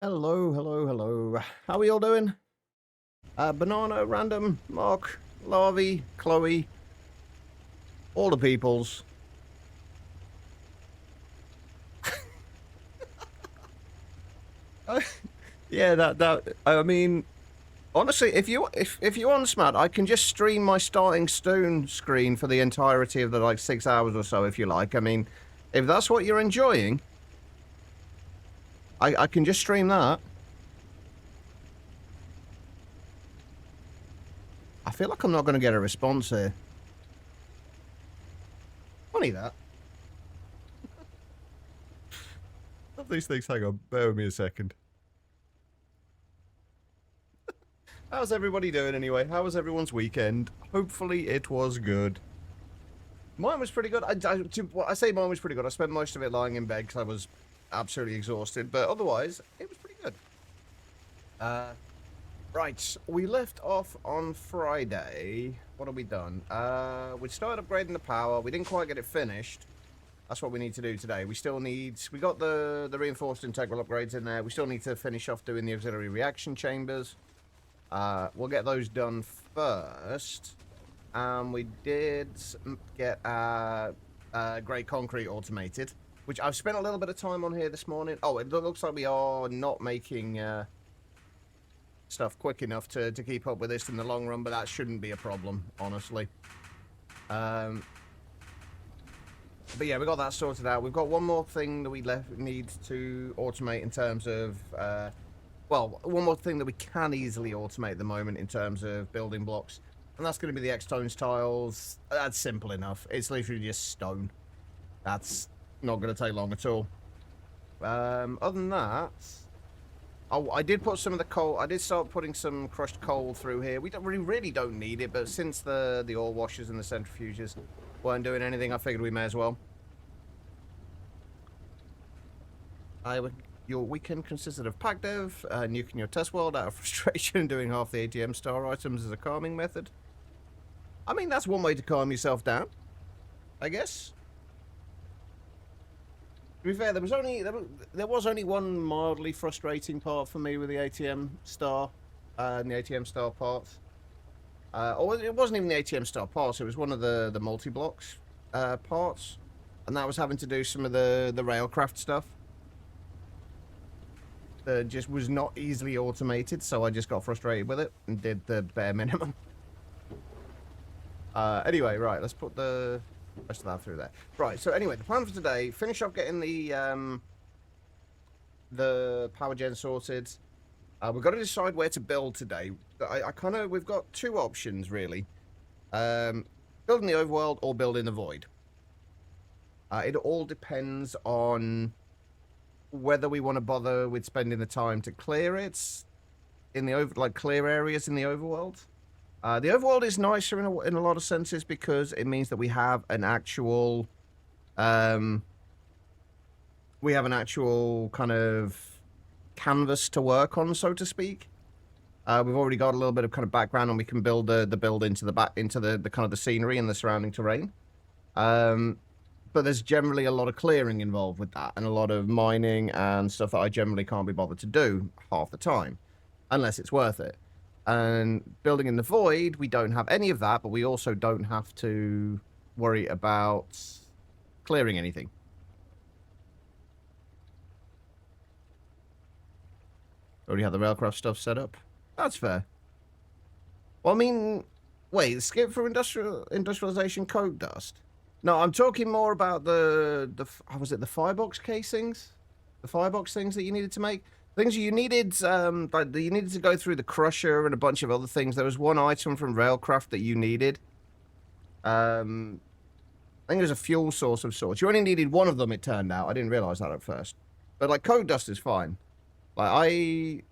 Hello, hello, hello. How are you all doing? Banana, Random, Mark, Larvy, Chloe, all the peoples. Yeah, I mean, honestly, if you're on Smart, I can just stream my starting stone screen for the entirety of the like 6 hours or so, if you like. I mean, if that's what you're enjoying, I can just stream that. I feel like I'm not going to get a response here. Funny that. Love these things. Hang on, bear with me a second. How's everybody doing anyway? How was everyone's weekend? Hopefully it was good. Mine was pretty good. I say mine was pretty good. I spent most of it lying in bed because I was absolutely exhausted. But otherwise, it was pretty good. Right. We left off on Friday. What have we done? We started upgrading the power. We didn't quite get it finished. That's what we need to do today. We got the reinforced integral upgrades in there. We still need to finish off doing the auxiliary reaction chambers. We'll get those done first. We did get grey concrete automated, which I've spent a little bit of time on here this morning. Oh, it looks like we are not making stuff quick enough to keep up with this in the long run, but that shouldn't be a problem, honestly. But yeah, we got that sorted out. We've got one more thing that we need to automate in terms of, well, one more thing that we can easily automate at the moment in terms of building blocks. And that's going to be the X-Tones tiles. That's simple enough. It's literally just stone. That's not going to take long at all. Other than that, oh, I did put some of the coal. I did start putting some crushed coal through here. We really don't need it, but since the ore washers and the centrifuges weren't doing anything, I figured we may as well. Your weekend consisted of pack dev, nuking your test world out of frustration, and doing half the ATM star items as a calming method. I mean, that's one way to calm yourself down, I guess. To be fair, there was only one mildly frustrating part for me with the ATM star, and the ATM star parts. Or it wasn't even the ATM star parts, it was one of the multi-blocks parts. And that was having to do some of the railcraft stuff. That just was not easily automated, so I just got frustrated with it and did the bare minimum. Anyway, right, let's put the rest of that through there. Right, so anyway, the plan for today, finish up getting the power gen sorted. We've got to decide where to build today. We've got two options, really. Building the overworld or building the void. It all depends on whether we want to bother with spending the time to clear it in the clear areas in the overworld. The overworld is nicer in a lot of senses because it means that we have an actual kind of canvas to work on, so to speak. We've already got a little bit of kind of background, and we can build the build into the kind of the scenery and the surrounding terrain. But there's generally a lot of clearing involved with that, and a lot of mining and stuff that I generally can't be bothered to do half the time, unless it's worth it. And building in the void, we don't have any of that, but we also don't have to worry about clearing anything. Already have the railcraft stuff set up. That's fair. Well, I mean, wait, skip for industrialization coke dust? No, I'm talking more about was it the firebox casings? The firebox things that you needed to make? Things you needed, you needed to go through the crusher and a bunch of other things. There was one item from Railcraft that you needed. I think it was a fuel source of sorts. You only needed one of them, it turned out. I didn't realize that at first. But, like, coke dust is fine. I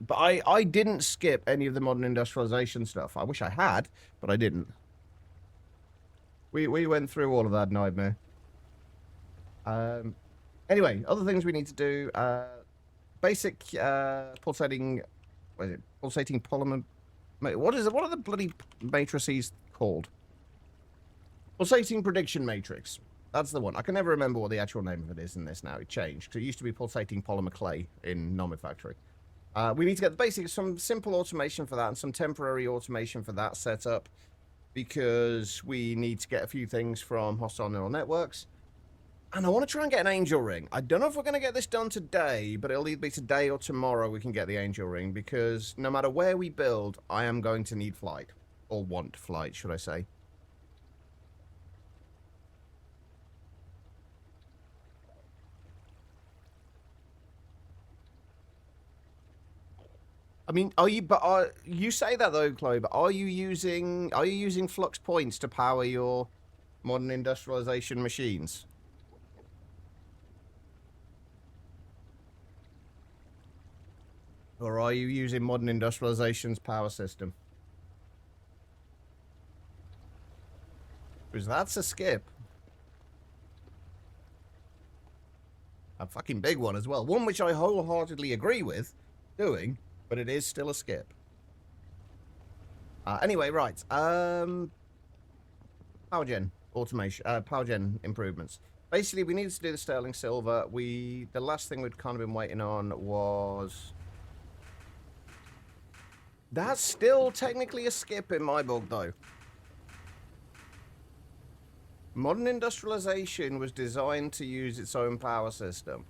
didn't skip any of the modern industrialization stuff. I wish I had, but I didn't. We went through all of that nightmare. Anyway, other things we need to do. Basic pulsating. What is it? Pulsating polymer. What is it? What are the bloody matrices called? Pulsating prediction matrix. That's the one. I can never remember what the actual name of it is in this now. It changed. It used to be pulsating polymer clay in Monifactory. We need to get the basics, some simple automation for that and some temporary automation for that set up, because we need to get a few things from hostile neural networks. And I want to try and get an angel ring. I don't know if we're going to get this done today, but it'll either be today or tomorrow we can get the angel ring, because no matter where we build, I am going to need flight. Or want flight, should I say. I mean, you say that though, Chloe, but are you using flux points to power your modern industrialization machines? Or are you using modern industrialization's power system? Because that's a skip. A fucking big one as well. One which I wholeheartedly agree with doing, but it is still a skip. Anyway, right. Power gen automation, power gen improvements. Basically, we needed to do the sterling silver. The last thing we'd kind of been waiting on was... That's still technically a skip in my book, though. Modern industrialization was designed to use its own power system.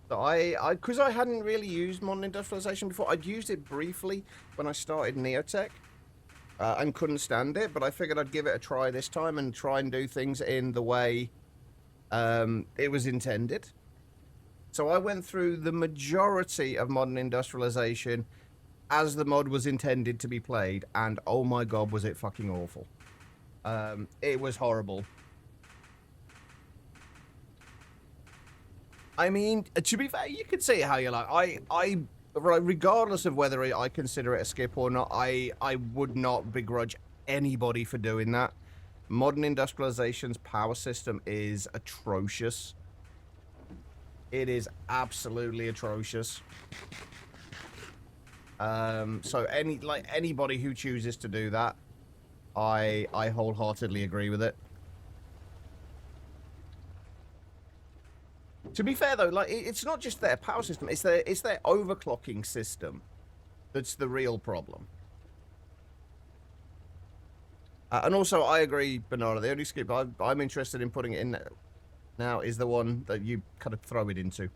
So because I hadn't really used modern industrialization before, I'd used it briefly when I started Neotech, and couldn't stand it, but I figured I'd give it a try this time and try and do things in the way it was intended. So I went through the majority of modern industrialization as the mod was intended to be played, and oh my god, was it fucking awful. It was horrible. I mean, to be fair, you could see how you like. Regardless of whether I consider it a skip or not, I would not begrudge anybody for doing that. Modern industrialization's power system is atrocious. It is absolutely atrocious. So anybody who chooses to do that, I wholeheartedly agree with it. To be fair though, like it's not just their power system; it's their overclocking system that's the real problem. And also, I agree, Bernardo. The only skip I'm interested in putting it in now is the one that you kind of throw it into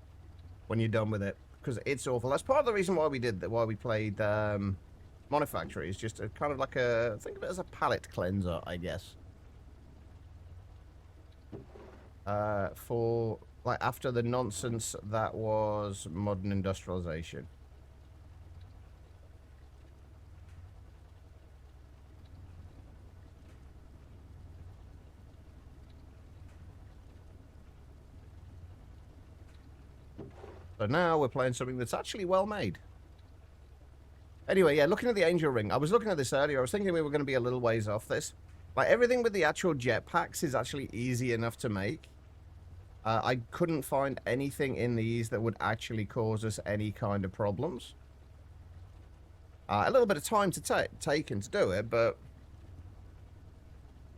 when you're done with it, because it's awful. That's part of the reason why we did that. Why we played Monifactory is just kind of like think of it as a palate cleanser, I guess. For like after the nonsense that was modern industrialization. So now we're playing something that's actually well made. Anyway, yeah, looking at the angel ring. I was looking at this earlier. I was thinking we were going to be a little ways off this. Like, everything with the actual jetpacks is actually easy enough to make. I couldn't find anything in these that would actually cause us any kind of problems. A little bit of time to take to do it, but...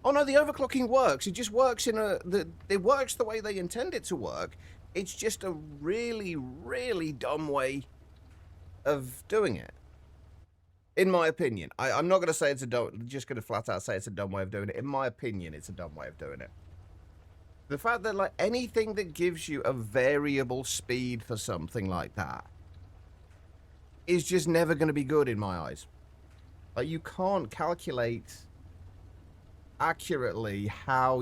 Oh no, the overclocking works. It just works it works the way they intend it to work. It's just a really, really dumb way of doing it. In my opinion. I'm not going to say it's just going to flat out say it's a dumb way of doing it. In my opinion, it's a dumb way of doing it. The fact that, like, anything that gives you a variable speed for something like that is just never going to be good in my eyes. Like, you can't calculate accurately how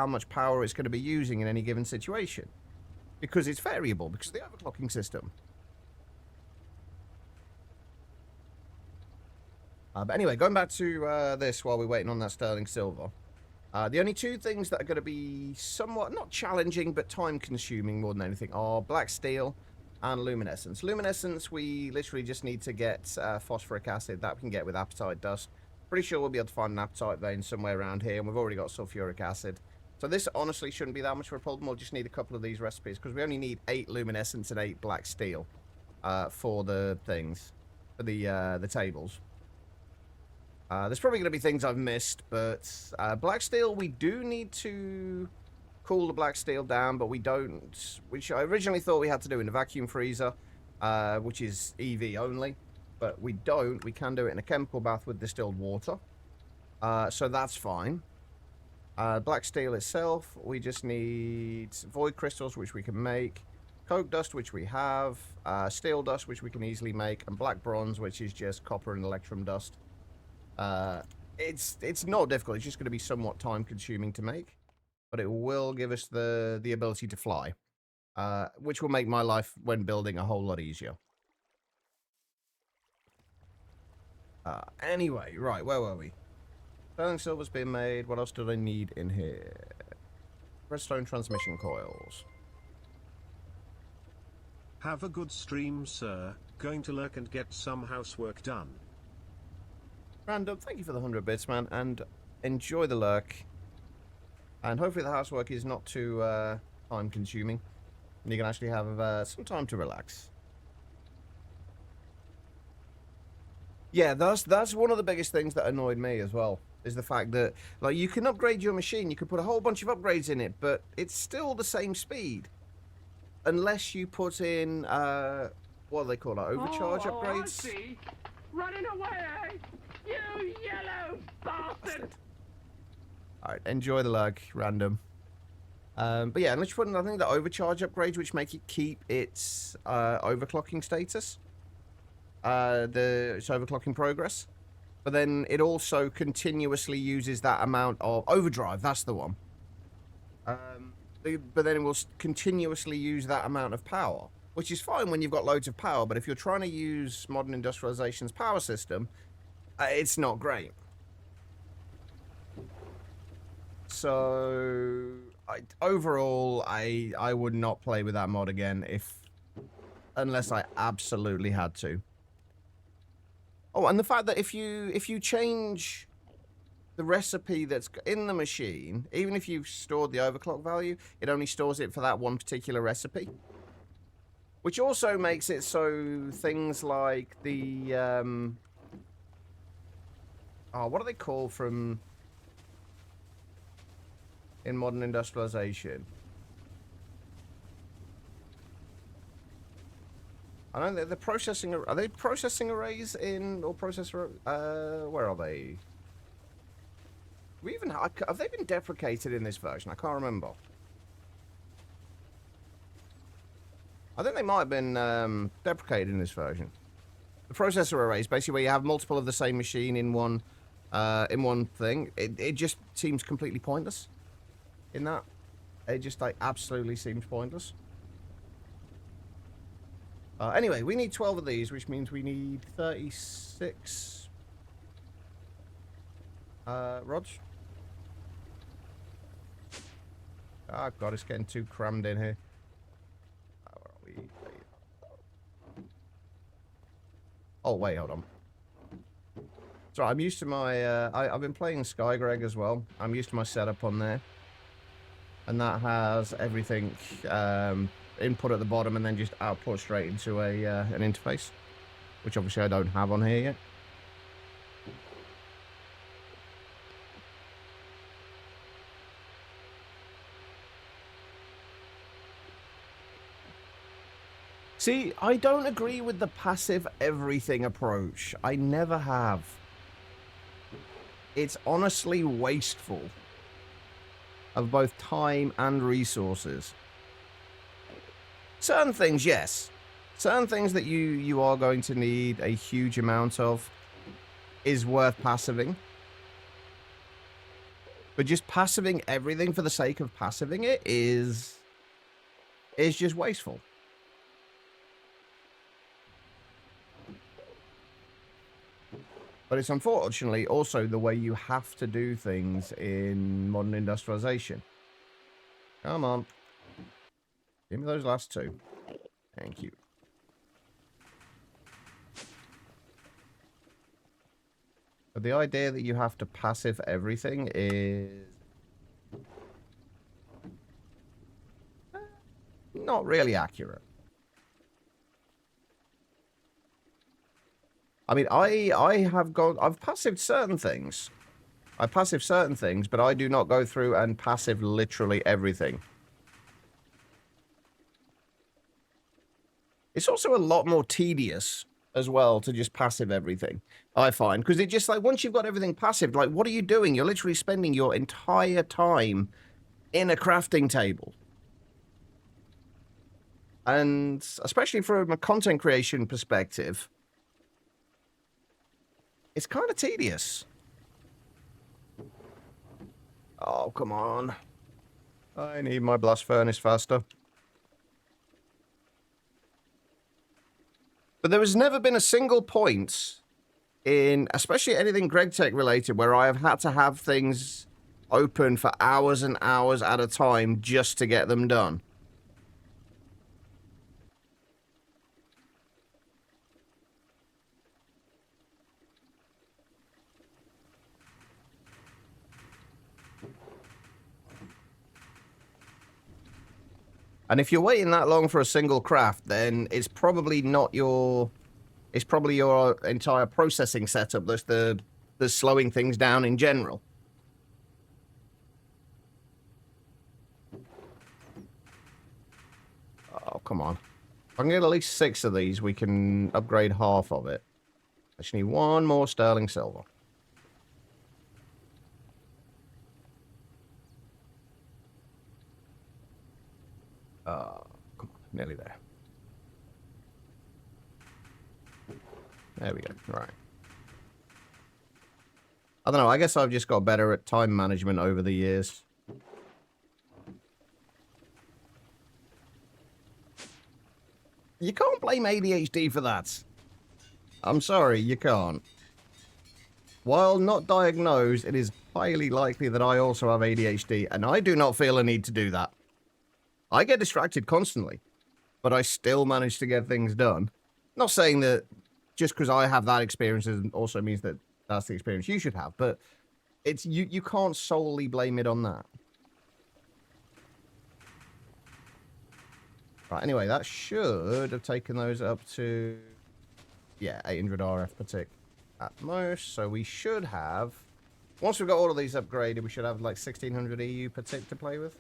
much power it's going to be using in any given situation. Because it's variable, because of the overclocking system. But anyway, going back to this while we're waiting on that sterling silver. The only two things that are going to be somewhat, not challenging, but time-consuming more than anything are black steel and luminescence. Luminescence, we literally just need to get phosphoric acid. That we can get with apatite dust. Pretty sure we'll be able to find an apatite vein somewhere around here, and we've already got sulfuric acid. So this honestly shouldn't be that much of a problem. We'll just need a couple of these recipes, because we only need 8 luminescence and 8 black steel for the things, for the tables. There's probably going to be things I've missed, but black steel we do need to cool the black steel down, but we don't, which I originally thought we had to do in a vacuum freezer, which is EV only, but we don't. We can do it in a chemical bath with distilled water, so that's fine. Black steel itself, we just need void crystals, which we can make, coke dust, which we have, steel dust, which we can easily make, and black bronze, which is just copper and electrum dust. It's not difficult. It's just going to be somewhat time consuming to make, but it will give us the ability to fly, which will make my life when building a whole lot easier. Anyway, right, where were we? Sterling silver's been made. What else do I need in here? Redstone transmission coils. Have a good stream, sir. Going to lurk and get some housework done. Random, thank you for the 100 bits, man, and enjoy the lurk. And hopefully the housework is not too time-consuming, and you can actually have some time to relax. Yeah, that's one of the biggest things that annoyed me as well, is the fact that, like, you can upgrade your machine, you can put a whole bunch of upgrades in it, but it's still the same speed. Unless you put in, what do they call it, overcharge upgrades? I see. Running away, you yellow bastard! Alright, enjoy the lag, random. But yeah, unless you put in, I think, the overcharge upgrades, which make it keep its overclocking status. Its overclocking progress. But then it also continuously uses that amount of overdrive, that's the one. But then it will continuously use that amount of power, which is fine when you've got loads of power, but if you're trying to use modern industrialization's power system, it's not great. So, overall, I would not play with that mod again unless I absolutely had to. Oh, and the fact that if you change the recipe that's in the machine, even if you've stored the overclock value, it only stores it for that one particular recipe. Which also makes it so things like the, oh, what are they called from in modern industrialization? I don't know, the processing, are they processing arrays in, or processor, where are they? Have they been deprecated in this version? I can't remember. I think they might have been deprecated in this version. The processor arrays, basically where you have multiple of the same machine in one thing. It just seems completely pointless in that. It just, like, absolutely seems pointless. Anyway, we need 12 of these, which means we need 36 rods. Oh god, it's getting too crammed in here. Where are we? Oh wait, hold on. So I'm used to my, I've been playing Skygreg as well. I'm used to my setup on there. And that has everything, input at the bottom and then just output straight into an interface. Which obviously I don't have on here yet. See, I don't agree with the passive everything approach. I never have. It's honestly wasteful of both time and resources. Certain things, yes. Certain things that you are going to need a huge amount of is worth passiving. But just passiving everything for the sake of passiving it is just wasteful. But it's unfortunately also the way you have to do things in modern industrialization. Come on. Give me those last two. Thank you. But the idea that you have to passive everything is not really accurate. I mean, I've passived certain things. I passive certain things, but I do not go through and passive literally everything. It's also a lot more tedious as well to just passive everything, I find. Because it just, like, once you've got everything passive, like, what are you doing? You're literally spending your entire time in a crafting table. And especially from a content creation perspective, it's kind of tedious. Oh, come on. I need my blast furnace faster. But there has never been a single point in, especially anything GregTech related, where I have had to have things open for hours and hours at a time just to get them done. And if you're waiting that long for a single craft, then it's probably not your... It's probably your entire processing setup that's slowing things down in general. Oh, come on. If I can get at least 6 of these, we can upgrade half of it. I just need 1 more sterling silver. Come on, nearly there. There we go. Right. I don't know. I guess I've just got better at time management over the years. You can't blame ADHD for that. I'm sorry, you can't. While not diagnosed, it is highly likely that I also have ADHD, and I do not feel a need to do that. I get distracted constantly, but I still manage to get things done. Not saying that just because I have that experience also means that that's the experience you should have, but it's you can't solely blame it on that. Right, anyway, that should have taken those up to, yeah, 800 RF per tick at most. So we should have, once we've got all of these upgraded, we should have like 1600 EU per tick to play with.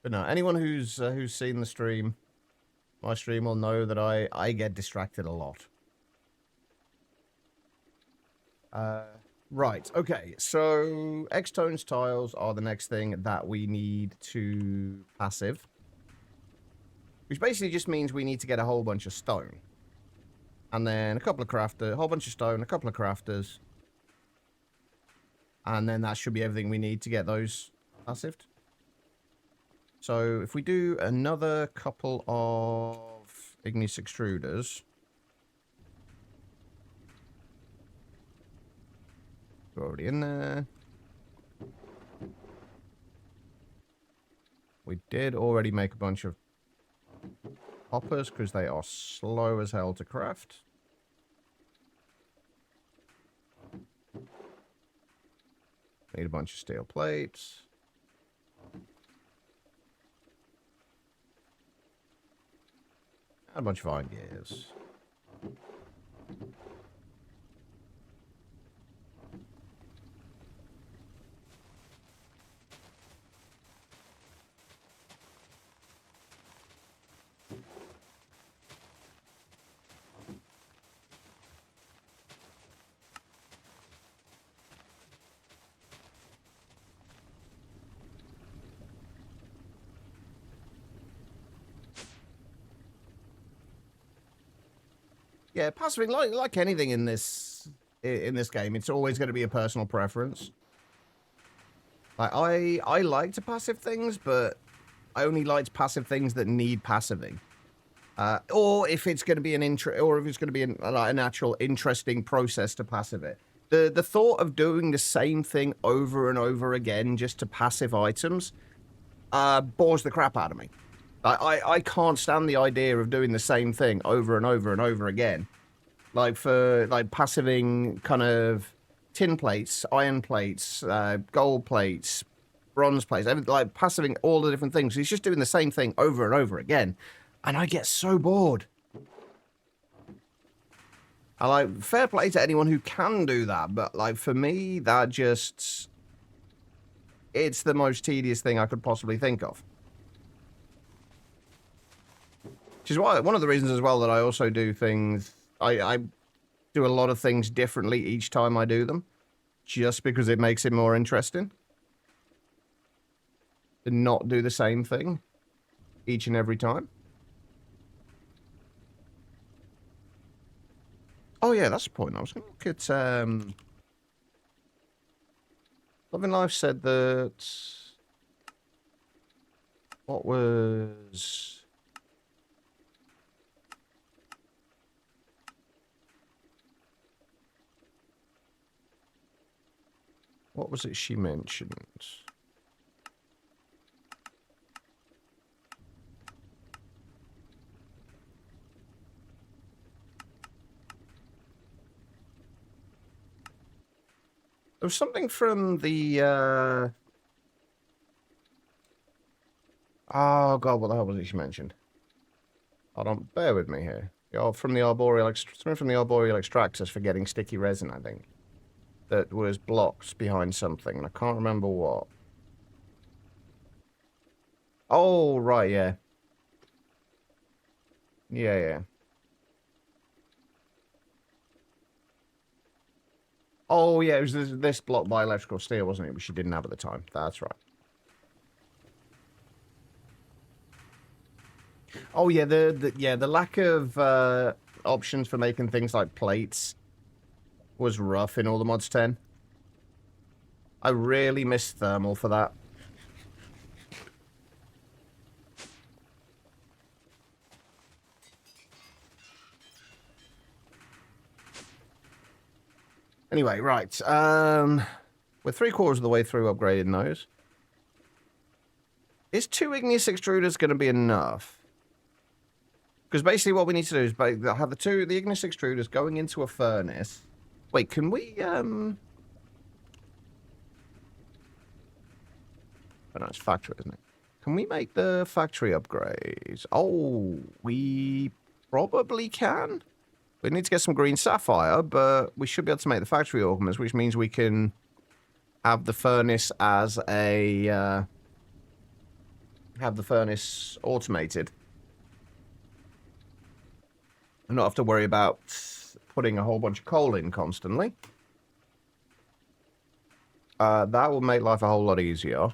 But no, anyone who's seen the stream, my stream, will know that I get distracted a lot. Right, okay, so X-Tones tiles are the next thing that we need to passive. Which basically just means we need to get a whole bunch of stone. And then a couple of crafters, a whole bunch of stone, a couple of crafters. And then that should be everything we need to get those passived. So if we do another couple of igneous extruders... We're already in there. We did already make a bunch of hoppers because they are slow as hell to craft. Need a bunch of steel plates. And a bunch of iron gears. Yeah, passiving, like anything in this game, it's always going to be a personal preference. Like I like to passive things, but I only like to passive things that need passiving. Or if it's going to be a natural, interesting process to passive it. The thought of doing the same thing over and over again just to passive items bores the crap out of me. I can't stand the idea of doing the same thing over and over and over again. Like for passiving kind of tin plates, iron plates, gold plates, bronze plates, like passiving all the different things. He's just doing the same thing over and over again. And I get so bored. I like, fair play to anyone who can do that, but like for me, that just, it's the most tedious thing I could possibly think of. Which is why, one of the reasons as well that I also do things, I do a lot of things differently each time I do them, just because it makes it more interesting. To not do the same thing each and every time. Oh yeah, that's the point. I was going to look at, Loving Life said that, what was it she mentioned? There was something from the, oh god, what the hell was it she mentioned? Hold on, bear with me here. From the arboreal extractors for getting sticky resin, I think. That was blocked behind something, and I can't remember what. Oh, right, yeah. Yeah. Oh, yeah, it was this block by electrical steel, wasn't it? Which she didn't have at the time. That's right. Oh, yeah, the lack of options for making things like plates was rough in all the mods 10. I really miss thermal for that. Anyway, right. We're 3/4 of the way through upgrading those. Is 2 igneous extruders going to be enough? Because basically what we need to do is have the igneous extruders going into a furnace. Wait, can we, Oh, no, it's factory, isn't it? Can we make the factory upgrades? Oh, we probably can. We need to get some green sapphire, but we should be able to make the factory augments, which means we can have the furnace as a, have the furnace automated. And not have to worry about putting a whole bunch of coal in constantly. That will make life a whole lot easier.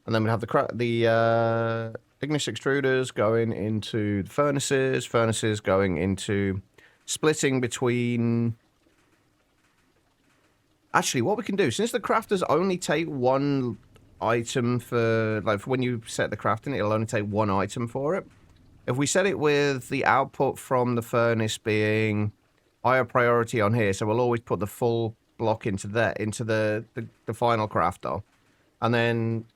And then we have the igneous extruders going into the furnaces going into splitting between... Actually, what we can do, since the crafters only take one item for when you set the crafting, it'll only take one item for it. If we set it with the output from the furnace being higher priority on here, so we'll always put the full block into the final crafter. And then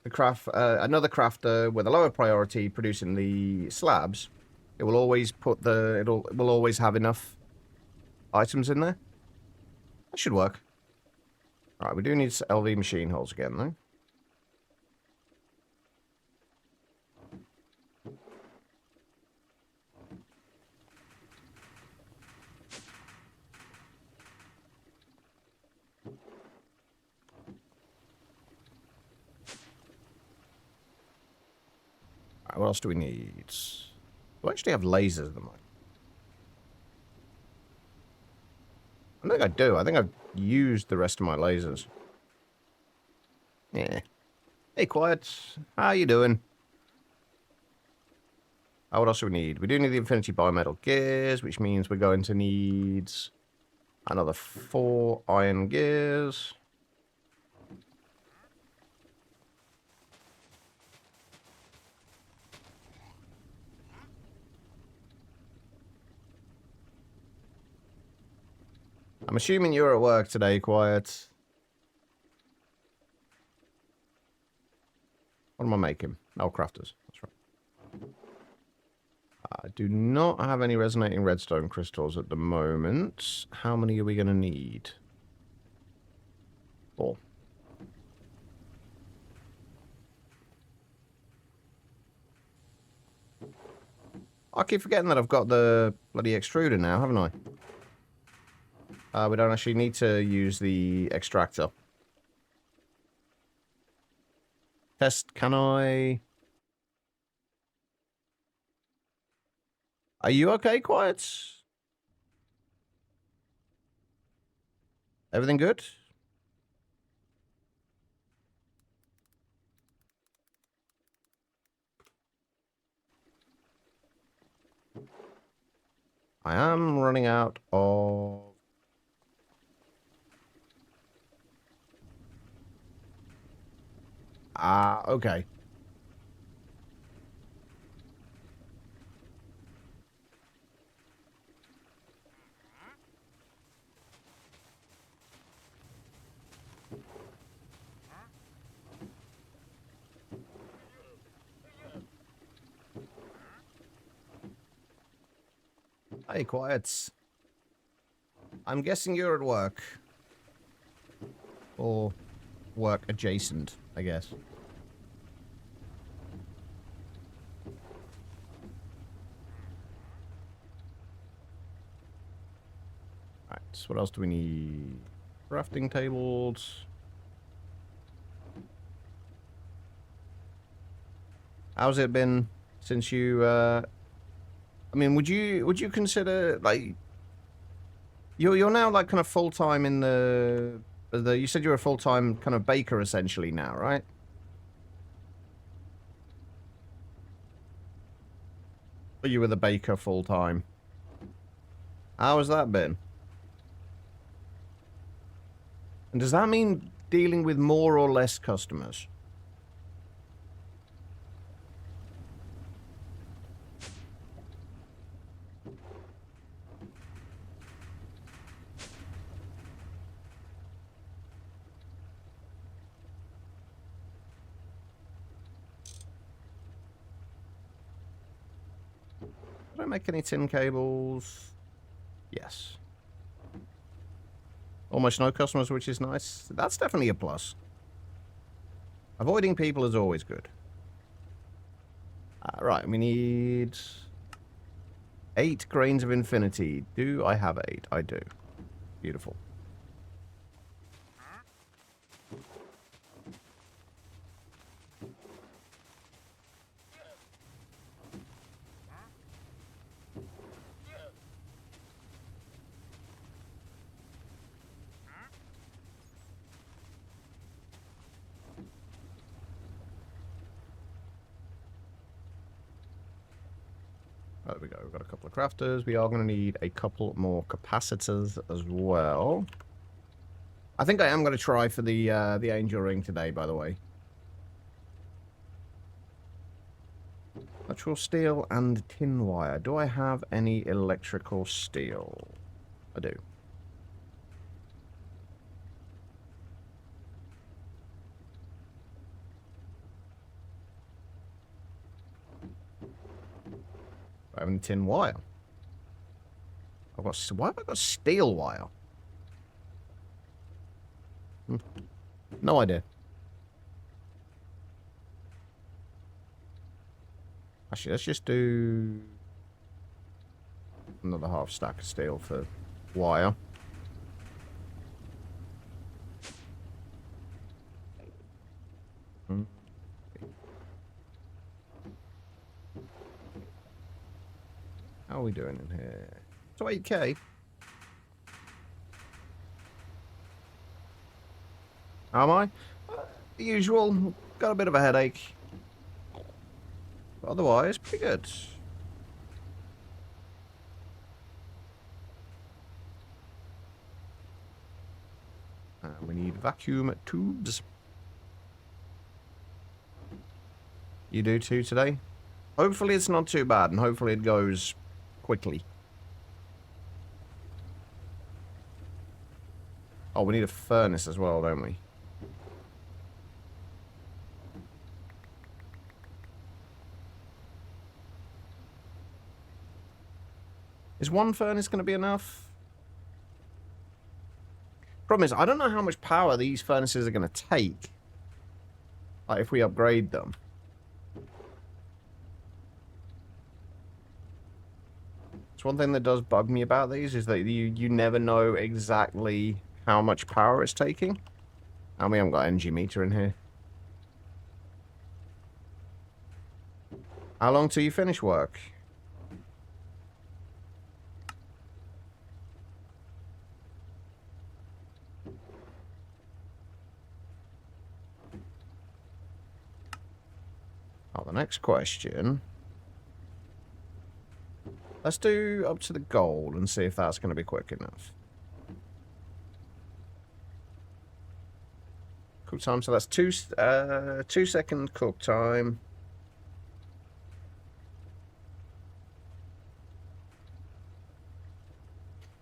another crafter with a lower priority producing the slabs, it will always it will always have enough items in there. That should work. Alright, we do need LV machine holes again though. Alright, what else do we need? We actually have lasers at the moment. I think I do. I think I've used the rest of my lasers. Yeah. Hey, Quiet. How you doing? What else do we need? We do need the Infinity Bimetal Gears, which means we're going to need another 4 iron gears. I'm assuming you're at work today, Quiet. What am I making? Oh, crafters. That's right. I do not have any resonating redstone crystals at the moment. How many are we going to need? 4. I keep forgetting that I've got the bloody extruder now, haven't I? We don't actually need to use the extractor. Test, can I... Are you okay, Quiet? Everything good? I am running out of... okay. Hey, Quiet. I'm guessing you're at work. Or work adjacent, I guess. Alright, so what else do we need? Crafting tables. How's it been since you, I mean, would you consider, like, you're now, like, kind of full-time in you said you're a full-time kind of baker, essentially, now, right? Or you were the baker full-time? How has that been? And does that mean dealing with more or less customers? Did I make any tin cables? Yes. Almost no customers, which is nice. That's definitely a plus. Avoiding people is always good. Right, we need 8 grains of infinity. Do I have 8? I do. Beautiful. There we go. We've got a couple of crafters. We are going to need a couple more capacitors as well. I think I am going to try for the angel ring today, by the way. Electrical steel and tin wire. Do I have any electrical steel? I do. I have any tin wire. Why have I got steel wire? No idea. Actually, let's just do another half stack of steel for wire. How are we doing in here? So 8k. Am I? The usual. Got a bit of a headache. But otherwise, pretty good. We need vacuum tubes. You do too today? Hopefully it's not too bad, and hopefully it goes quickly. Oh, we need a furnace as well, don't we? Is one furnace going to be enough? Problem is, I don't know how much power these furnaces are going to take. Like, if we upgrade them. one thing that does bug me about these, is that you never know exactly how much power it's taking. And we haven't got energy meter in here. How long till you finish work? Oh, the next question. Let's do up to the gold and see if that's going to be quick enough. Cook time, so that's 2 second cook time.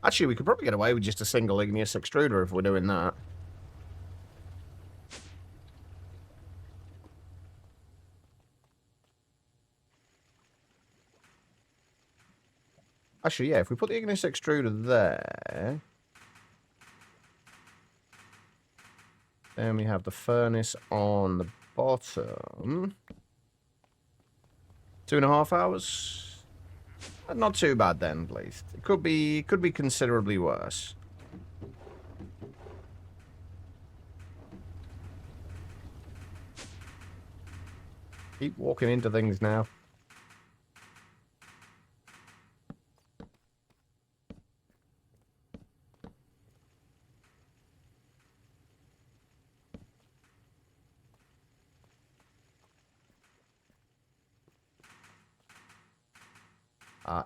Actually, we could probably get away with just a single igneous extruder if we're doing that. Actually, yeah, if we put the igneous extruder there, then we have the furnace on the bottom. 2.5 hours. Not too bad then, at least. It could be considerably worse. Keep walking into things now.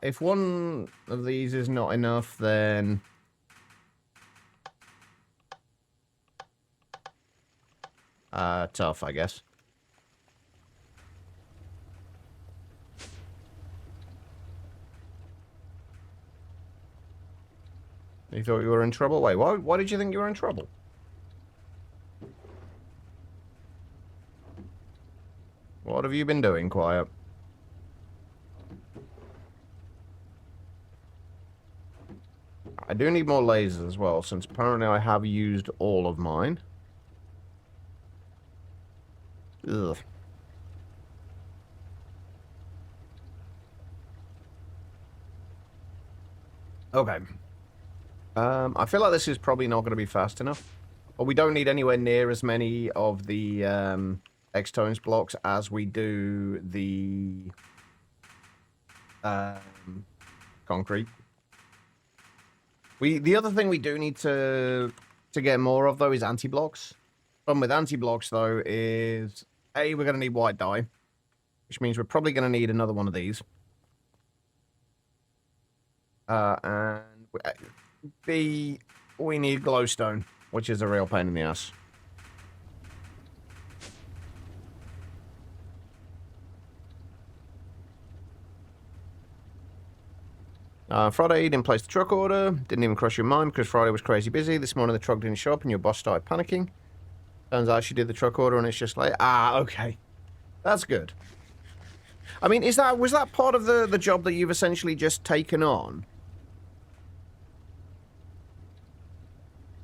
If one of these is not enough, then tough, I guess. You thought you were in trouble? Wait, why did you think you were in trouble? What have you been doing, Quiet? I do need more lasers as well, since apparently I have used all of mine. Ugh. Okay. I feel like this is probably not going to be fast enough. But we don't need anywhere near as many of the X-Tones blocks as we do the concrete. The other thing we do need to get more of, though, is anti-blocks. Problem with anti-blocks, though, is A, we're going to need white dye, which means we're probably going to need another one of these. And B, we need glowstone, which is a real pain in the ass. Friday, you didn't place the truck order. Didn't even cross your mind because Friday was crazy busy. This morning the truck didn't show up and your boss started panicking. Turns out she did the truck order and it's just like, okay. That's good. I mean, was that part of the job that you've essentially just taken on?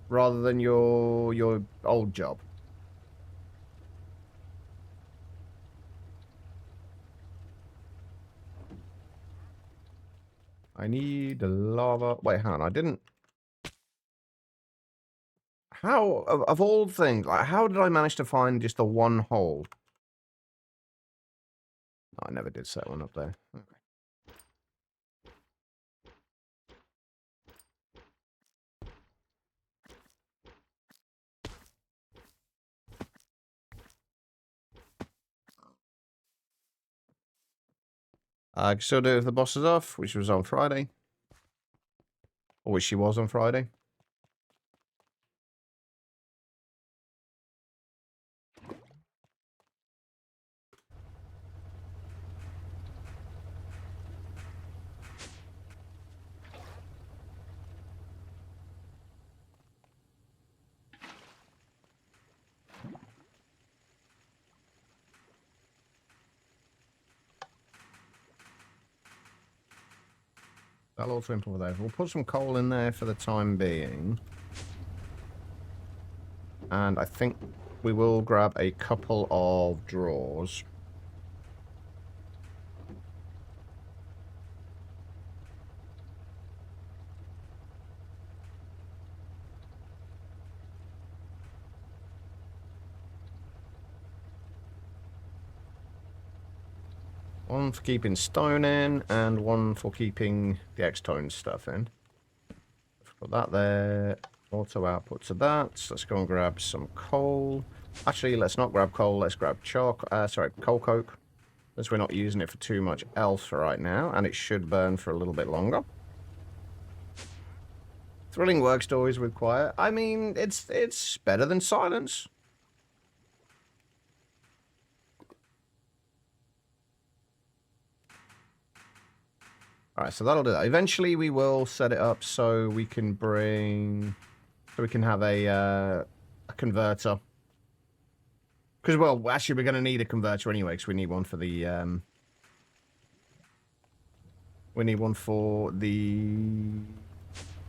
Rather than your old job? I need lava. Wait, hang on. I didn't. How, of all things, like, how did I manage to find just the one hole? No, I never did set one up there. Okay. I can still do it if the boss is off, which was on Friday. Or which she was on Friday. That'll also improve those. We'll put some coal in there for the time being. And I think we will grab a couple of drawers. One for keeping stone in, and one for keeping the X-tone stuff in. Put that there. Auto output to that. Let's go and grab some coal. Actually, let's not grab coal. Let's grab coal coke. As we're not using it for too much else right now, and it should burn for a little bit longer. Thrilling work stories with quiet. I mean, it's better than silence. Alright, so that'll do that. Eventually we will set it up so we can have a converter. Because, well, actually we're going to need a converter anyway, because we need one for the,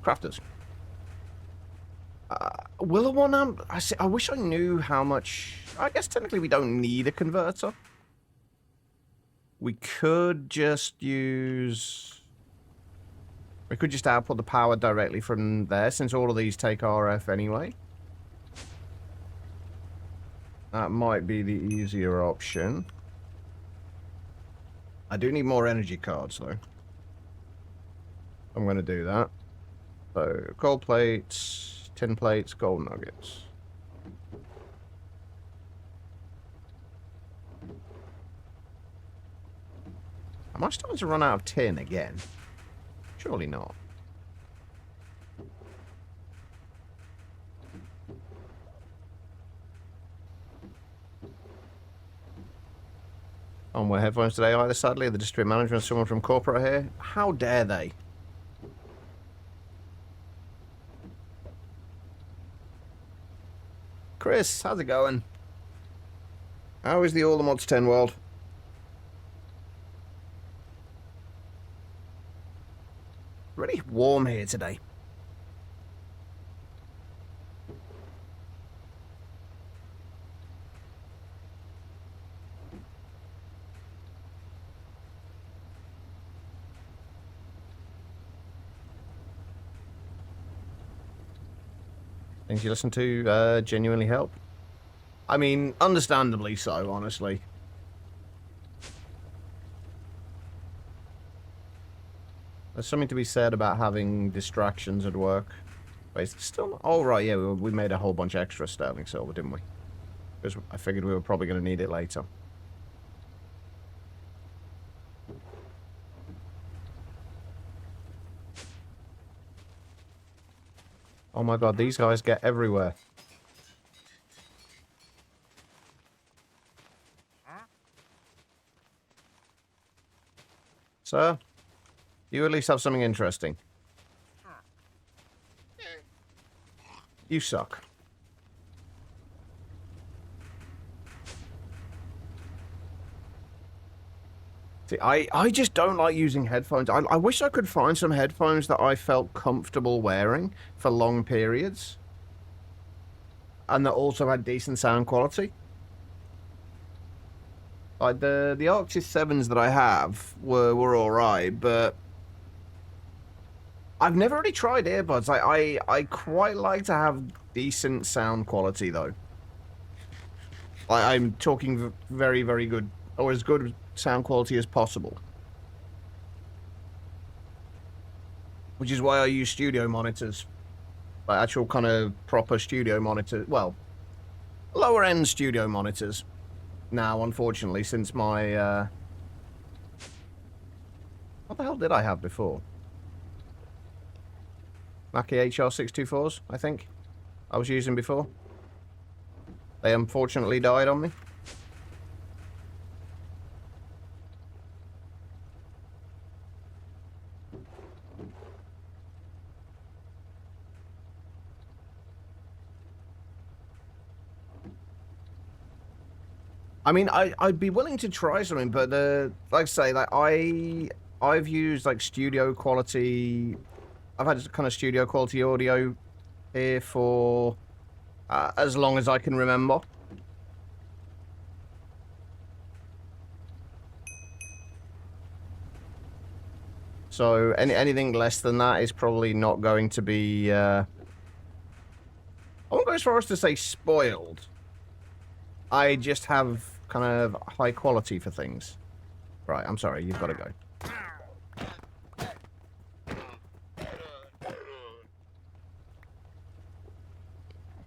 crafters. Will the one I wish I knew how much. I guess technically we don't need a converter. We could just output the power directly from there, since all of these take RF anyway. That might be the easier option. I do need more energy cards though. I'm going to do that. So, gold plates, tin plates, gold nuggets. Am I starting to run out of tin again? Surely not. On wear headphones today either, sadly. The district manager and someone from corporate here. How dare they? Chris, how's it going? How is the All the Mods 10 world? Really warm here today. Things you listen to genuinely help. I mean, understandably so, honestly. There's something to be said about having distractions at work. But it's still not... Oh, right, yeah, we made a whole bunch of extra sterling silver, didn't we? Because I figured we were probably going to need it later. Oh my god, these guys get everywhere. Sir? You at least have something interesting. You suck. See, I just don't like using headphones. I wish I could find some headphones that I felt comfortable wearing for long periods. And that also had decent sound quality. Like, the Arctis 7s that I have were alright, but... I've never really tried earbuds. I quite like to have decent sound quality, though. I'm talking very, very good, or as good sound quality as possible. Which is why I use studio monitors. Like actual kind of proper studio monitors. Well, lower end studio monitors. Now, unfortunately, since my... What the hell did I have before? Mackie HR624s, I think, I was using before. They unfortunately died on me. I mean, I'd be willing to try something, but like I say, like I've used like studio quality. I've had kind of studio quality audio here for as long as I can remember. So anything less than that is probably not going to be. I won't go as far as to say spoiled. I just have kind of high quality for things. Right, I'm sorry, you've got to go.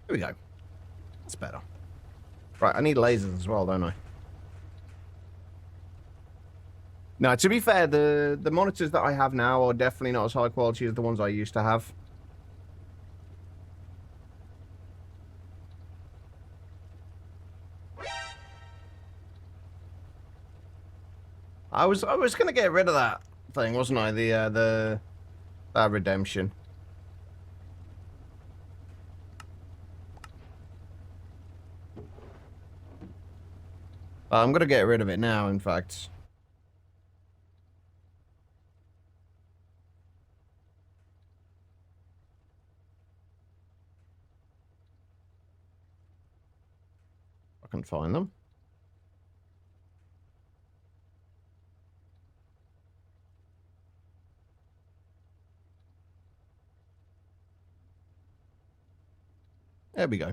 Here we go. That's better. Right, I need lasers as well, don't I? No, to be fair, the monitors that I have now are definitely not as high quality as the ones I used to have. I was gonna get rid of that thing, wasn't I? That redemption. I'm gonna get rid of it now, in fact. I can find them. There we go.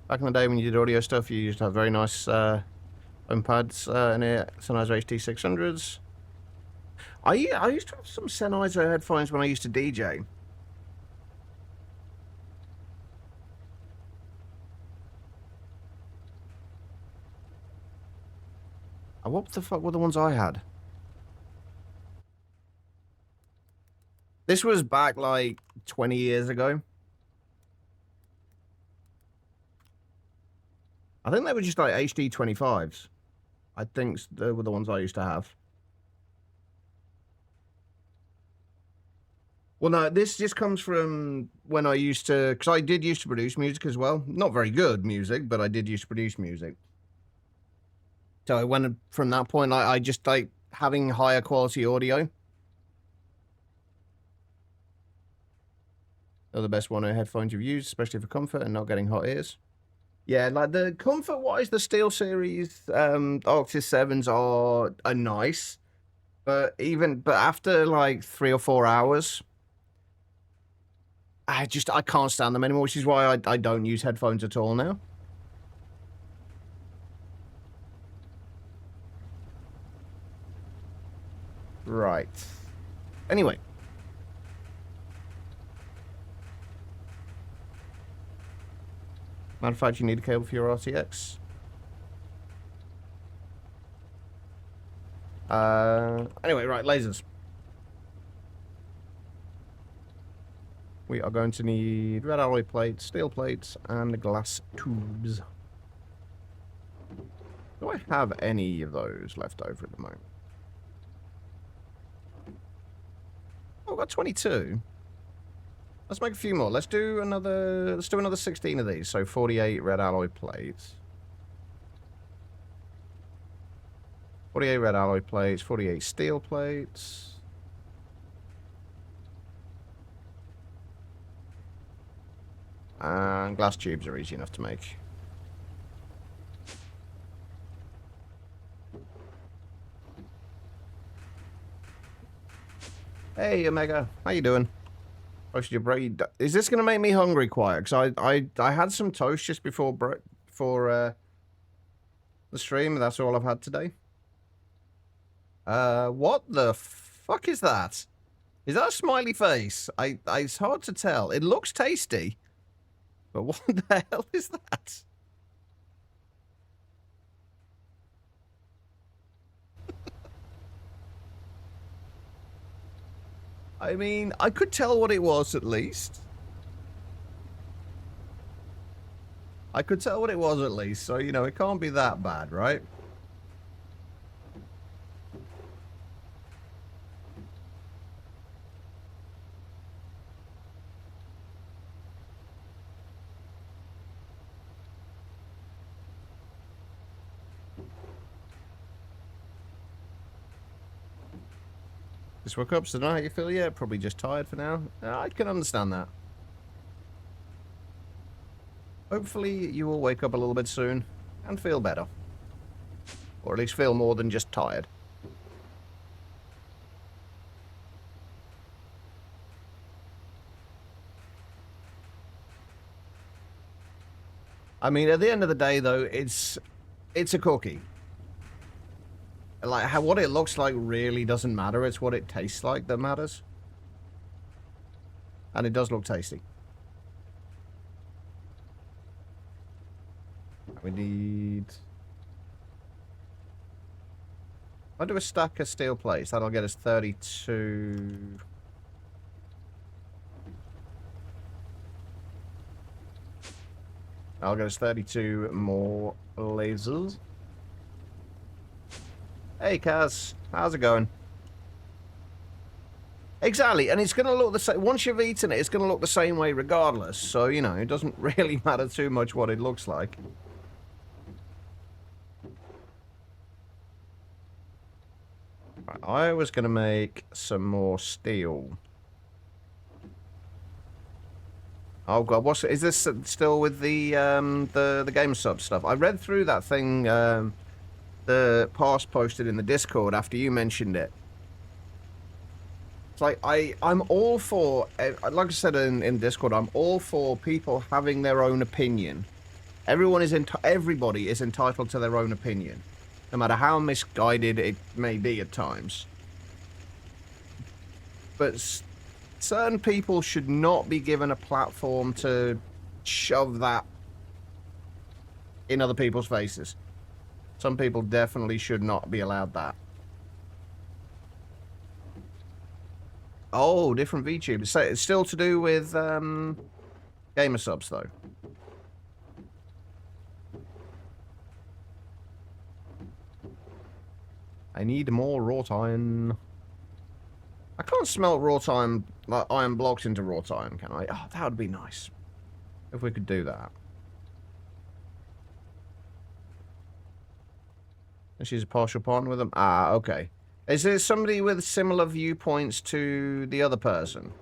Back in the day when you did audio stuff, you used to have very nice home pads and Sennheiser HD600s. I used to have some Sennheiser headphones when I used to DJ. What the fuck were the ones I had? This was back like 20 years ago. I think they were just like HD 25s. I think they were the ones I used to have. Well, no, this just comes from when I used to, because I did used to produce music as well. Not very good music, but I did used to produce music. So I went from that point, I just like having higher quality audio. They're the best one of headphones you've used, especially for comfort and not getting hot ears. Yeah, like the comfort-wise, the Steel Series Octis 7s are nice. But after like 3 or 4 hours, I can't stand them anymore, which is why I don't use headphones at all now. Right. Anyway. Matter of fact, you need a cable for your RTX. Anyway, right, lasers. We are going to need red alloy plates, steel plates, and glass tubes. Do I have any of those left over at the moment? Oh, I've got 22. Let's make a few more. Let's do another 16 of these. So 48 red alloy plates. 48 red alloy plates, 48 steel plates. And glass tubes are easy enough to make. Hey, Omega. How you doing? Toasted your bread. Is this going to make me hungry quiet? Because I had some toast just before the stream, and that's all I've had today. What the fuck is that? Is that a smiley face? It's hard to tell. It looks tasty. But what the hell is that? I mean, I could tell what it was at least. I could tell what it was at least, so, you know, it can't be that bad, right? Just woke up, so don't know how you feel yet. Probably just tired for now. I can understand that. Hopefully you will wake up a little bit soon and feel better. Or at least feel more than just tired. I mean, at the end of the day, though, it's a cookie. Like, how what it looks like really doesn't matter. It's what it tastes like that matters. And it does look tasty. We need... I'll do a stack of steel plates. That'll get us 32... I'll get us 32 more lasers. Hey, Kaz. How's it going? Exactly, and it's going to look the same. Once you've eaten it, it's going to look the same way regardless. So, you know, it doesn't really matter too much what it looks like. Right, I was going to make some more steel. Oh god, is this still with the game sub stuff? I read through that thing the past posted in the Discord after you mentioned it. It's like I'm all for, like I said in Discord, I'm all for people having their own opinion. Everybody is entitled to their own opinion, no matter how misguided it may be at times. But certain people should not be given a platform to shove that in other people's faces. Some people definitely should not be allowed that. Oh, different VTubers. So it's still to do with gamer subs, though. I need more wrought iron. I can't smelt wrought iron, like iron blocks into wrought iron, can I? Oh, that would be nice. If we could do that. And she's a partial partner with them? Ah, okay. Is there somebody with similar viewpoints to the other person?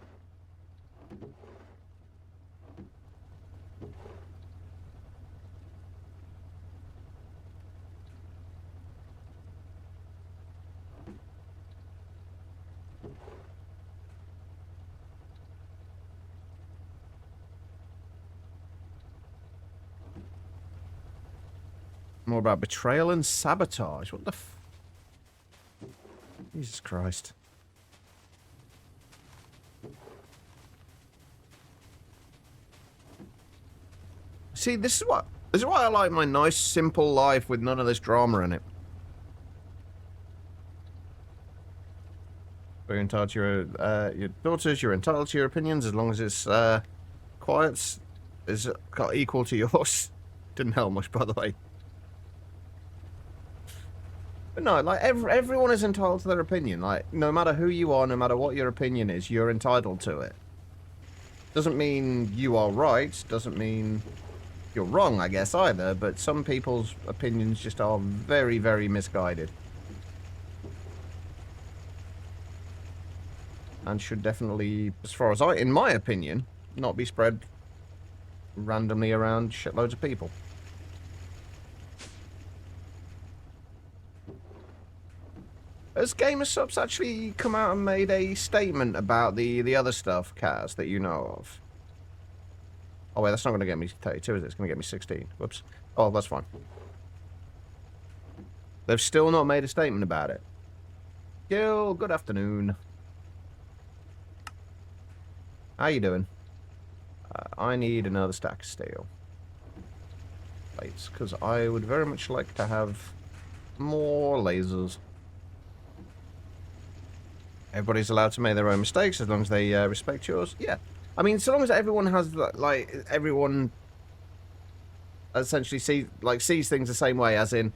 More about betrayal and sabotage. What the f... Jesus Christ. See, this is why I like my nice, simple life with none of this drama in it. You're entitled to your daughters, you're entitled to your opinions as long as it's quiet, is equal to yours. Didn't help much, by the way. But no, like, everyone is entitled to their opinion. Like, no matter who you are, no matter what your opinion is, you're entitled to it. Doesn't mean you are right, doesn't mean you're wrong, I guess, either, but some people's opinions just are very, very misguided. And should definitely, as far as in my opinion, not be spread randomly around shitloads of people. Has Gamer Subs actually come out and made a statement about the other stuff, Kaz, that you know of? Oh wait, that's not going to get me 32, is it? It's going to get me 16. Whoops. Oh, that's fine. They've still not made a statement about it. Gil, good afternoon. How you doing? I need another stack of steel plates, because I would very much like to have more lasers. Everybody's allowed to make their own mistakes as long as they respect yours. Yeah. I mean, so long as everyone has, like, everyone essentially sees things the same way, as in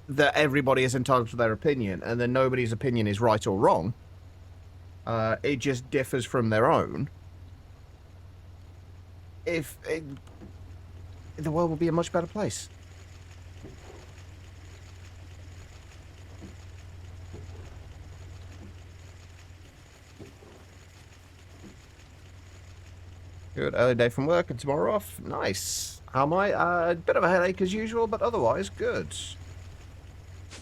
that everybody is entitled to their opinion, and then nobody's opinion is right or wrong. It just differs from their own. The world will be a much better place. Good, early day from work and tomorrow off. Nice. How am I? A bit of a headache as usual, but otherwise good.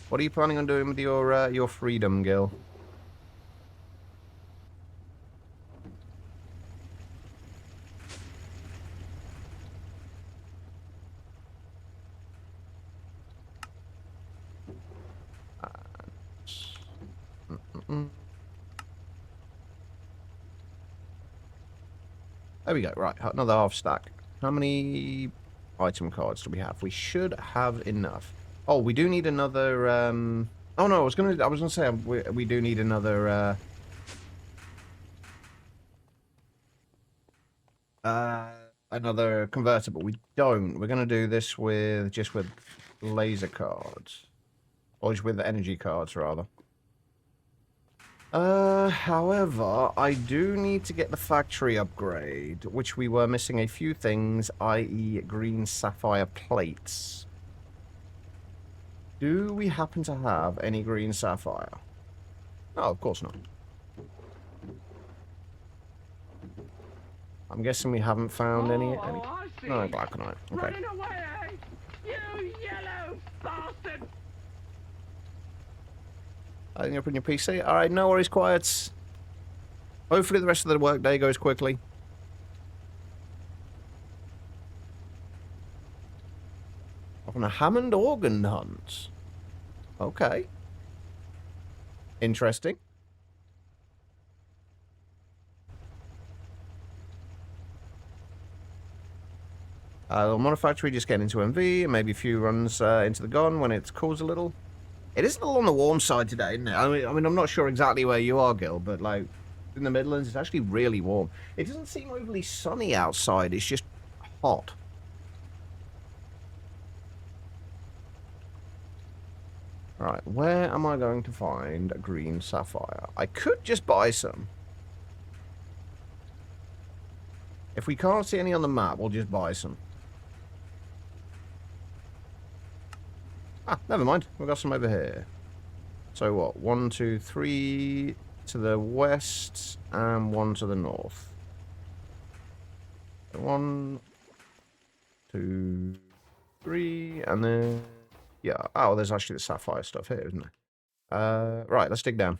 What are you planning on doing with your freedom, Gil? There we go. Right, another half stack. How many item cards do we have? We should have enough. Oh, we do need another. Oh no, I was gonna say we do need another. Another converter, but we don't. We're gonna do this with just with laser cards, or just with the energy cards rather. However, I do need to get the factory upgrade, which we were missing a few things, i.e. green sapphire plates. Do we happen to have any green sapphire? No, of course not. I'm guessing we haven't found any. I see. No, glauconite. Okay. Running away, eh? You yellow bastard! Adding up in your PC. Alright, no worries, quiets. Hopefully the rest of the workday goes quickly. On a Hammond organ hunt. Okay. Interesting. Monifactory just getting into MV, and maybe a few runs into the gun when it cools a little. It is a little on the warm side today, isn't it? I mean, I'm not sure exactly where you are, Gil, but like in the Midlands, it's actually really warm. It doesn't seem overly sunny outside. It's just hot. Right, where am I going to find a green sapphire? I could just buy some. If we can't see any on the map, we'll just buy some. Ah, never mind. We've got some over here. So what? 1, 2, 3 to the west and 1 to the north. 1, 2, 3, and then... Yeah. Oh, there's actually the sapphire stuff here, isn't there? Right, let's dig down.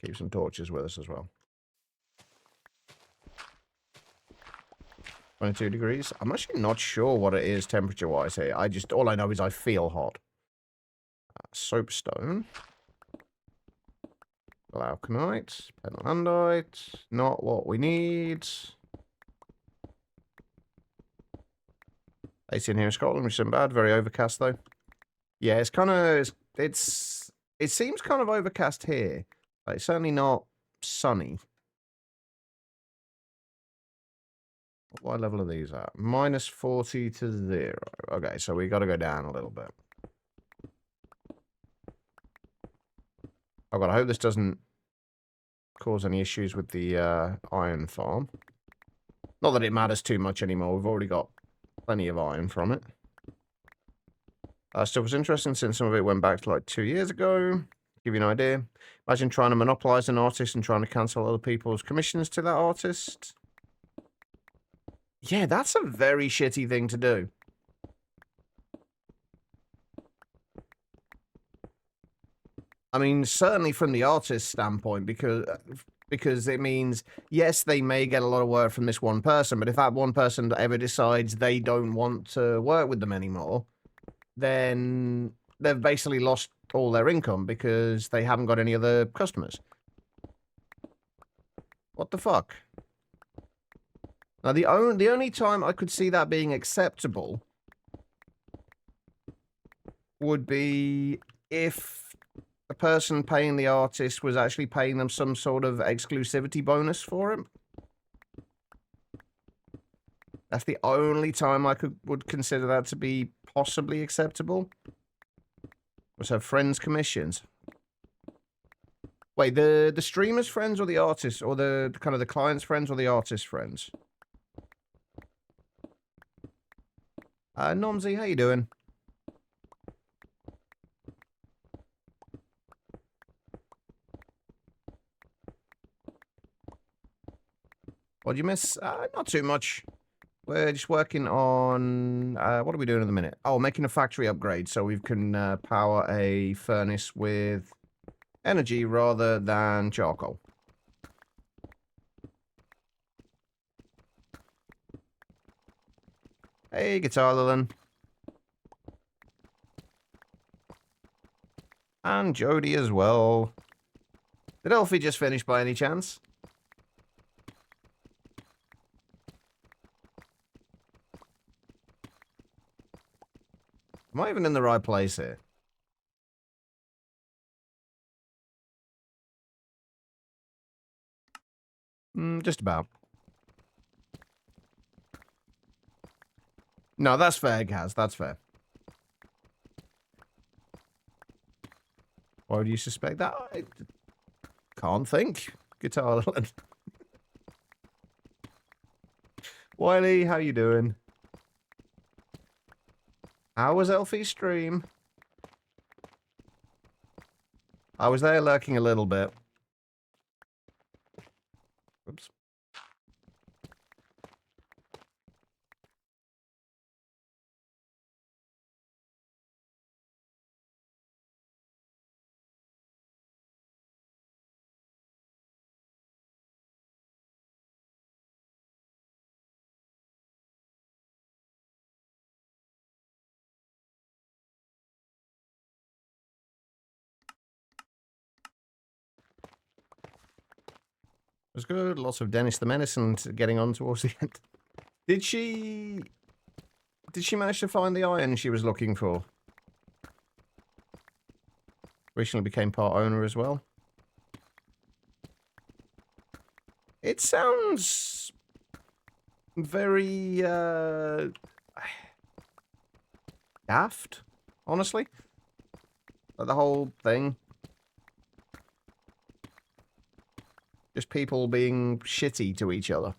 Keep some torches with us as well. 22 degrees. I'm actually not sure what it is temperature-wise here. All I know is I feel hot. Soapstone. Glauconite. Penlandite. Not what we need. 18 here in Scotland, which isn't bad. Very overcast, though. Yeah, it's kind of... It seems kind of overcast here. But it's certainly not sunny. What level are these at? Minus 40 to 0. Okay, so we got to go down a little bit. Oh god, I hope this doesn't cause any issues with the iron farm. Not that it matters too much anymore. We've already got plenty of iron from it. Stuff was interesting since some of it went back to like 2 years ago. Give you an idea. Imagine trying to monopolize an artist and trying to cancel other people's commissions to that artist. Yeah, that's a very shitty thing to do. I mean, certainly from the artist's standpoint, because it means, yes, they may get a lot of work from this one person, but if that one person ever decides they don't want to work with them anymore, then they've basically lost all their income because they haven't got any other customers. What the fuck? Now, the only time I could see that being acceptable would be if the person paying the artist was actually paying them some sort of exclusivity bonus for it. That's the only time I would consider that to be possibly acceptable. Was her friends' commissions. Wait, the streamer's friends or the artist, or the kind of the client's friends or the artist's friends? Nomsy, how you doing? What'd you miss? Not too much. We're just working on... what are we doing in a minute? Oh, making a factory upgrade so we can power a furnace with energy rather than charcoal. Hey, Guitar Lilin. And Jody as well. Did Elfie just finish by any chance? Am I even in the right place here? Just about. No, that's fair, Gaz. That's fair. Why would you suspect that? I can't think. Guitar Land. Wiley, how you doing? How was Elfie's stream? I was there lurking a little bit. Oops. It was good. Lots of Dennis the Menace and getting on towards the end. Did she manage to find the iron she was looking for? Recently became part owner as well. It sounds very daft, honestly. Like the whole thing. Just people being shitty to each other.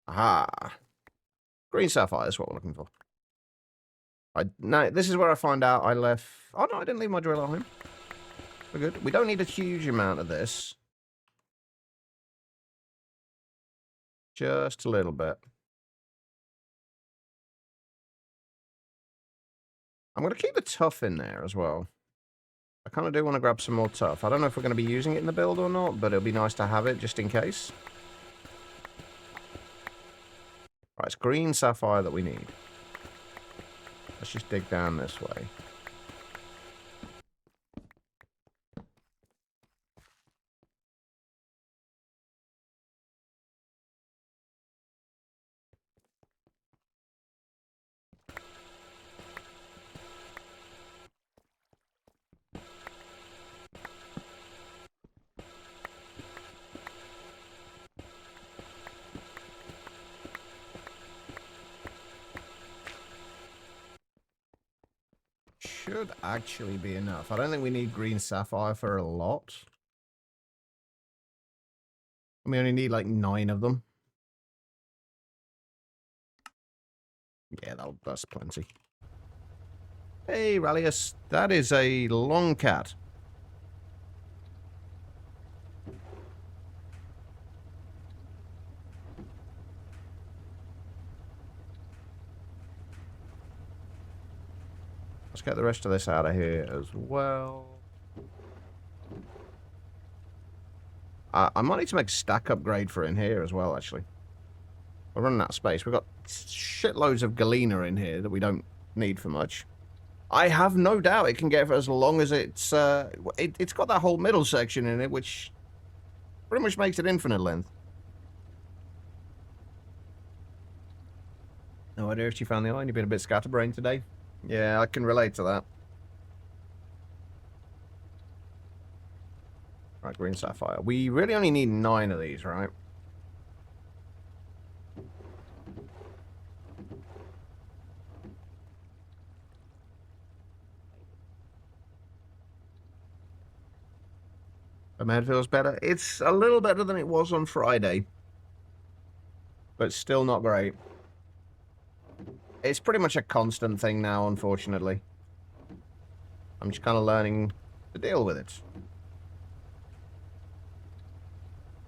Aha. Green sapphire is what we're looking for. No, this is where I find out I left... Oh, no, I didn't leave my drill at home. We're good. We don't need a huge amount of this. Just a little bit. I'm going to keep the tough in there as well. I kind of do want to grab some more tough. I don't know if we're going to be using it in the build or not, but it'll be nice to have it just in case. Right, it's green sapphire that we need. Let's just dig down this way. Should actually be enough. I don't think we need green sapphire for a lot. We only need like 9 of them. Yeah, that's plenty. Hey, Rallius. That is a long cat. Let's get the rest of this out of here as well. I might need to make a stack upgrade for in here as well, actually. We're running out of space. We've got shitloads of galena in here that we don't need for much. I have no doubt it can get for as long as it's... it's got that whole middle section in it, which pretty much makes it infinite length. No idea if you found the iron. You've been a bit scatterbrained today. Yeah, I can relate to that. Right, green sapphire. We really only need 9 of these, right? My head feels better. It's a little better than it was on Friday. But still not great. It's pretty much a constant thing now, unfortunately. I'm just kind of learning to deal with it.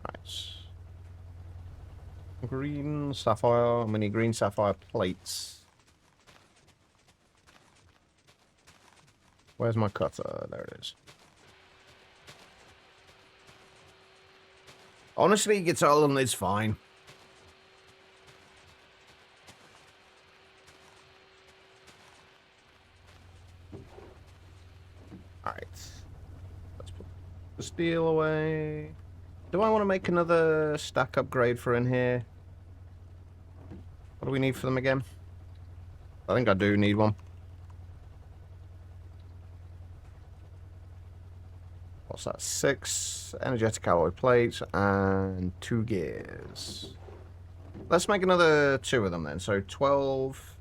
Right. Green sapphire. We need green sapphire plates. Where's my cutter? There it is. Honestly, Guitar Land is fine. steel away. Do I want to make another stack upgrade for in here? What do we need for them again? I think I do need one. What's that? 6 energetic alloy plates and 2 gears. Let's make another 2 of them then. So 12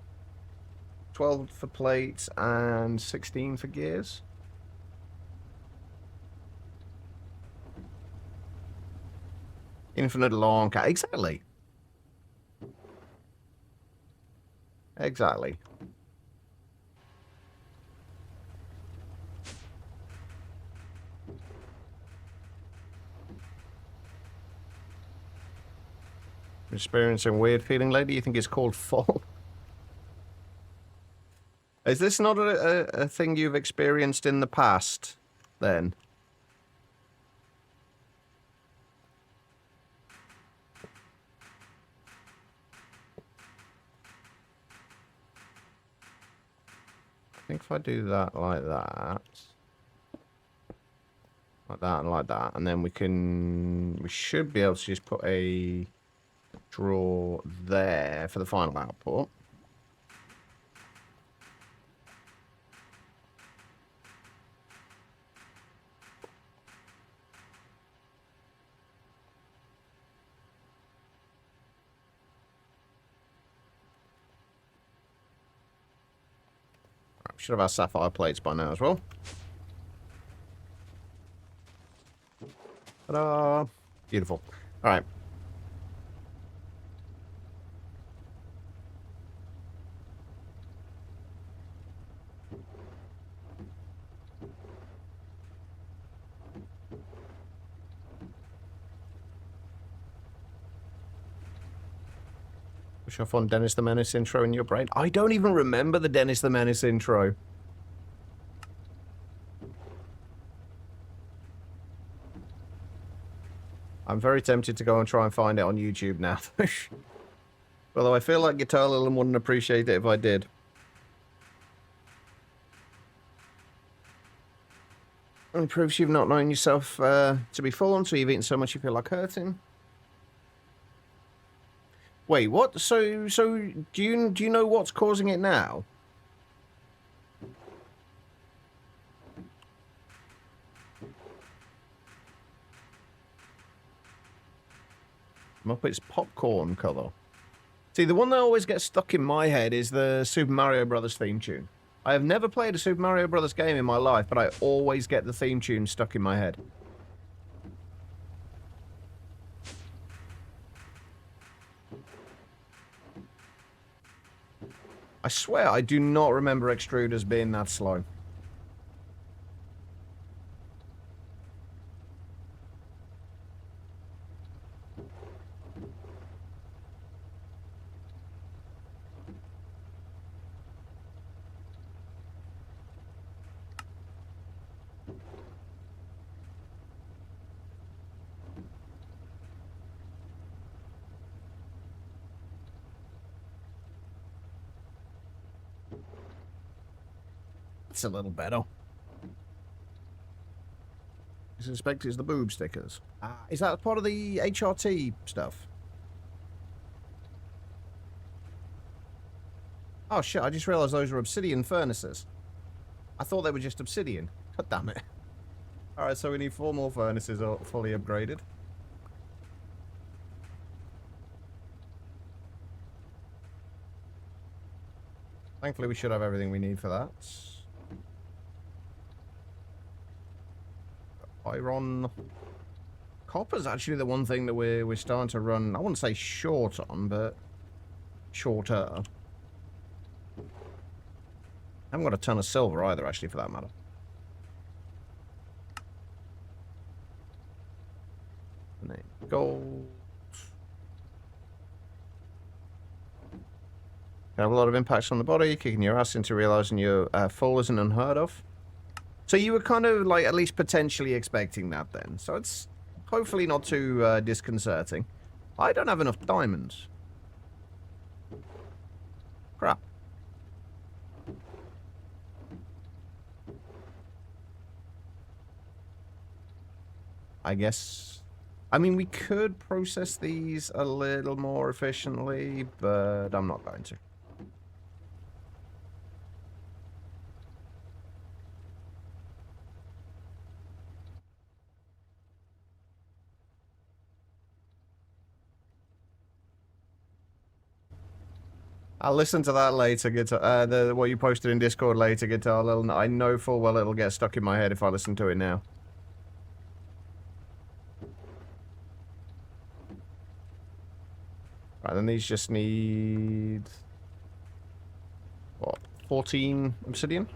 for plates and 16 for gears. Infinite long cat. Exactly. Exactly. Experiencing weird feeling, lady? You think it's called fall? Is this not a thing you've experienced in the past, then? I think if I do that, like that, and like that, and then we should be able to just put a drawer there for the final output. Right, we should have our sapphire plates by now as well. Ta-da! Beautiful. All right. Wish I found Dennis the Menace intro in your brain. I don't even remember the Dennis the Menace intro. I'm very tempted to go and try and find it on YouTube now. Although I feel like Guitar Lilum wouldn't appreciate it if I did. It proves you've not known yourself to be full until you've eaten so much you feel like hurting. Wait, what? So do you know what's causing it now? Muppets popcorn colour. See, the one that always gets stuck in my head is the Super Mario Brothers theme tune. I have never played a Super Mario Brothers game in my life, but I always get the theme tune stuck in my head. I swear I do not remember extruders being that slow. That's a little better. I suspect it's the boob stickers. Is that part of the HRT stuff? Oh shit, I just realised those were obsidian furnaces. I thought they were just obsidian. God damn it. Alright, so we need 4 more furnaces fully upgraded. Thankfully we should have everything we need for that. Iron. Copper's actually the one thing that we're starting to run, I wouldn't say short on, but shorter. I haven't got a ton of silver either, actually, for that matter. And then gold. Can have a lot of impacts on the body, kicking your ass into realizing you're full isn't unheard of. So you were kind of, like, at least potentially expecting that then. So it's hopefully not too disconcerting. I don't have enough diamonds. Crap. I guess... I mean, we could process these a little more efficiently, but I'm not going to. I'll listen to that later, Guitar. What you posted in Discord later, Guitar Lil. I know full well it'll get stuck in my head if I listen to it now. Right, then these just need... what? 14 obsidian?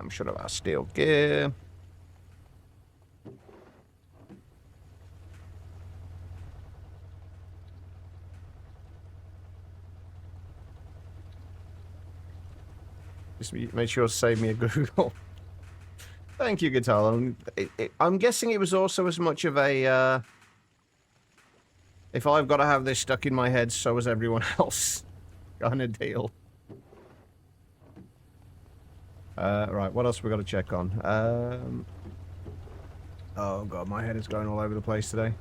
Should have our steel gear. Just make sure to save me a Google. Thank you, Guitar. I'm guessing it was also as much of a, if I've got to have this stuck in my head, so has everyone else. Kind of deal. Right, what else we got to check on? Oh god, my head is going all over the place today.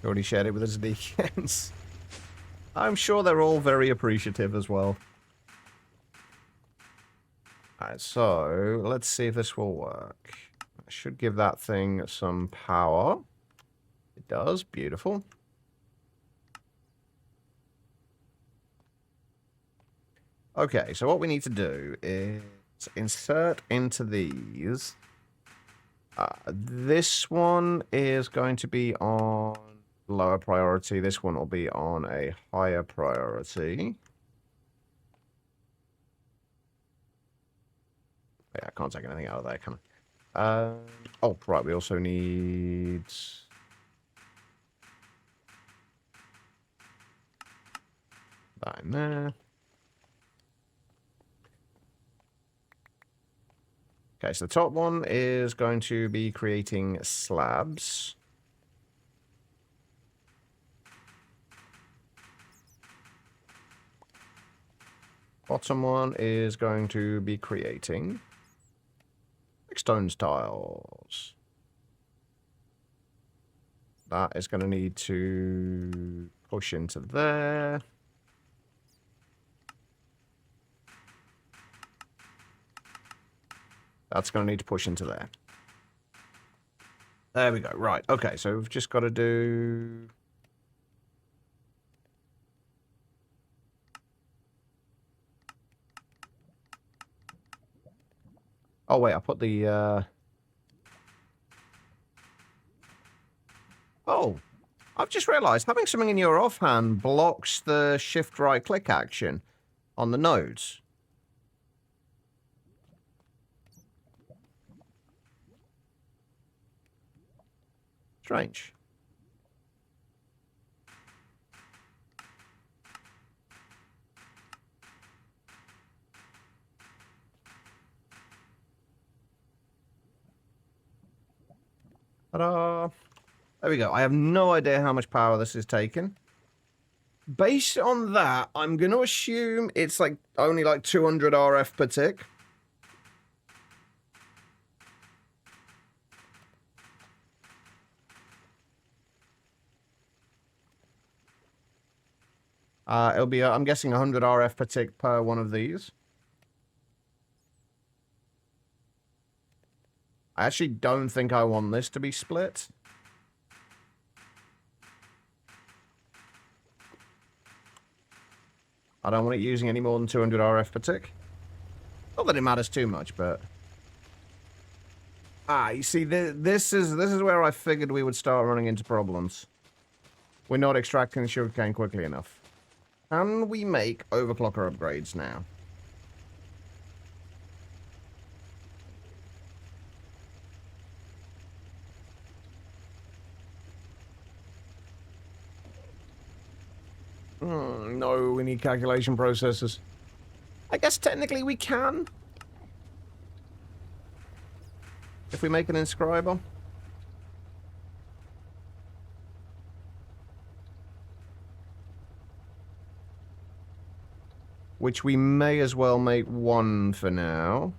Already shared it with us deacons. I'm sure they're all very appreciative as well. Alright, so let's see if this will work. I should give that thing some power. It does, beautiful. Okay, so what we need to do is insert into these. This one is going to be on lower priority. This one will be on a higher priority. Yeah, I can't take anything out of there, can I? Oh, right, we also need... that in there. Okay, so the top one is going to be creating slabs. Bottom one is going to be creating stone tiles. That is going to need to push into there. That's going to need to push into there. There we go. Right. Okay, so we've just got to do... oh, wait, I put the... Oh, I've just realised having something in your offhand blocks the shift right-click action on the nodes. Strange. Ta-da! There we go. I have no idea how much power this is taking. Based on that, I'm going to assume it's like only like 200 RF per tick. It'll be, I'm guessing 100 RF per tick per one of these. I actually don't think I want this to be split. I don't want it using any more than 200 RF per tick. Not that it matters too much, but... you see, this is where I figured we would start running into problems. We're not extracting the sugarcane quickly enough. Can we make overclocker upgrades now? No, we need calculation processors. I guess technically we can. If we make an inscriber. Which we may as well make one for now.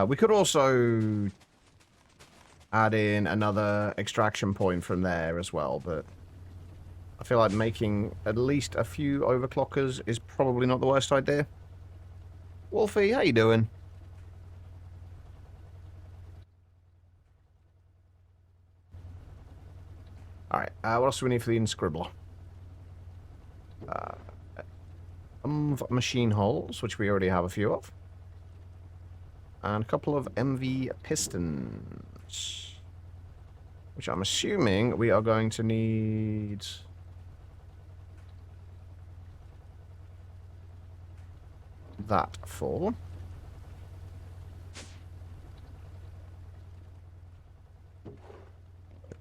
We could also add in another extraction point from there as well, but I feel like making at least a few overclockers is probably not the worst idea. Wolfie, how you doing? Alright, what else do we need for the inscribbler? Machine holes, which we already have a few of. And a couple of MV pistons. Which I'm assuming we are going to need... that for.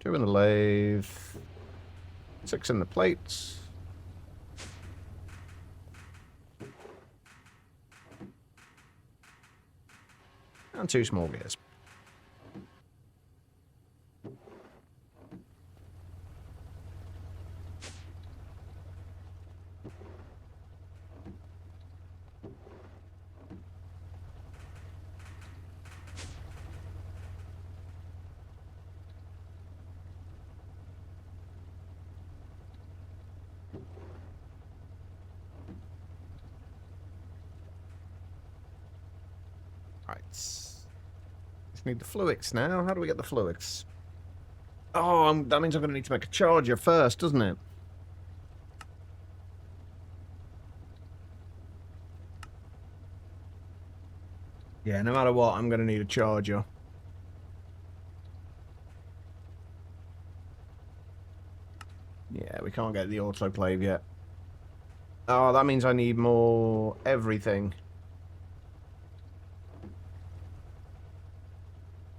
Two in the lathe. 6 in the plates. And 2 small gears. Right. Just need the fluids now. How do we get the fluids? Oh, that means I'm going to need to make a charger first, doesn't it? Yeah, no matter what, I'm going to need a charger. Yeah, we can't get the autoclave yet. Oh, that means I need more everything.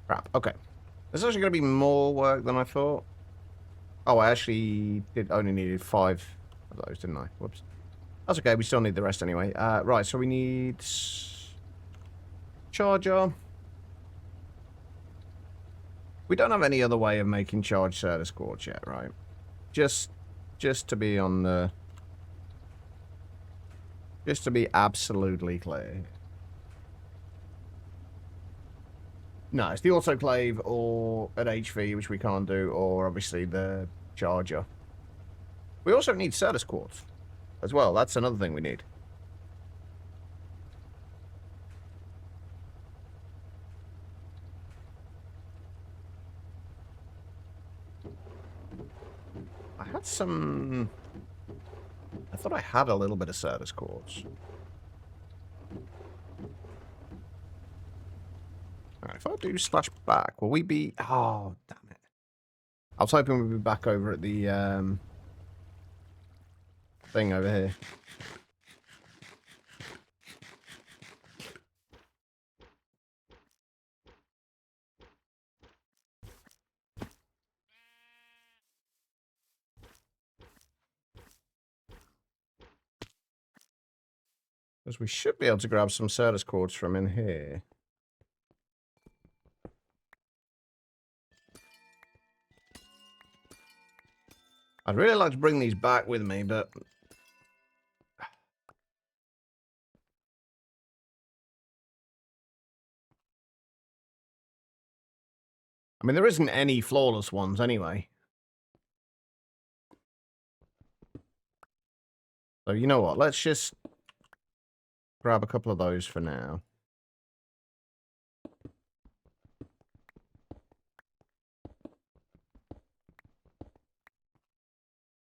Crap, okay. There's actually going to be more work than I thought. Oh, I actually only needed 5 of those, didn't I? Whoops. That's okay, we still need the rest anyway. Right, so we need... charger. We don't have any other way of making charge Certus quartz yet, right? Just to be on the... just to be absolutely clear. No, it's the autoclave or an HV, which we can't do, or obviously the charger. We also need Certus quartz as well. That's another thing we need. I had some... I thought I had a little bit of Certus quartz. Alright, if I do slash back, will we be... oh, damn it. I was hoping we'd be back over at the thing over here. Because we should be able to grab some Certus quartz from in here. I'd really like to bring these back with me, but... I mean, there isn't any flawless ones anyway. So, you know what? Let's just grab a couple of those for now.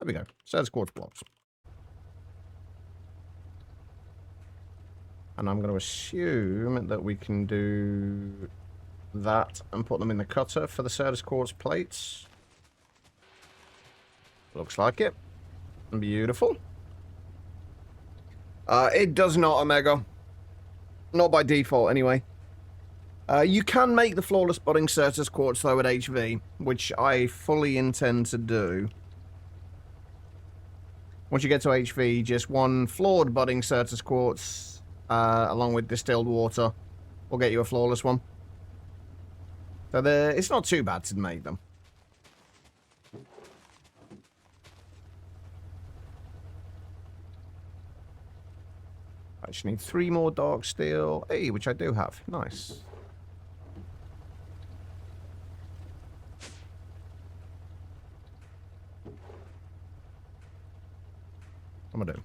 There we go. Certus quartz blocks. And I'm going to assume that we can do that and put them in the cutter for the Certus quartz plates. Looks like it. Beautiful. It does not, Omega. Not by default, anyway. You can make the flawless budding Certus quartz though at HV, which I fully intend to do. Once you get to HV, just one flawed budding Certus quartz, along with distilled water, will get you a flawless one. So it's not too bad to make them. I just need 3 more dark steel. Hey, which I do have. Nice. What am I doing?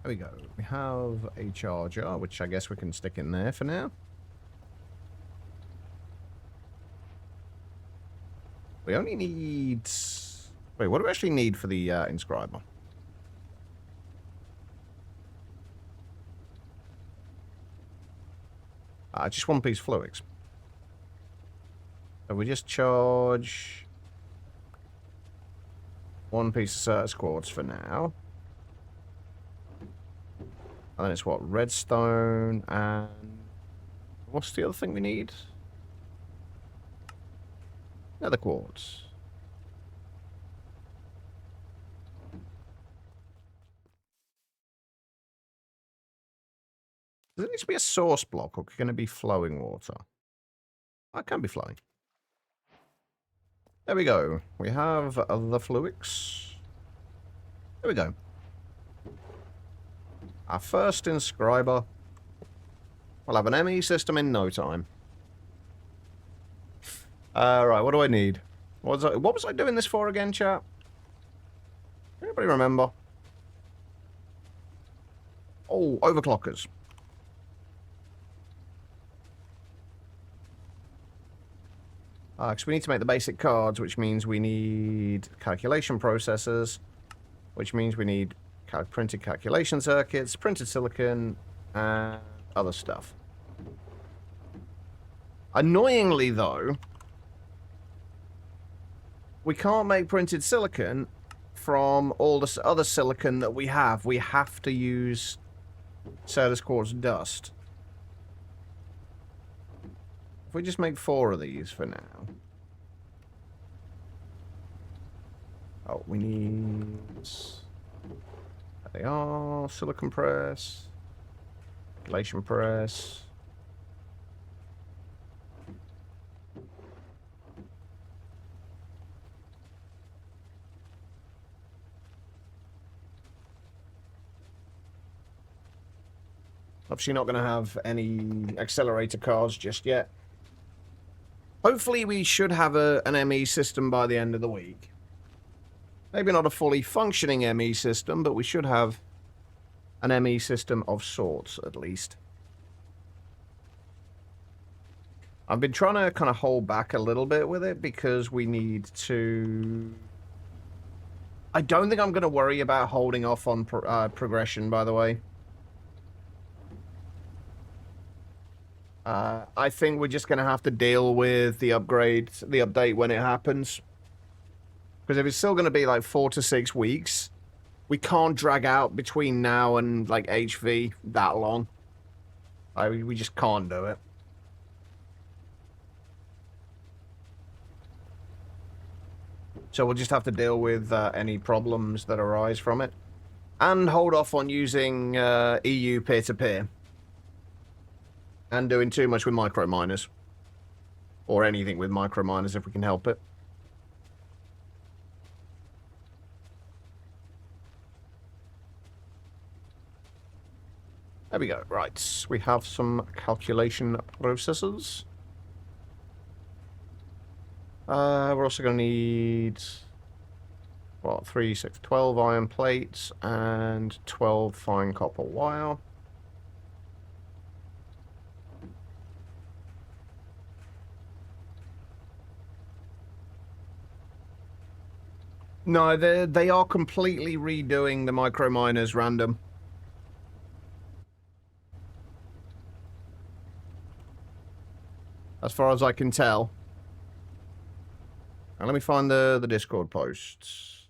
There we go. We have a charger, which I guess we can stick in there for now. We only need... Wait, what do we actually need for the inscriber? Just 1 piece fluix. So we just charge 1 piece of Certus quartz for now. And then it's what? Redstone and... What's the other thing we need? Nether quartz. Does it need to be a source block, or can it be flowing water? It can be flowing. There we go. We have the fluix. There we go. Our first inscriber. We'll have an ME system in no time. Right, what do I need? What was I doing this for again, chat? Anybody remember? Oh, overclockers. Because we need to make the basic cards, which means we need calculation processors, which means we need printed calculation circuits, printed silicon, and other stuff. Annoyingly, though, we can't make printed silicon from all the other silicon that we have. We have to use Certus quartz dust. If we just make 4 of these for now. Oh, we need... There they are. Silicon press. Calculation press. Obviously not going to have any accelerator cards just yet. Hopefully we should have an ME system by the end of the week. Maybe not a fully functioning ME system, but we should have an ME system of sorts, at least. I've been trying to kind of hold back a little bit with it because we need to... I don't think I'm going to worry about holding off on progression, by the way. I think we're just going to have to deal with the update when it happens. Because if it's still going to be like 4 to 6 weeks, we can't drag out between now and like HV that long. We just can't do it. So we'll just have to deal with any problems that arise from it. And hold off on using EU peer-to-peer. And doing too much with micro miners. Or anything with micro miners if we can help it. There we go. Right. We have some calculation processors. We're also going to need... What? 3, 6, 12 iron plates and 12 fine copper wire. No, they are completely redoing the micro miners random. as far as I can tell. And let me find the Discord posts.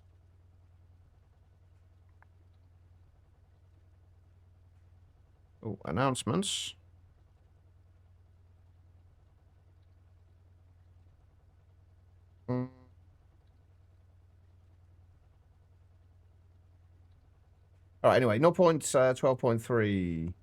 Oh, announcements. Mm. All right, anyway, 0.12.3.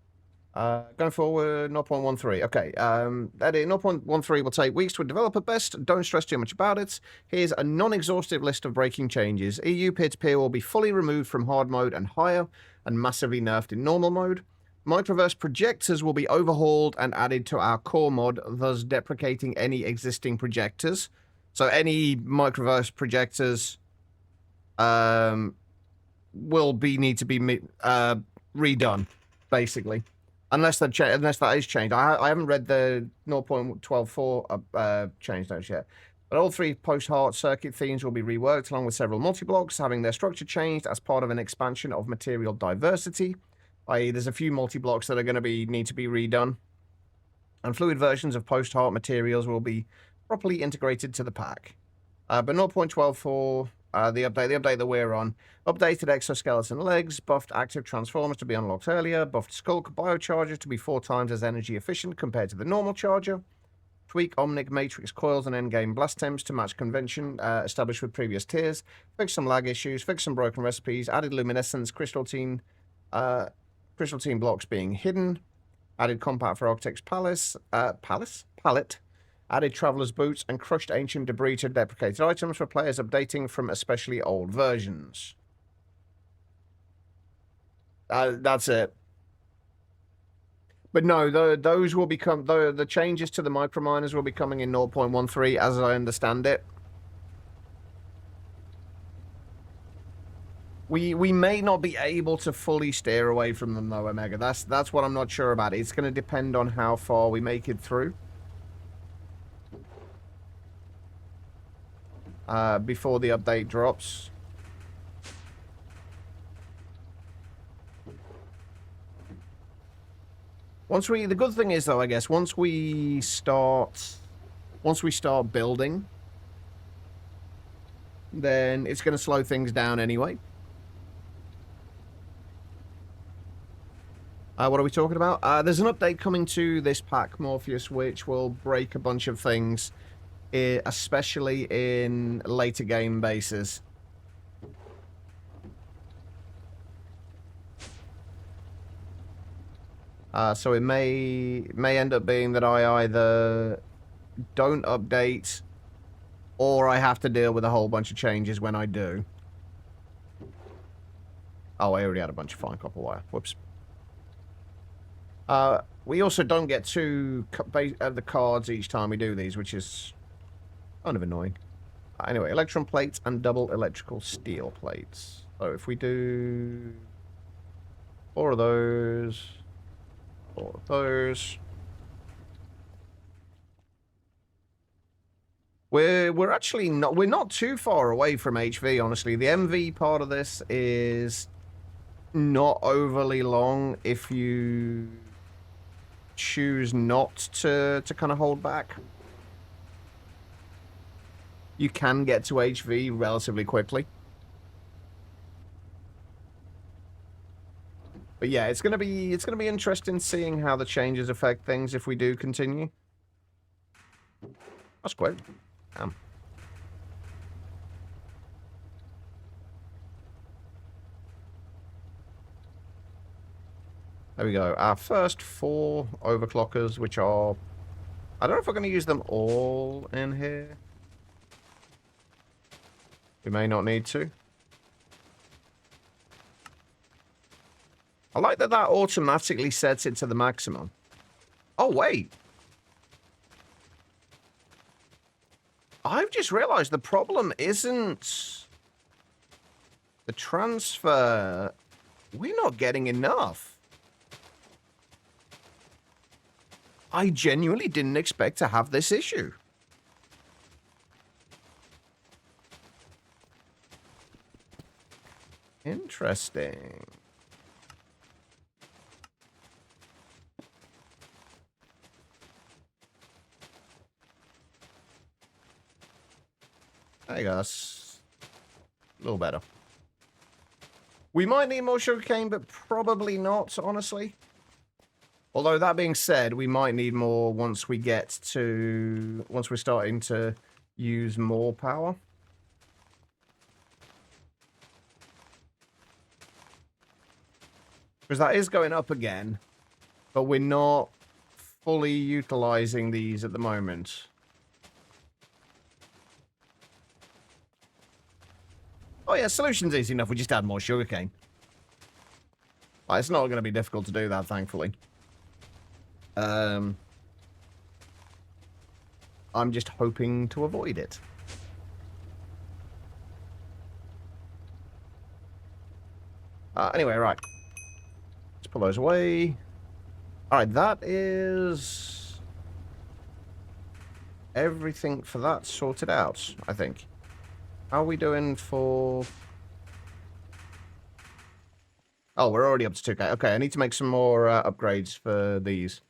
Going forward, 0.13. Okay, that is 0.13 will take weeks to develop at best. Don't stress too much about it. Here's a non-exhaustive list of breaking changes. EU peer-to-peer will be fully removed from hard mode and higher, and massively nerfed in normal mode. Microverse projectors will be overhauled and added to our core mod, thus deprecating any existing projectors. So any microverse projectors will need to be redone, basically. Unless that is changed. I haven't read the 0.12.4 change notes yet. But all 3 post-heart circuit themes will be reworked along with several multi-blocks, having their structure changed as part of an expansion of material diversity. I.e. there's a few multi-blocks that are going to need to be redone. And fluid versions of post-heart materials will be properly integrated to the pack. But 0.12.4, the update that we're on. Updated exoskeleton legs, buffed active transformers to be unlocked earlier, buffed Skulk biocharger to be 4 times as energy efficient compared to the normal charger, tweak Omnic Matrix coils and endgame blast temps to match convention established with previous tiers, fix some lag issues, fix some broken recipes, added luminescence, crystal team blocks being hidden, added compact for Architect's palette, added Traveler's Boots, and crushed ancient debris to deprecated items for players updating from especially old versions. That's it. But no, those will become... The changes to the microminers will be coming in 0.13, as I understand it. We may not be able to fully steer away from them, though, Omega. That's what I'm not sure about. It's going to depend on how far we make it through. Before the update drops. The good thing is, though, I guess, once we start building, then it's going to slow things down anyway. What are we talking about? There's an update coming to this pack, Morpheus, which will break a bunch of things, especially in later game bases. So it may end up being that I either don't update or I have to deal with a whole bunch of changes when I do. Oh, I already had a bunch of fine copper wire. Whoops. We also don't get 2 of the cards each time we do these, which is kind of annoying. Anyway, electron plates and double electrical steel plates. So if we do 4 of those, 4 of those. We're actually not too far away from HV, honestly. The MV part of this is not overly long if you choose not to kind of hold back. You can get to HV relatively quickly. But yeah, it's gonna be interesting seeing how the changes affect things if we do continue. That's quick. Damn. There we go. Our first 4 overclockers, which are... I don't know if we're going to use them all in here. We may not need to. I like that automatically sets it to the maximum. Oh, wait. I've just realized the problem isn't the transfer. We're not getting enough. I genuinely didn't expect to have this issue. Interesting. There you go. That's a little better. We might need more sugarcane, but probably not, honestly. Although, that being said, we might need more once we get to... Once we're starting to use more power. Because that is going up again. But we're not fully utilizing these at the moment. Oh yeah, solution's easy enough. We just add more sugarcane. Well, it's not going to be difficult to do that, thankfully. I'm just hoping to avoid it. Anyway, right. Let's pull those away. Alright, that is... everything for that sorted out, I think. How are we doing for... Oh, we're already up to 2K. Okay, I need to make some more upgrades for these.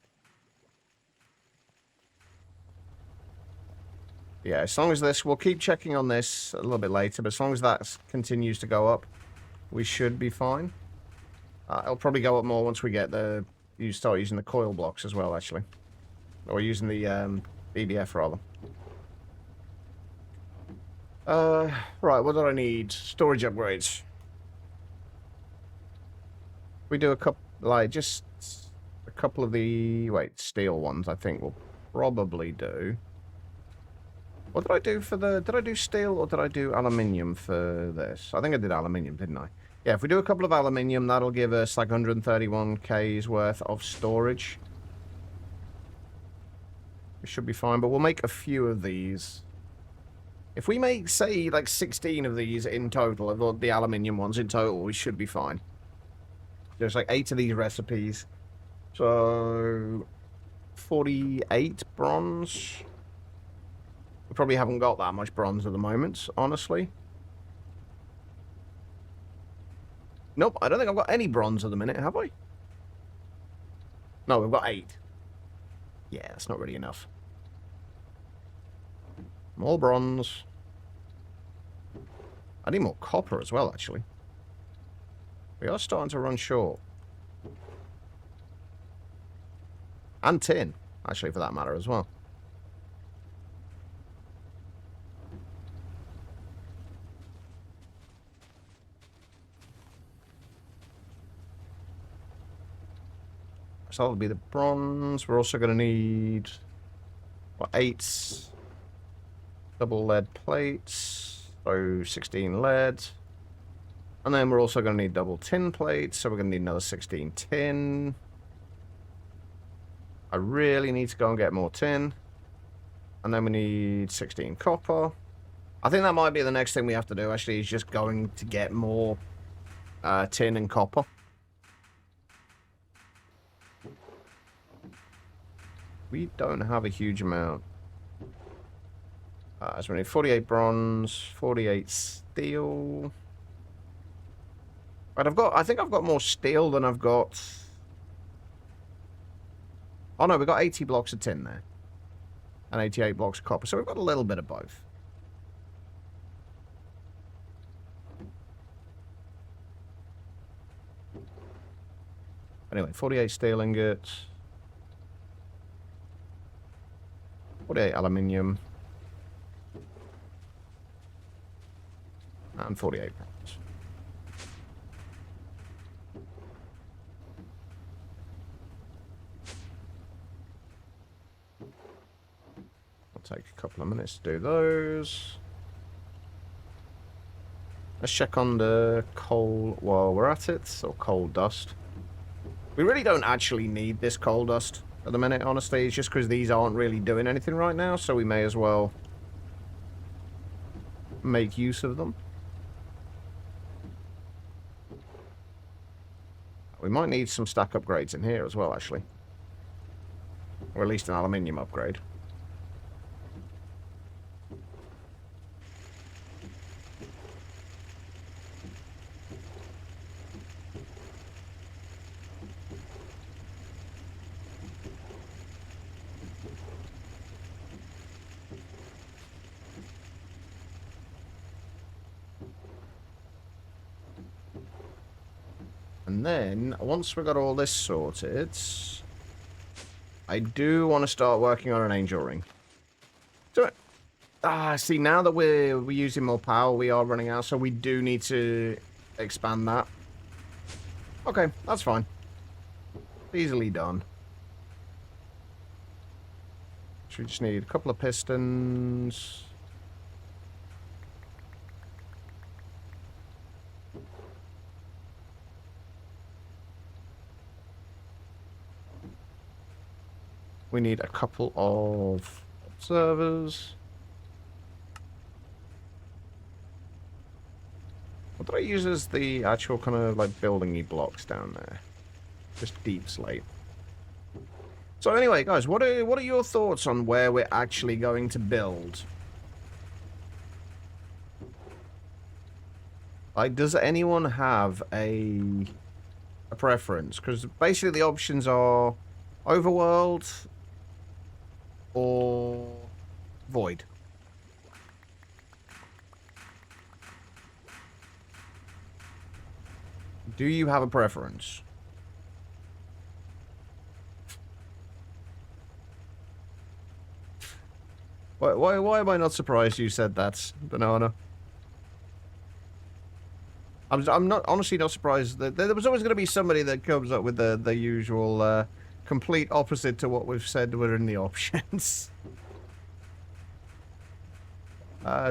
Yeah, as long as this... We'll keep checking on this a little bit later, but as long as that continues to go up, we should be fine. It'll probably go up more once we get the... You start using the coil blocks as well, actually. Or using the BDF, rather. Right, what do I need? Storage upgrades. We do a couple, like, just a couple of the... Wait, steel ones, I think we'll probably do. What did I do for the... Did I do steel or did I do aluminium for this? I think I did aluminium, didn't I? Yeah, if we do a couple of aluminium, that'll give us like 131k's worth of storage. We should be fine, but we'll make a few of these. If we make, say, like 16 of these in total, of the aluminium ones in total, we should be fine. There's like 8 of these recipes. So, 48 bronze. We probably haven't got that much bronze at the moment, honestly. Nope, I don't think I've got any bronze at the minute, have I? No, we've got 8. Yeah, that's not really enough. More bronze. I need more copper as well, actually. We are starting to run short. And tin, actually, for that matter, as well. So that'll be the bronze. We're also going to need, what, 8 double lead plates. So 16 lead. And then we're also going to need double tin plates. So we're going to need another 16 tin. I really need to go and get more tin. And then we need 16 copper. I think that might be the next thing we have to do, actually, is just going to get more tin and copper. We don't have a huge amount. So we need 48 bronze, 48 steel. Right, I think I've got more steel than I've got... Oh no, we've got 80 blocks of tin there. And 88 blocks of copper, so we've got a little bit of both. Anyway, 48 steel ingots. 48 aluminium. And 48 pounds. I'll take a couple of minutes to do those. Let's check on the coal while we're at it, or coal dust. We really don't actually need this coal dust at the minute, honestly. It's just because these aren't really doing anything right now, so we may as well make use of them. We might need some stack upgrades in here as well, actually. Or at least an aluminium upgrade. And then, once we got all this sorted, I do want to start working on an angel ring. So, see, now that we're using more power, we are running out, so we do need to expand that. Okay, that's fine. Easily done. So we just need a couple of pistons. We need a couple of observers. What did I use as the actual kind of like building-y blocks down there? Just deep slate. So anyway, guys, what are your thoughts on where we're actually going to build? Like, does anyone have a preference? Because basically the options are overworld or void. Do you have a preference? Why am I not surprised you said that, Banana? I'm not honestly not surprised that there was always going to be somebody that comes up with the usual complete opposite to what we've said were in the options.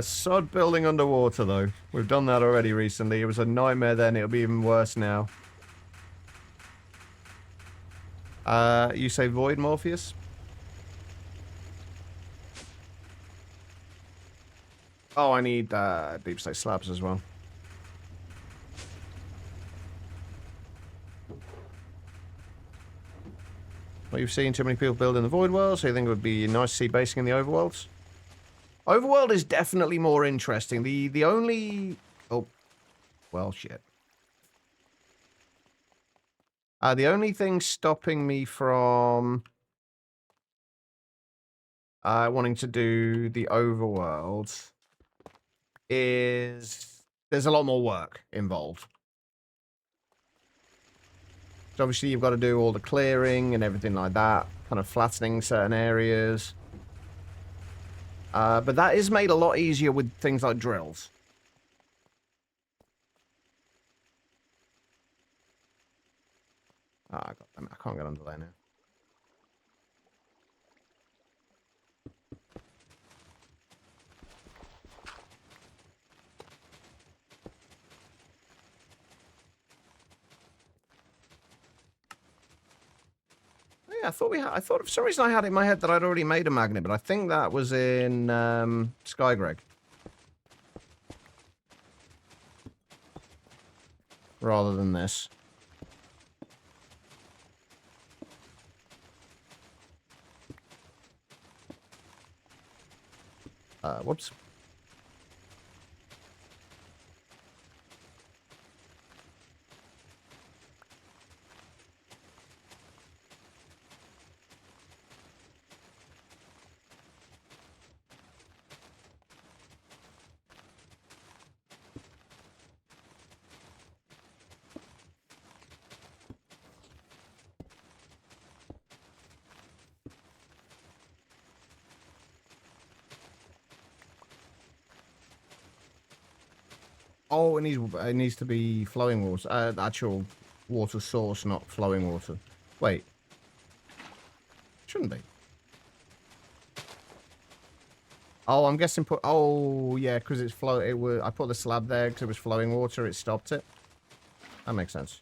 Sod building underwater though. We've done that already recently. It was a nightmare then. It'll be even worse now. You say void, Morpheus? Oh, I need deep slate slabs as well. Well, you've seen too many people build in the void world, so you think it would be nice to see basing in the overworlds? Overworld is definitely more interesting. The only... Oh. Well, shit. The only thing stopping me from wanting to do the overworld is there's a lot more work involved. So obviously you've got to do all the clearing and everything like that, kind of flattening certain areas. But that is made a lot easier with things like drills. I can't get under there now. Yeah, I thought for some reason I had it in my head that I'd already made a magnet, but I think that was in Skygreg. Rather than this. Whoops. Oh, it needs to be flowing water. Actual water source, not flowing water. Wait. Shouldn't be. Oh, I'm guessing put... Oh, yeah, because it's flow... It was... I put the slab there because it was flowing water. It stopped it. That makes sense.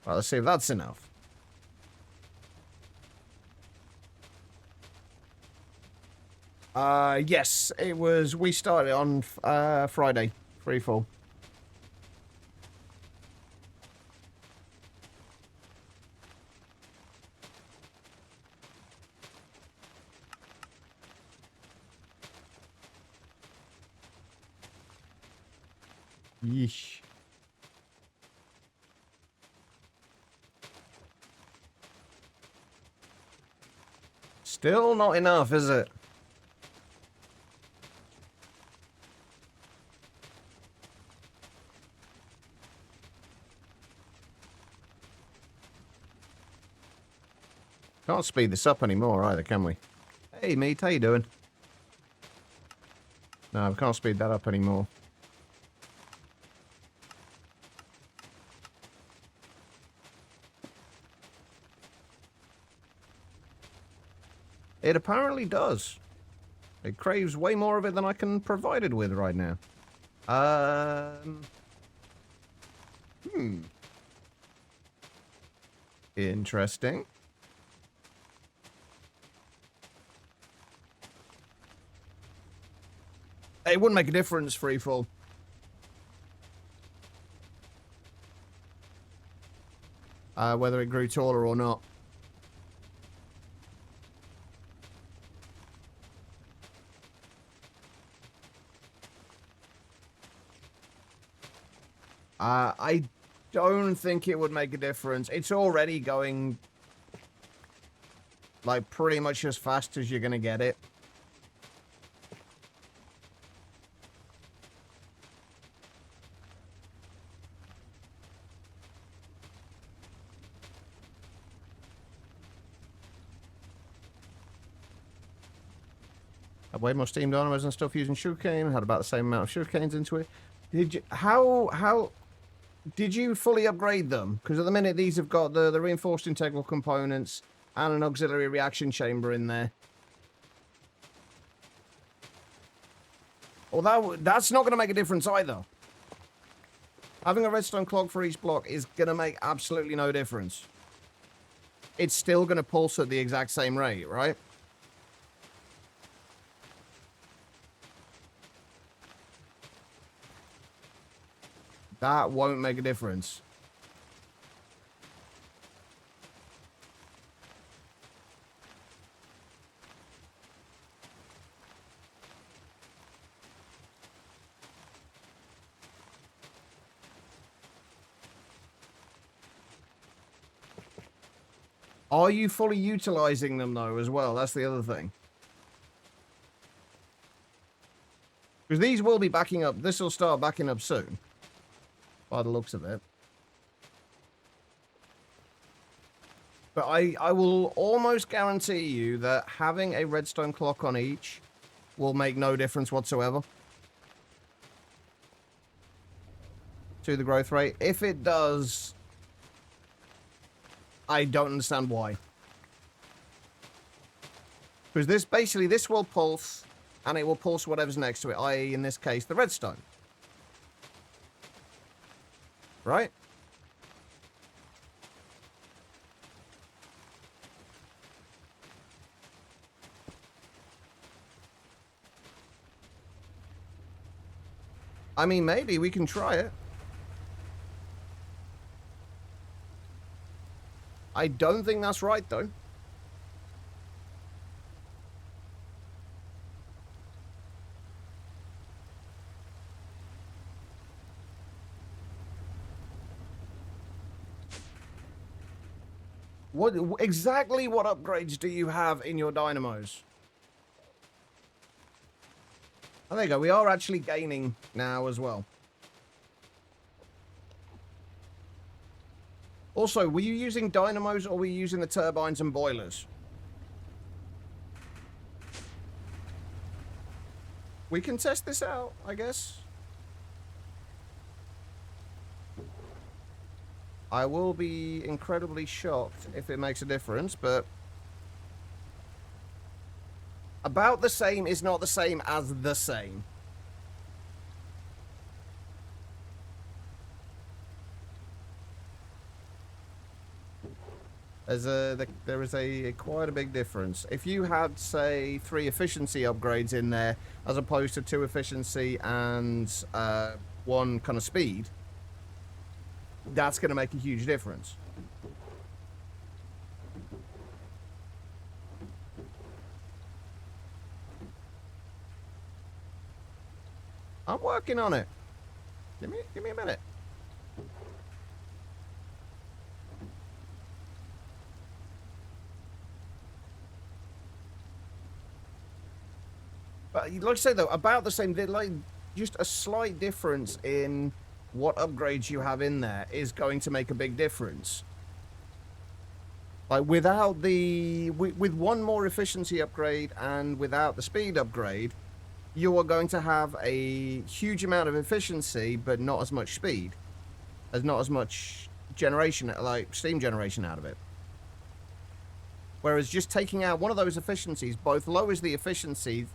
Right, let's see if that's enough. Yes, it was... We started on Friday. Free fall. Yeesh. Still not enough, is it? Can't speed this up anymore either, can we? Hey, mate, how you doing? No, we can't speed that up anymore. It apparently does. It craves way more of it than I can provide it with right now. Interesting. It wouldn't make a difference, freefall. Whether it grew taller or not. I don't think it would make a difference. It's already going, like, pretty much as fast as you're going to get it. I weighed more steam dynamos and stuff using sugarcane. Had about the same amount of sugarcanes into it. Did you? How did you fully upgrade them? Because at the minute these have got the reinforced integral components and an auxiliary reaction chamber in there. Although that's not going to make a difference either. Having a redstone clock for each block is going to make absolutely no difference. It's still going to pulse at the exact same rate, right? That won't make a difference. Are you fully utilizing them, though, as well? That's the other thing. Because these will be backing up. This will start backing up soon. By the looks of it. But I will almost guarantee you that having a redstone clock on each will make no difference whatsoever to the growth rate. If it does, I don't understand why. Because this will pulse, and it will pulse whatever's next to it, i.e. in this case, the redstone. Right? I mean, maybe we can try it. I don't think that's right, though. Exactly what upgrades do you have in your dynamos? Oh, there you go. We are actually gaining now as well. Also, were you using dynamos or were you using the turbines and boilers? We can test this out, I guess. I will be incredibly shocked if it makes a difference, but about the same is not the same as the same. There is quite a big difference. If you had, say, 3 efficiency upgrades in there, as opposed to 2 efficiency and 1 kind of speed, that's going to make a huge difference. I'm working on it. Give me a minute. But like I say though, about the same. Like just a slight difference in what upgrades you have in there is going to make a big difference. Like, without the... With one more efficiency upgrade and without the speed upgrade, you are going to have a huge amount of efficiency, but not as much speed. There's not as much generation, like, steam generation out of it. Whereas just taking out one of those efficiencies both lowers the efficiency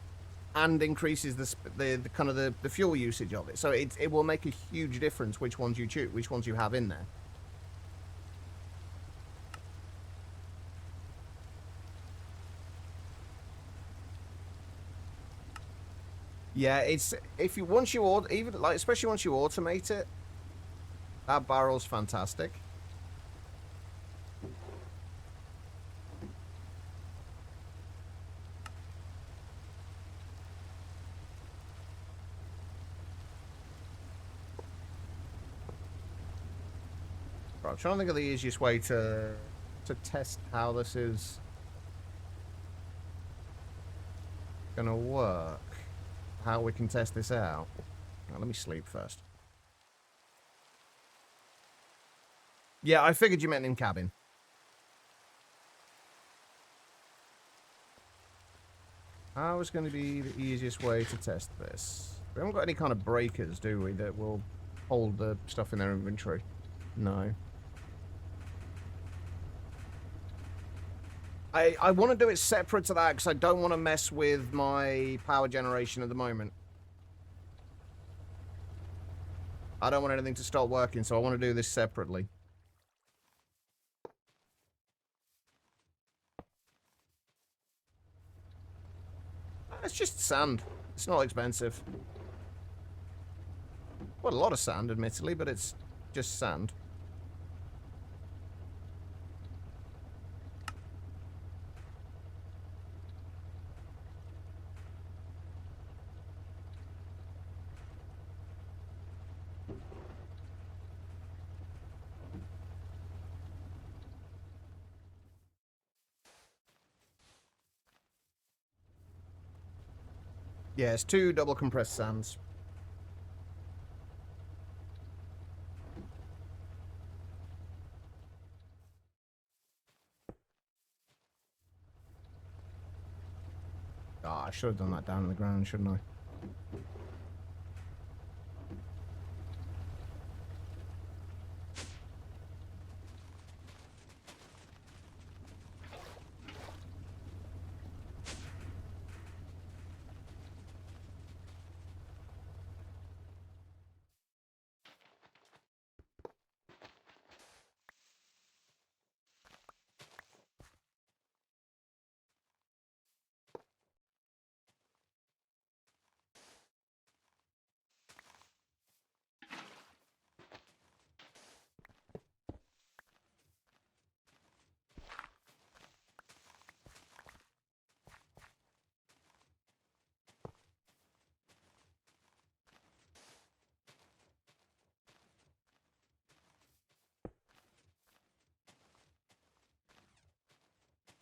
and increases the kind of the fuel usage of it. So it will make a huge difference which ones you choose, which ones you have in there. Yeah, it's once you even like especially once you automate it, that barrel's fantastic. Right, I'm trying to think of the easiest way to test how this is gonna work. How we can test this out. Now, let me sleep first. Yeah, I figured you meant in cabin. How is going to be the easiest way to test this? We haven't got any kind of breakers, do we, that will hold the stuff in their inventory? No. I want to do it separate to that because I don't want to mess with my power generation at the moment. I don't want anything to stop working, so I want to do this separately. It's just sand. It's not expensive. Well, a lot of sand, admittedly, but it's just sand. Yeah, it's 2 double compressed sands. Ah, I should have done that down on the ground, shouldn't I?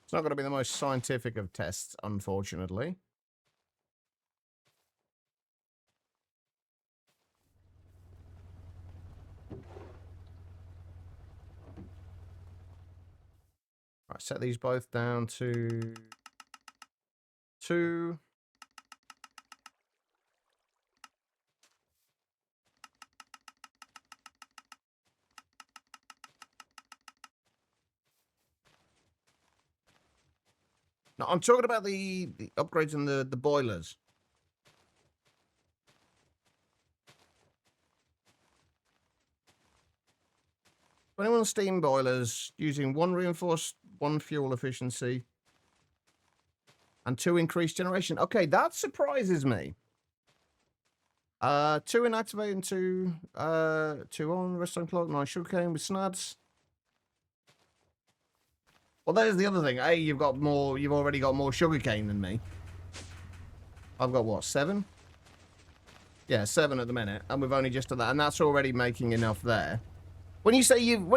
It's not going to be the most scientific of tests, unfortunately. Right, set these both down to 2. No, I'm talking about the upgrades in the boilers. Anyone steam boilers using 1 reinforced, 1 fuel efficiency, and 2 increased generation. Okay, that surprises me. 2 inactivate and 2 on redstone clock, 9 sugarcane with snads. Well, there's the other thing. A, you've already got more sugarcane than me. I've got what, 7? Yeah, 7 at the minute, and we've only just done that, and that's already making enough there. When you say you've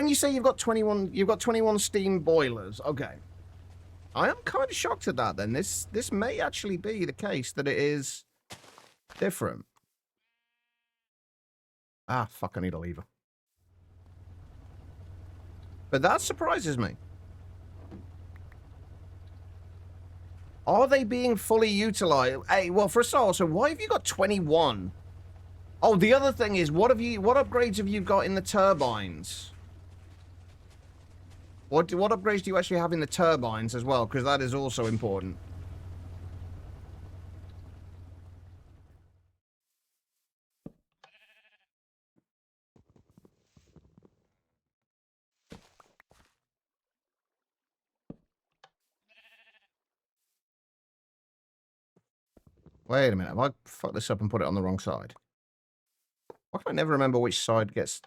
got 21 steam boilers, okay. I am kind of shocked at that then. This may actually be the case that it is different. Ah, fuck, I need a lever. But that surprises me. Are they being fully utilized? Hey, well, for a start, so why have you got 21? Oh, the other thing is, what upgrades have you got in the turbines? What upgrades do you actually have in the turbines as well? Because that is also important. Wait a minute, have I fucked this up and put it on the wrong side? Why can I never remember which side gets...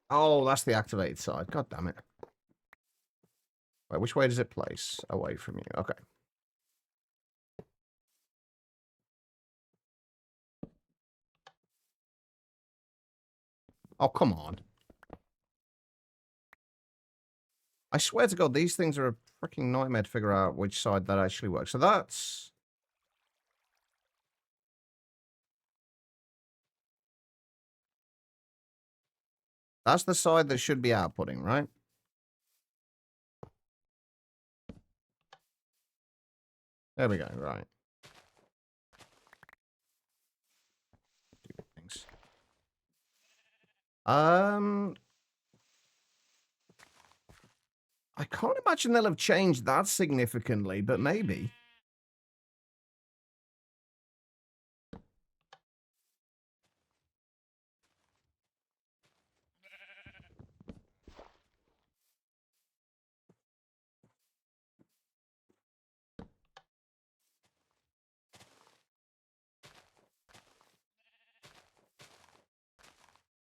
Oh, that's the activated side. God damn it. Wait, which way does it place? Away from you. Okay. Oh, come on. I swear to God, these things are a freaking nightmare to figure out which side that actually works. So that's... That's the side that should be outputting, right? There we go, right. Thanks. I can't imagine they'll have changed that significantly, but maybe.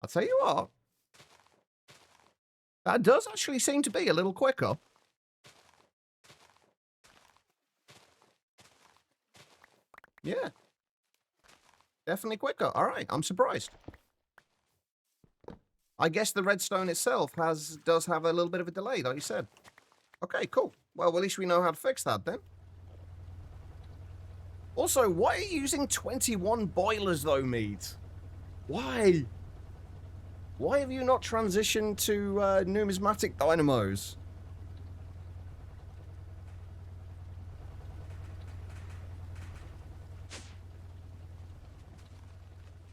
I'll tell you what. That does actually seem to be a little quicker. Yeah. Definitely quicker. All right, I'm surprised. I guess the redstone itself does have a little bit of a delay, like you said. Okay, cool. Well, at least we know how to fix that then. Also, why are you using 21 boilers though, Mead? Why? Why have you not transitioned to numismatic dynamos?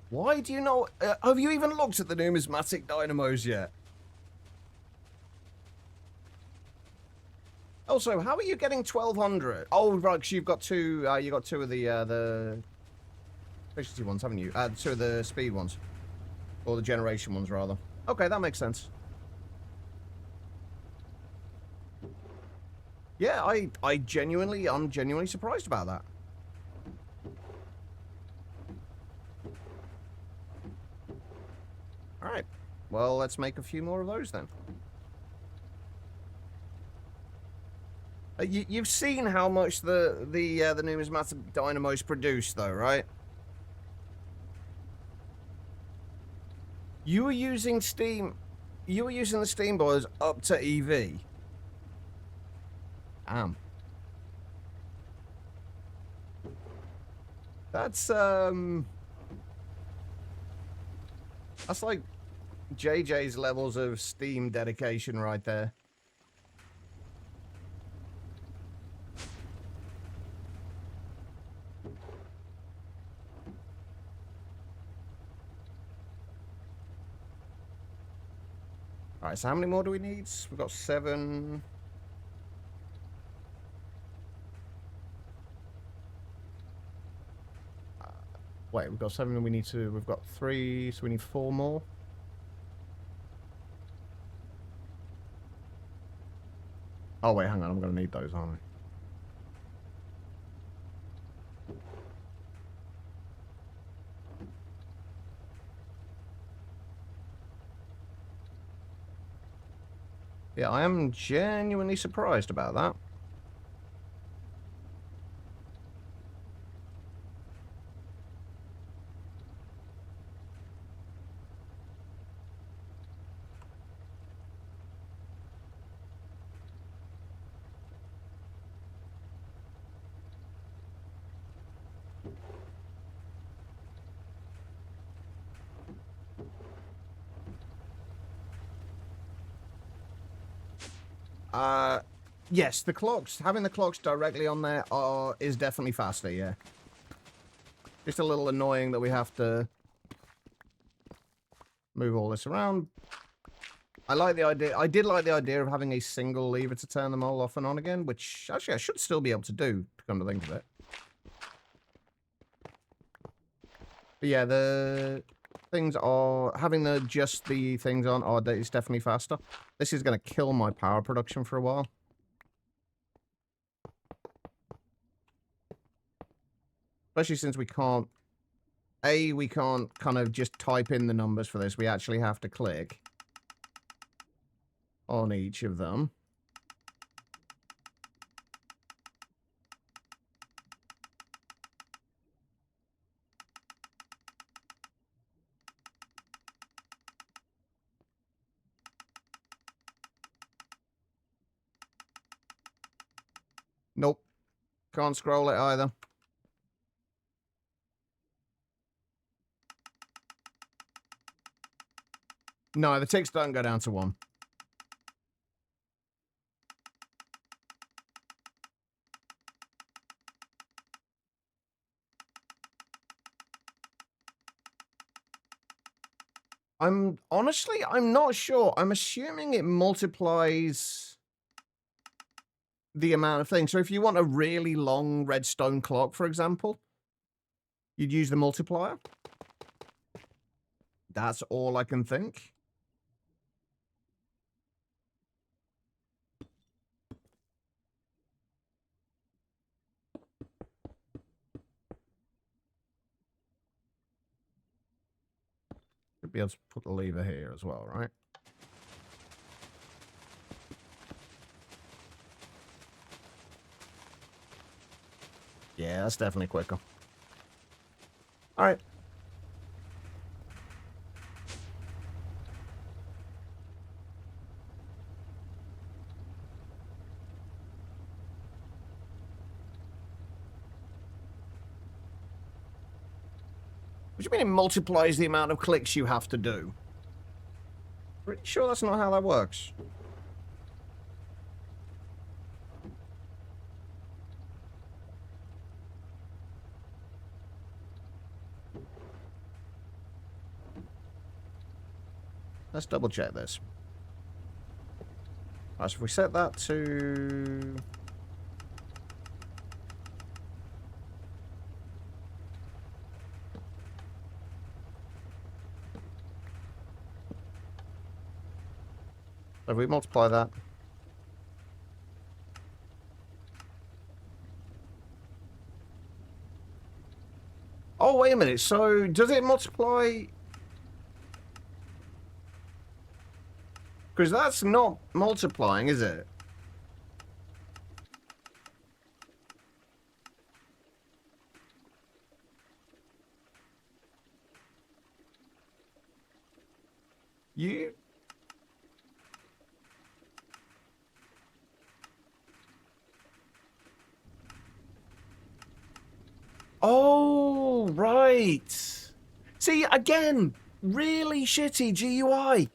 Why do you not... have you even looked at the numismatic dynamos yet? Also, how are you getting 1200? Oh, right, because you've got two... you got two of the efficiency ones, haven't you? Two of the speed ones. Or the generation ones, rather. Okay, that makes sense. Yeah, I'm genuinely surprised about that. Alright. Well, let's make a few more of those then. You've seen how much the numismatic dynamos produce, though, right? You were using steam... You were using the steam boilers up to EV. Damn. That's like JJ's levels of Steam dedication right there. Alright, so how many more do we need? We've got 7. Wait, we've got 7 and we've got 3, so we need 4 more. Oh wait, hang on, I'm gonna need those, aren't I? Yeah, I am genuinely surprised about that. Yes, the clocks, having the clocks directly on there is definitely faster, yeah. Just a little annoying that we have to move all this around. I like the idea. I did like the idea of having a single lever to turn them all off and on again, which actually I should still be able to do, to come to think of it. But yeah, the things are having just the things on is definitely faster. This is going to kill my power production for a while. Especially since we can't kind of just type in the numbers for this. We actually have to click on each of them. Nope. Can't scroll it either. No, the ticks don't go down to 1. I'm not sure. I'm assuming it multiplies the amount of things. So if you want a really long redstone clock, for example, you'd use the multiplier. That's all I can think. Should be able to put the lever here as well, right? Yeah, that's definitely quicker. All right. What do you mean it multiplies the amount of clicks you have to do? Pretty sure that's not how that works. Let's double check this. Alright, so if we set that to... If we multiply that... Oh, wait a minute. So, does it multiply... Because that's not multiplying, is it? You... Oh, right. See, again, really shitty GUI.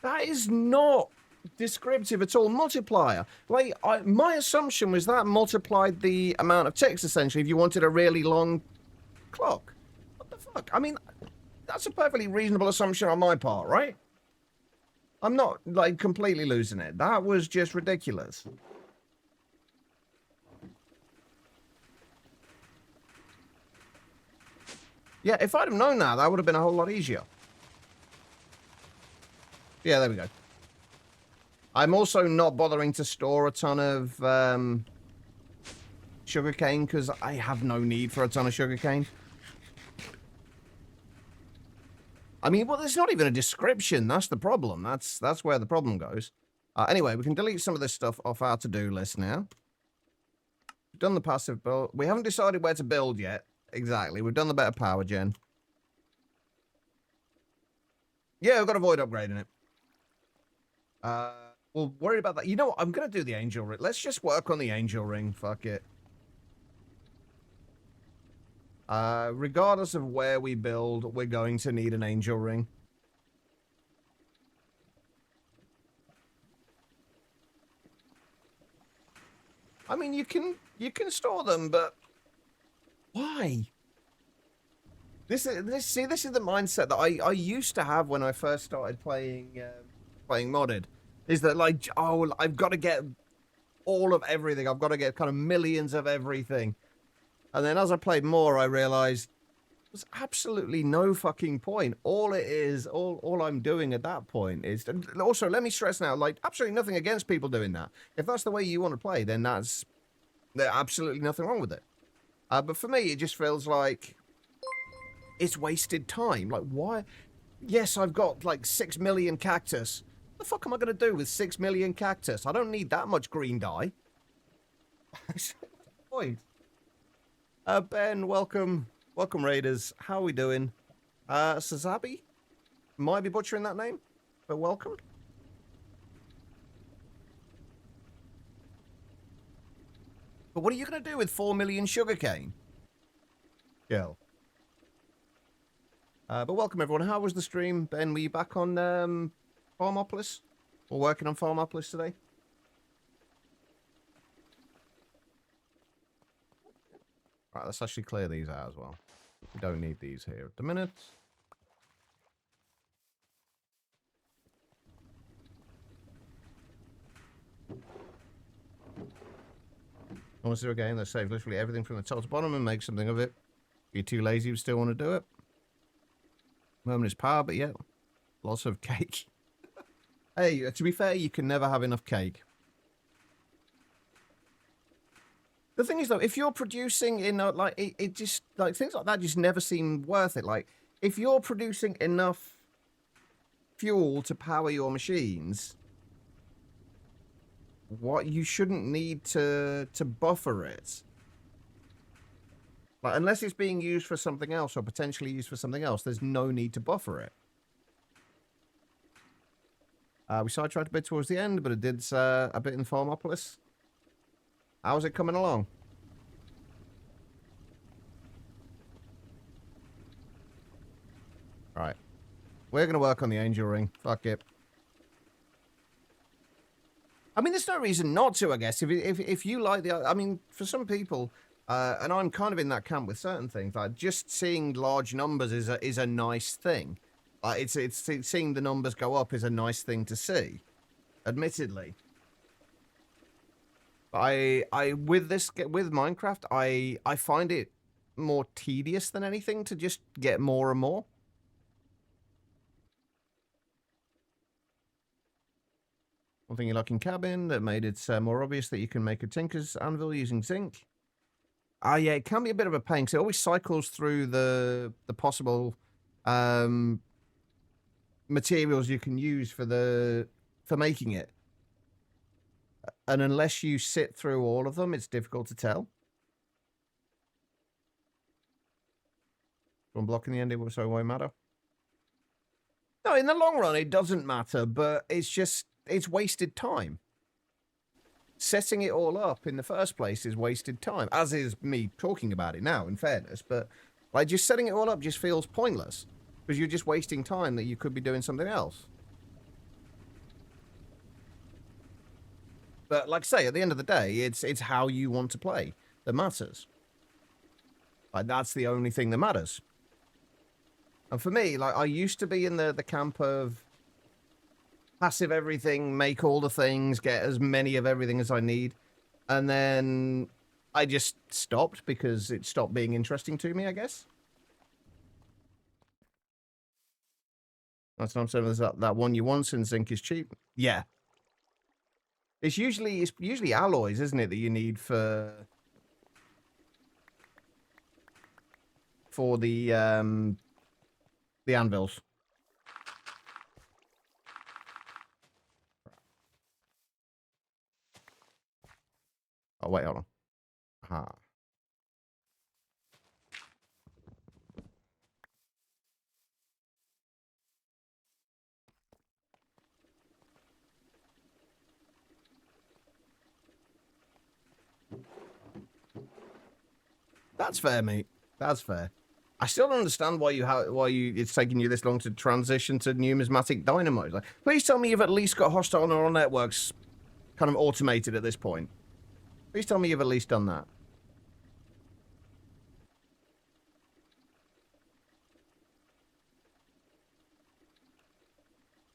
That is not descriptive at all. Multiplier. Like, my assumption was that multiplied the amount of ticks, essentially, if you wanted a really long clock. What the fuck? I mean, that's a perfectly reasonable assumption on my part, right? I'm not, like, completely losing it. That was just ridiculous. Yeah, if I'd have known that, that would have been a whole lot easier. Yeah, there we go. I'm also not bothering to store a ton of sugarcane because I have no need for a ton of sugarcane. I mean, well, there's not even a description. That's the problem. That's where the problem goes. Anyway, we can delete some of this stuff off our to-do list now. We've done the passive build. We haven't decided where to build yet. Exactly. We've done the better power gen. Yeah, we've got to avoid upgrading it. We'll worry about that. You know what? I'm going to do the angel ring. Let's just work on the angel ring. Fuck it. Regardless of where we build, we're going to need an angel ring. I mean, you can store them, but why? This is the mindset that I used to have when I first started playing modded. Is that like, oh, I've got to get all of everything. I've got to get kind of millions of everything. And then as I played more, I realized there's absolutely no fucking point. All it is, all I'm doing at that point is... Also, let me stress now, like, absolutely nothing against people doing that. If that's the way you want to play, then there's absolutely nothing wrong with it. But for me, it just feels like it's wasted time. Like, why? Yes, I've got, like, 6 million cactus. What the fuck am I going to do with 6 million cactus? I don't need that much green dye. What's the point? Ben, welcome. Welcome, Raiders. How are we doing? Sazabi? Might be butchering that name, but welcome. But what are you going to do with 4 million sugarcane? Girl. But welcome, everyone. How was the stream? Ben, were you back on Farmopolis? Or working on Farmopolis today? Right, let's actually clear these out as well. We don't need these here at the minute. I want to do a game that saves literally everything from the top to bottom and make something of it. If you're too lazy, you still want to do it. Moment is power, but yeah, lots of cake. Hey, to be fair, you can never have enough cake. The thing is, though, if you're producing in, like, it just, like, things like that just never seem worth it. Like, if you're producing enough fuel to power your machines, what, you shouldn't need to buffer it. Like, unless it's being used for something else or potentially used for something else, there's no need to buffer it. We sidetracked a bit towards the end, but it did a bit in Farmopolis. How's it coming along? Right. We're going to work on the angel ring. Fuck it. I mean, there's no reason not to, I guess. If you like the... I mean, for some people, and I'm kind of in that camp with certain things, like just seeing large numbers is a nice thing. It's seeing the numbers go up is a nice thing to see, admittedly. With Minecraft, I find it more tedious than anything to just get more and more. One thing you like in Cabin that made it more obvious that you can make a tinker's anvil using zinc. Yeah, it can be a bit of a pain because it always cycles through the possible materials you can use for making it. And unless you sit through all of them, it's difficult to tell. One block in the end, so it won't matter. No, in the long run, it doesn't matter, but it's wasted time. Setting it all up in the first place is wasted time, as is me talking about it now, in fairness. But like, just setting it all up just feels pointless, because you're just wasting time that you could be doing something else. But like I say, at the end of the day, it's how you want to play that matters. Like, that's the only thing that matters. And for me, like, I used to be in the camp of passive everything, make all the things, get as many of everything as I need. And then I just stopped because it stopped being interesting to me, I guess. That's what I'm saying. There's that one you want since zinc is cheap. Yeah. It's usually alloys, isn't it, that you need for the anvils. Oh wait, hold on. Aha. That's fair, mate. That's fair. I still don't understand why it's taking you this long to transition to numismatic dynamite. Like, please tell me you've at least got hostile neural networks kind of automated at this point. Please tell me you've at least done that.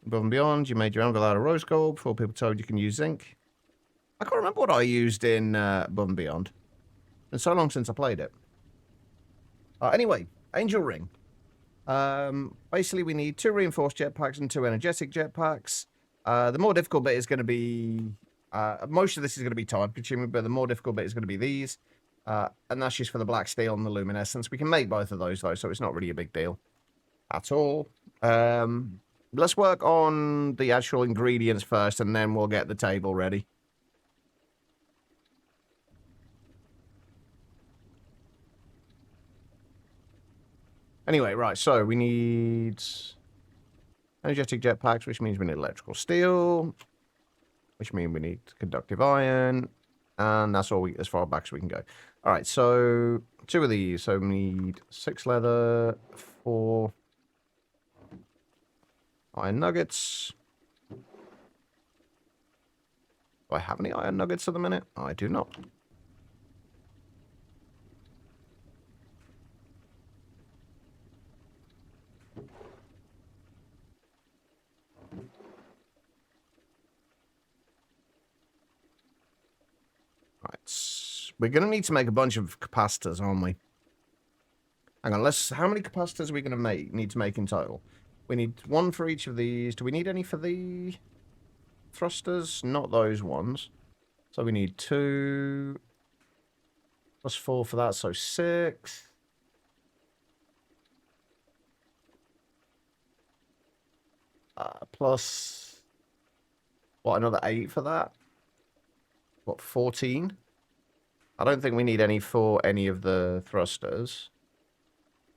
Above and beyond, you made your anvil out of rose gold before people told you can use zinc. I can't remember what I used in Above and Beyond. It's been so long since I played it. Anyway, Angel Ring. Basically, we need 2 reinforced jetpacks and 2 energetic jetpacks. The more difficult bit is going to be... most of this is going to be time-consuming, but the more difficult bit is going to be these. And that's just for the black steel and the luminescence. We can make both of those, though, so it's not really a big deal at all. Let's work on the actual ingredients first, and then we'll get the table ready. Anyway, right, so we need energetic jetpacks, which means we need electrical steel, which means we need conductive iron, and that's all as far back as we can go. All right, so 2 of these. So we need 6 leather, 4 iron nuggets. Do I have any iron nuggets at the minute? I do not. Right, we're going to need to make a bunch of capacitors, aren't we? Hang on, how many capacitors are we going to need to make in total? We need 1 for each of these. Do we need any for the thrusters? Not those ones. So we need 2 plus 4 for that, so 6. Plus, what, another 8 for that? What, 14? I don't think we need any for any of the thrusters.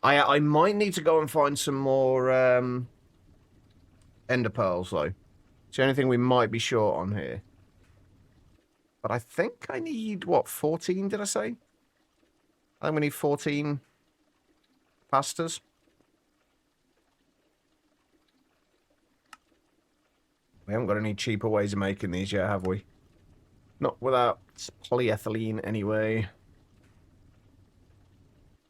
I might need to go and find some more ender pearls, though. It's the only thing we might be short on here. But I think I need, what, 14, did I say? I think we need 14 pastas. We haven't got any cheaper ways of making these yet, have we? Not without polyethylene, anyway.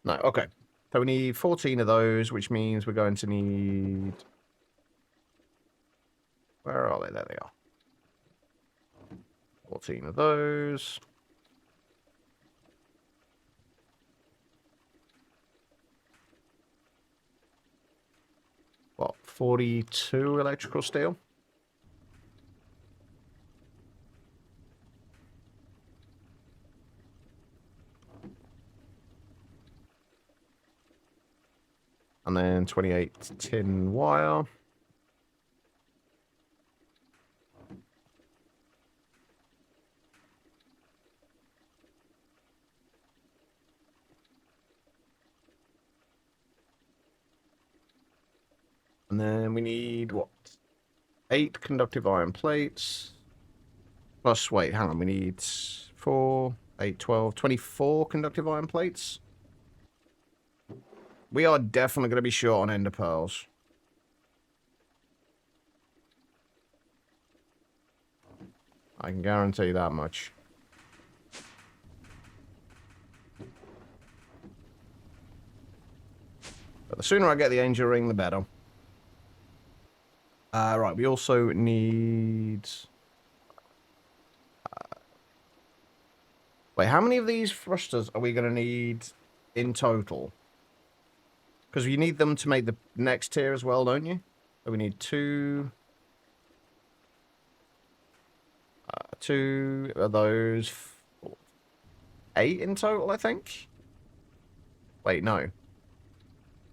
No, okay. So we need 14 of those, which means we're going to need... Where are they? There they are. 14 of those. What, 42 electrical steel? And then 28 tin wire. And then we need, what? 8 conductive iron plates. Plus, wait, hang on. We need 4, 8, 12, 24 conductive iron plates. We are definitely going to be short on ender pearls. I can guarantee that much. But the sooner I get the angel ring, the better. Right, we also need... wait, how many of these thrusters are we going to need in total? Because you need them to make the next tier as well, don't you? So we need 2... 2 of those. 8 in total, I think. Wait, no.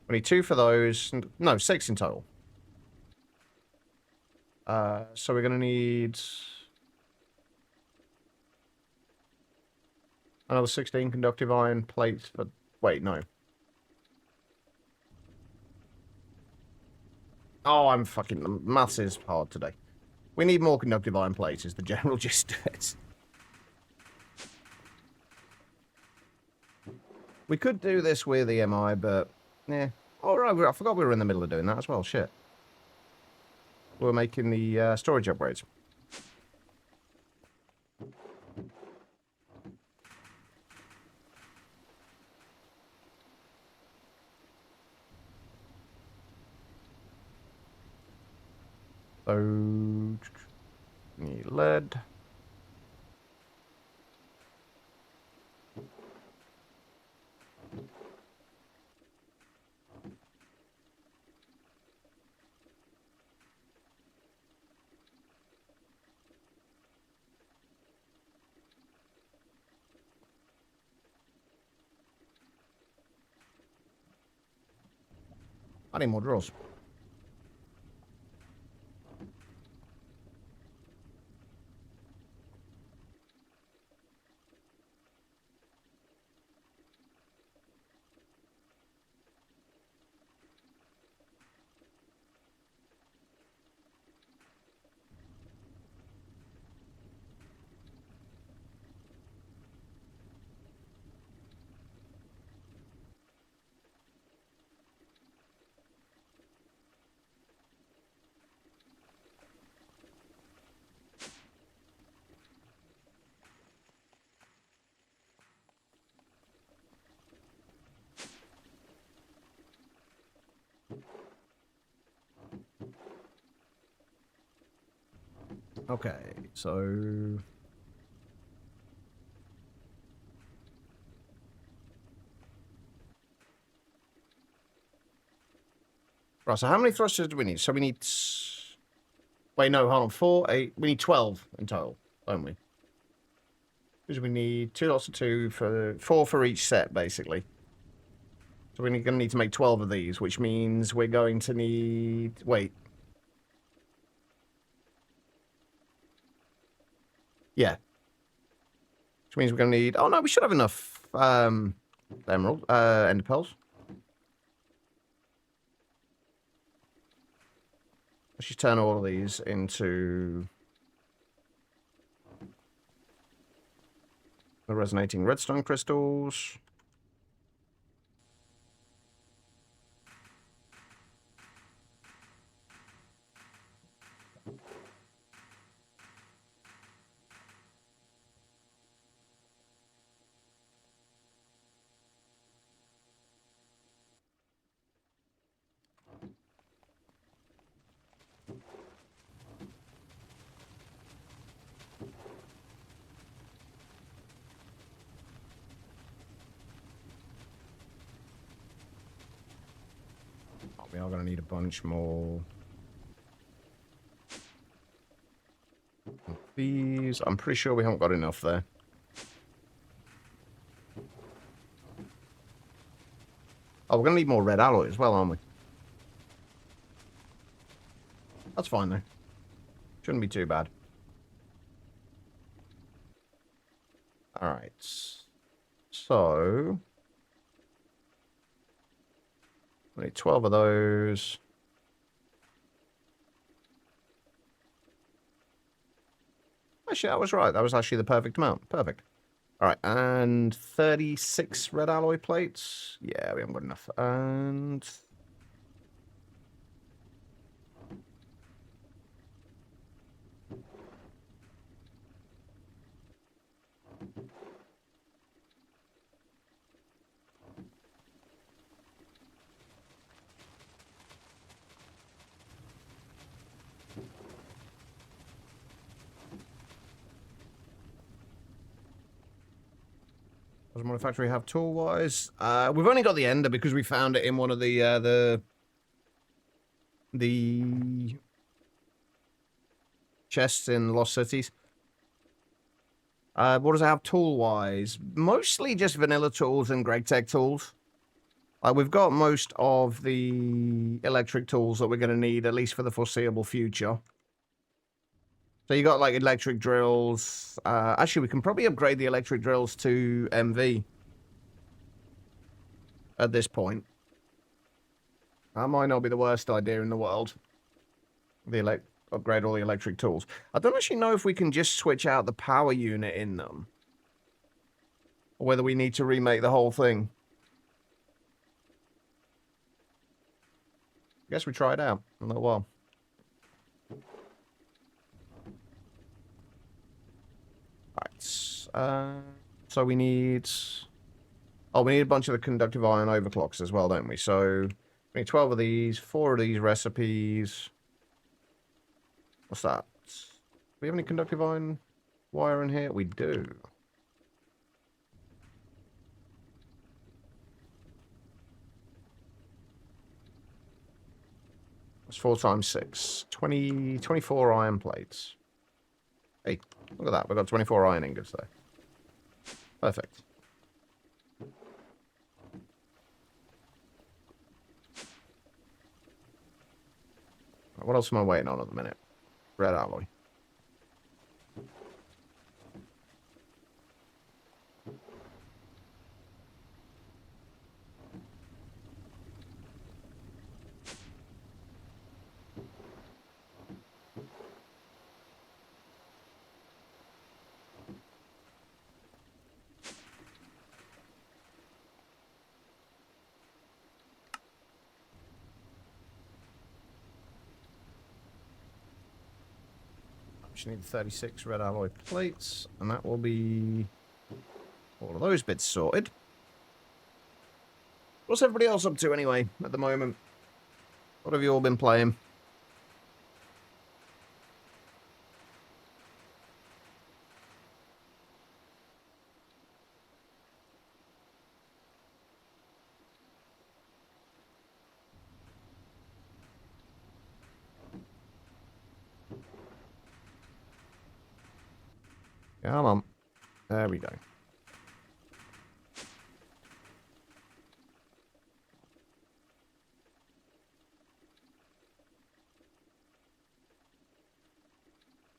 We need 2 for those. No, 6 in total. So we're going to need... another 16 conductive iron plates for... wait, no. Oh, I'm fucking... maths is hard today. We need more conductive iron plates, is the general gist of it. We could do this with EMI, but... yeah. Oh, right, I forgot we were in the middle of doing that as well. Shit. We were making the storage upgrades. So, need lead. I need more drills. Okay, so... Right, so how many thrusters do we need? So we need... Wait, no, hold on. 4, 8... We need 12 in total, don't we? Because we need 2 lots of 2 for... 4 for each set, basically. So we're going to need to make 12 of these, which means we're going to need... Wait. Yeah. Which means we're going to need... Oh, no, we should have enough emerald, ender pearls. Let's just turn all of these into the resonating redstone crystals. We are going to need a bunch more. These, I'm pretty sure we haven't got enough there. Oh, we're going to need more red alloy as well, aren't we? That's fine, though. Shouldn't be too bad. Alright. So... we need 12 of those. Actually, that was right. That was actually the perfect amount. Perfect. Alright, and 36 red alloy plates. Yeah, we haven't got enough. And... does Monifactory have tool-wise? We've only got the ender because we found it in one of the chests in Lost Cities. What does it have tool-wise? Mostly just vanilla tools and GregTech tools. We've got most of the electric tools that we're going to need, at least for the foreseeable future. So you got, like, electric drills. Actually, we can probably upgrade the electric drills to MV. At this point. That might not be the worst idea in the world. Upgrade all the electric tools. I don't actually know if we can just switch out the power unit in them. Or whether we need to remake the whole thing. I guess we try it out in a little while. Alright. So we need... Oh, we need a bunch of the conductive iron overclocks as well, don't we? So we need 12 of these, 4 of these recipes. What's that? Do we have any conductive iron wire in here? We do. That's 4 times 6. 24 iron plates. Hey, look at that. We've got 24 iron ingots there. Perfect. What else am I waiting on at the minute? Red alloy. Just need 36 red alloy plates, and that will be all of those bits sorted. What's everybody else up to anyway at the moment? What have you all been playing? Come on. There we go.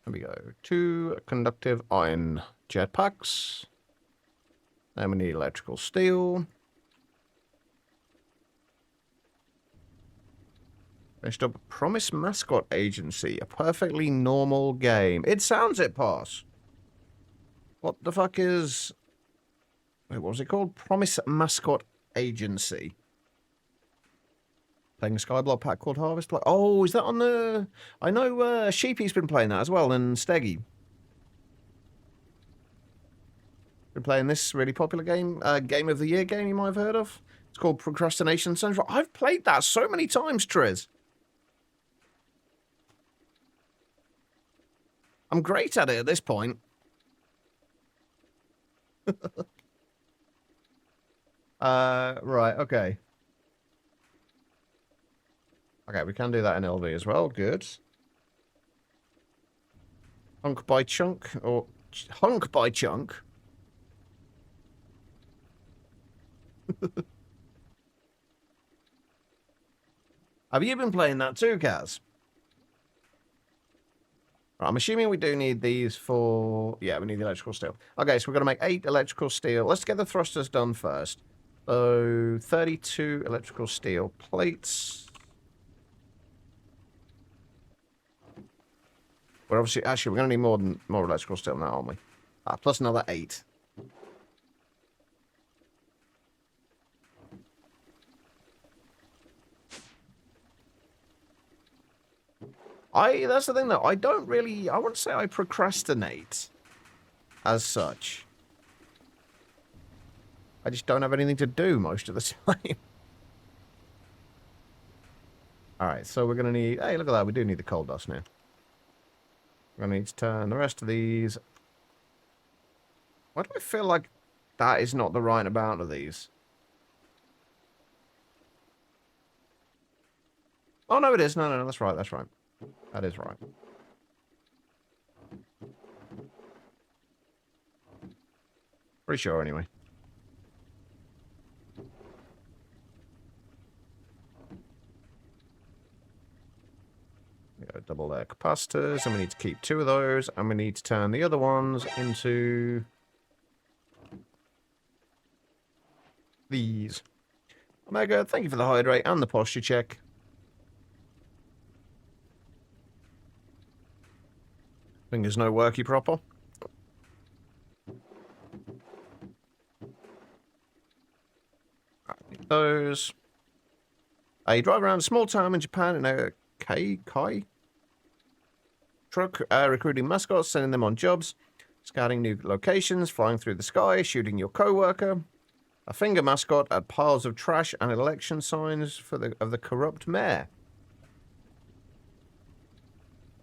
There we go. 2 conductive iron jetpacks. Then we need electrical steel. Finished up Promise Mascot Agency. A perfectly normal game. It sounds it, pass. What the fuck is... Wait, what was it called? Promise Mascot Agency. Playing a Skyblock pack called Harvest. Oh, is that on the... I know Sheepy's been playing that as well, and Steggy. Been playing this really popular game. Game of the Year game you might have heard of. It's called Procrastination Central. I've played that so many times, Triz. I'm great at it at this point. Right, okay. Okay, we can do that in LV as well. Good. Hunk by chunk, or hunk by chunk. Have you been playing that too, Kaz? Right, I'm assuming we do need these for... Yeah, we need the electrical steel. Okay, so we're going to make 8 electrical steel. Let's get the thrusters done first. So, 32 electrical steel plates. We're obviously... Actually, we're going to need more electrical steel now, aren't we? Plus another 8. That's the thing, though. I don't really... I wouldn't say I procrastinate as such. I just don't have anything to do most of the time. Alright, so we're going to need... Hey, look at that. We do need the coal dust now. We're going to need to turn the rest of these... Why do I feel like that is not the right amount of these? Oh, no, it is. No, that's right. That's right. That is right. Pretty sure, anyway. We got double layer capacitors, and we need to keep 2 of those, and we need to turn the other ones into these. Omega, thank you for the hydrate and the posture check. Fingers no worky proper. Those. You drive around a small town in Japan in a Kai truck, recruiting mascots, sending them on jobs, scouting new locations, flying through the sky, shooting your co-worker, a finger mascot at piles of trash and election signs of the corrupt mayor.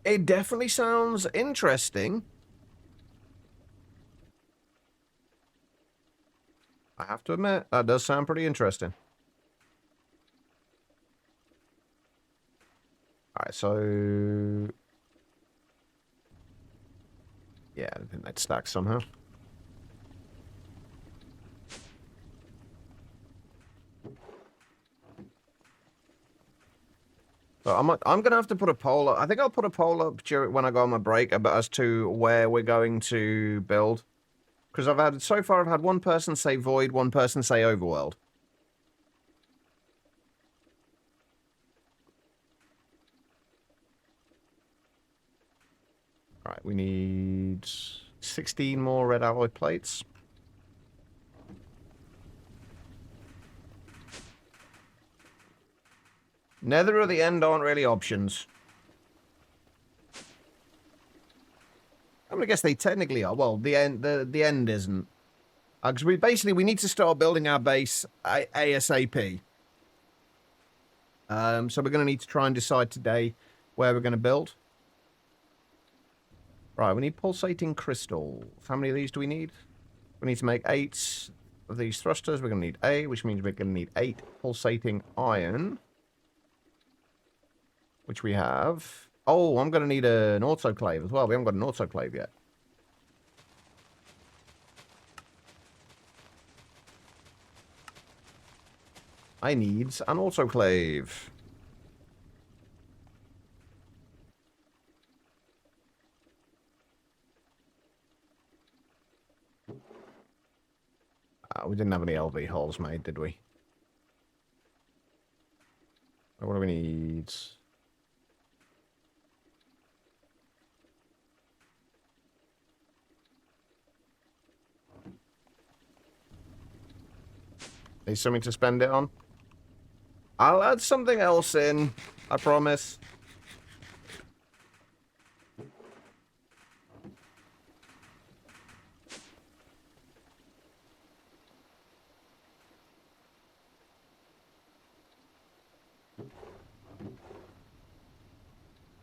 It definitely sounds interesting. I have to admit, that does sound pretty interesting. Alright, so... yeah, I think they'd stack somehow. So I'm going to have to put a poll up. I think I'll put a poll up when I go on my break as to where we're going to build. Because so far I've had one person say Void, one person say Overworld. Alright, we need 16 more red alloy plates. Nether or the end aren't really options. I'm gonna guess they technically are. Well, the end isn't. Because we need to start building our base ASAP. So we're gonna need to try and decide today where we're gonna build. Right, we need pulsating crystals. How many of these do we need? We need to make 8 of these thrusters. We're gonna need 8, which means we're gonna need 8 pulsating iron. Which we have. Oh, I'm going to need an autoclave as well. We haven't got an autoclave yet. I need an autoclave. We didn't have any LV holes made, did we? What do we need? Need something to spend it on? I'll add something else in, I promise.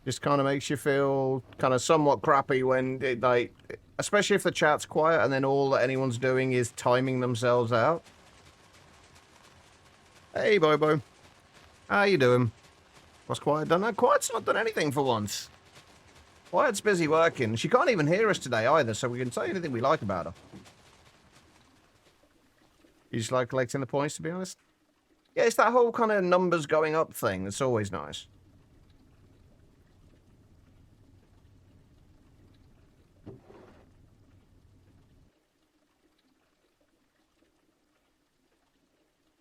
Just kind of makes you feel kind of somewhat crappy when, especially if the chat's quiet and then all that anyone's doing is timing themselves out. Hey, Bobo. How you doing? What's Quiet done? No, Quiet's not done anything for once. Quiet's busy working. She can't even hear us today either, so we can say anything we like about her. You just like collecting the points, to be honest? Yeah, it's that whole kind of numbers going up thing. That's always nice.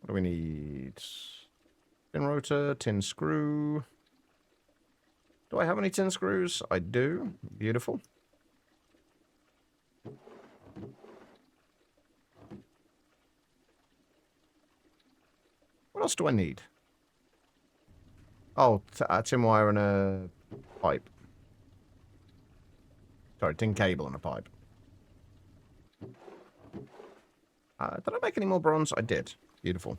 What do we need? Tin rotor, tin screw. Do I have any tin screws? I do. Beautiful. What else do I need? Oh, tin wire and a pipe. Sorry, tin cable and a pipe. Did I make any more bronze? I did. Beautiful.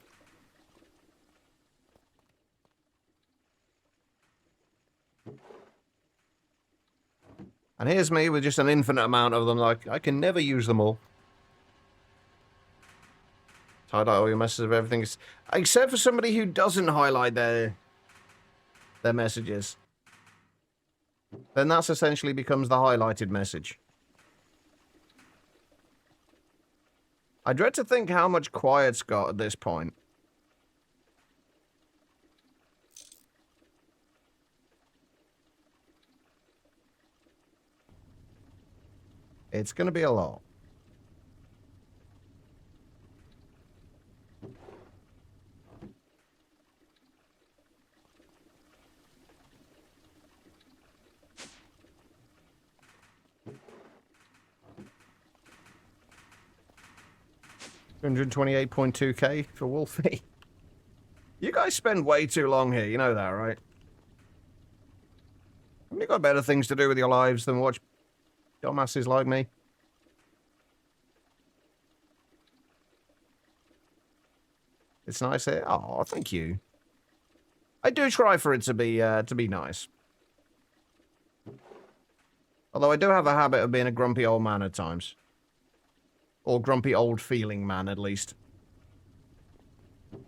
And here's me with just an infinite amount of them. Like, I can never use them all. Highlight all your messages of everything. Except for somebody who doesn't highlight their messages. Then that's essentially becomes the highlighted message. I dread to think how much Quiet's got at this point. It's going to be a lot. $228.2k for Wolfie. You guys spend way too long here, you know that, right? Haven't you got better things to do with your lives than watch dumbasses like me? It's nice here. Oh, thank you. I do try for it to be nice. Although I do have a habit of being a grumpy old man at times. Or grumpy old feeling man, at least. Right,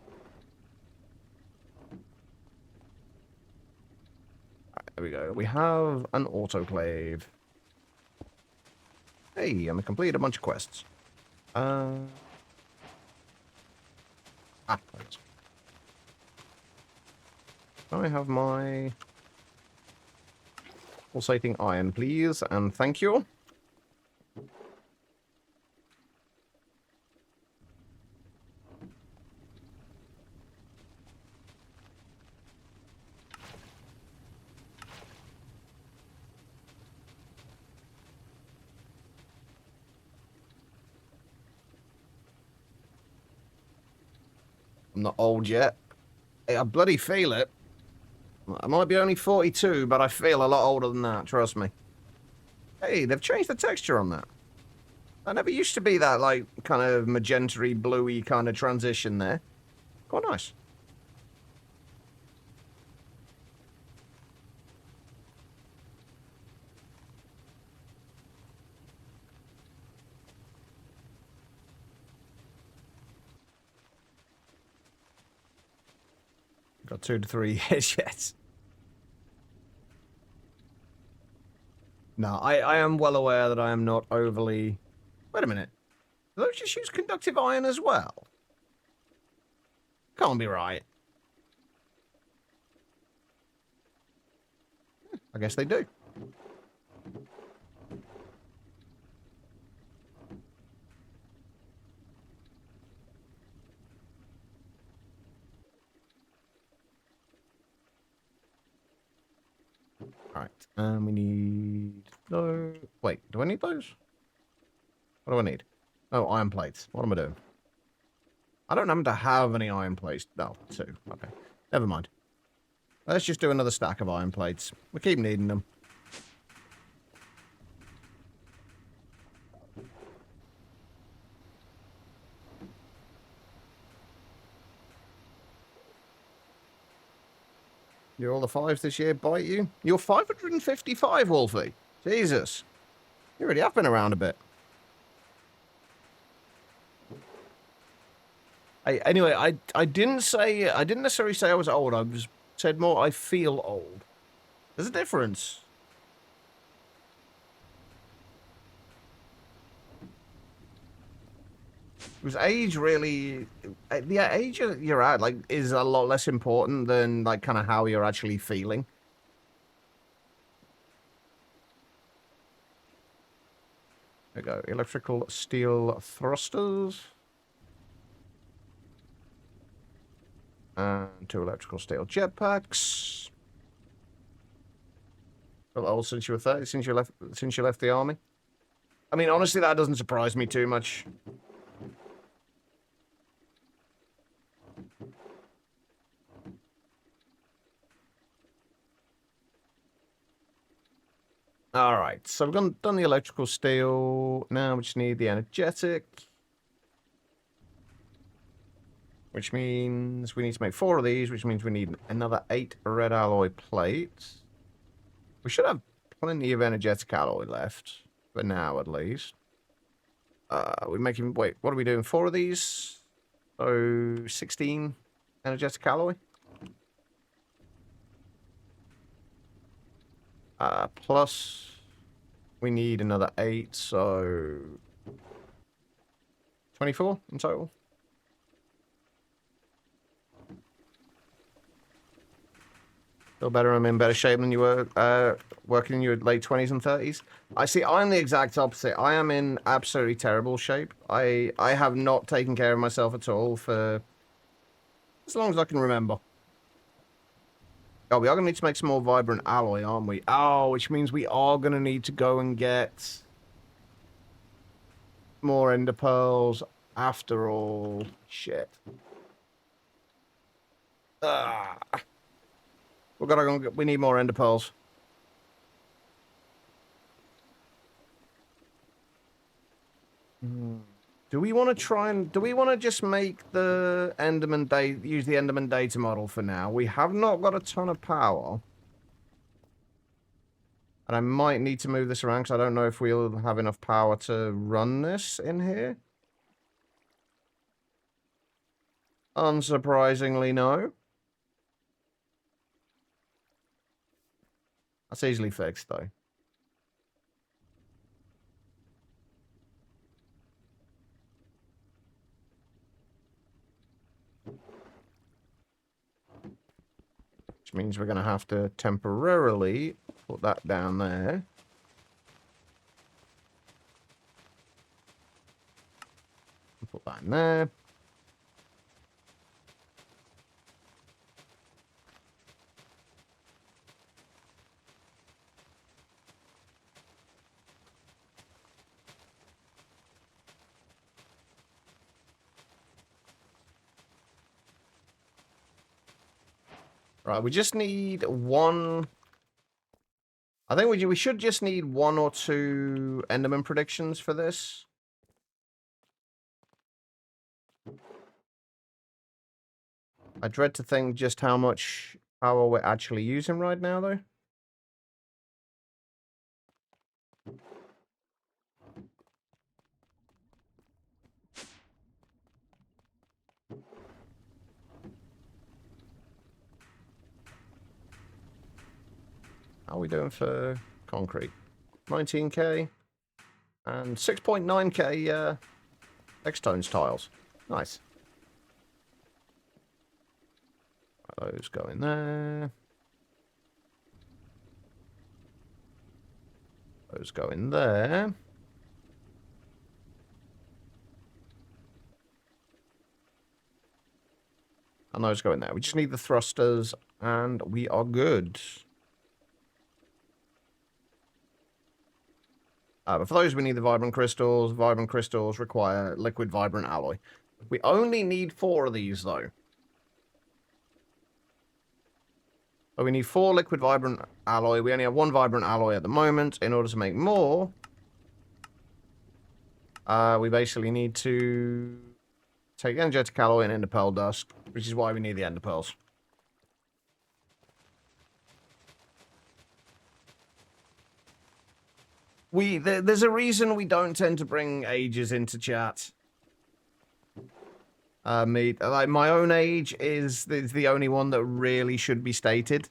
there we go. We have an autoclave. Hey, I'm completed a bunch of quests. Thanks. I have my pulsating iron, please, and thank you. I'm not old yet. Hey, I bloody feel it. I might be only 42, but I feel a lot older than that, trust me. Hey, they've changed the texture on that. That never used to be that, like, kind of magenta-y, bluey kind of transition there. Quite nice. Got 2 to 3 years yet. No, I am well aware that I am not overly... Wait a minute. Do those just use conductive iron as well? Can't be right. I guess they do. Alright, we need... No... Wait, do I need those? What do I need? Oh, iron plates. What am I doing? I don't happen to have any iron plates. No, 2. Okay. Never mind. Let's just do another stack of iron plates. We keep needing them. You're all the 5s this year, bite you? You're 555, Wolfie. Jesus. You already have been around a bit. Anyway, I didn't necessarily say I was old. I said more I feel old. There's a difference. Because age really, the age you're at, like, is a lot less important than, like, kind of how you're actually feeling. There we go. Electrical steel thrusters. And 2 electrical steel jetpacks. Well, old since you were 30, since you left the army. I mean, honestly, that doesn't surprise me too much. Alright, so we've done the electrical steel. Now we just need the energetic. Which means we need to make 4 of these, which means we need another 8 red alloy plates. We should have plenty of energetic alloy left, for now at least. We're making, wait, what are we doing? 4 of these? So, 16 energetic alloy. Plus, we need another 8, so 24 in total. Feel better, I'm in better shape than you were working in your late 20s and 30s. I see, I'm the exact opposite. I am in absolutely terrible shape. I have not taken care of myself at all for as long as I can remember. Oh, we are going to need to make some more vibrant alloy, aren't we? Oh, which means we are going to need to go and get more ender pearls after all. Shit. We need more ender pearls. Do we want to just make the Enderman use the Enderman data model for now? We have not got a ton of power. And I might need to move this around because I don't know if we'll have enough power to run this in here. Unsurprisingly, no. That's easily fixed, though. Which means we're going to have to temporarily put that down there. Put that in there. Right, we just need one... I think we should just need 1 or 2 Enderman predictions for this. I dread to think just how much power we're actually using right now, though. How are we doing for concrete? 19k and 6.9k X-tones tiles. Nice. Right, those go in there. Those go in there. And those go in there. We just need the thrusters and we are good. But for those, we need the vibrant crystals. Vibrant crystals require liquid vibrant alloy. We only need 4 of these, though. So we need 4 liquid vibrant alloy. We only have 1 vibrant alloy at the moment. In order to make more, we basically need to take energetic alloy and ender pearl dust, which is why we need the ender pearls. There's a reason we don't tend to bring ages into chat. Like my own age is the only one that really should be stated.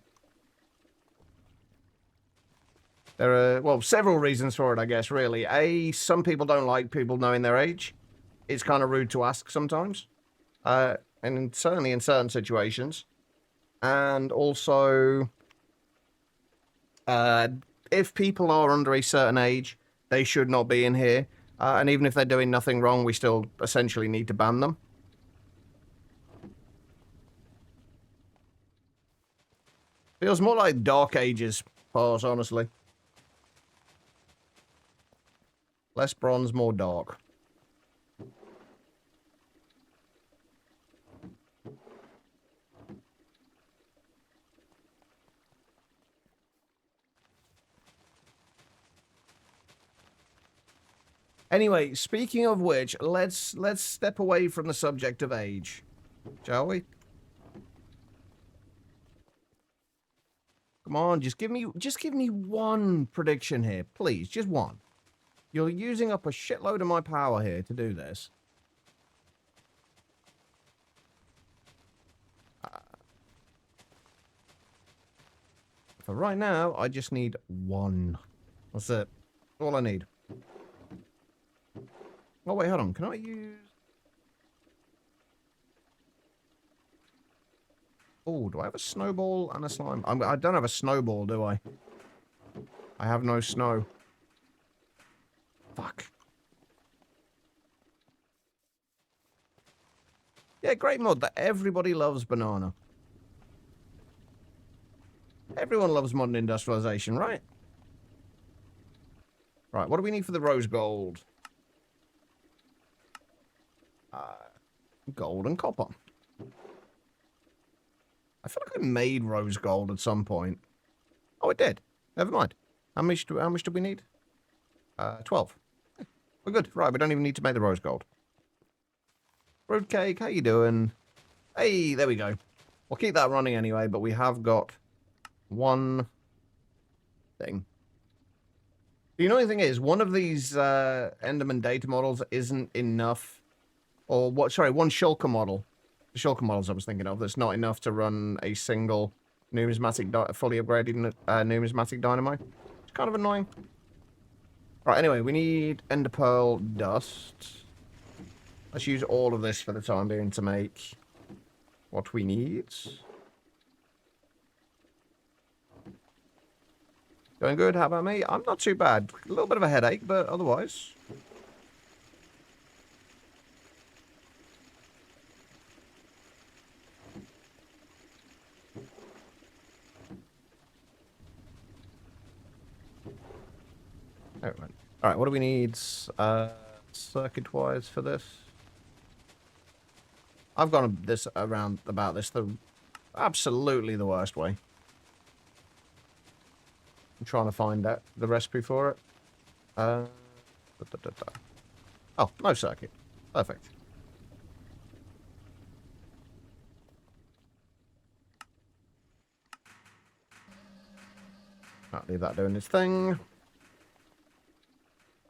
There are, well, several reasons for it, I guess, really. Some people don't like people knowing their age. It's kind of rude to ask sometimes. And certainly in certain situations. And also, if people are under a certain age, they should not be in here. And even if they're doing nothing wrong, we still essentially need to ban them. Feels more like Dark Ages pause, honestly. Less bronze, more dark. Anyway, speaking of which, let's step away from the subject of age, shall we? Come on, just give me one prediction here, please, just one. You're using up a shitload of my power here to do this. For right now, I just need 1. That's it. All I need. Oh, wait, hold on. Can I use... Oh, do I have a snowball and a slime? I don't have a snowball, do I? I have no snow. Fuck. Yeah, great mod that everybody loves banana. Everyone loves modern industrialization, right? Right, what do we need for the rose gold? Gold and copper. I feel like I made rose gold at some point. Oh, it did. Never mind. How much do we need? 12. We're good. Right, we don't even need to make the rose gold. Fruitcake, how you doing? Hey, there we go. We'll keep that running anyway, but we have got 1 thing. The annoying thing is, one of these Enderman data models isn't enough, or what? Sorry, one shulker model. The shulker models I was thinking of. That's not enough to run a single numismatic, fully upgraded numismatic dynamo. It's kind of annoying. Right. Anyway, we need ender pearl dust. Let's use all of this for the time being to make what we need. Going good? How about me? I'm not too bad. A little bit of a headache, but otherwise. Oh, right. All right, what do we need circuit-wise for this? I've gone this around about this the absolutely the worst way. I'm trying to find out the recipe for it. Oh, no circuit. Perfect. I'll leave that doing its thing.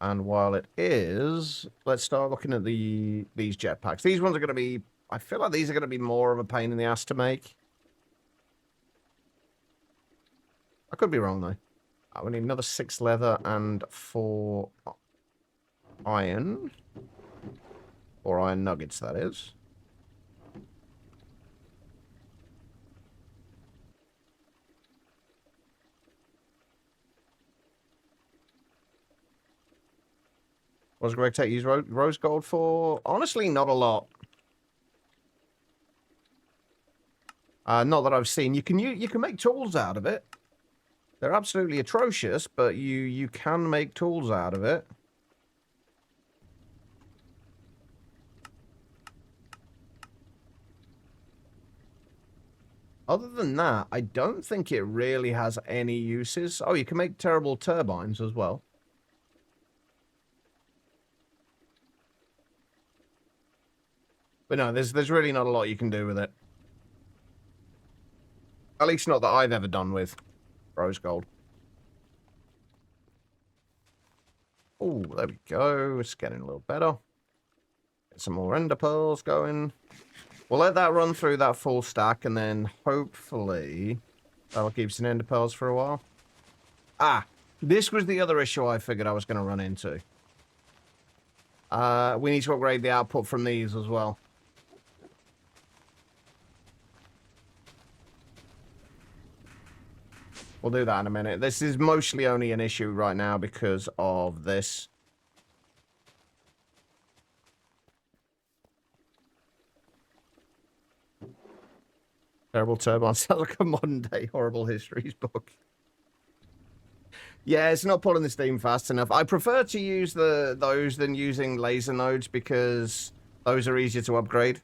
And while it is, let's start looking at these jetpacks. These ones are going to be... I feel like these are going to be more of a pain in the ass to make. I could be wrong, though. We need another 6 leather and 4 iron. 4 iron nuggets, that is. What does Greg Tech use rose gold for? Honestly, not a lot. Not that I've seen. You can make tools out of it. They're absolutely atrocious, but you can make tools out of it. Other than that, I don't think it really has any uses. Oh, you can make terrible turbines as well. But no, there's really not a lot you can do with it. At least not that I've ever done with rose gold. Oh, there we go. It's getting a little better. Get some more ender pearls going. We'll let that run through that full stack, and then hopefully that'll keep some ender pearls for a while. Ah, this was the other issue I figured I was going to run into. We need to upgrade the output from these as well. We'll do that in a minute. This is mostly only an issue right now because of this. Terrible Turbine sounds like a modern-day Horrible Histories book. Yeah, it's not pulling the steam fast enough. I prefer to use those than using laser nodes because those are easier to upgrade.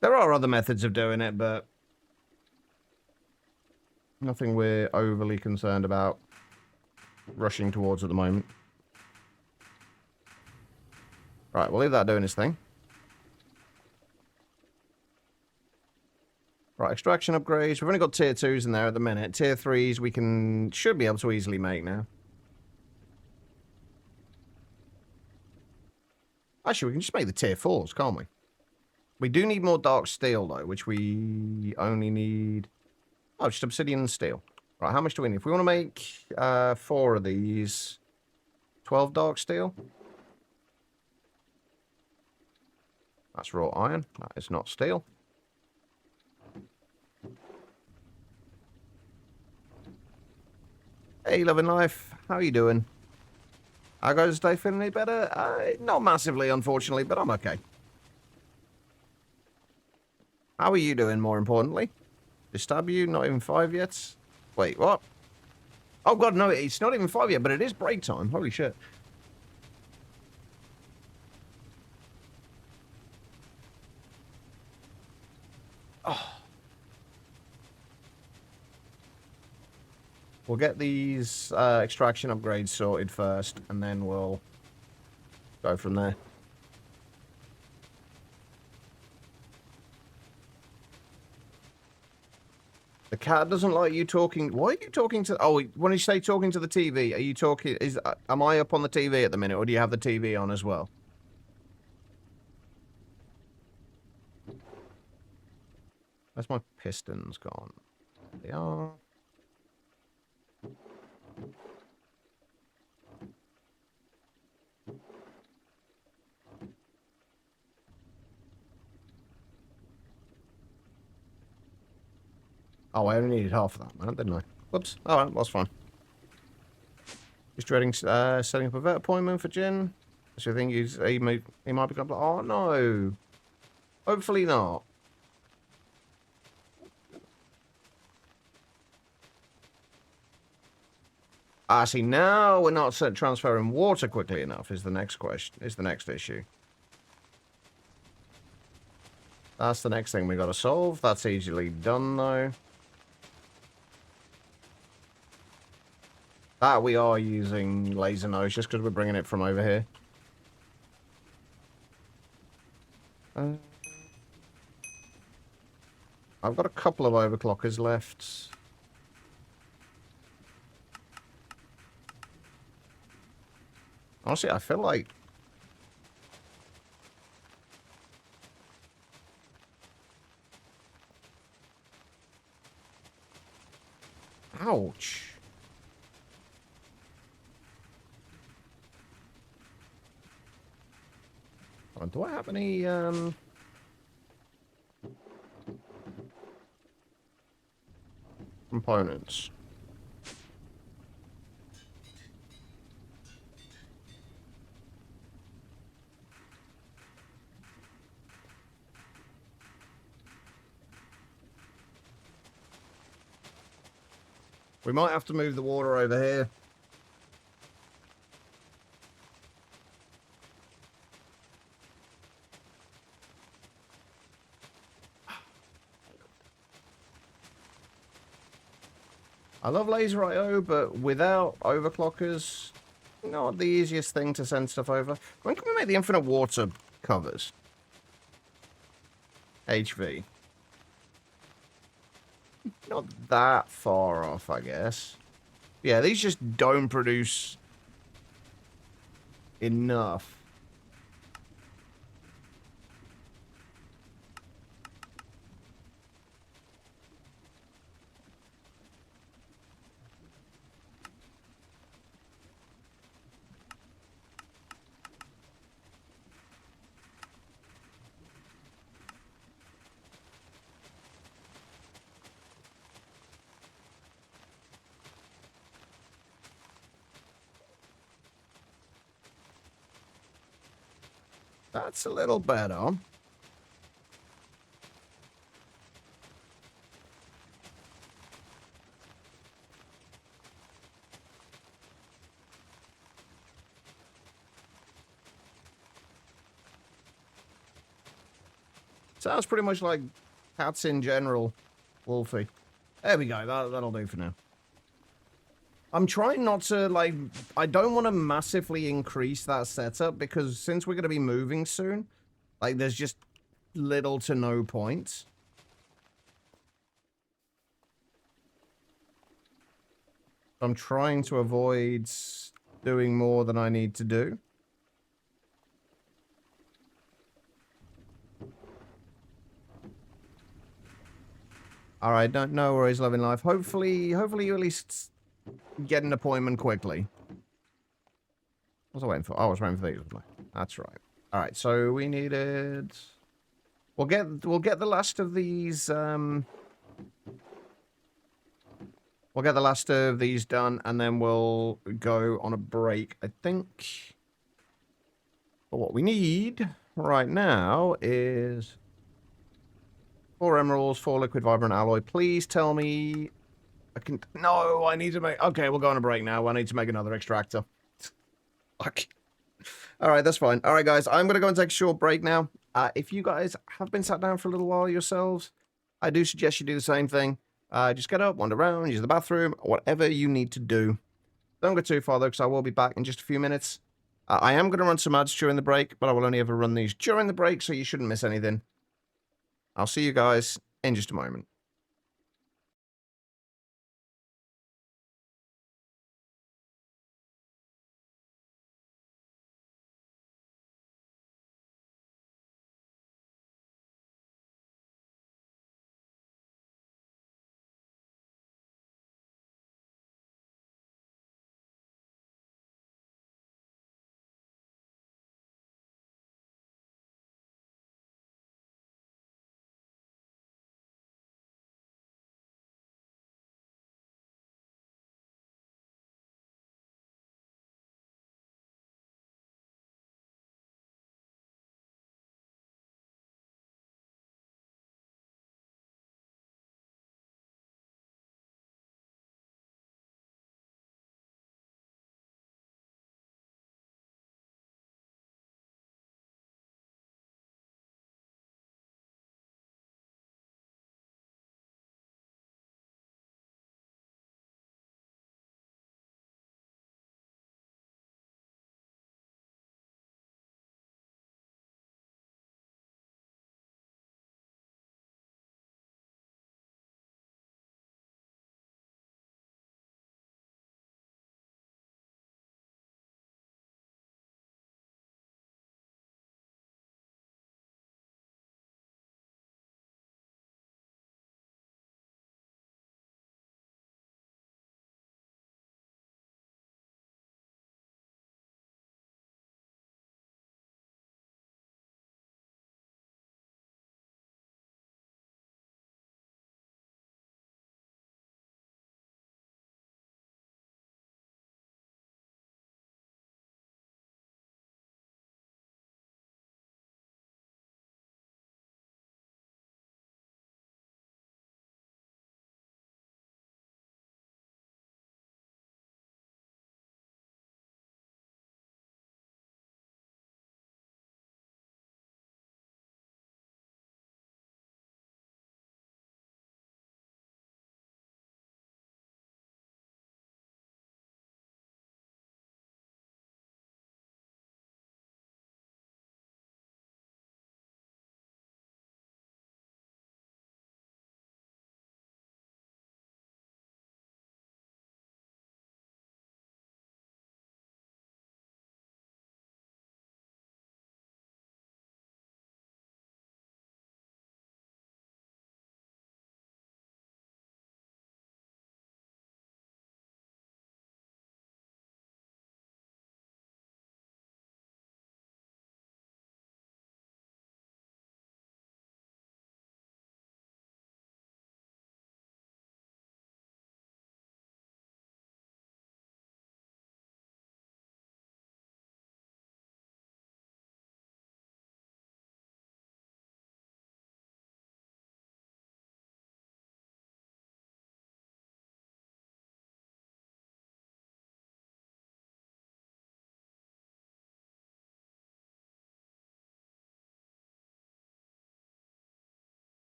There are other methods of doing it, but nothing we're overly concerned about rushing towards at the moment. Right, we'll leave that doing its thing. Right, extraction upgrades. We've only got tier 2s in there at the minute. Tier 3s we should be able to easily make now. Actually, we can just make the tier 4s, can't we? We do need more dark steel, though, which we only need... Oh, just obsidian and steel. Right, how much do we need? If we want to make 4 of these, 12 dark steel. That's raw iron. That is not steel. Hey, loving life. How are you doing? How goes the day? Feeling any better? Not massively, unfortunately, but I'm okay. How are you doing, more importantly? Disturb you? Not even 5 yet? Wait, what? Oh, God, no, it's not even 5 yet, but it is break time. Holy shit. Oh. We'll get these extraction upgrades sorted first, and then we'll go from there. The cat doesn't like you talking. Why are you talking to? Oh, when you say talking to the TV, are you talking? Am I up on the TV at the minute, or do you have the TV on as well? Where's my pistons gone? There they are. Oh, I only needed half of that, man, didn't I? Whoops. All right, that's fine. Just dreading setting up a vet appointment for Jin. So you think he might become like, oh no. Hopefully not. Ah, see, now we're not transferring water quickly enough is the next question, is the next issue. That's the next thing we got to solve. That's easily done, though. That we are using laser nose just because we're bringing it from over here. I've got a couple of overclockers left. Honestly, I feel like... Ouch. Do I have any, components? We might have to move the water over here. I love laser IO, but without overclockers, not the easiest thing to send stuff over. When can we make the infinite water covers? HV. Not that far off, I guess. Yeah, these just don't produce enough. That's a little better. Sounds pretty much like cats in general, Wolfie. There we go, that'll do for now. I'm trying not to, like, I don't want to massively increase that setup because since we're going to be moving soon, like, there's just little to no point. I'm trying to avoid doing more than I need to do. Alright, no worries, loving life. Hopefully you at least get an appointment quickly. What was I waiting for? Oh, I was waiting for these. That's right. Alright, so we needed... We'll get the last of these, We'll get the last of these done, and then we'll go on a break, I think. But what we need right now is 4 emeralds, 4 liquid vibrant alloy. Please tell me I can... No, I need to make... Okay, we'll go on a break now. I need to make another extractor. Okay. Alright, that's fine. Alright, guys, I'm going to go and take a short break now. If you guys have been sat down for a little while yourselves, I do suggest you do the same thing. Just get up, wander around, use the bathroom, whatever you need to do. Don't go too far, though, because I will be back in just a few minutes. I am going to run some ads during the break, but I will only ever run these during the break, so you shouldn't miss anything. I'll see you guys in just a moment.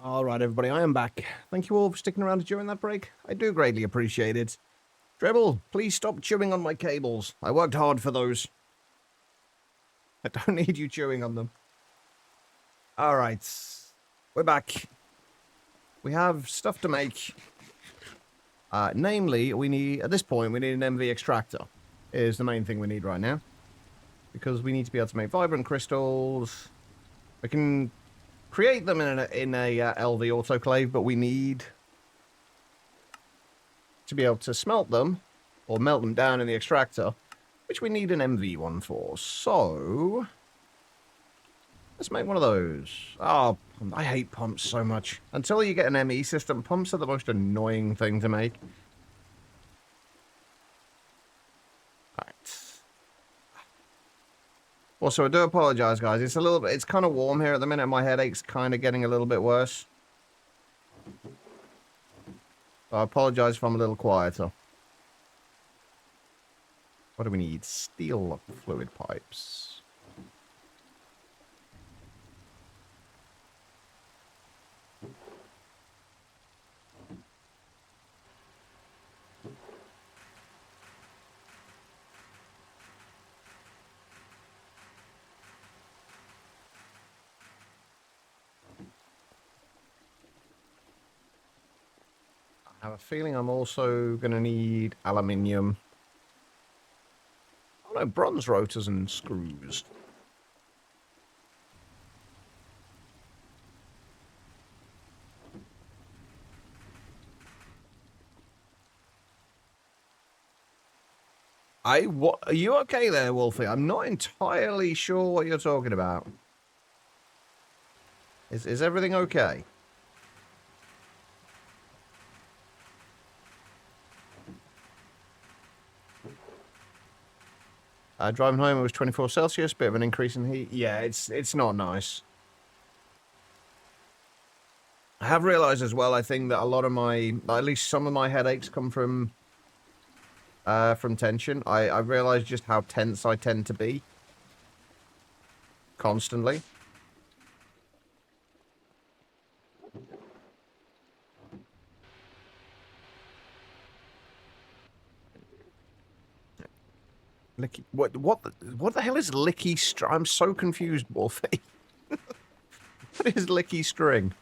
All right, everybody, I am back. Thank you all for sticking around during that break. I do greatly appreciate it. Treble, please stop chewing on my cables. I worked hard for those. I don't need you chewing on them. All right, we're back. We have stuff to make. Namely, we need, at this point, we need an MV extractor. Is the main thing we need right now. Because we need to be able to make vibrant crystals. We can create them in a LV autoclave, but we need to be able to smelt them or melt them down in the extractor, which we need an MV one for. So let's make one of those. Oh, I hate pumps so much. Until you get an ME system, pumps are the most annoying thing to make. Alright. Also, I do apologize, guys. It's a little bit, it's kind of warm here at the minute. My headache's kind of getting a little bit worse. So I apologize if I'm a little quieter. What do we need? Steel fluid pipes. I have a feeling I'm also going to need aluminium. Oh no, bronze rotors and screws. What, are you okay there, Wolfie? I'm not entirely sure what you're talking about. Is everything okay? Driving home, it was 24 Celsius, bit of an increase in heat. Yeah, it's not nice. I have realised as well, I think that a lot of my, at least some of my headaches come from tension. I realised just how tense I tend to be. Constantly. Licky, what the hell is licky string? I'm so confused, Wolfie. What is licky string?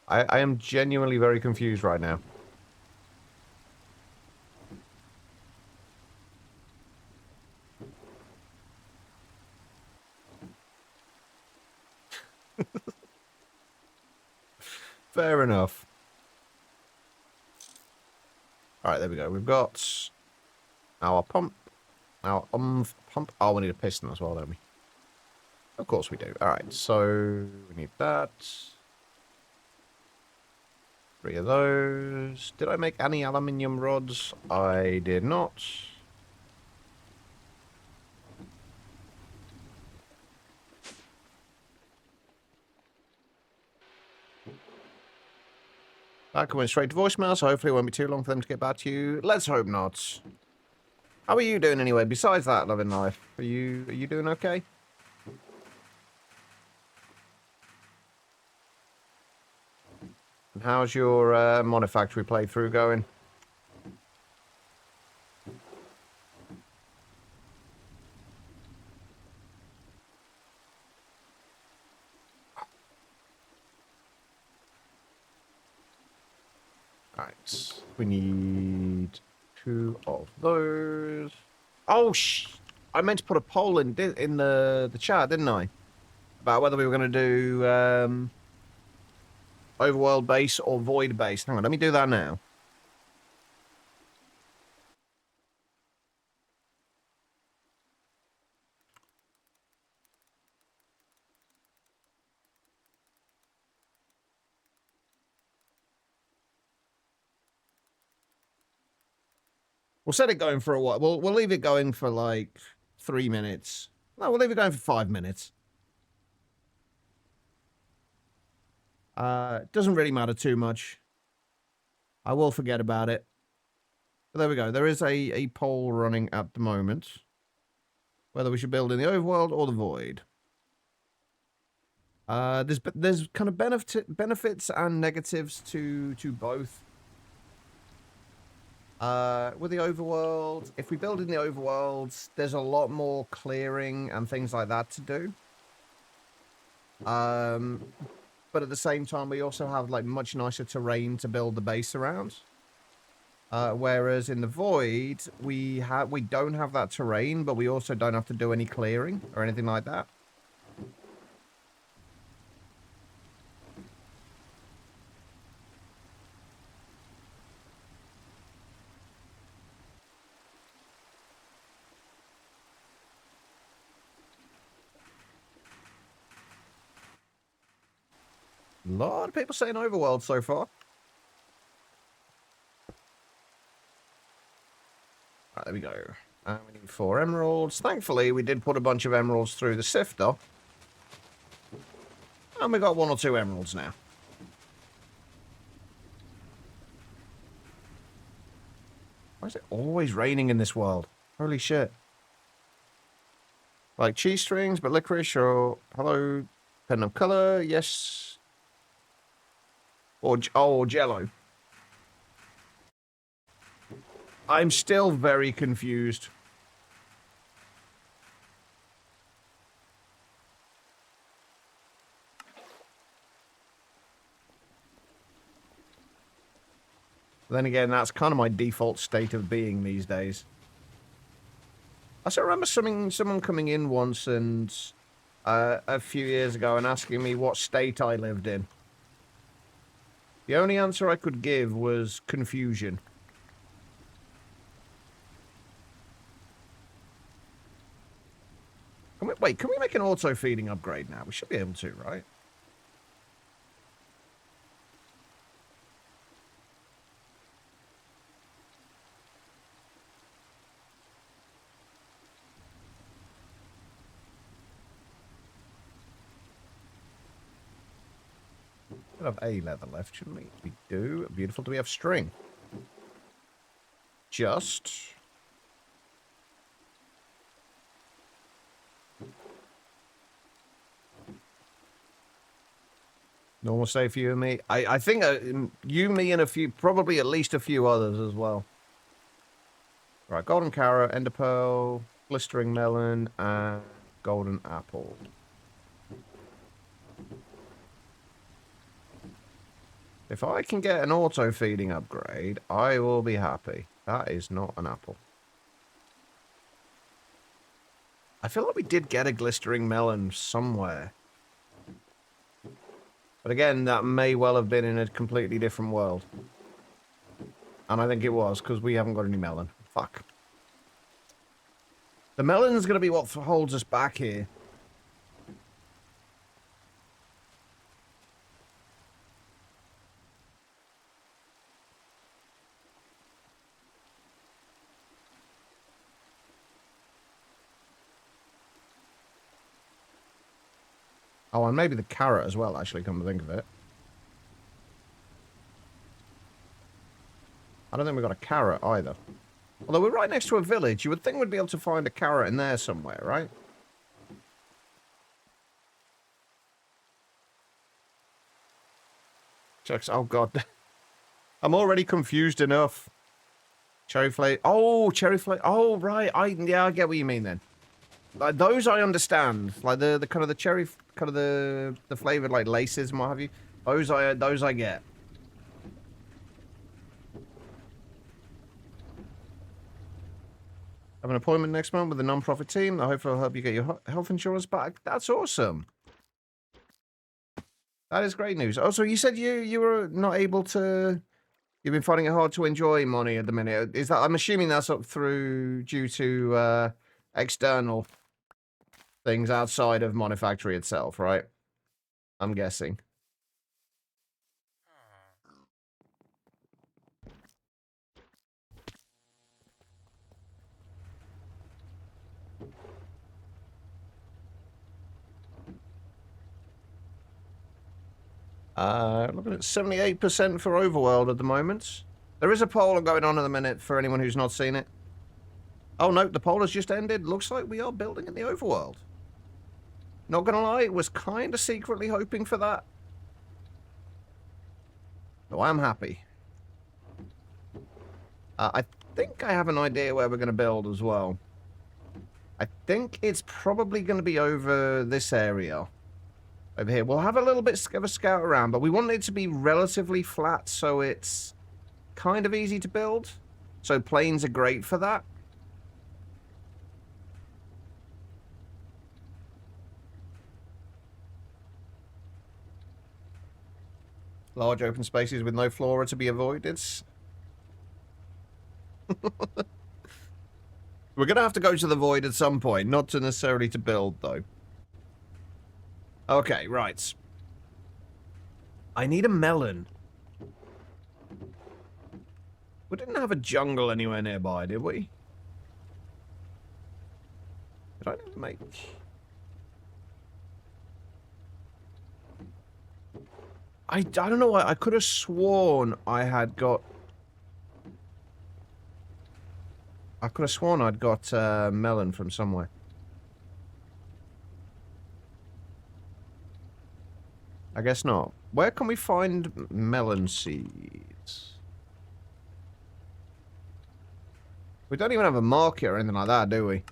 I am genuinely very confused right now. Fair enough. Alright, there we go. We've got our pump. Our pump. Oh, we need a piston as well, don't we? Of course we do. Alright, so we need that. 3 of those. Did I make any aluminium rods? I did not. That went straight to voicemail, so hopefully it won't be too long for them to get back to you. Let's hope not. How are you doing anyway? Besides that, loving life, are you doing okay? And how's your Monifactory playthrough going? Alright, we need 2 of those. Oh, I meant to put a poll in the chat, didn't I? About whether we were going to do overworld base or void base. Hang on, let me do that now. We'll set it going for a while. We'll leave it going for like 3 minutes. No, we'll leave it going for 5 minutes. Doesn't really matter too much. I will forget about it. But there we go. There is a poll running at the moment. Whether we should build in the overworld or the void. There's kind of benefits and negatives to both. With the overworld, if we build in the overworld, there's a lot more clearing and things like that to do. But at the same time, we also have like much nicer terrain to build the base around. Whereas in the void, we don't have that terrain, but we also don't have to do any clearing or anything like that. A lot of people saying overworld so far. Right, there we go. And we need 4 emeralds. Thankfully, we did put a bunch of emeralds through the sifter. And we got 1 or 2 emeralds now. Why is it always raining in this world? Holy shit. Like cheese strings, but licorice or... Hello? Pen of colour, yes. Or Jello. I'm still very confused. Then again, that's kind of my default state of being these days. I still remember someone coming in once and a few years ago and asking me what state I lived in. The only answer I could give was confusion. Wait, can we make an auto-feeding upgrade now? We should be able to, right? We have A leather left, shouldn't we? We do. Beautiful. Do we have string? Just. Normal stay for you and me. I think you, me, and a few, probably at least a few others as well. Right, golden carrot, ender pearl, blistering melon, and golden apple. If I can get an auto-feeding upgrade, I will be happy. That is not an apple. I feel like we did get a glistering melon somewhere. But again, that may well have been in a completely different world. And I think it was, because we haven't got any melon. Fuck. The melon's going to be what holds us back here. Oh, and maybe the carrot as well, actually, come to think of it. I don't think we've got a carrot either. Although we're right next to a village, you would think we'd be able to find a carrot in there somewhere, right? Chucks, oh god. I'm already confused enough. Cherry flavour. Oh, cherry flavour. Oh, right. Yeah, I get what you mean then. Like, those I understand. Like the kind of the cherry, kind of the flavored like laces and what have you. Those I get. I have an appointment next month with a non-profit team. I hope it'll help you get your health insurance back. That's awesome. That is great news. Oh, so you said you were not able to. You've been finding it hard to enjoy money at the minute. Is that? I'm assuming that's up through due to external things outside of Monifactory itself, right? I'm guessing. Looking at 78% for Overworld at the moment. There is a poll going on at the minute for anyone who's not seen it. Oh, no, the poll has just ended. Looks like we are building in the overworld. Not gonna lie, I was kind of secretly hoping for that. So I'm happy. I think I have an idea where we're going to build as well. I think it's probably going to be over this area. Over here. We'll have a little bit of a scout around, but we want it to be relatively flat so it's kind of easy to build. So planes are great for that. Large open spaces with no flora to be avoided. We're going to have to go to the void at some point, not to necessarily to build, though. Okay, right. I need a melon. We didn't have a jungle anywhere nearby, did we? Did I never make... I don't know why. I could have sworn I had got... I could have sworn I'd got melon from somewhere. I guess not. Where can we find melon seeds? We don't even have a market or anything like that, do we?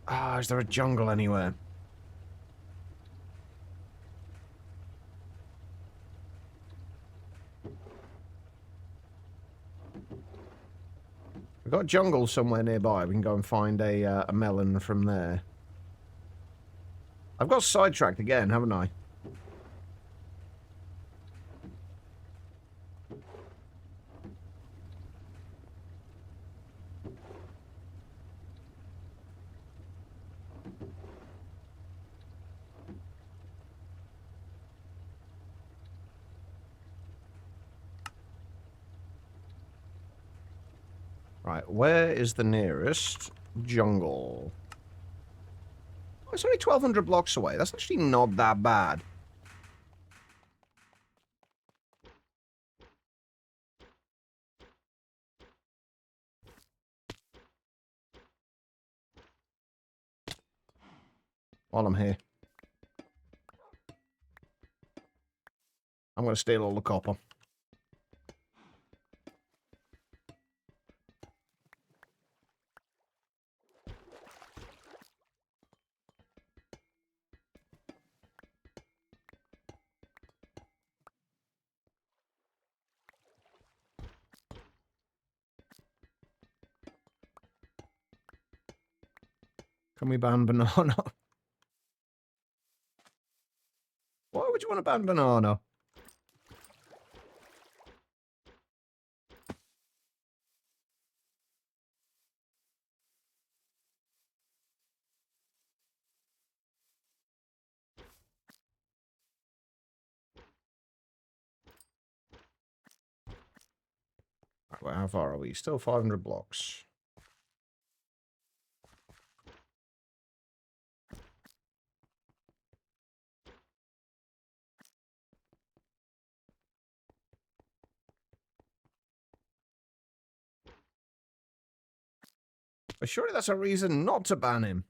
Ah, is there a jungle anywhere? We've got a jungle somewhere nearby. We can go and find a melon from there. I've got sidetracked again, haven't I? Right, where is the nearest jungle? Oh, it's only 1,200 blocks away. That's actually not that bad. While I'm here, I'm going to steal all the copper. Can we ban banana? Why would you want to ban banana? Right, well, how far are we? Still 500 blocks. But surely that's a reason not to ban him.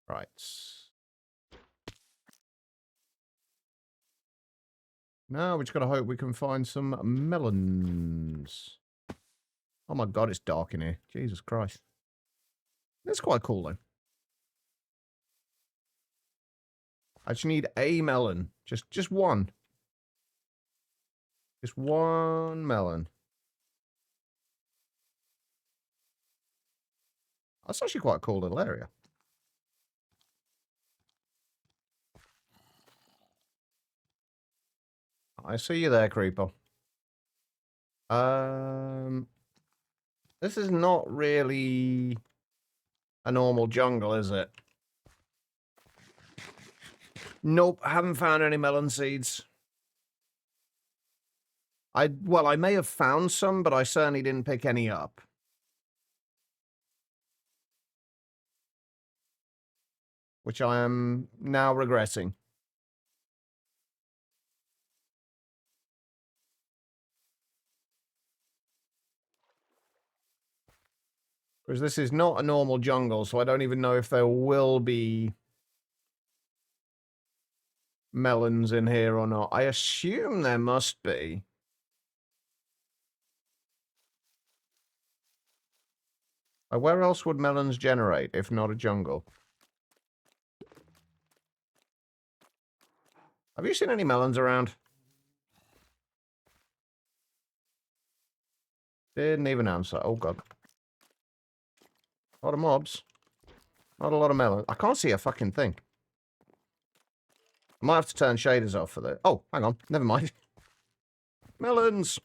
Right. Now we just gotta hope we can find some melons. Oh my god, it's dark in here. Jesus Christ. That's quite cool though. I just need a melon. Just one. Just one melon. That's actually quite a cool little area. I see you there, creeper. This is not really a normal jungle, is it? Nope, haven't found any melon seeds. Well, I may have found some, but I certainly didn't pick any up. which I am now regretting. Because this is not a normal jungle, so I don't even know if there will be melons in here or not. I assume there must be. Where else would melons generate, if not a jungle? Have you seen any melons around? Didn't even answer. Oh, God. A lot of mobs. Not a lot of melons. I can't see a fucking thing. I might have to turn shaders off for that. Oh, hang on. Never mind. Melons!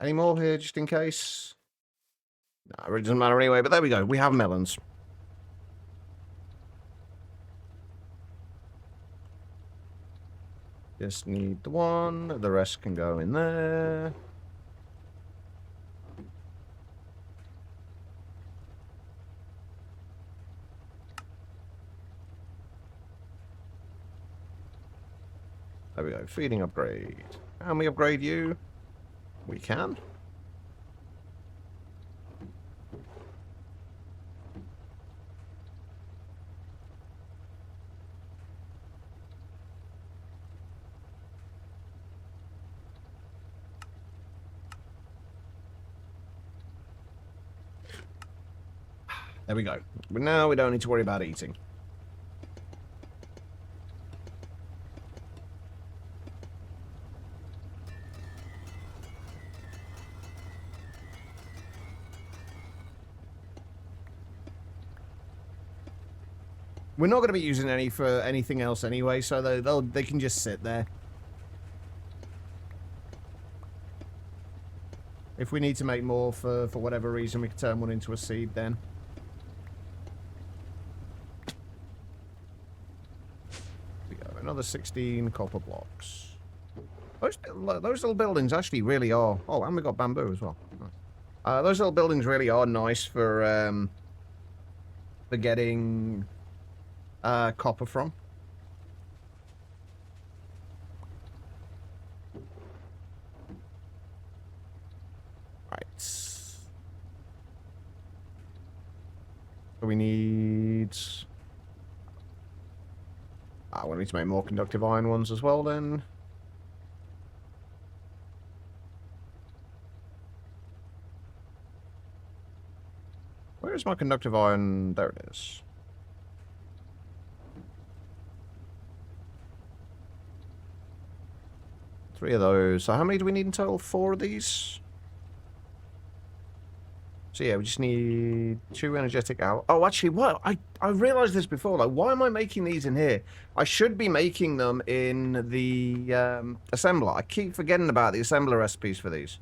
Any more here, just in case? Nah, it really doesn't matter anyway, but there we go. We have melons. Just need the one. The rest can go in there. There we go. Feeding upgrade. Can we upgrade you? We can. There we go. But now we don't need to worry about eating. We're not going to be using any for anything else anyway, so they can just sit there. If we need to make more for whatever reason, we can turn one into a seed then. We go. Another 16 copper blocks. Those little buildings actually really are... Oh, and we got bamboo as well. Nice. Those little buildings really are nice for getting copper from. Right. So we need... we need to make more conductive iron ones as well then. Where is my conductive iron? There it is. Three of those. So how many do we need in total? 4 of these? So yeah, we just need 2 energetic out. Oh, actually, what? I realized this before. Like, why am I making these in here? I should be making them in the assembler. I keep forgetting about the assembler recipes for these.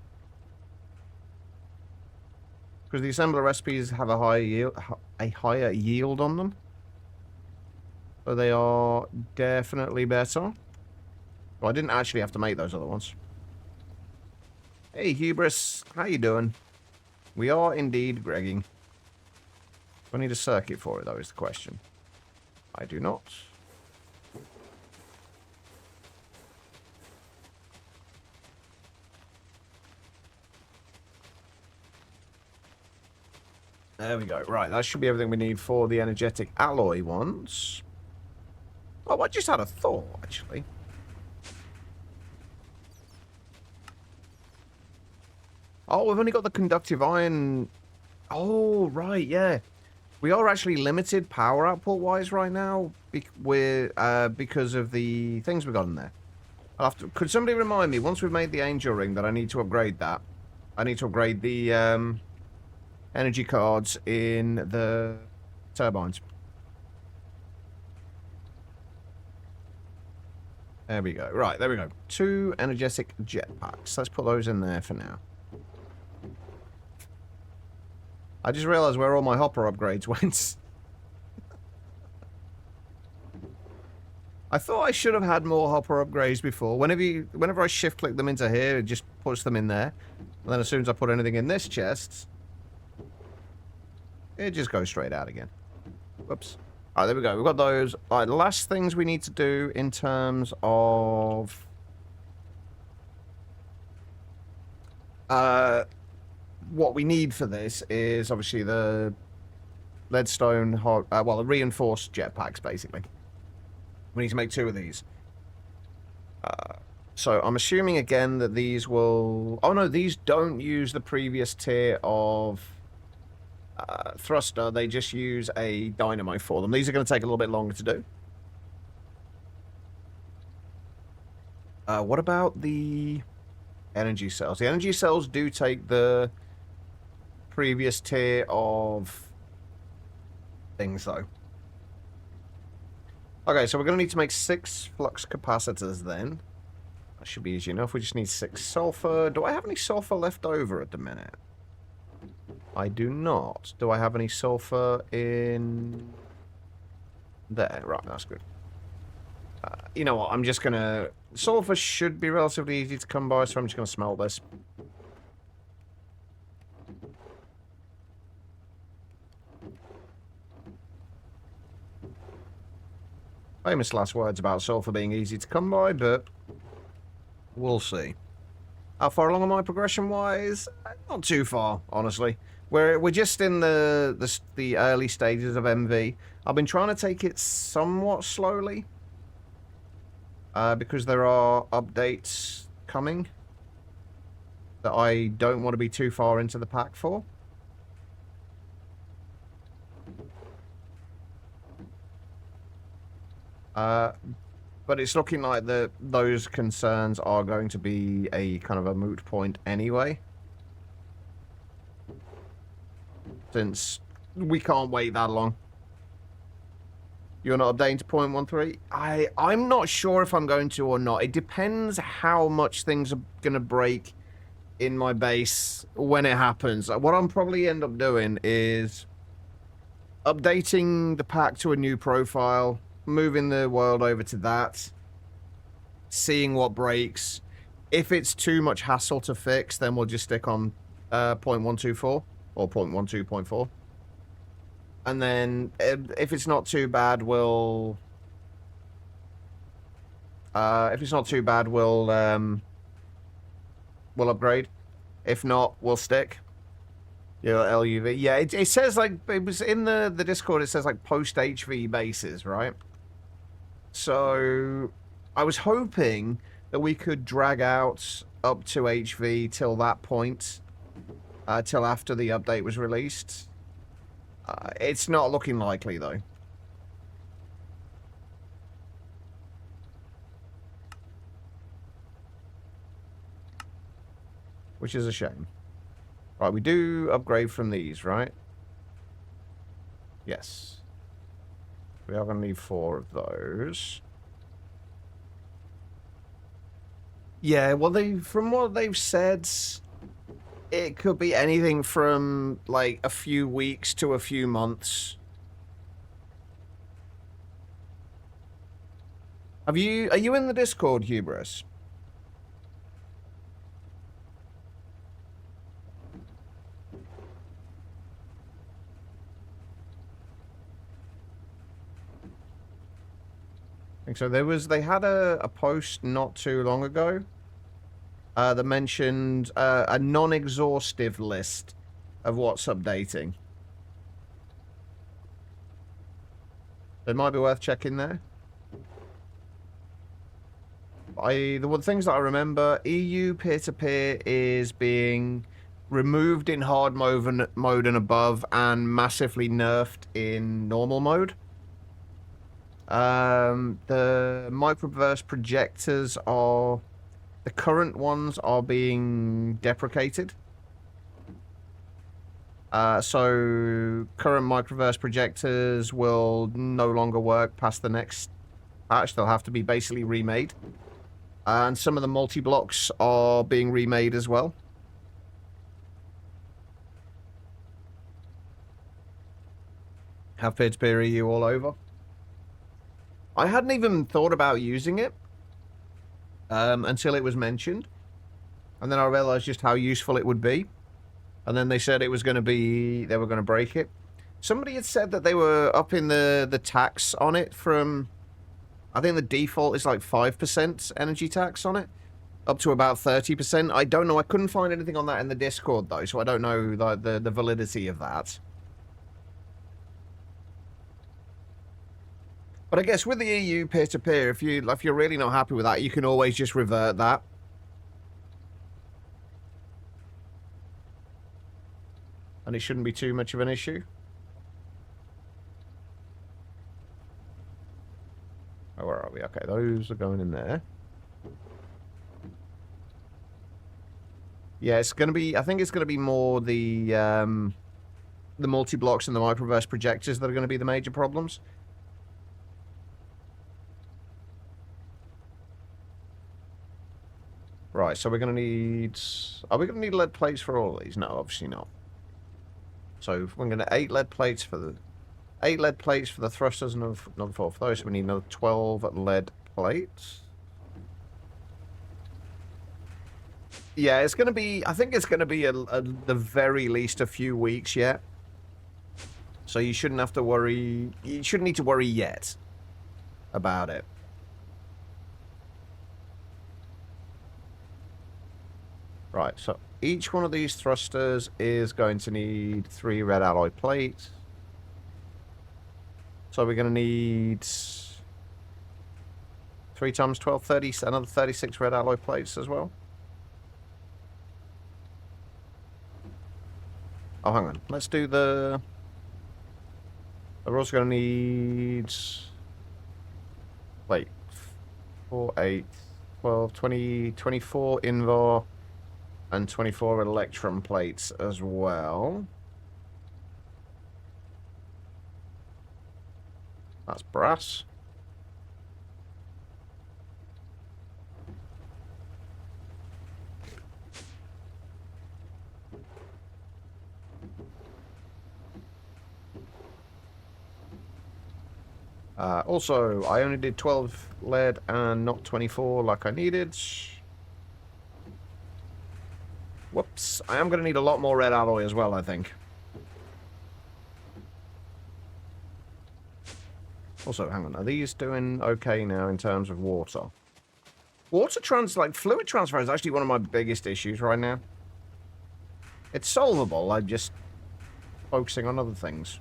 Because the assembler recipes have a higher yield on them. So they are definitely better. Well, I didn't actually have to make those other ones. Hey, Hubris. How you doing? We are indeed gregging. Do I need a circuit for it, though, is the question. I do not. There we go. Right, that should be everything we need for the energetic alloy ones. Oh, I just had a thought, actually. Oh, we've only got the conductive iron. Oh, right, yeah. We are actually limited power output-wise right now because of the things we got in there. Could somebody remind me, once we've made the angel ring, that I need to upgrade that? I need to upgrade the energy cards in the turbines. There we go. Right, there we go. 2 energetic jetpacks. Let's put those in there for now. I just realized where all my hopper upgrades went. I thought I should have had more hopper upgrades before. Whenever I shift click them into here, it just puts them in there. And then as soon as I put anything in this chest, it just goes straight out again. Whoops. Alright, there we go. We've got those. Alright, the last things we need to do in terms of... what we need for this is obviously the leadstone, well, the reinforced jetpacks, basically. We need to make 2 of these. So I'm assuming again that these will... Oh no, these don't use the previous tier of thruster. They just use a dynamo for them. These are going to take a little bit longer to do. What about the energy cells? The energy cells do take the previous tier of things, though. Okay, so we're going to need to make 6 flux capacitors then. That should be easy enough. We just need 6 sulfur. Do I have any sulfur left over at the minute? I do not. Do I have any sulfur in there? Right, that's good. You know what? I'm just going to... Sulfur should be relatively easy to come by, so I'm just going to smelt this. Famous last words about sulfur being easy to come by, but we'll see. How far along am I progression-wise? Not too far, honestly. We're just in the early stages of MV. I've been trying to take it somewhat slowly because there are updates coming that I don't want to be too far into the pack for. But it's looking like those concerns are going to be a kind of a moot point anyway. Since we can't wait that long. You're not updating to 0.13? I'm not sure if I'm going to or not. It depends how much things are going to break in my base when it happens. What I'm probably end up doing is updating the pack to a new profile, moving the world over to that, seeing what breaks. If it's too much hassle to fix, then we'll just stick on 0.124 or 0.12.4. And then if it's not too bad, we'll we'll upgrade. If not, we'll stick. Yeah, LUV. Yeah, it says like, it was in the Discord, it says like post HV bases, right? So I was hoping that we could drag out up to HV till that point, till after the update was released. It's not looking likely, though. Which is a shame. Right, we do upgrade from these, right? Yes. We are going to need 4 of those. Yeah, well, from what they've said, it could be anything from, like, a few weeks to a few months. Are you in the Discord, Hubris? I think so. They had a post not too long ago that mentioned a non-exhaustive list of what's updating. It might be worth checking there. The things that I remember, EU peer-to-peer is being removed in hard mode and above, and massively nerfed in normal mode. The microburst projectors are... The current ones are being deprecated. So current microburst projectors will no longer work past the next patch. They'll have to be basically remade. And some of the multi-blocks are being remade as well. Have peer-to-peer EU all over. I hadn't even thought about using it until it was mentioned. And then I realized just how useful it would be. And then they said it was going to be, they were going to break it. Somebody had said that they were upping the tax on it from, I think the default is like 5% energy tax on it, up to about 30%. I don't know. I couldn't find anything on that in the Discord, though, so I don't know the validity of that. But I guess with the EU peer-to-peer, if you're really not happy with that, you can always just revert that. And it shouldn't be too much of an issue. Oh, where are we? Okay, those are going in there. Yeah, it's going to be... I think it's going to be more the multi-blocks and the microverse projectors that are going to be the major problems. Right, so we're going to need... Are we going to need lead plates for all of these? No, obviously not. So we're going to 8 lead plates for the... 8 lead plates for the thrusters and another 4 for those. So we need another 12 lead plates. Yeah, it's going to be... I think it's going to be the very least a few weeks yet. So you shouldn't have to worry... You shouldn't need to worry yet about it. Right, so each one of these thrusters is going to need 3 red alloy plates. So we're going to need 3 times 12, 30, another 36 red alloy plates as well. Oh, hang on. Let's do the... We're also going to need... Wait. 4, 8, 12, 20, 24 Invar and 24 electron plates as well. That's brass. Also, I only did 12 lead and not 24 like I needed. Whoops. I am going to need a lot more red alloy as well, I think. Also, hang on. Are these doing okay now in terms of water? Fluid transfer is actually one of my biggest issues right now. It's solvable. I'm just focusing on other things.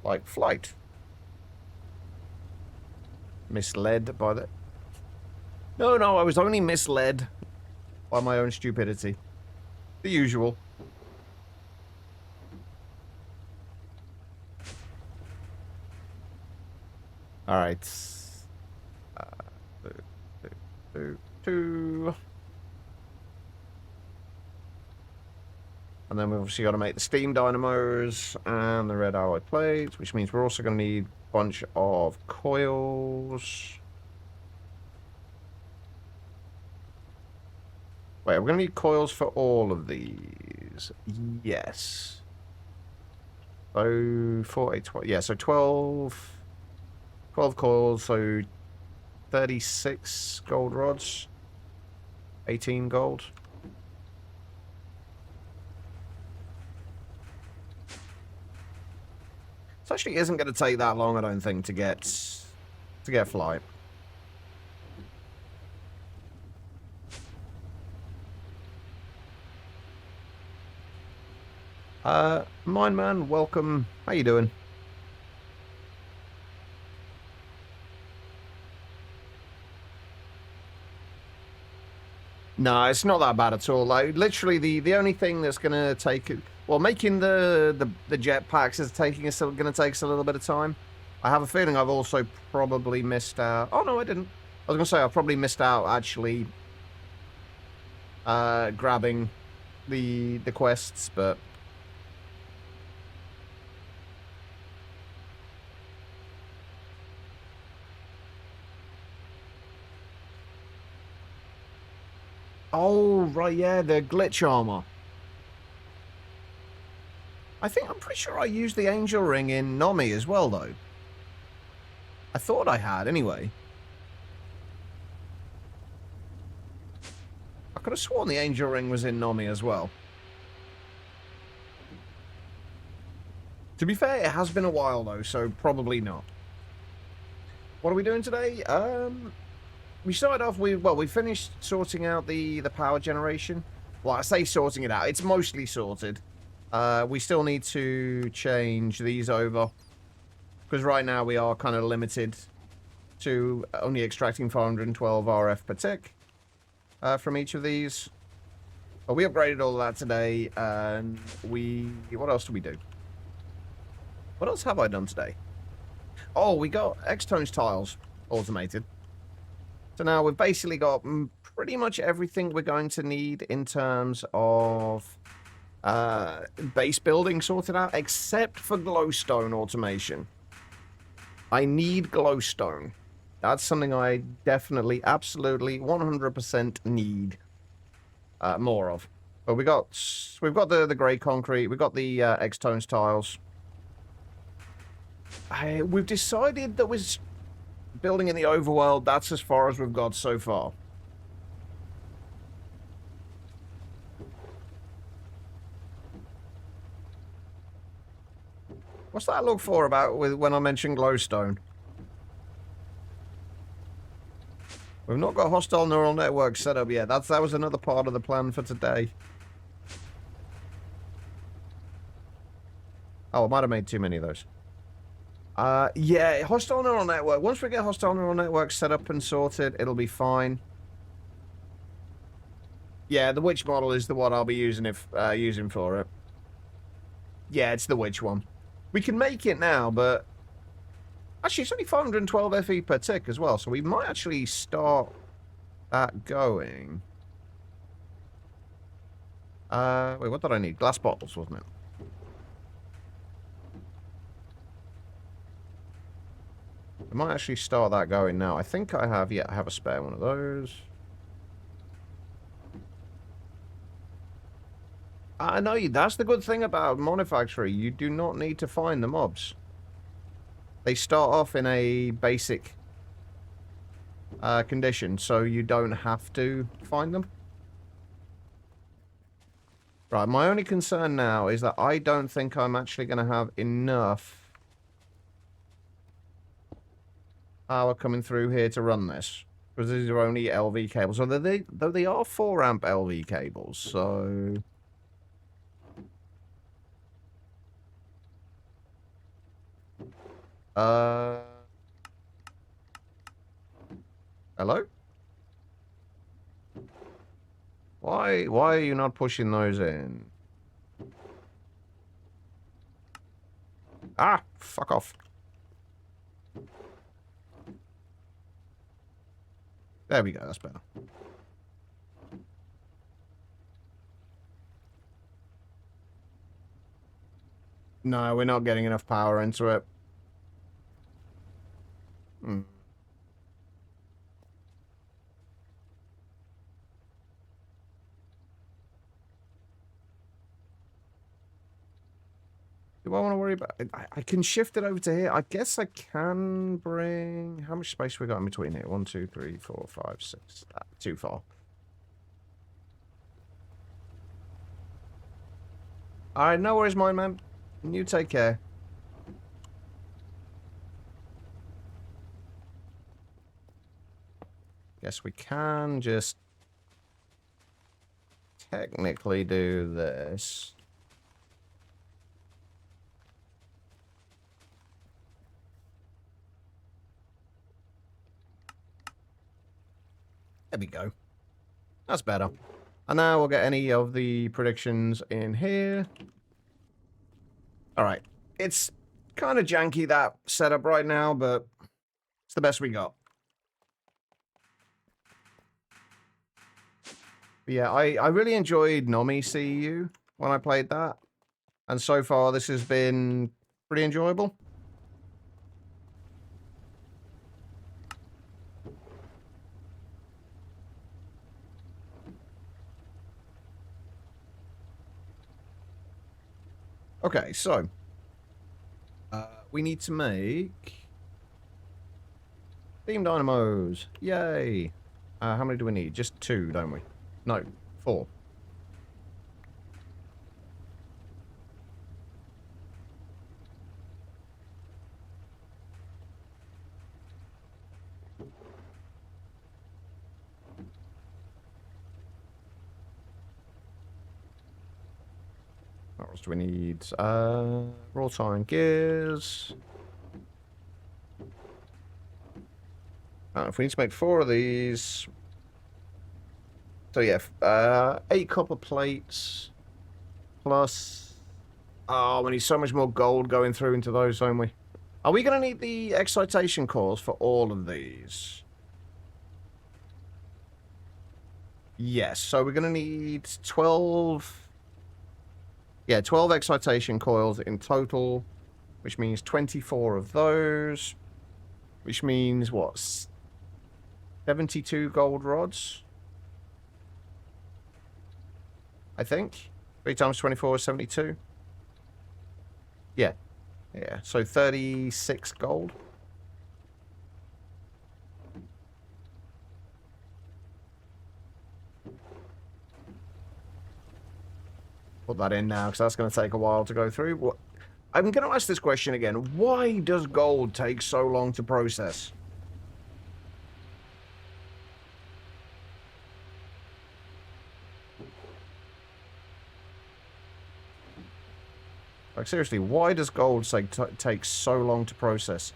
Like flight. Misled by the... No, I was only misled by my own stupidity. The usual. Alright. 2. And then we've obviously got to make the steam dynamos and the red alloy plates, which means we're also going to need a bunch of coils. Wait, we're going to need coils for all of these. Yes. So, 4, 8, 12. Yeah, so 12 coils, so 36 gold rods. 18 gold. This actually isn't going to take that long, I don't think, to get flight. Mine man, welcome. How you doing? No, it's not that bad at all. Like, literally, the only thing that's going to take it... Well, making the jetpacks is going to take us a little bit of time. I have a feeling I've also probably missed out... Oh, no, I didn't. I was going to say, I've probably missed out, actually, grabbing the quests, but... Oh, right, yeah, the glitch armor. I'm pretty sure I used the angel ring in Nomi as well, though. I thought I had, anyway. could have sworn the angel ring was in Nomi as well. To be fair, it has been a while though, so probably not. What are we doing today? We started off with, well, we finished sorting out the power generation. Well, I say sorting it out. It's mostly sorted. We still need to change these over. Because right now we are kind of limited to only extracting 412 RF per tick from each of these. But we upgraded all of that today, and what else did we do? What else have I done today? Oh, we got X-Tones tiles automated. So now we've basically got pretty much everything we're going to need in terms of base building sorted out, except for glowstone automation. I need glowstone. That's something I definitely, absolutely, 100% need more of. But we've got the grey concrete, we've got the X-Tones tiles. We've decided that we're building in the overworld. That's as far as we've got so far. What's that look for about when I mentioned glowstone? We've not got hostile neural network set up yet. That was another part of the plan for today. Oh, I might have made too many of those. Yeah, hostile neural network. Once we get hostile neural network set up and sorted, it'll be fine. Yeah, the witch model is the one I'll be using for it. Yeah, it's the witch one. We can make it now, but actually, it's only 512 FE per tick as well, so we might actually start that going. Wait, what did I need? Glass bottles, wasn't it? I might actually start that going now. I think I have, yeah, I have a spare one of those. I know, that's the good thing about Monifactory. You do not need to find the mobs. They start off in a basic condition, so you don't have to find them. Right, my only concern now is that I don't think I'm actually going to have enough power coming through here to run this, because these are only LV cables. So though they are 4 amp LV cables, so hello? Why are you not pushing those in? Ah, fuck off. There we go, that's better. No, we're not getting enough power into it. Do I want to worry about it? I can shift it over to here. I guess I can bring... How much space we got in between here? 1, 2, 3, 4, 5, 6. Too far. Alright, no worries, mine man. You take care. Guess we can just technically do this. There we go. That's better. And now we'll get any of the predictions in here. Alright. It's kind of janky, that setup right now, but it's the best we got. But yeah, I really enjoyed Nomi CEU when I played that. And so far, this has been pretty enjoyable. Okay, so we need to make Steam Dynamos. Yay! How many do we need? Just 2, don't we? No, 4. What else do we need? Raw time gears. If we need to make 4 of these. So yeah, 8 copper plates plus. Oh, we need so much more gold going through into those, don't we? Are we going to need the excitation cores for all of these? Yes, so we're going to need 12... Yeah, 12 excitation coils in total, which means 24 of those, which means, what, 72 gold rods? I think. 3 times 24 is 72. Yeah. Yeah, so 36 gold. Put that in now, because that's going to take a while to go through. What? I'm going to ask this question again. Why does gold take so long to process? Like, seriously, why does gold take so long to process?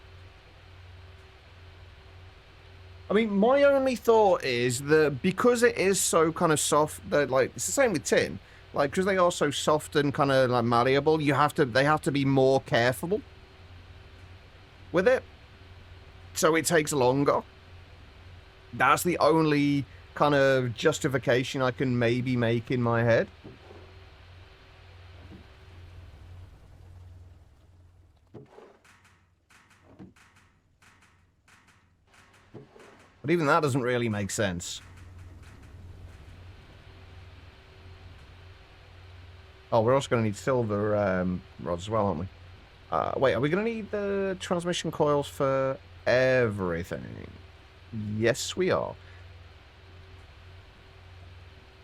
I mean, my only thought is that because it is so kind of soft, that like it's the same with tin. Like, because they are so soft and kind of like malleable, they have to be more careful with it. So it takes longer. That's the only kind of justification I can maybe make in my head. But even that doesn't really make sense. Oh, we're also going to need silver rods as well, aren't we? Wait, are we going to need the transmission coils for everything? Yes, we are.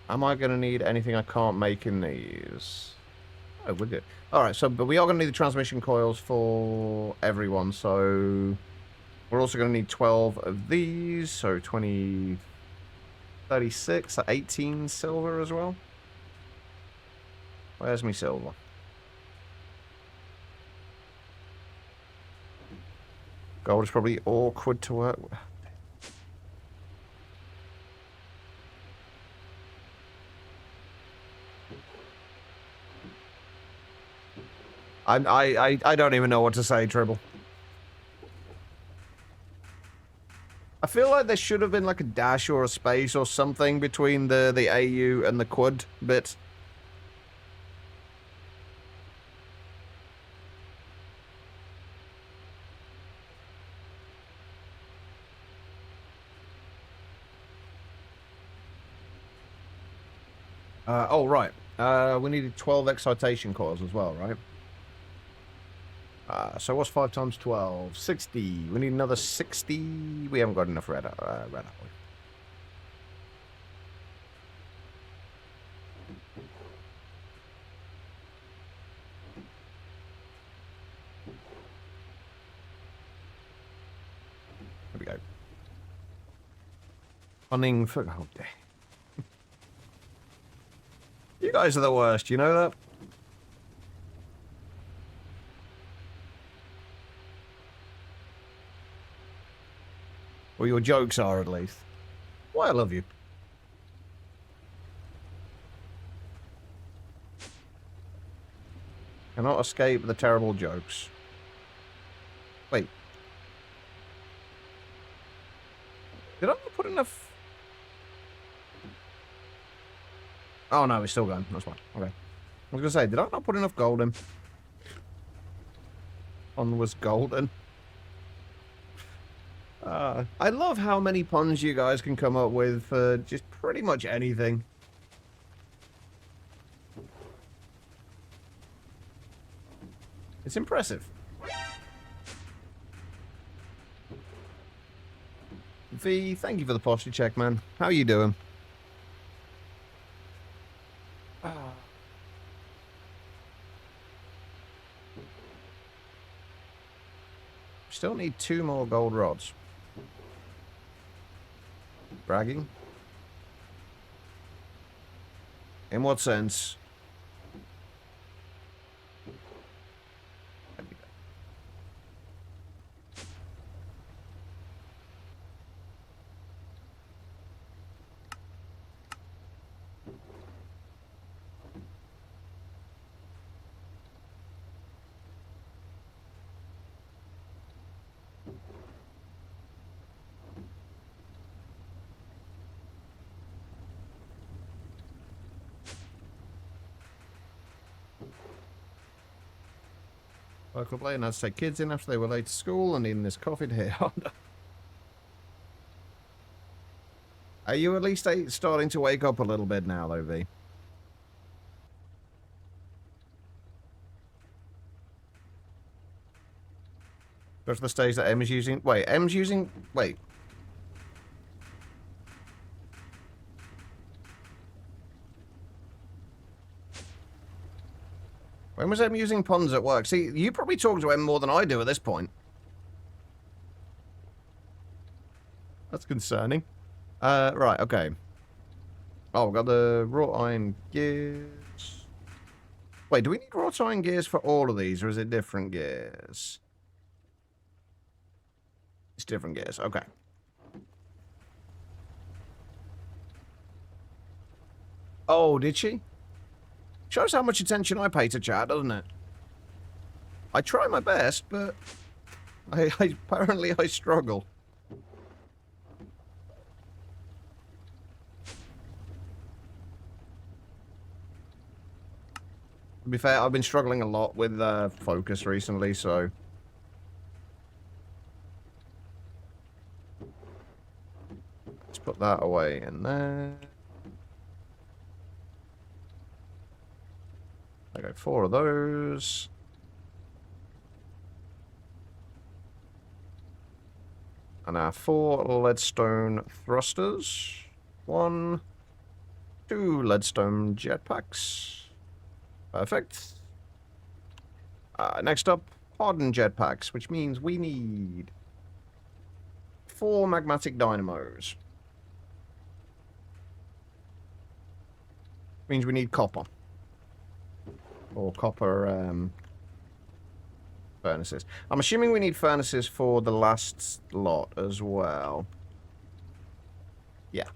Am I going to need anything I can't make in these? Oh, we're good. Alright, so, but we are going to need the transmission coils for everyone, so... We're also going to need 12 of these, so 20... 36, 18 silver as well. Where's me silver? Gold is probably awkward to work with. I don't even know what to say, Tribble. I feel like there should have been like a dash or a space or something between the AU and the quad bit. Oh, right. We needed 12 excitation coils as well, right? So what's 5 times 12? 60. We need another 60. We haven't got enough red, have we? There we go. Cunning for... Oh, dang. You guys are the worst, you know that? Or your jokes are, at least. Why, I love you. Cannot escape the terrible jokes. Wait. Did I not put enough... Oh, no, it's still going. That's fine. Okay. I was going to say, did I not put enough gold in? Pun was golden. I love how many puns you guys can come up with for just pretty much anything. It's impressive. V, thank you for the posture check, man. How you doing? Still need 2 more gold rods. Bragging? In what sense? Local play and had to take kids in after they were late to school and eating this coffee to hear. Are you at least starting to wake up a little bit now, though, V? Go to the stage that M's using. Wait, M's using. Wait. When was M using puns at work? See, you probably talk to M more than I do at this point. That's concerning. Right, okay. Oh, we've got the wrought iron gears. Wait, do we need wrought iron gears for all of these, or is it different gears? It's different gears, okay. Oh, did she? Shows how much attention I pay to chat, doesn't it? I try my best, but apparently I struggle. To be fair, I've been struggling a lot with focus recently, so... Let's put that away in there. I got 4 of those. And our 4 leadstone thrusters. 1, 2 leadstone jetpacks. Perfect. Next up, hardened jetpacks, which means we need 4 magmatic dynamos. Means we need copper. Or copper furnaces. I'm assuming we need furnaces for the last lot as well. Yeah.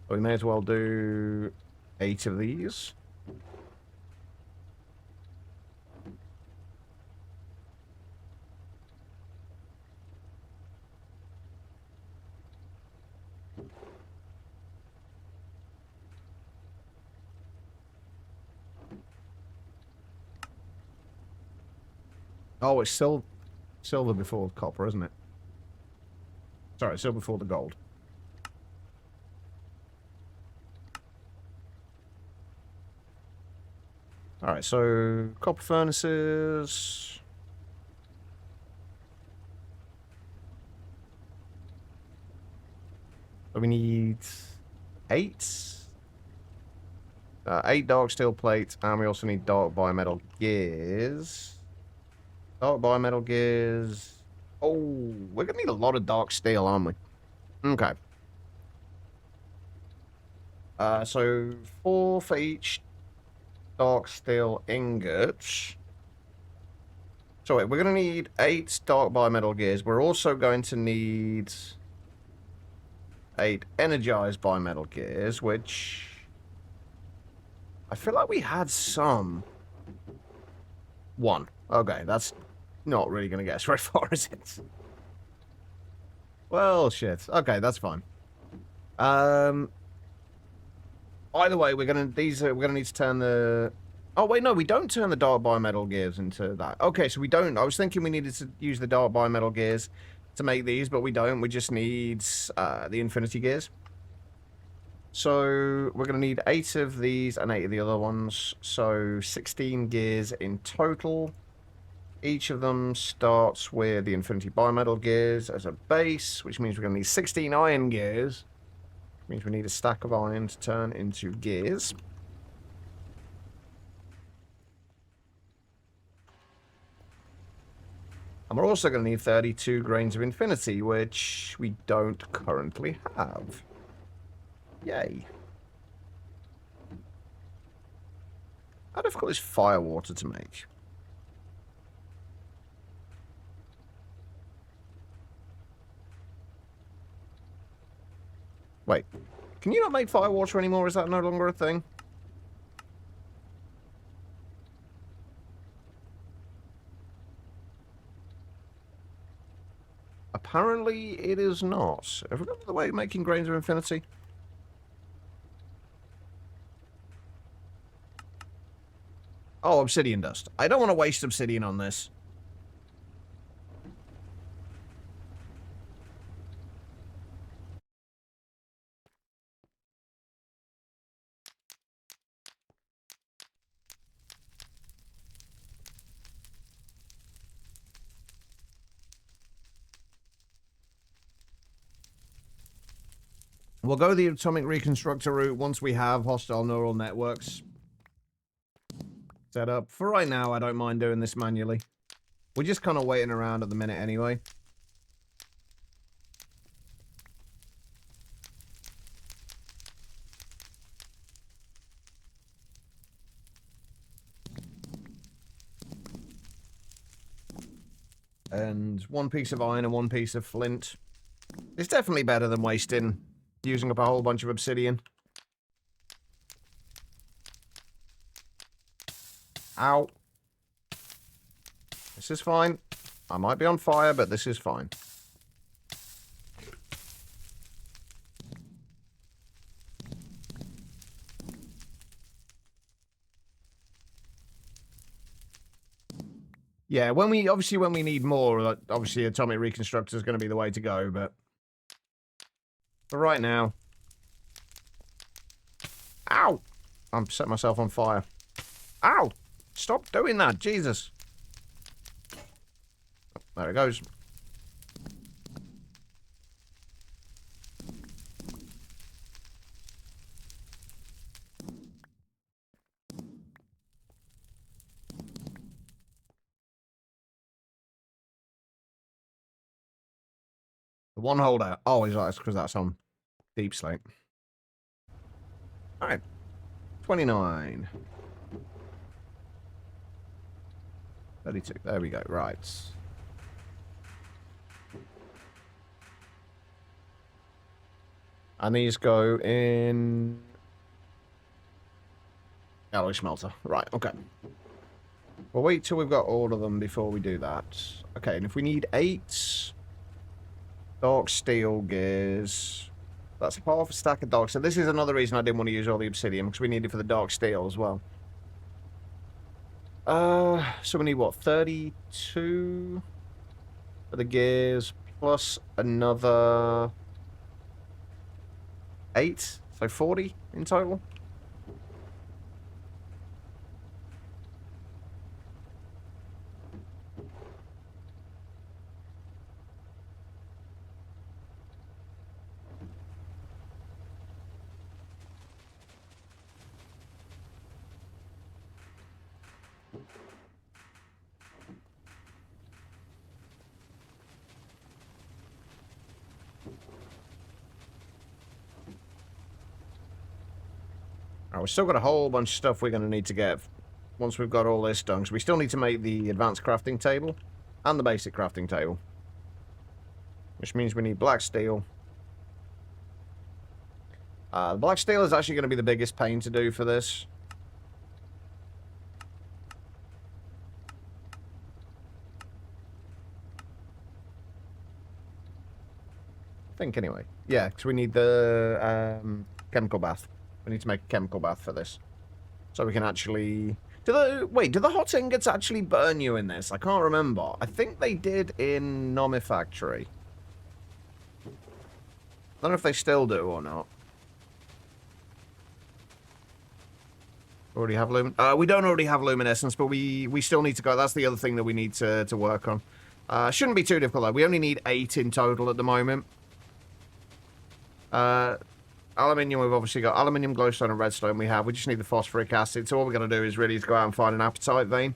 So we may as well do 8 of these. Oh, it's silver before copper, isn't it? Sorry, silver before the gold. Alright, so copper furnaces. So we need 8. 8 dark steel plates, and we also need dark bimetal gears. Dark bimetal gears. Oh, we're going to need a lot of dark steel, aren't we? Okay. So 4 for each dark steel ingots. So wait, we're going to need 8 dark bimetal gears. We're also going to need 8 energized bimetal gears, which I feel like we had some. 1. Okay, that's not really going to get us very far, is it? Well, shit. Okay, that's fine. Either way, we're gonna need to turn the... Oh, wait, no, we don't turn the dark bimetal gears into that. Okay, so we don't. I was thinking we needed to use the dark bimetal gears to make these, but we don't. We just need the infinity gears. So we're going to need 8 of these and 8 of the other ones. So 16 gears in total. Each of them starts with the infinity bimetal gears as a base, which means we're going to need 16 iron gears. Which means we need a stack of iron to turn into gears. And we're also going to need 32 grains of infinity, which we don't currently have. Yay. How difficult is fire water to make? Wait, can you not make fire water anymore? Is that no longer a thing? Apparently it is not. Have we got the way of making grains of infinity? Oh, obsidian dust. I don't want to waste obsidian on this. We'll go the atomic reconstructor route once we have hostile neural networks set up. For right now, I don't mind doing this manually. We're just kind of waiting around at the minute anyway. And one piece of iron and one piece of flint. It's definitely better than using up a whole bunch of obsidian. Ow. This is fine. I might be on fire, but this is fine. Yeah, when we need more, obviously atomic reconstructor is going to be the way to go, but for right now. Ow! I'm setting myself on fire. Ow! Stop doing that, Jesus. Oh, there it goes. The one holdout. Oh, is that because that's on Deep Slate. Alright. 29. 32. There we go. Right. And these go in alloy smelter. Right, okay. We'll wait till we've got all of them before we do that. Okay, and if we need 8 dark steel gears, that's half a stack of dark. So this is another reason I didn't want to use all the obsidian, because we need it for the dark steel as well. So we need what, 32 for the gears, plus another 8, so 40 in total. We've still got a whole bunch of stuff we're going to need to get once we've got all this done. So we still need to make the advanced crafting table and the basic crafting table. Which means we need black steel. Black steel is actually going to be the biggest pain to do for this. I think anyway. Yeah, because we need the chemical bath. We need to make a chemical bath for this. So we can actually... Wait, do the hot ingots actually burn you in this? I can't remember. I think they did in Monifactory. I don't know if they still do or not. Already have we don't already have luminescence, but we still need to go. That's the other thing that we need to work on. Shouldn't be too difficult, though. We only need 8 in total at the moment. Aluminium, we've obviously got aluminium, glowstone, and redstone we have. We just need the phosphoric acid. So all we're going to do is really go out and find an apatite vein.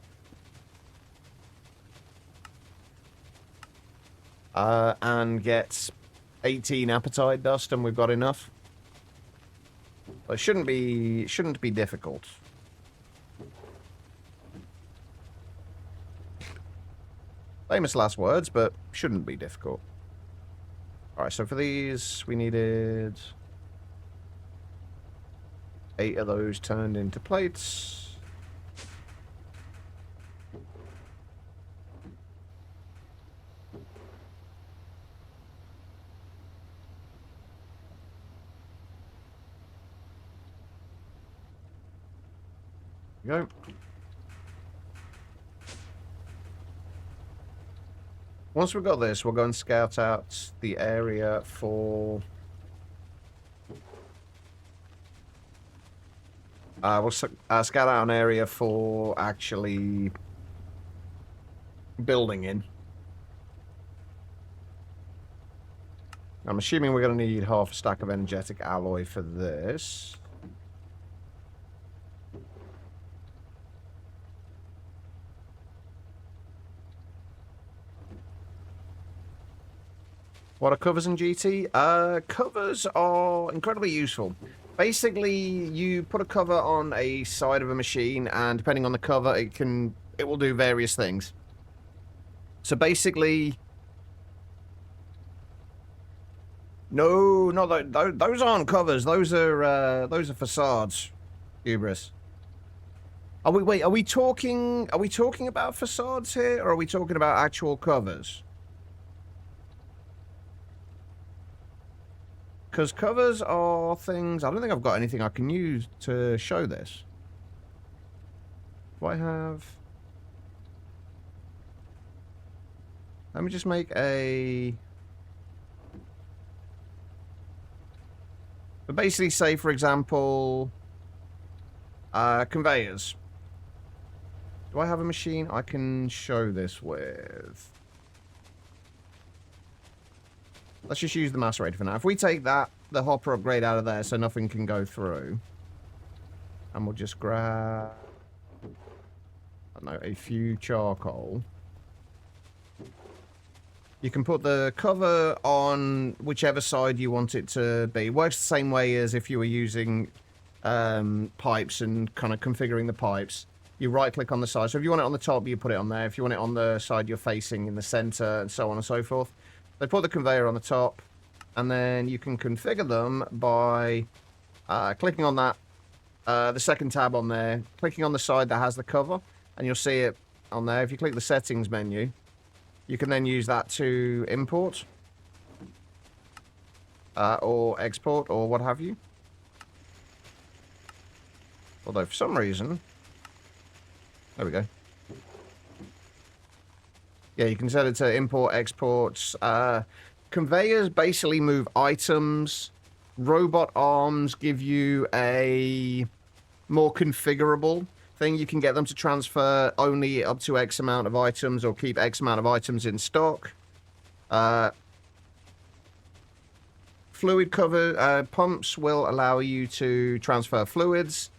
and get 18 appetite dust, and we've got enough. But it shouldn't be difficult. Famous last words, but shouldn't be difficult. Alright, so for these, we needed 8 of those turned into plates. There we go. Once we've got this, we'll go and scout out the area for... we'll scout out an area for actually building in. I'm assuming we're going to need half a stack of energetic alloy for this. What are covers in GT? Covers are incredibly useful. Basically, you put a cover on a side of a machine, and depending on the cover, it will do various things. So basically, no, not those aren't covers. Those are facades. Hubris. Are we talking about facades here, or are we talking about actual covers? Because covers are things... I don't think I've got anything I can use to show this. Do I have... Let me just make a... But basically, say, for example... conveyors. Do I have a machine I can show this with? Let's just use the macerator for now. If we take that, the hopper upgrade out of there so nothing can go through. And we'll just grab... I don't know, a few charcoal. You can put the cover on whichever side you want it to be. It works the same way as if you were using pipes and kind of configuring the pipes. You right-click on the side. So if you want it on the top, you put it on there. If you want it on the side you're facing in the center, and so on and so forth. They put the conveyor on the top, and then you can configure them by clicking on that, the second tab on there, clicking on the side that has the cover, and you'll see it on there. If you click the settings menu, you can then use that to import or export or what have you. Although for some reason, there we go. Yeah, you can set it to import, exports. Conveyors basically move items. Robot arms give you a more configurable thing. You can get them to transfer only up to X amount of items or keep X amount of items in stock. Fluid cover pumps will allow you to transfer fluids.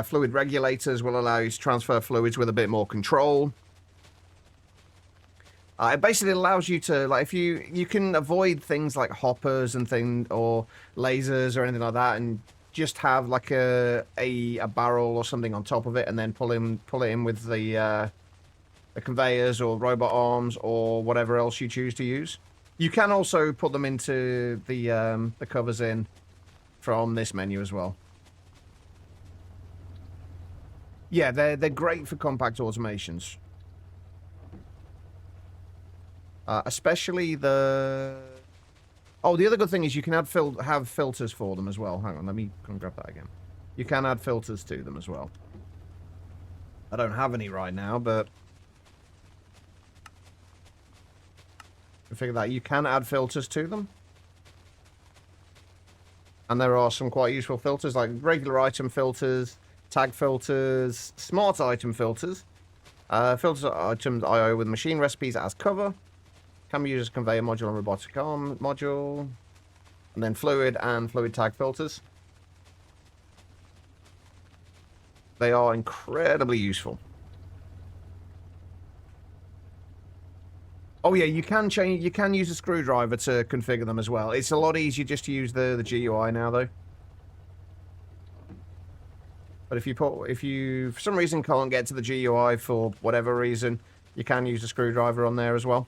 Fluid regulators will allow you to transfer fluids with a bit more control. It basically allows you to, like, if you can avoid things like hoppers and things, or lasers or anything like that, and just have like a barrel or something on top of it, and then pull it in with the conveyors or robot arms or whatever else you choose to use. You can also put them into the covers in from this menu as well. Yeah, they're great for compact automations. Especially the... Oh, the other good thing is you can have filters for them as well. Hang on, let me come grab that again. You can add filters to them as well. I don't have any right now, but... figure that you can add filters to them. And there are some quite useful filters, like regular item filters, tag filters, smart item filters. Filters items IO with machine recipes as cover. Can be used as conveyor module and robotic arm module. And then fluid and fluid tag filters. They are incredibly useful. Oh yeah, you can change. You can use a screwdriver to configure them as well. It's a lot easier just to use the GUI now, though. But if you for some reason can't get to the GUI for whatever reason, you can use a screwdriver on there as well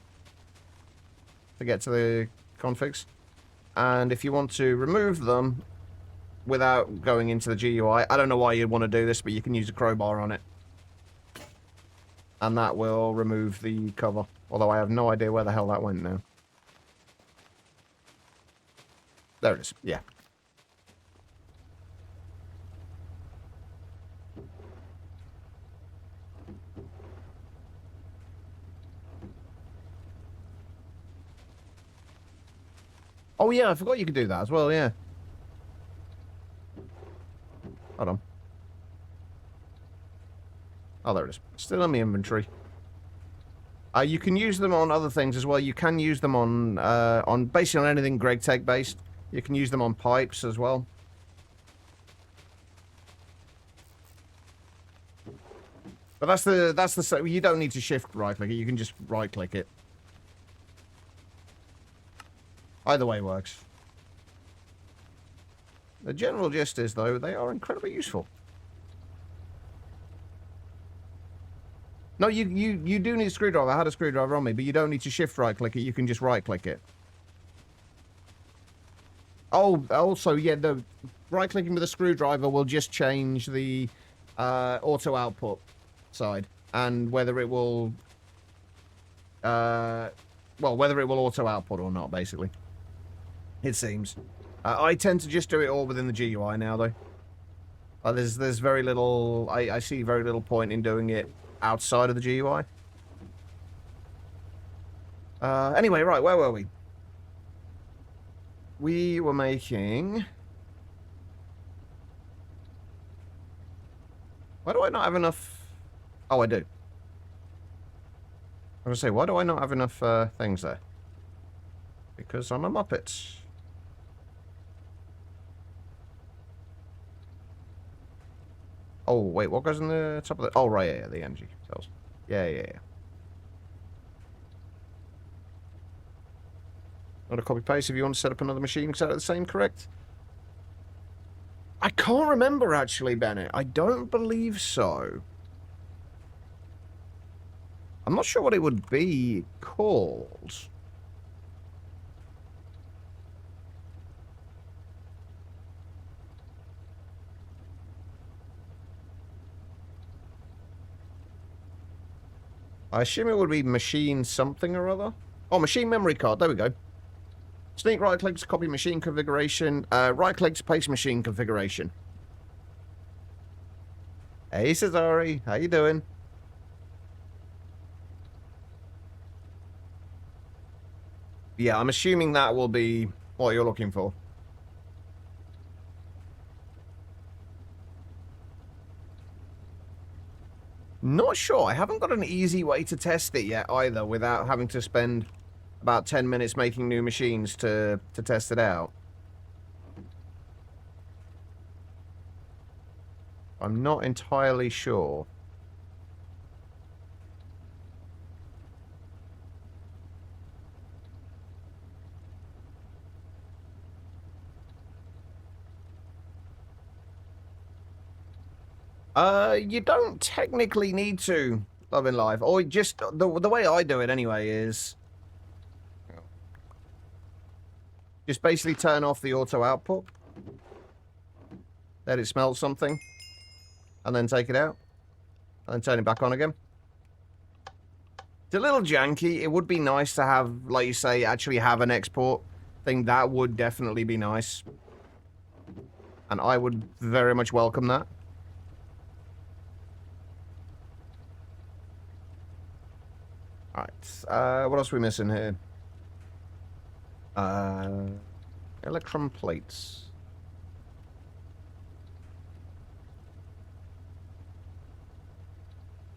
to get to the configs. And if you want to remove them without going into the GUI, I don't know why you'd want to do this, but you can use a crowbar on it. And that will remove the cover. Although I have no idea where the hell that went now. There it is, yeah. Oh yeah, I forgot you could do that as well, yeah. Hold on. Oh, there it is. Still in the inventory. You can use them on other things as well. You can use them on basically on anything GregTech based. You can use them on pipes as well. But that's the you don't need to shift right click it. You can just right click it. Either way works. The general gist is, though, they are incredibly useful. No, you do need a screwdriver. I had a screwdriver on me, but you don't need to shift right-click it. You can just right-click it. Oh, also, yeah, the right-clicking with a screwdriver will just change the auto output side. And whether it will... well, whether it will auto output or not, basically. It seems. I tend to just do it all within the GUI now, though. There's very little... I see very little point in doing it outside of the GUI. Anyway, right, where were we? We were making... Why do I not have enough... Oh, I do. I was going to say, why do I not have enough things there? Because I'm a Muppet. Oh, wait, what goes in the top of the... Oh, right, yeah, the energy cells. Yeah. Not a copy-paste if you want to set up another machine exactly the same, correct? I can't remember, actually, Bennett. I don't believe so. I'm not sure what it would be called. I assume it would be machine something or other. Oh, machine memory card. There we go. Sneak right-click to copy machine configuration. Right-click to paste machine configuration. Hey, Cesari. How you doing? Yeah, I'm assuming that will be what you're looking for. Not sure. I haven't got an easy way to test it yet either without having to spend about 10 minutes making new machines to test it out. I'm not entirely sure. You don't technically need to, Love in Live. Or just, the way I do it anyway is... just basically turn off the auto output. Let it smell something. And then take it out. And then turn it back on again. It's a little janky. It would be nice to have, like you say, actually have an export thing. That would definitely be nice. And I would very much welcome that. Alright, what else are we missing here? Electron plates.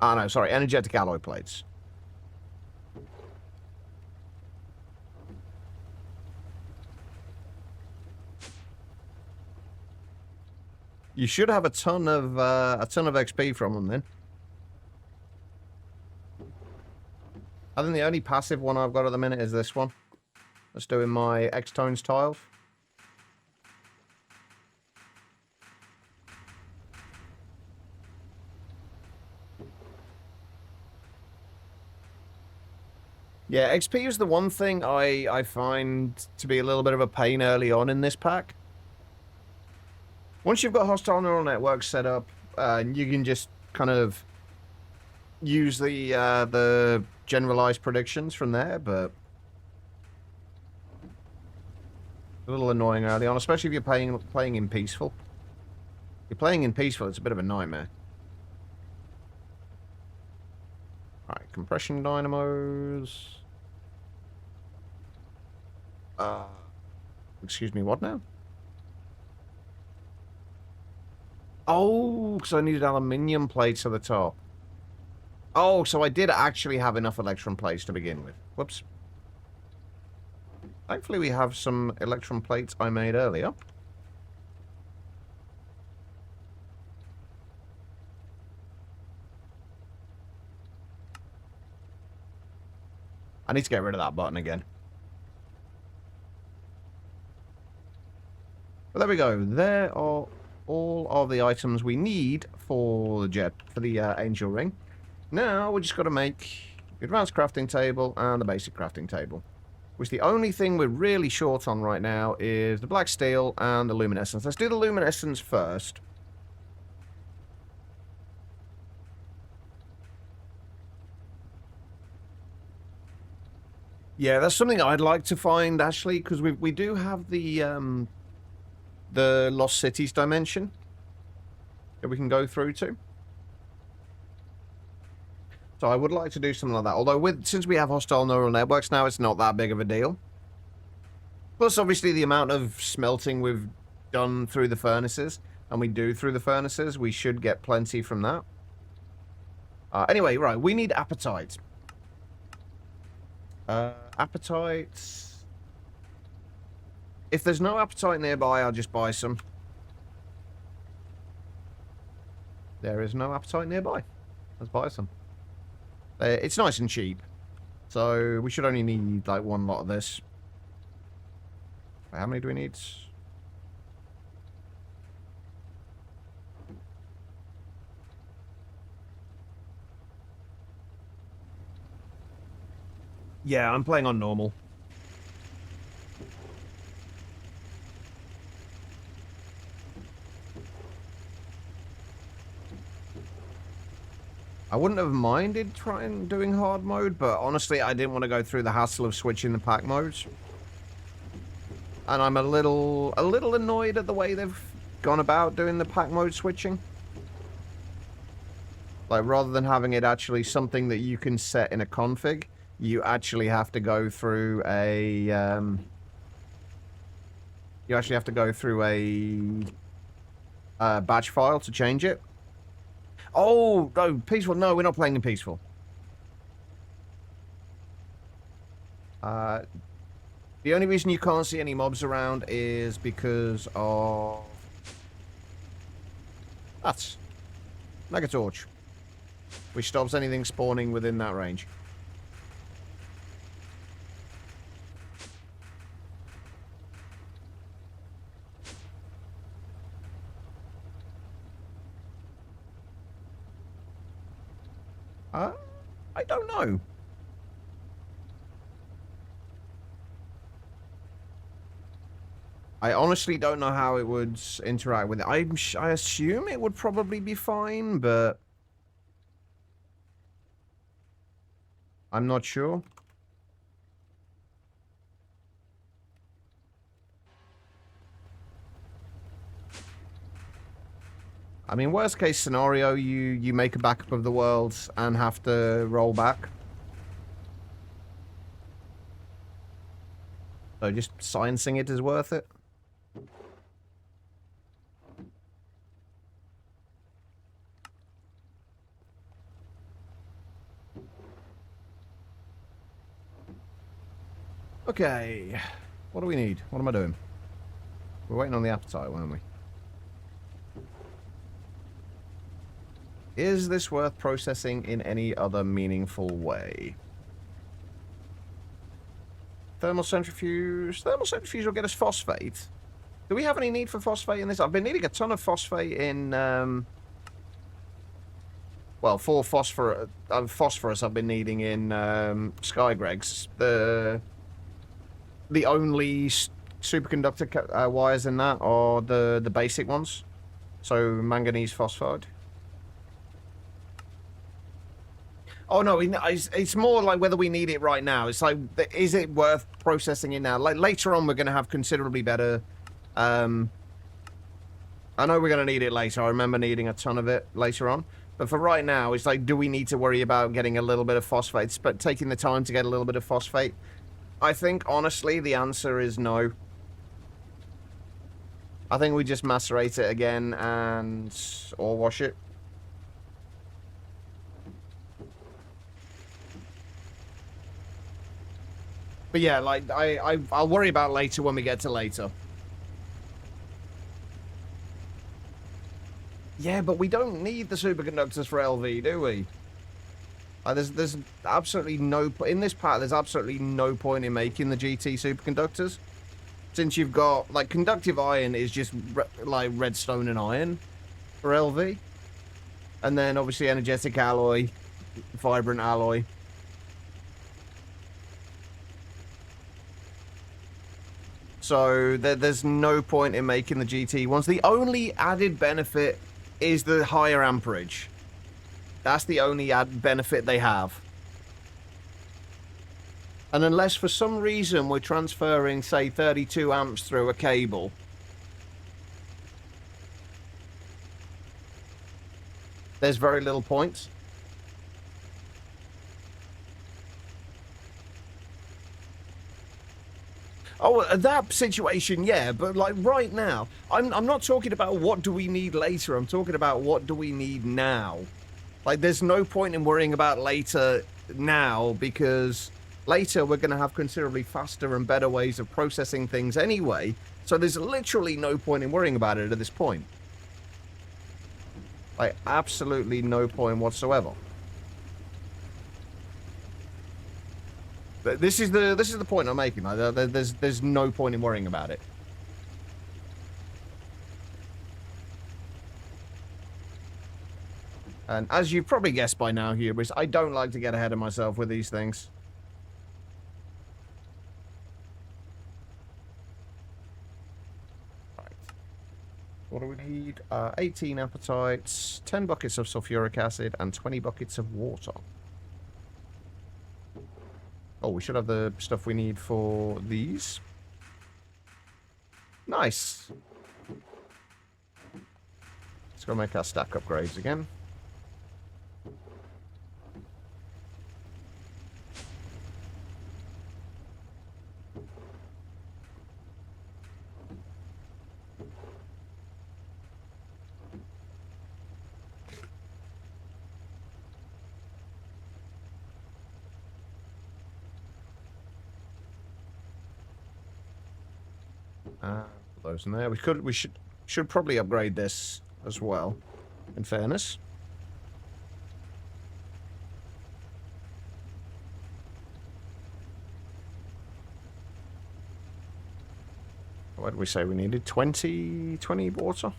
Ah, no, sorry, energetic alloy plates. You should have a ton of XP from them then. I think the only passive one I've got at the minute is this one. That's doing my X-Tones tiles. Yeah, XP is the one thing I find to be a little bit of a pain early on in this pack. Once you've got hostile neural networks set up, you can just kind of use the generalized predictions from there, but a little annoying early on, especially if you're playing in peaceful. If you're playing in peaceful, it's a bit of a nightmare. Alright, compression dynamos. Excuse me, what now? Oh, because I needed aluminium plates at the top. Oh, so I did actually have enough electron plates to begin with. Whoops. Thankfully, we have some electron plates I made earlier. I need to get rid of that button again. But there we go. There are all of the items we need for the angel ring. Now we just got to make the advanced crafting table and the basic crafting table. Which the only thing we're really short on right now is the black steel and the luminescence. Let's do the luminescence first. Yeah, that's something I'd like to find actually, because we do have the Lost Cities dimension that we can go through to. So I would like to do something like that. Although since we have hostile neural networks now, it's not that big of a deal. Plus, obviously, the amount of smelting we've done through the furnaces, and we do through the furnaces, we should get plenty from that. Anyway, right, we need appetite. Appetite. If there's no appetite nearby, I'll just buy some. There is no appetite nearby. Let's buy some. It's nice and cheap. So we should only need like one lot of this. How many do we need? Yeah, I'm playing on normal. I wouldn't have minded doing hard mode, but honestly, I didn't want to go through the hassle of switching the pack modes. And I'm a little annoyed at the way they've gone about doing the pack mode switching. Like, rather than having it actually something that you can set in a config, you actually have to go through a, batch file to change it. Oh, no, peaceful. No, we're not playing in peaceful. The only reason you can't see any mobs around is because of... That's Megatorch, which stops anything spawning within that range. I don't know. I honestly don't know how it would interact with it. I assume it would probably be fine, but I'm not sure. I mean, worst case scenario, you make a backup of the world and have to roll back. So just sciencing it is worth it. Okay, what do we need? What am I doing? We're waiting on the appetite, weren't we? Is this worth processing in any other meaningful way? Thermal centrifuge. Thermal centrifuge will get us phosphate. Do we have any need for phosphate in this? I've been needing a ton of phosphate in, well, for phosphorus I've been needing in, Skygreg's. The only superconductor wires in that are the basic ones. So, manganese phosphide. Oh, no, it's more like whether we need it right now. It's like, is it worth processing it now? Like, later on, we're going to have considerably better... I know we're going to need it later. I remember needing a ton of it later on. But for right now, it's like, do we need to worry about getting a little bit of phosphate? But taking the time to get a little bit of phosphate? I think, honestly, the answer is no. I think we just macerate it again and... or wash it. But yeah, like, I'll worry about later when we get to later. Yeah, but we don't need the superconductors for LV, do we? There's absolutely no... in this part, there's absolutely no point in making the GT superconductors. Since you've got... like, conductive iron is just, like, redstone and iron for LV. And then, obviously, energetic alloy, vibrant alloy. So there's no point in making the GT ones. The only added benefit is the higher amperage. That's the only added benefit they have. And unless for some reason we're transferring, say, 32 amps through a cable, there's very little point. Oh, that situation, yeah, but like right now, I'm not talking about what do we need later, I'm talking about what do we need now. Like, there's no point in worrying about later now, because later we're going to have considerably faster and better ways of processing things anyway, so there's literally no point in worrying about it at this point. Like, absolutely no point whatsoever. But this is the point I'm making. Like, there's no point in worrying about it. And as you've probably guessed by now, Hubris, I don't like to get ahead of myself with these things. Right. What do we need? 18 appetites, 10 buckets of sulfuric acid, and 20 buckets of water. Oh, we should have the stuff we need for these. Nice. Let's go make our stack upgrades again. Those in there. We should probably upgrade this as well, in fairness. What did we say we needed? 20 water?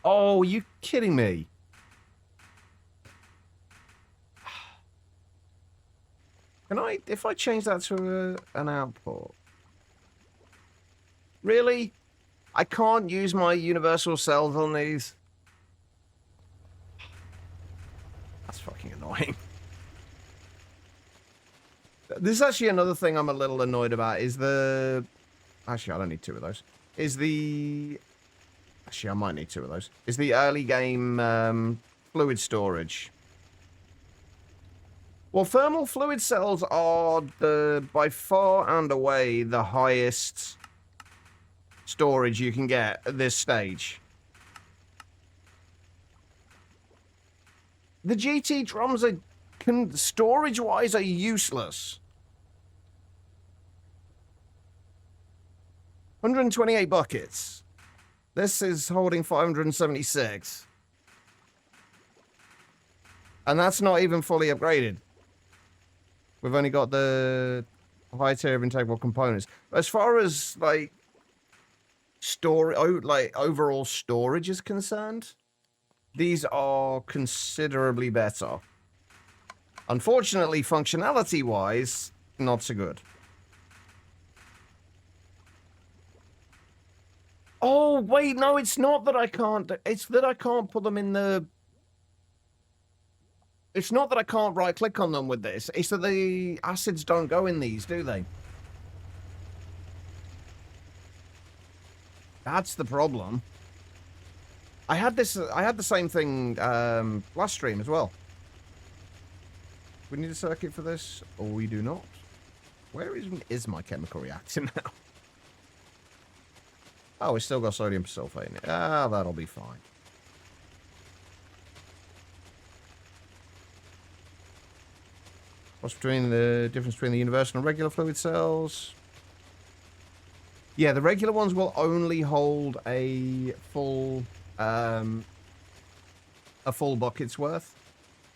Oh, are you kidding me? Can I, if I change that to an output? Really? I can't use my universal cells on these? That's fucking annoying. This is actually another thing I'm a little annoyed about, is the... Actually, I don't need two of those. Is the... Actually, I might need two of those. Is the early game fluid storage. Well, thermal fluid cells are by far and away the highest storage you can get at this stage. The GT drums are, storage-wise, are useless. 128 buckets. This is holding 576. And that's not even fully upgraded. We've only got the high tier of integrable components. As far as, like, overall storage is concerned, these are considerably better. Unfortunately, functionality-wise, not so good. Oh, wait, no, it's not that I can't... It's that I can't put them in the... It's not that I can't right-click on them with this. It's that the acids don't go in these, do they? That's the problem. I had the same thing last stream as well. We need a circuit for this, or we do not. Where is my chemical reactor now? Oh, we still got sodium sulfate in it. Ah, that'll be fine. What's the difference between the universal and regular fluid cells? Yeah, the regular ones will only hold a full bucket's worth,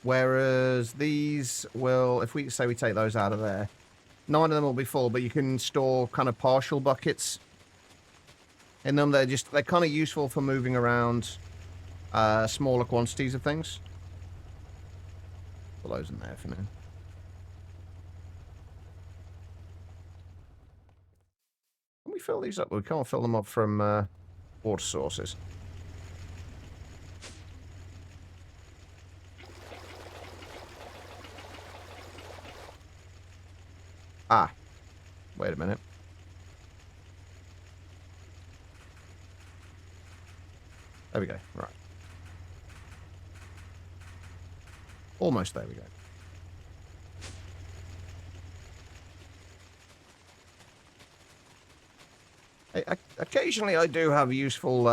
whereas these will, if we say we take those out of there, 9 of them will be full, but you can store kind of partial buckets in them. They're kind of useful for moving around smaller quantities of things. Put those in there for now. Can we fill these up? We can't fill them up from water sources. Ah, wait a minute. There we go. Right. Almost there we go. Occasionally I do have useful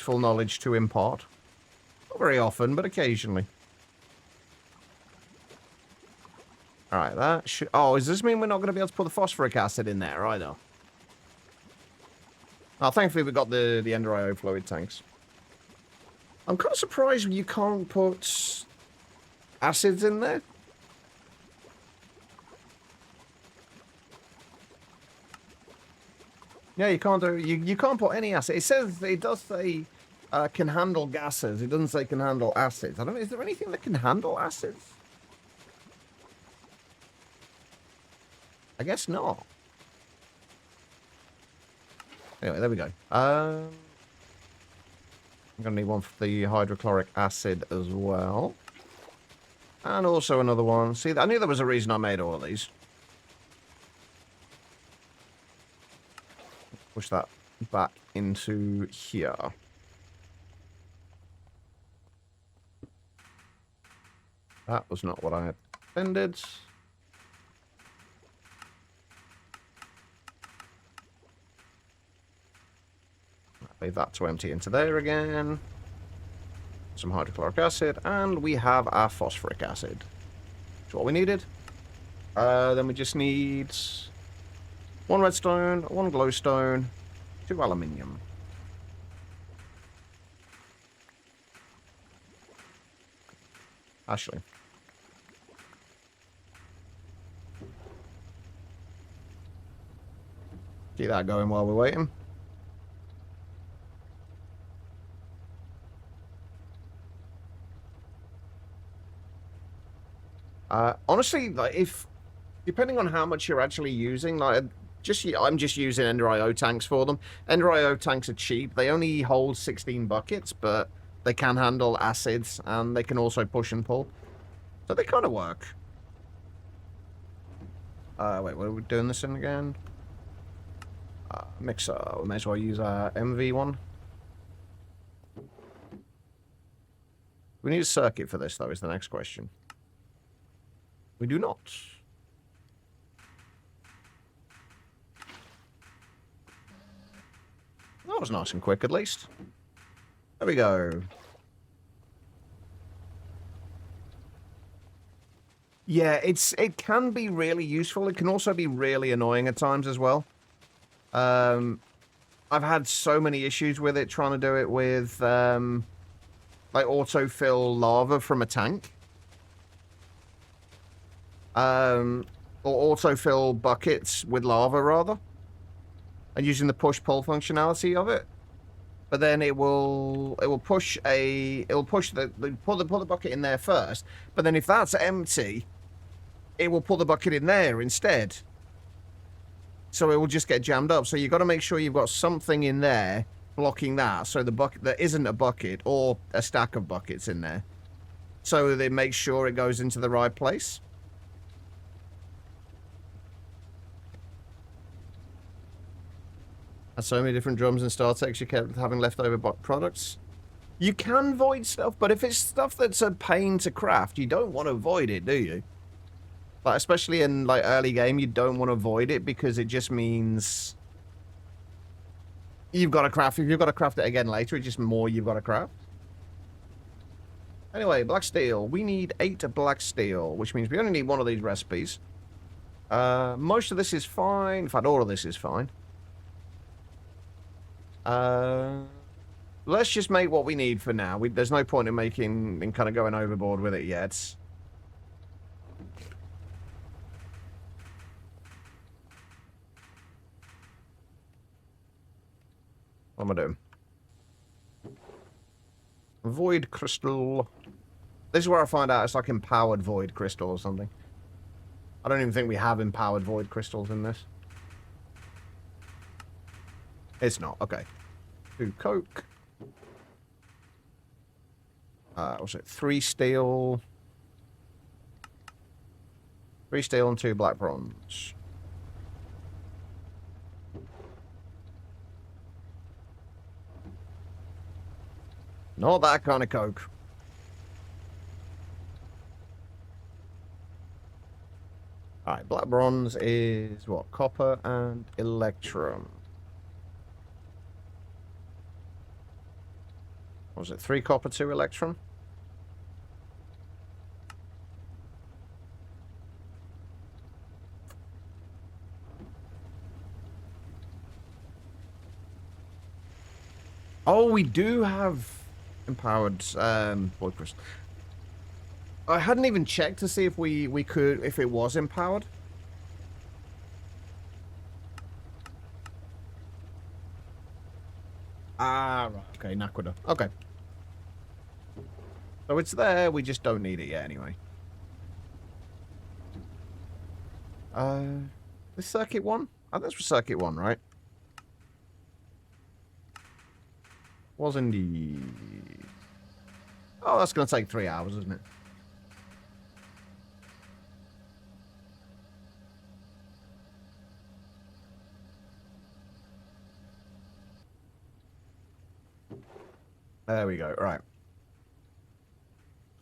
knowledge to impart. Not very often, but occasionally. Alright, that should... Oh, does this mean we're not going to be able to put the phosphoric acid in there either? Oh, thankfully we got the Ender IO fluid tanks. I'm kind of surprised you can't put acids in there. Yeah, you can't do... You can't put any acid. It says... It does say can handle gases. It doesn't say can handle acids. I don't know. Is there anything that can handle acids? I guess not. Anyway, there we go. I'm going to need one for the hydrochloric acid as well. And also another one. See, I knew there was a reason I made all of these. Push that back into here. That was not what I had intended. Leave that to empty into there again. Some hydrochloric acid, and we have our phosphoric acid. That's what we needed. Then we just need 1 redstone, 1 glowstone, 2 aluminium. Ashley. Keep that going while we're waiting. Honestly, like, if depending on how much you're actually using, like, I'm just using Ender IO tanks for them. Ender IO tanks are cheap. They only hold 16 buckets, but they can handle acids, and they can also push and pull. So they kind of work. Wait, what are we doing this in again? Mixer. We may as well use our MV one. We need a circuit for this, though, is the next question. We do not. That was nice and quick, at least. There we go. Yeah, it can be really useful. It can also be really annoying at times as well. I've had so many issues with it trying to do it with like autofill lava from a tank. Or autofill buckets with lava rather. And using the push-pull functionality of it. But then it will push pull the bucket in there first. But then if that's empty, it will pull the bucket in there instead. So it will just get jammed up. So you've got to make sure you've got something in there blocking that. So the bucket, there isn't a bucket or a stack of buckets in there. So they make sure it goes into the right place. And so many different drums and StarTechs you kept having leftover products. You can void stuff, but if it's stuff that's a pain to craft, you don't want to void it, do you? Like, especially in like early game, you don't want to void it because it just means you've got to craft. If you've got to craft it again later, it's just more you've got to craft. Anyway, black steel. We need 8 black steel, which means we only need 1 of these recipes. Most of this is fine. In fact, all of this is fine. Let's just make what we need for now. There's no point in kind of going overboard with it yet. What am I doing? Void crystal. This is where I find out it's like empowered void crystal or something. I don't even think we have empowered void crystals in this. It's not. Okay. 2 coke. What's it? 3 steel. 3 steel and 2 black bronze. Not that kind of coke. Alright, black bronze is what? Copper and electrum. What was it? 3 copper, 2 electrum? Oh, we do have empowered void crystal. I hadn't even checked to see if we could, if it was empowered. Ah, right. Okay, Naquada. Okay. So it's there, we just don't need it yet anyway. This circuit 1? Oh, that's for circuit 1, right? Was indeed. Oh, that's going to take 3 hours, isn't it? There we go. Right.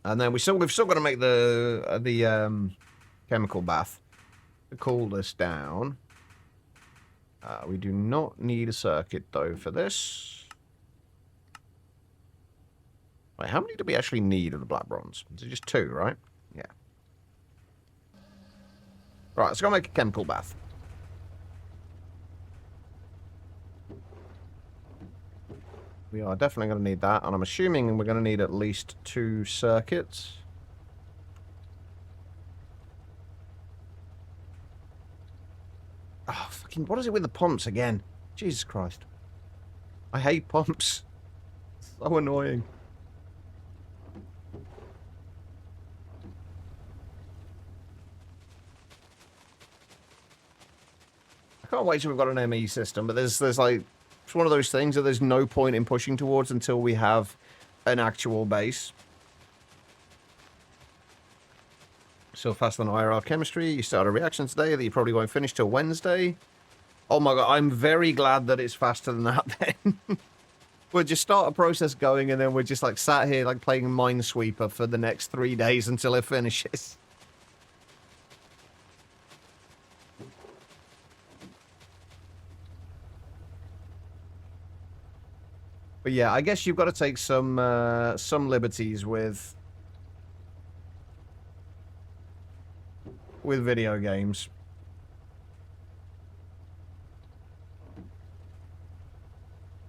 And then we've still got to make the chemical bath to cool this down. We do not need a circuit though for this. Wait, how many do we actually need of the black bronze? Is it just 2, right? Yeah. Right, let's go make a chemical bath. We are definitely going to need that, and I'm assuming we're going to need at least 2 circuits. Oh, fucking, what is it with the pumps again? Jesus Christ. I hate pumps. So annoying. I can't wait till we've got an ME system, but there's like, it's one of those things that there's no point in pushing towards until we have an actual base. So faster than IRL chemistry. You start a reaction today that you probably won't finish till Wednesday. Oh my god, I'm very glad that it's faster than that then. We'll just start a process going and then we're just like sat here like playing Minesweeper for the next 3 days until it finishes. But yeah, I guess you've got to take some liberties with video games.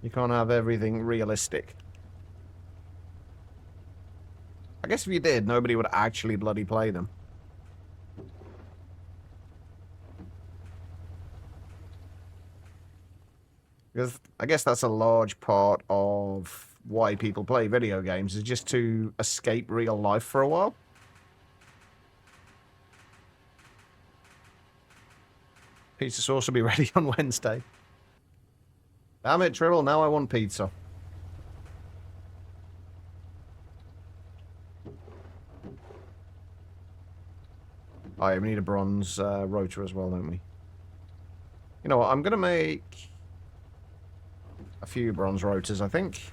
You can't have everything realistic. I guess if you did, nobody would actually bloody play them. Because I guess that's a large part of why people play video games, is just to escape real life for a while. Pizza sauce will be ready on Wednesday. Damn it, Tribble, now I want pizza. Oh, yeah, we need a bronze rotor as well, don't we? You know what, I'm going to make a few bronze rotors, I think.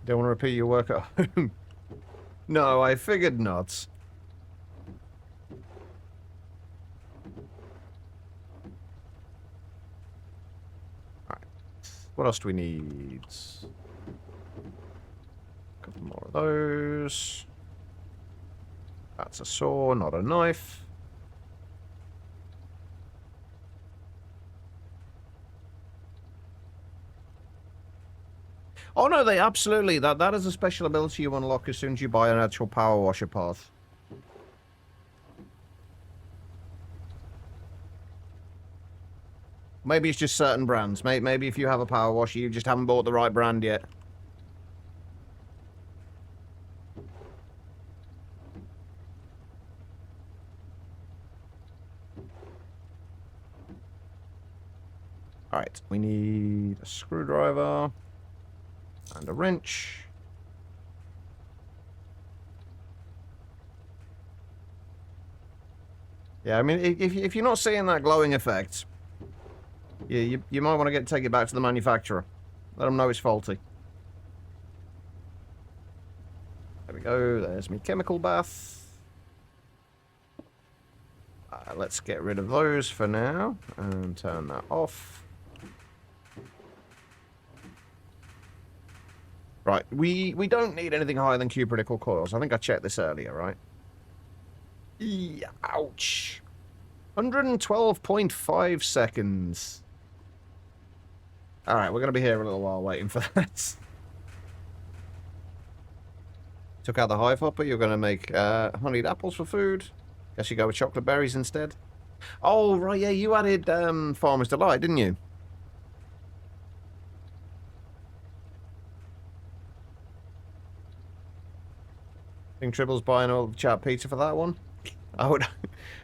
Don't want to repeat your work at home? No, I figured not. Alright. What else do we need? A couple more of those. That's a saw, not a knife. Oh no, they absolutely, that is a special ability you unlock as soon as you buy an actual power washer path. Maybe it's just certain brands. Maybe if you have a power washer, you just haven't bought the right brand yet. Alright, we need a screwdriver. And a wrench. Yeah, I mean, if you're not seeing that glowing effect, you might want to take it back to the manufacturer. Let them know it's faulty. There we go. There's my chemical bath. Let's get rid of those for now and turn that off. Right, we don't need anything higher than cuprical coils. I think I checked this earlier, right? Ouch. 112.5 seconds. Alright, we're going to be here a little while waiting for that. Took out the hive hopper. You're going to make honeyed apples for food. Guess you go with chocolate berries instead. Oh, right, yeah, you added Farmer's Delight, didn't you? Think Tribble's buying all the chat pizza for that one? I would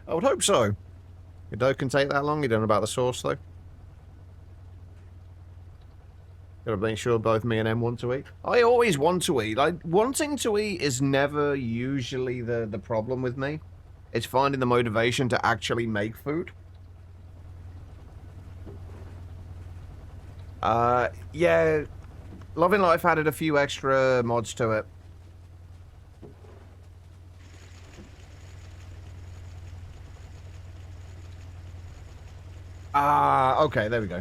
hope so. Your dough can take that long. You don't know about the sauce though. Gotta make sure both me and Em want to eat. I always want to eat. Like, wanting to eat is never usually the problem with me. It's finding the motivation to actually make food. Yeah. Loving Life added a few extra mods to it. Okay, there we go.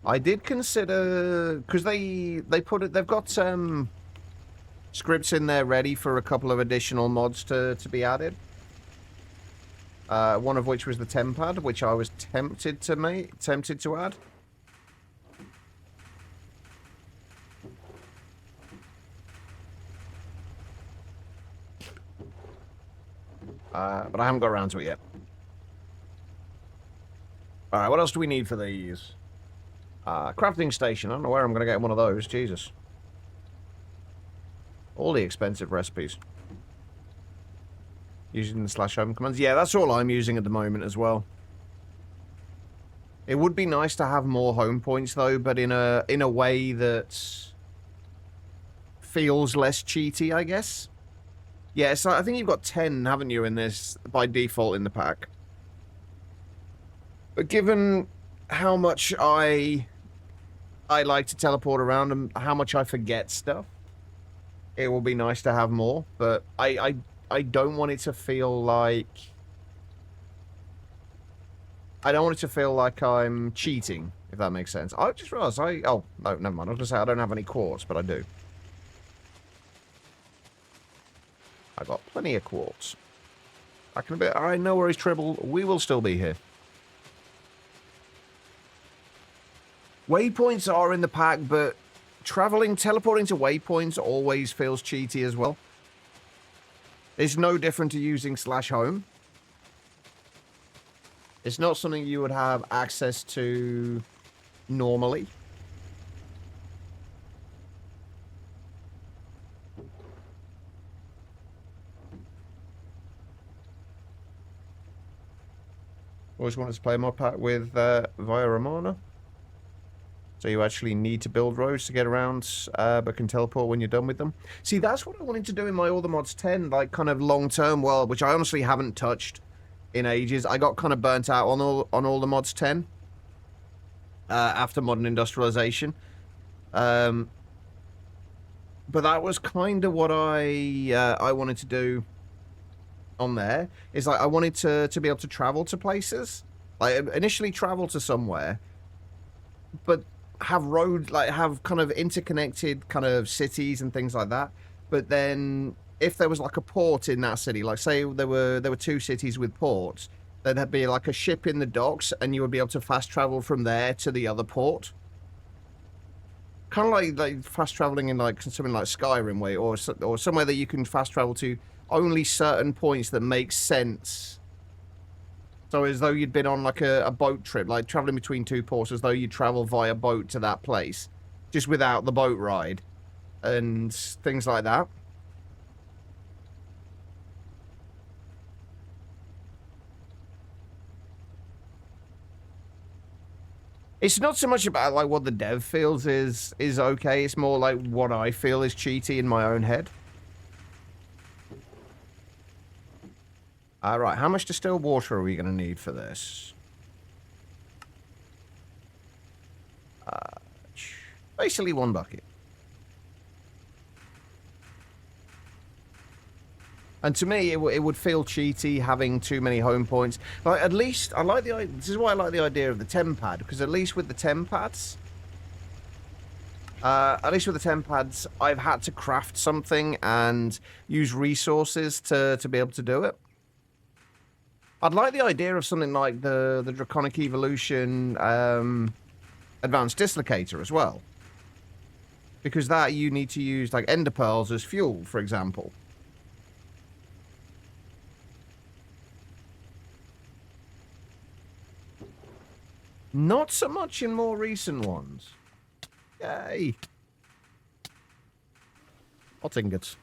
I did consider, because they've got scripts in there ready for a couple of additional mods to be added. One of which was the Tempad, which I was tempted to add. But I haven't got around to it yet. Alright, what else do we need for these? Crafting station. I don't know where I'm going to get one of those. Jesus. All the expensive recipes. Using the /home commands. Yeah, that's all I'm using at the moment as well. It would be nice to have more home points though, but in a way that feels less cheaty, I guess. Yeah, so I think you've got 10, haven't you, in this by default in the pack. But given how much I like to teleport around and how much I forget stuff, it will be nice to have more. But I don't want it to feel like I don't want it to feel like I'm cheating, if that makes sense. I just realised oh, no, never mind. I was going to say I don't have any quartz, but I do. I got plenty of quartz. Back in a bit. Alright, no worries, Tribble. We will still be here. Waypoints are in the pack, but teleporting to waypoints always feels cheaty as well. It's no different to using /home. It's not something you would have access to normally. Always wanted to play more pack with Via Ramona. So you actually need to build roads to get around, but can teleport when you're done with them. See, that's what I wanted to do in my All the Mods 10, like kind of long-term world, which I honestly haven't touched in ages. I got kind of burnt out on all the Mods 10 after Modern Industrialization. But that was kind of what I wanted to do on there. Is like I wanted to be able to travel to places, like initially travel to somewhere, but have road, like have kind of interconnected kind of cities and things like that. But then if there was like a port in that city, like say there were 2 cities with ports, then there'd be like a ship in the docks and you would be able to fast travel from there to the other port. Kind of like fast traveling in like something like Skyrim way, or somewhere that you can fast travel to only certain points that make sense. So as though you'd been on like a boat trip, like traveling between 2 ports, as though you travel via boat to that place, just without the boat ride and things like that. It's not so much about like what the dev feels is okay. It's more like what I feel is cheaty in my own head. Alright, how much distilled water are we going to need for this? Basically 1 bucket. And to me, it would feel cheaty having too many home points. Like, at least, this is why I like the idea of the TemPad, because at least with the TemPads, I've had to craft something and use resources to be able to do it. I'd like the idea of something like the Draconic Evolution Advanced Dislocator as well. Because that you need to use like Ender Pearls as fuel, for example. Not so much in more recent ones. Yay. Hot ingots.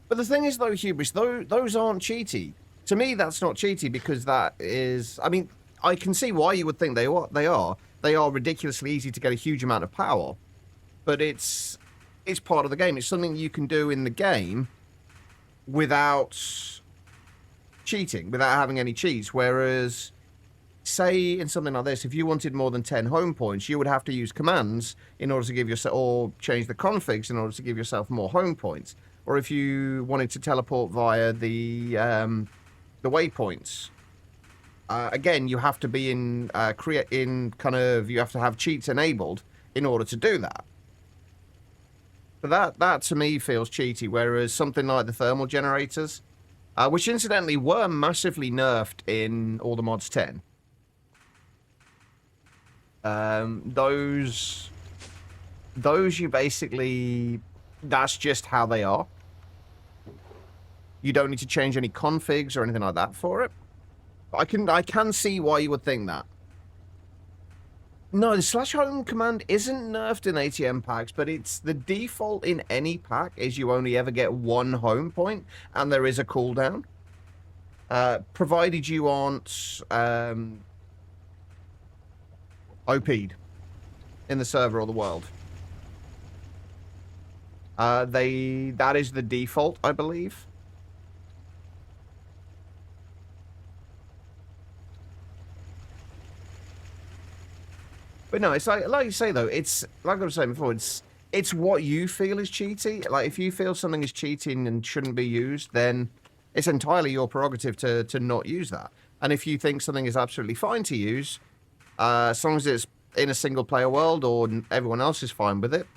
But the thing is, though, Hubris, those aren't cheaty. To me, that's not cheaty because that is... I mean, I can see why you would think they are. They are ridiculously easy to get a huge amount of power. But it's part of the game. It's something you can do in the game without cheating, without having any cheats. Whereas, say, in something like this, if you wanted more than 10 home points, you would have to use commands in order to give yourself... or change the configs in order to give yourself more home points. Or if you wanted to teleport via the waypoints, again, you have to be you have to have cheats enabled in order to do that. But that to me feels cheaty, whereas something like the thermal generators, which incidentally were massively nerfed in All the Mods 10. Those you basically... That's just how they are. You don't need to change any configs or anything like that for it. But I can see why you would think that. No, the /home command isn't nerfed in ATM packs, but it's the default in any pack is you only ever get 1 home point, and there is a cooldown. Provided you aren't OP'd in the server or the world. That is the default, I believe. But no, it's like you say though, it's like I was saying before, it's what you feel is cheaty. Like if you feel something is cheating and shouldn't be used, then it's entirely your prerogative to not use that. And if you think something is absolutely fine to use, as long as it's in a single-player world or everyone else is fine with it,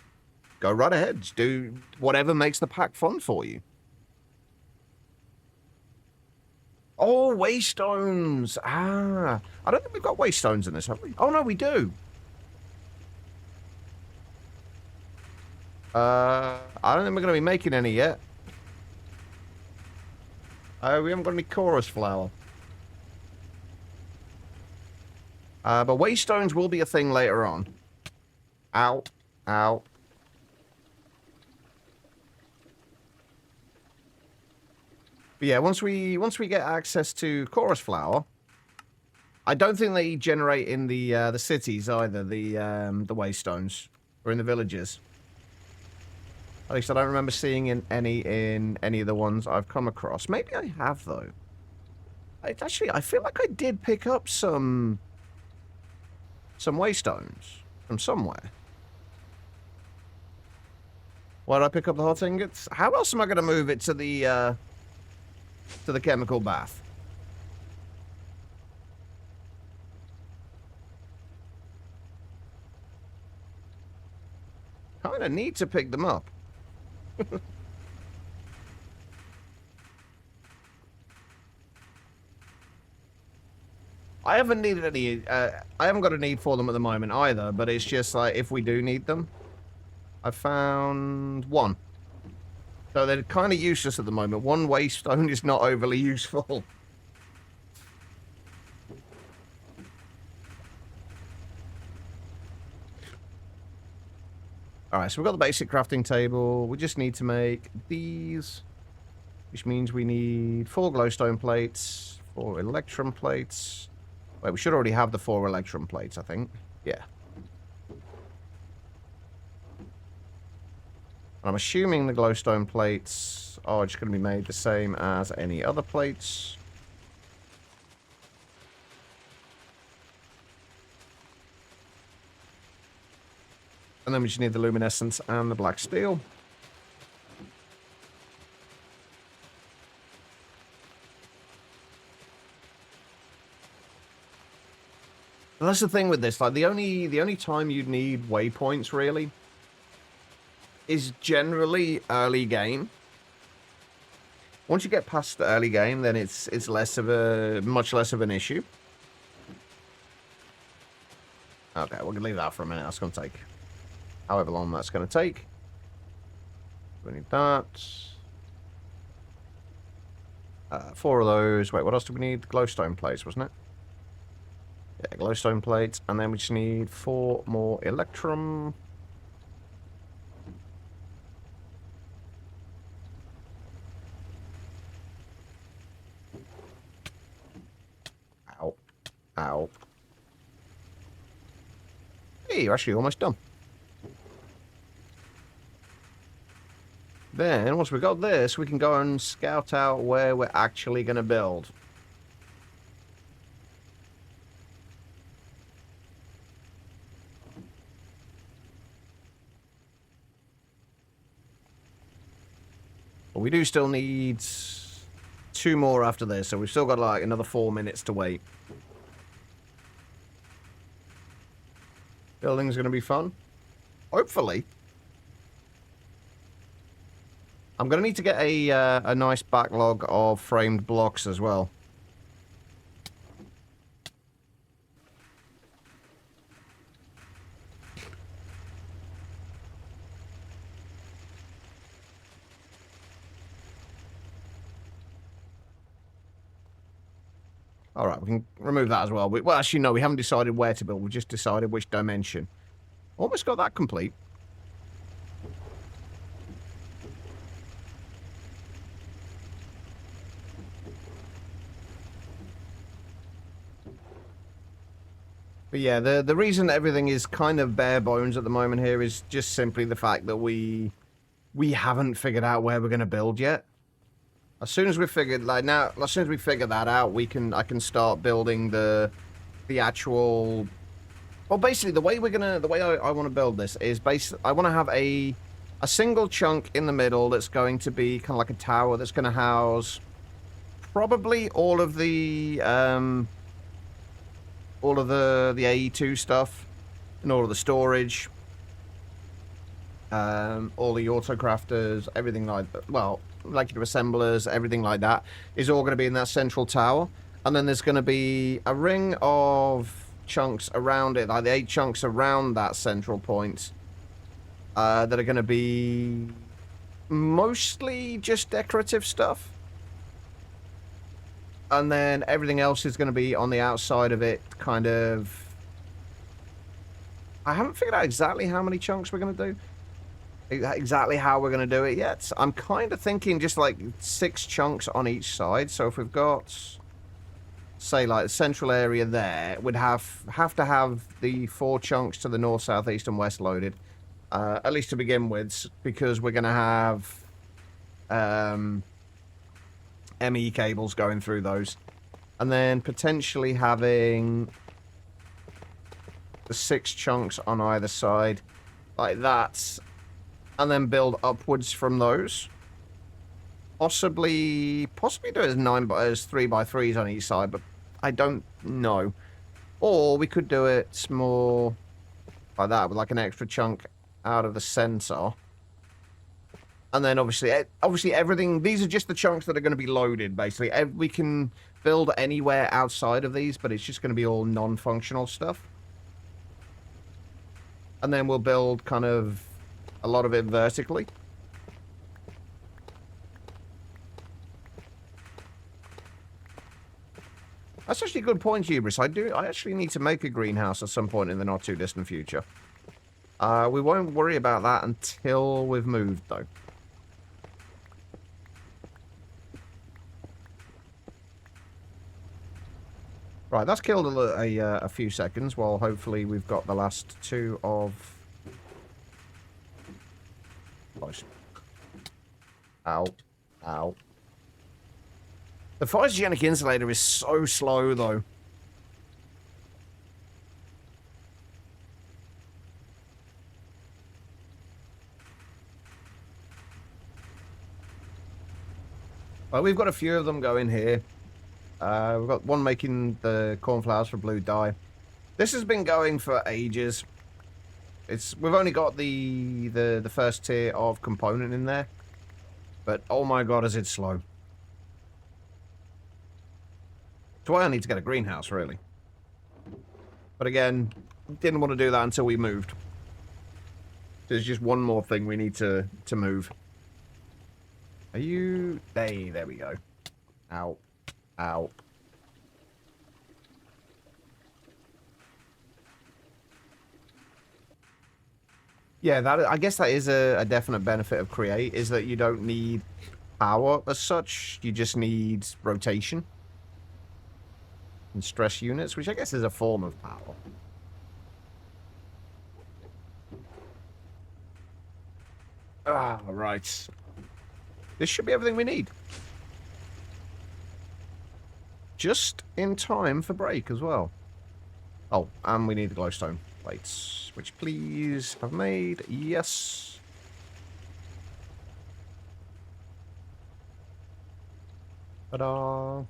go right ahead. Just do whatever makes the pack fun for you. Oh, waystones. Ah, I don't think we've got waystones in this, have we? Oh, no, we do. I don't think we're going to be making any yet. We haven't got any chorus flour. But waystones will be a thing later on. Ow. Ow. But yeah, once we get access to chorus flour, I don't think they generate in the cities either, the waystones, or in the villages. At least I don't remember seeing in any of the ones I've come across. Maybe I have though. Actually, I feel like I did pick up some waystones from somewhere. Why did I pick up the hot ingots? How else am I going to move it to the chemical bath? Kind of need to pick them up. I haven't needed any, I haven't got a need for them at the moment either, but it's just like, if we do need them. I found one. So they're kind of useless at the moment. One waystone is not overly useful. Alright, so we've got the basic crafting table. We just need to make these, which means we need 4 glowstone plates, 4 electrum plates. Wait, we should already have the 4 electrum plates, I think. Yeah. I'm assuming the glowstone plates are just going to be made the same as any other plates. And then we just need the luminescence and the black steel. And that's the thing with this, like the only time you'd need waypoints really is generally early game. Once you get past the early game, then it's much less of an issue. Okay, we're gonna leave that for a minute. That's gonna take however long that's gonna take. We need that. 4 of those. Wait, what else do we need? Glowstone plates, wasn't it? Yeah, glowstone plates, and then we just need 4 more electrum. Ow. Ow. Hey, you're actually almost done. Then, once we've got this, we can go and scout out where we're actually going to build. But we do still need 2 more after this, so we've still got like another 4 minutes to wait. Building's going to be fun. Hopefully. I'm going to need to get a nice backlog of framed blocks as well. Alright, we can remove that as well. Well, actually, no, we haven't decided where to build. We've just decided which dimension. Almost got that complete. But yeah, the reason everything is kind of bare bones at the moment here is just simply the fact that we haven't figured out where we're going to build yet. As soon as we figured, as soon as we figure that out, I can start building the actual. Well, basically, the way I want to build this is I want to have a single chunk in the middle that's going to be kind of like a tower that's going to house probably all of the AE2 stuff and all of the storage, all the autocrafters, everything like that. Well, like your assemblers, everything like that is all going to be in that central tower. And then there's going to be a ring of chunks around it, like the 8 chunks around that central point, that are going to be mostly just decorative stuff. And then everything else is going to be on the outside of it, kind of... I haven't figured out exactly how many chunks we're going to do. Exactly how we're going to do it yet. I'm kind of thinking just like 6 chunks on each side. So if we've got, say, like the central area there, we'd have to have the 4 chunks to the north, south, east, and west loaded. At least to begin with, because we're going to have ME cables going through those. And then potentially having the 6 chunks on either side, like that. And then build upwards from those. Possibly do it as 3x3s on each side, but I don't know. Or we could do it more like that, with like an extra chunk out of the center. And then obviously everything, these are just the chunks that are going to be loaded, basically. We can build anywhere outside of these, but it's just going to be all non-functional stuff. And then we'll build kind of a lot of it vertically. That's actually a good point, Hubris. I actually need to make a greenhouse at some point in the not too distant future. We won't worry about that until we've moved, though. Right, that's killed a few seconds, while hopefully we've got the last 2 of... Ow. Ow. The photogenic insulator is so slow, though. Well, we've got a few of them going here. We've got one making the cornflowers for blue dye. This has been going for ages. We've only got the first tier of component in there, but oh my god, is it slow. That's why I need to get a greenhouse, really. But again, didn't want to do that until we moved. There's just one more thing we need to move. Are you... Hey, there we go. Ow. Ow. Yeah, I guess that is a definite benefit of Create, is that you don't need power as such. You just need rotation. And stress units, which I guess is a form of power. Ah, right. This should be everything we need. Just in time for break as well. Oh, and we need the glowstone plates, which please have made. Yes. Ta-da.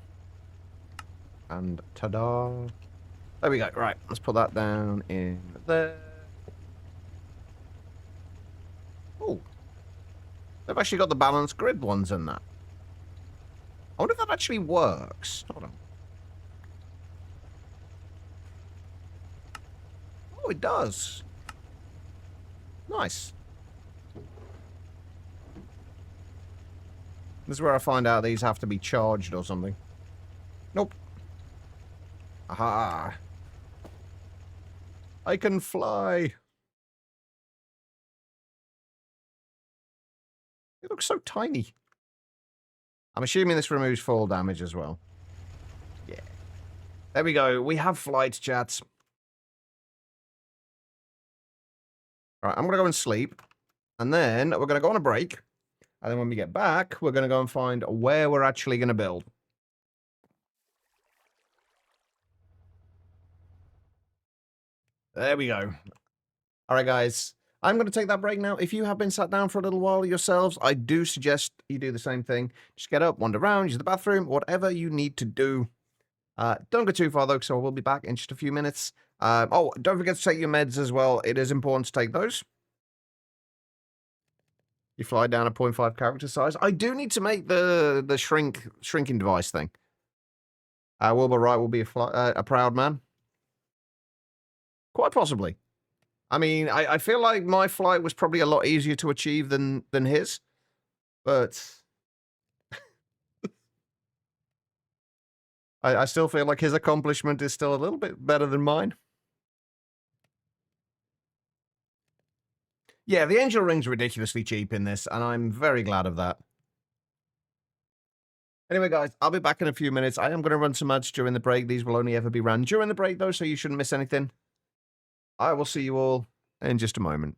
And ta-da. There we go. Right, let's put that down in there. Oh. They've actually got the balanced grid ones in that. I wonder if that actually works. Hold on. Oh, it does. Nice. This is where I find out these have to be charged or something. Nope. Aha. I can fly. It looks so tiny. I'm assuming this removes fall damage as well. Yeah. There we go. We have flight, chats. Alright, I'm going to go and sleep. And then we're going to go on a break. And then when we get back, we're going to go and find where we're actually going to build. There we go. Alright, guys. I'm going to take that break now. If you have been sat down for a little while yourselves, I do suggest you do the same thing. Just get up, wander around, use the bathroom, whatever you need to do. Don't go too far, though, so we'll be back in just a few minutes. Oh, don't forget to take your meds as well. It is important to take those. You fly down a 0.5 character size. I do need to make the shrinking device thing. Wilbur Wright will be a proud man. Quite possibly. I mean, I feel like my flight was probably a lot easier to achieve than his, but I still feel like his accomplishment is still a little bit better than mine. Yeah, the angel ring's ridiculously cheap in this, and I'm very glad of that. Anyway, guys, I'll be back in a few minutes. I am going to run some ads during the break. These will only ever be run during the break, though, so you shouldn't miss anything. I will see you all in just a moment.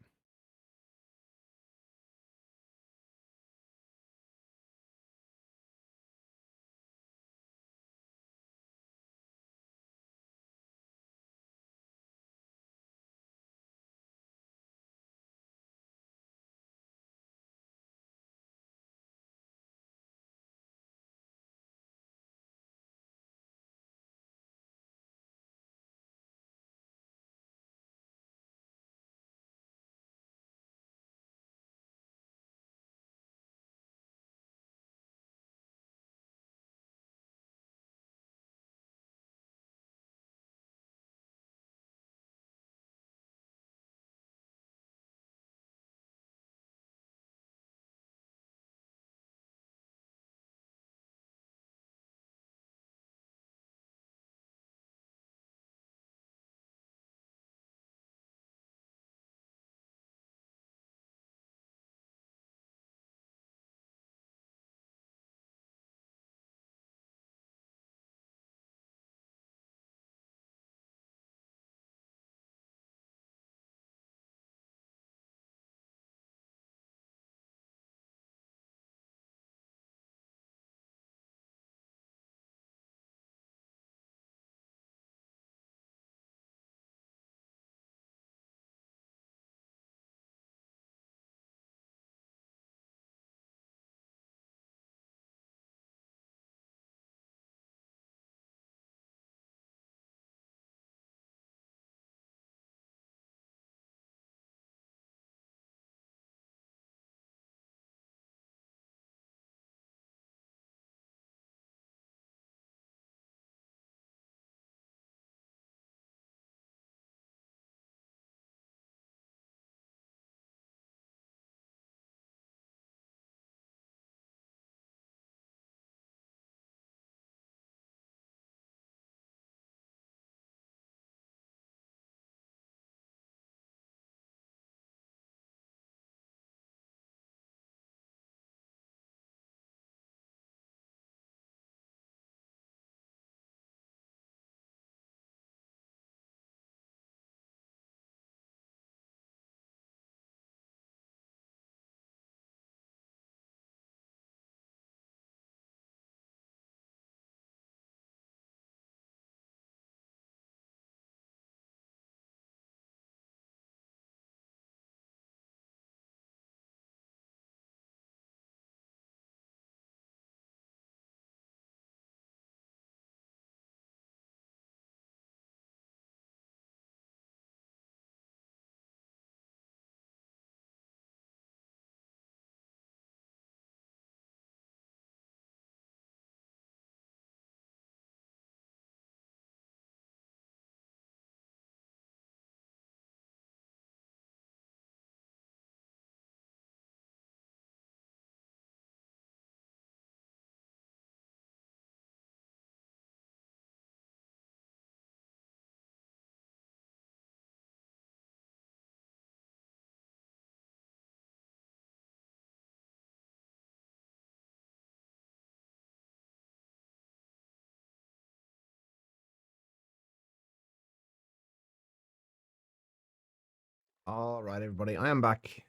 All right, everybody, I am back.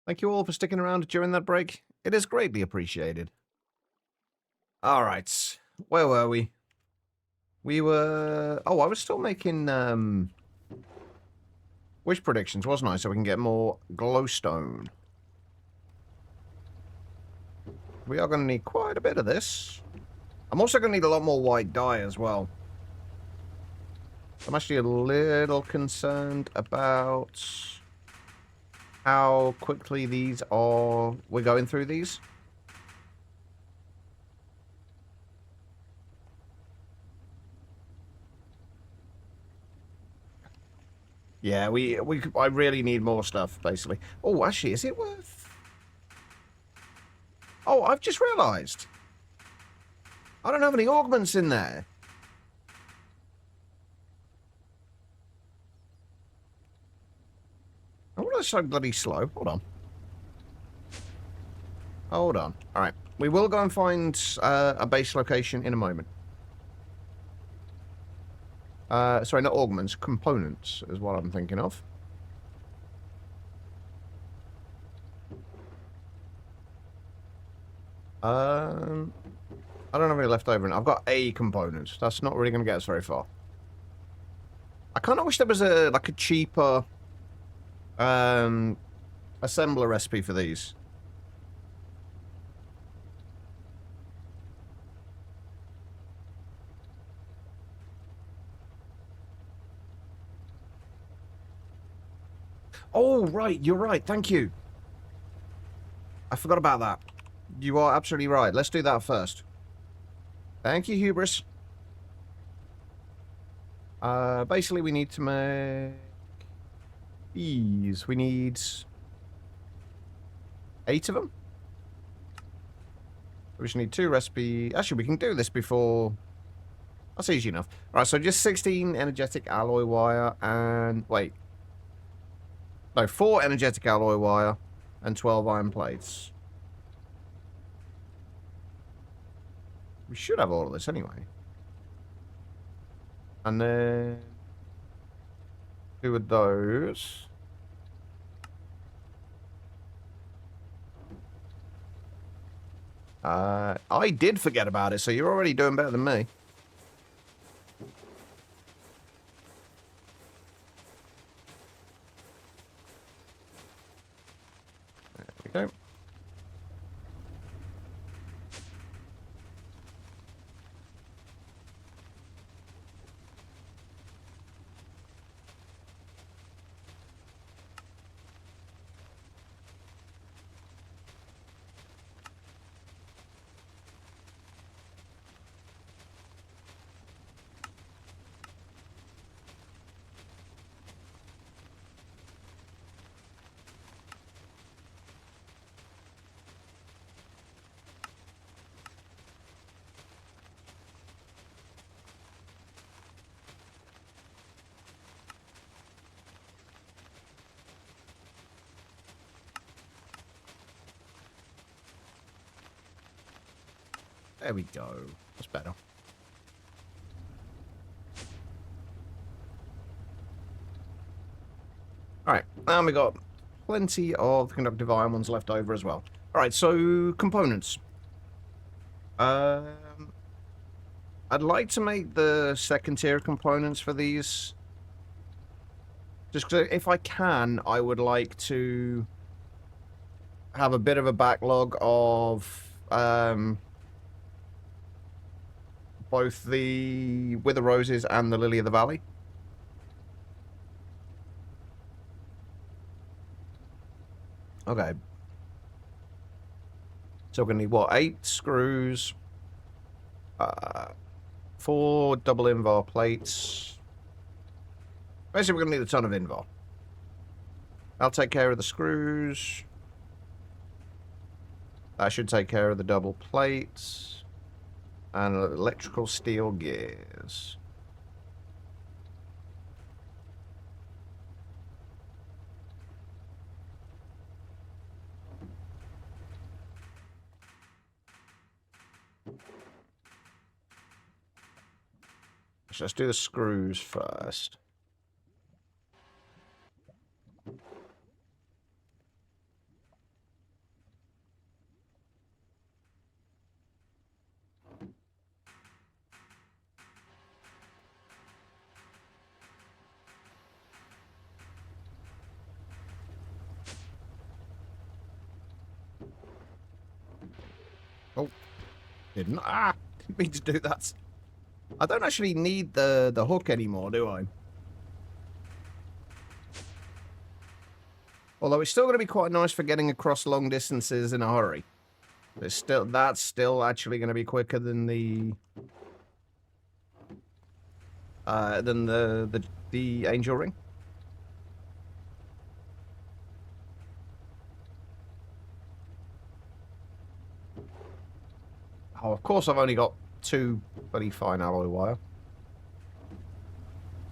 Thank you all for sticking around during that break. It is greatly appreciated. All right, where were we? We were... Oh, I was still making, Wish predictions was nice, so we can get more glowstone. We are going to need quite a bit of this. I'm also going to need a lot more white dye as well. I'm actually a little concerned about how quickly these are... We're going through these. Yeah, I really need more stuff, basically. Oh, actually, is it worth... Oh, I've just realised. I don't have any augments in there. I want to so bloody slow. Hold on. Hold on. All right. We will go and find a base location in a moment. Sorry, not augments. Components is what I'm thinking of. I don't have any left over. I've got a component. That's not really going to get us very far. I kind of wish there was a cheaper assembler recipe for these. Oh, right. You're right. Thank you. I forgot about that. You are absolutely right. Let's do that first. Thank you, Hubris. Basically, we need to make these. We need 8 of them. We just need 2 recipes. Actually, we can do this before... That's easy enough. Alright, so just 16 energetic alloy wire and... Wait. No, 4 energetic alloy wire and 12 iron plates. We should have all of this anyway. And then... 2 of those. I did forget about it, so you're already doing better than me. There we go. There we go. That's better. Alright, and we got plenty of conductive iron ones left over as well. Alright, so components. I'd like to make the second tier components for these. Just because if I can, I would like to have a bit of a backlog of both the Wither Roses and the Lily of the Valley. Okay. So we're going to need, what, 8 screws, 4 double invar plates. Basically, we're going to need a ton of invar. I'll take care of the screws. That should take care of the double plates. And electrical steel gears. So let's do the screws first. Oh, didn't. Ah, didn't mean to do that. I don't actually need the hook anymore, do I? Although it's still going to be quite nice for getting across long distances in a hurry. That's still actually going to be quicker than the angel ring. Oh, of course I've only got 2 bloody fine alloy wire.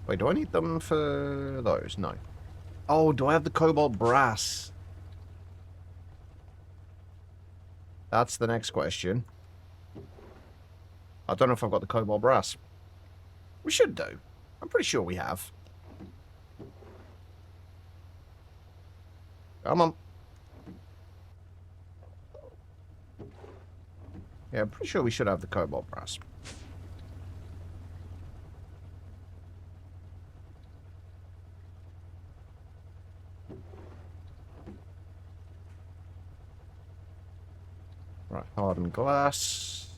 Wait, do I need them for those? No. Oh, do I have the cobalt brass? That's the next question. I don't know if I've got the cobalt brass. We should do. I'm pretty sure we have. Come on. Yeah, I'm pretty sure we should have the cobalt brass. Right, hardened glass.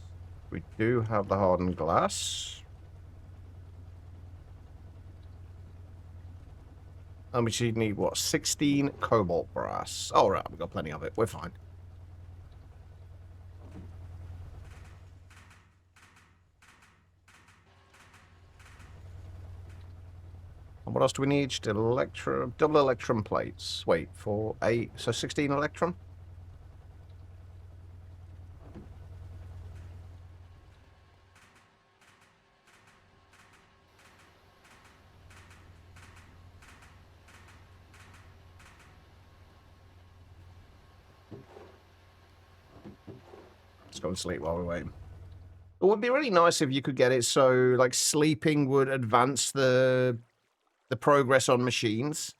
We do have the hardened glass. And we should need, what, 16 cobalt brass. Oh, right, we've got plenty of it. We're fine. And what else do we need? Just double electrum plates. Wait, for 8, so 16 electrum? Let's go and sleep while we wait. It would be really nice if you could get it so, like, sleeping would advance the progress on machines.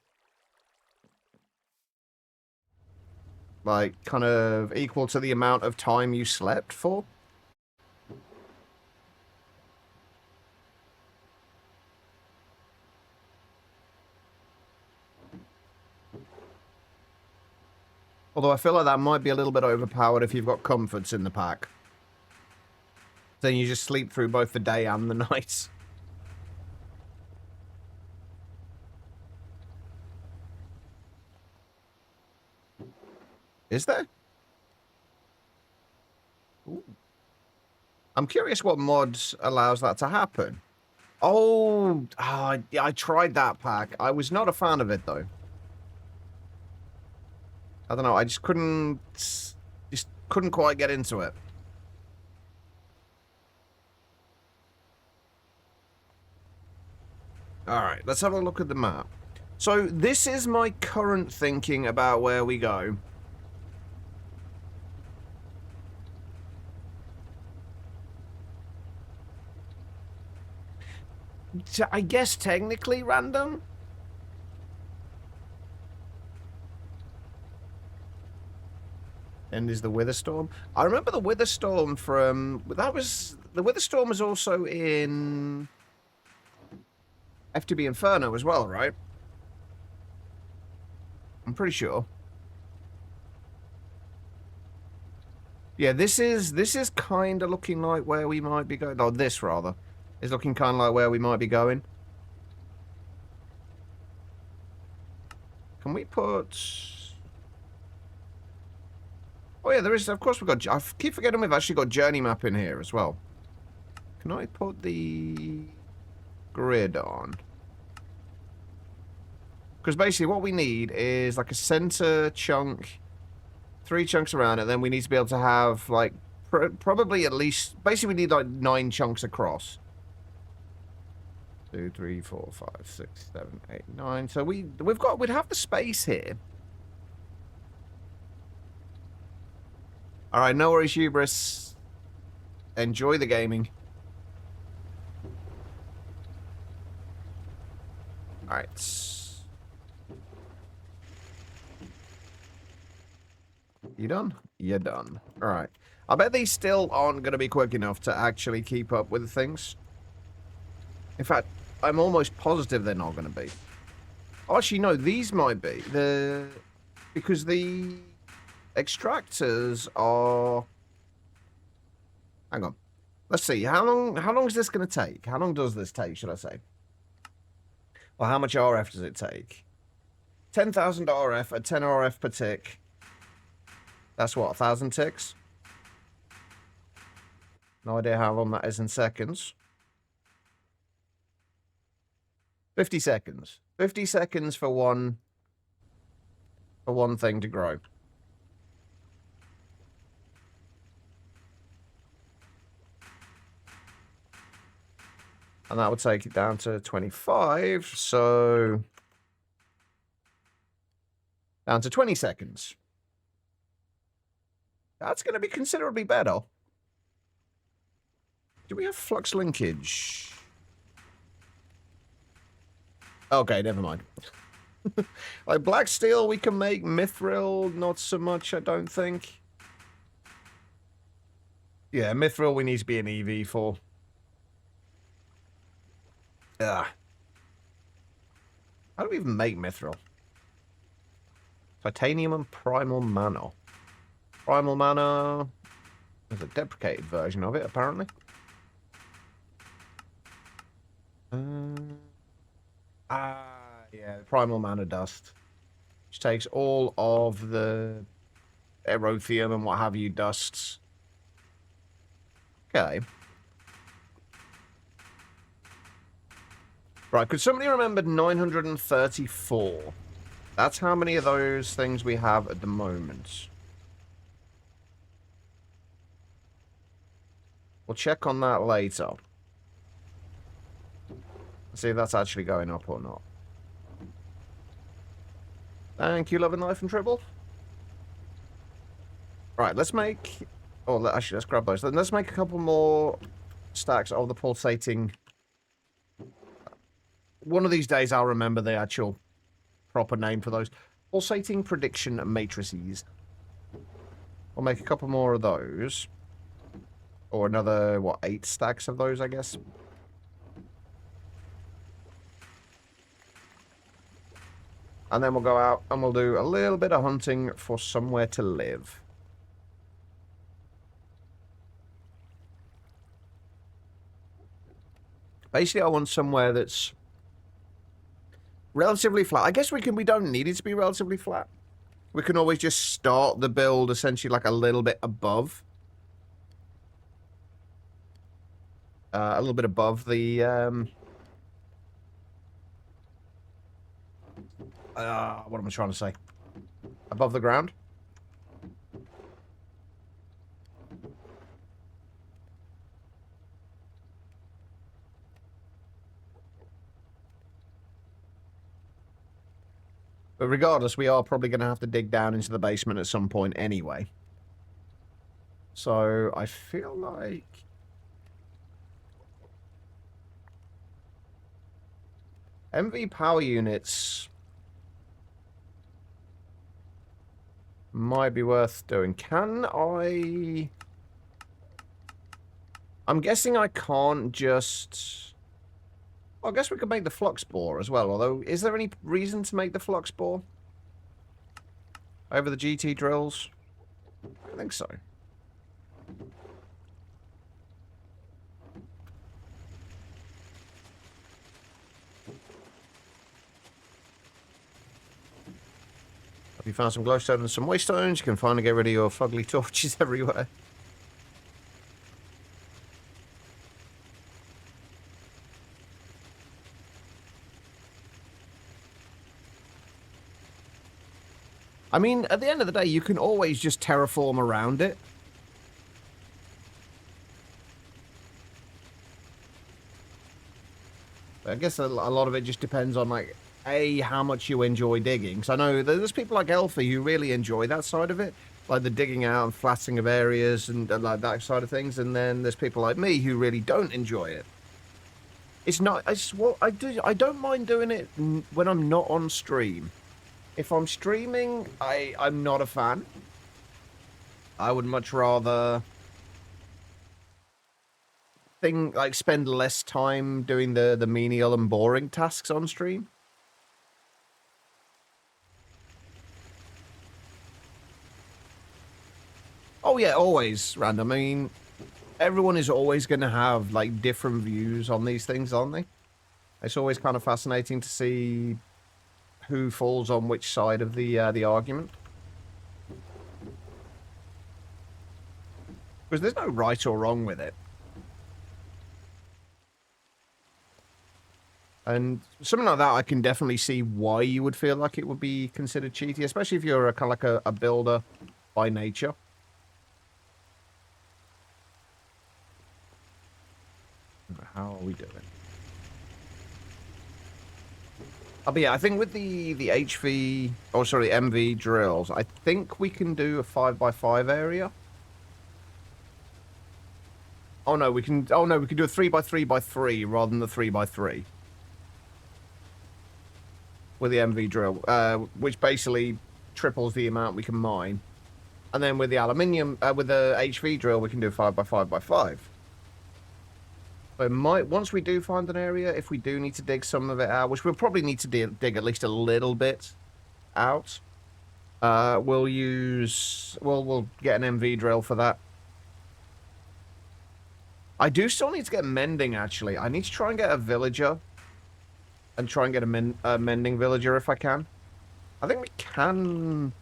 Like, kind of equal to the amount of time you slept for. Although I feel like that might be a little bit overpowered if you've got comforts in the pack. Then you just sleep through both the day and the night. Is there? Ooh. I'm curious what mod allows that to happen. Oh, I tried that pack. I was not a fan of it, though. I don't know, I just couldn't quite get into it. Alright, let's have a look at the map. So, this is my current thinking about where we go. I guess technically random? And is the Witherstorm? I remember the Witherstorm from... The Witherstorm was also in... FTB Inferno as well, right? I'm pretty sure. Yeah, this is kind of looking like where we might be going. Oh, this, rather. Is looking kind of like where we might be going. Can we put... Oh, yeah, there is... Of course, we've got... I keep forgetting we've actually got journey map in here as well. Can I put the grid on? Because basically what we need is like a center chunk, 3 chunks around it, then we need to be able to have like probably at least, basically we need like 9 chunks across. 2, 3, 4, 5, 6, 7, 8, 9. So we'd have the space here. Alright, no worries, Hubris. Enjoy the gaming. Alright. You done? You're done. Alright. I bet these still aren't going to be quick enough to actually keep up with things. In fact, I'm almost positive they're not going to be. Oh, actually, no, these might be. Because the extractors are Hang on. Let's see. How long is this going to take? How long does this take, should I say? Or how much RF does it take? 10,000 RF at 10 RF per tick. That's what, 1,000 ticks? No idea how long that is in seconds. 50 seconds. 50 seconds for one thing to grow. And that would take it down to 25, so down to 20 seconds. That's going to be considerably better. Do we have flux linkage? Okay, never mind. Like black steel, we can make mithril, not so much, I don't think. Yeah, mithril we need to be an EV for. Ugh. How do we even make mithril? Titanium and primal mana. Primal mana. There's a deprecated version of it, apparently. Yeah, primal mana dust. Which takes all of the erothium and what have you dusts. Okay. Right, could somebody remember 934? That's how many of those things we have at the moment. We'll check on that later. See if that's actually going up or not. Thank you, Love and Life and Tribble. Right, let's make... Oh, actually, let's grab those. Then let's make a couple more stacks of the pulsating... One of these days I'll remember the actual proper name for those. Pulsating prediction matrices. I'll make a couple more of those. Or another, what, 8 stacks of those, I guess. And then we'll go out and we'll do a little bit of hunting for somewhere to live. Basically, I want somewhere that's relatively flat. I guess we don't need it to be relatively flat. We can always just start the build essentially like a little bit above. A little bit above the, what am I trying to say? Above the ground? But regardless, we are probably going to have to dig down into the basement at some point anyway. So, I feel like... MV power units... might be worth doing. Can I... I'm guessing I can't just... Well, I guess we could make the flux bore as well, although, is there any reason to make the flux bore? Over the GT drills? I don't think so. If you found some glowstone and some waystones, you can finally get rid of your fugly torches everywhere. I mean, at the end of the day, you can always just terraform around it. But I guess a lot of it just depends on, like, A, how much you enjoy digging. Because I know there's people like Elfie who really enjoy that side of it. Like the digging out and flattening of areas and like that side of things. And then there's people like me who really don't enjoy it. It's not... I don't mind doing it when I'm not on stream. If I'm streaming, I'm not a fan. I would much rather spend less time doing the menial and boring tasks on stream. Oh yeah, always random. I mean, everyone is always going to have like different views on these things, aren't they? It's always kind of fascinating to see who falls on which side of the argument. Because there's no right or wrong with it. And something like that, I can definitely see why you would feel like it would be considered cheaty, especially if you're kind of like a builder by nature. How are we doing? But yeah, I think with the HV, oh sorry, MV drills, I think we can do a 5x5 area. Oh no, we can. Oh no, we can do a 3x3x3 rather than the 3x3 with the MV drill, which basically triples the amount we can mine. And then with the aluminium, with the HV drill, we can do 5x5x5. So once we do find an area, if we do need to dig some of it out, which we'll probably need to dig at least a little bit out, we'll get an MV drill for that. I do still need to get mending, actually. I need to try and get a villager and try and get a mending villager if I can. I think we can...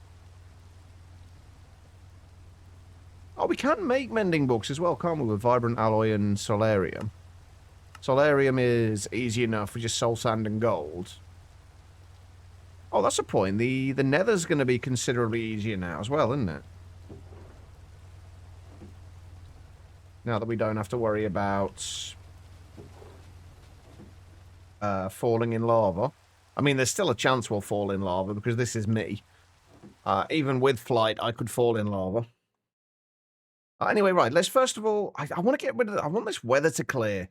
Oh, we can make mending books as well, can't we, with Vibrant Alloy and Solarium. Solarium is easy enough with just soul sand and gold. Oh, that's a point. The nether's going to be considerably easier now as well, isn't it? Now that we don't have to worry about falling in lava. I mean, there's still a chance we'll fall in lava because this is me. Even with flight, I could fall in lava. Anyway, right, let's first of all... I want to get rid of... I want this weather to clear.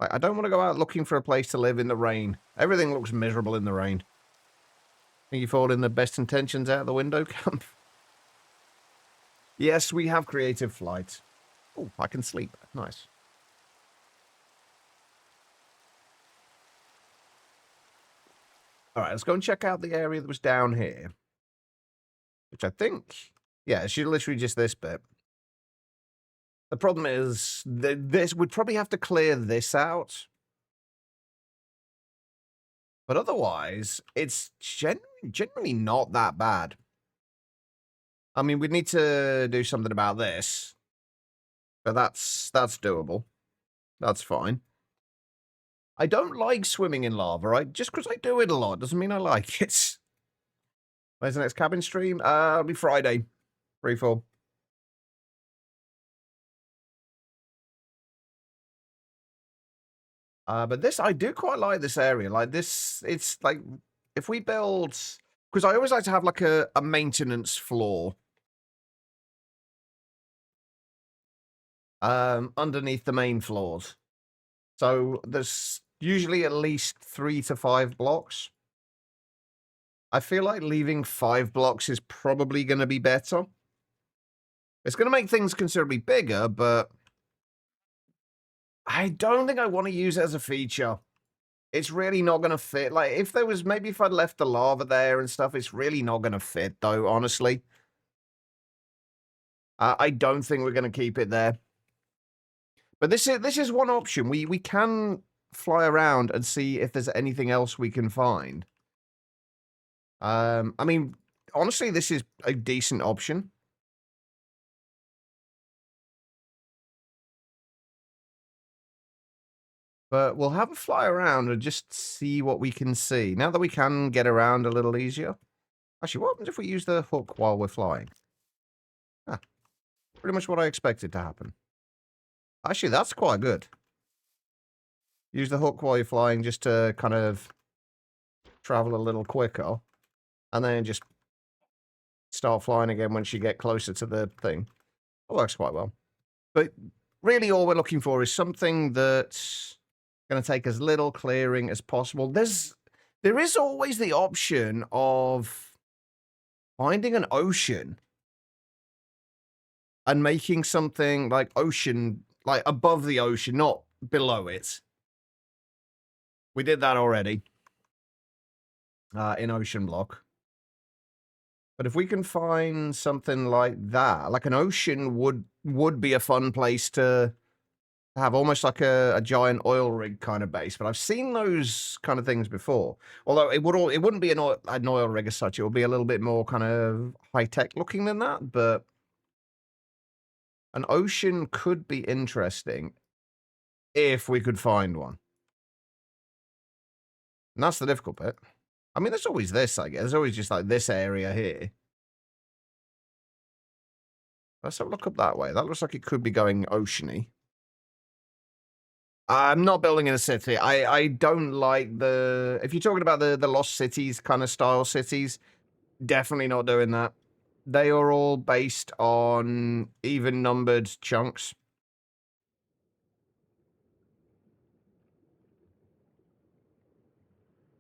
I don't want to go out looking for a place to live in the rain. Everything looks miserable in the rain. Think you fall in the best intentions out of the window, Camp? Yes, we have creative flight. Oh, I can sleep. Nice. Alright, let's go and check out the area that was down here. Which I think... Yeah, it's literally just this bit. The problem is, this we'd probably have to clear this out. But otherwise, it's generally not that bad. I mean, we'd need to do something about this. But that's doable. That's fine. I don't like swimming in lava, right? Just because I do it a lot doesn't mean I like it. Where's the next cabin stream? It'll be Friday. 3-4. But this, I do quite like this area. Like this, it's like, if we build... Because I always like to have like a maintenance floor. Underneath the main floors. So there's usually at least 3 to 5 blocks. I feel like leaving 5 blocks is probably going to be better. It's going to make things considerably bigger, but I don't think I want to use it as a feature. It's really not going to fit. Like, if there was, maybe if I'd left the lava there and stuff, it's really not going to fit, though, honestly. I don't think we're going to keep it there. But this is one option. We can fly around and see if there's anything else we can find. I mean, honestly, this is a decent option. But we'll have a fly around and just see what we can see. Now that we can get around a little easier. Actually, what happens if we use the hook while we're flying? Ah, pretty much what I expected to happen. Actually, that's quite good. Use the hook while you're flying just to kind of travel a little quicker. And then just start flying again once you get closer to the thing. It works quite well. But really all we're looking for is something that's going to take as little clearing as possible. There is always the option of finding an ocean and making something like ocean, like above the ocean, not below it. We did that already in Ocean Block. But if we can find something like that, like an ocean would be a fun place to have, almost like a giant oil rig kind of base. But I've seen those kind of things before. Although it wouldn't be an oil rig as such. It would be a little bit more kind of high-tech looking than that. But an ocean could be interesting if we could find one. And that's the difficult bit. I mean, there's always this, I guess. There's always just like this area here. Let's have a look up that way. That looks like it could be going oceany. I'm not building in a city. I don't like the... If you're talking about the Lost Cities kind of style cities, definitely not doing that. They are all based on even-numbered chunks.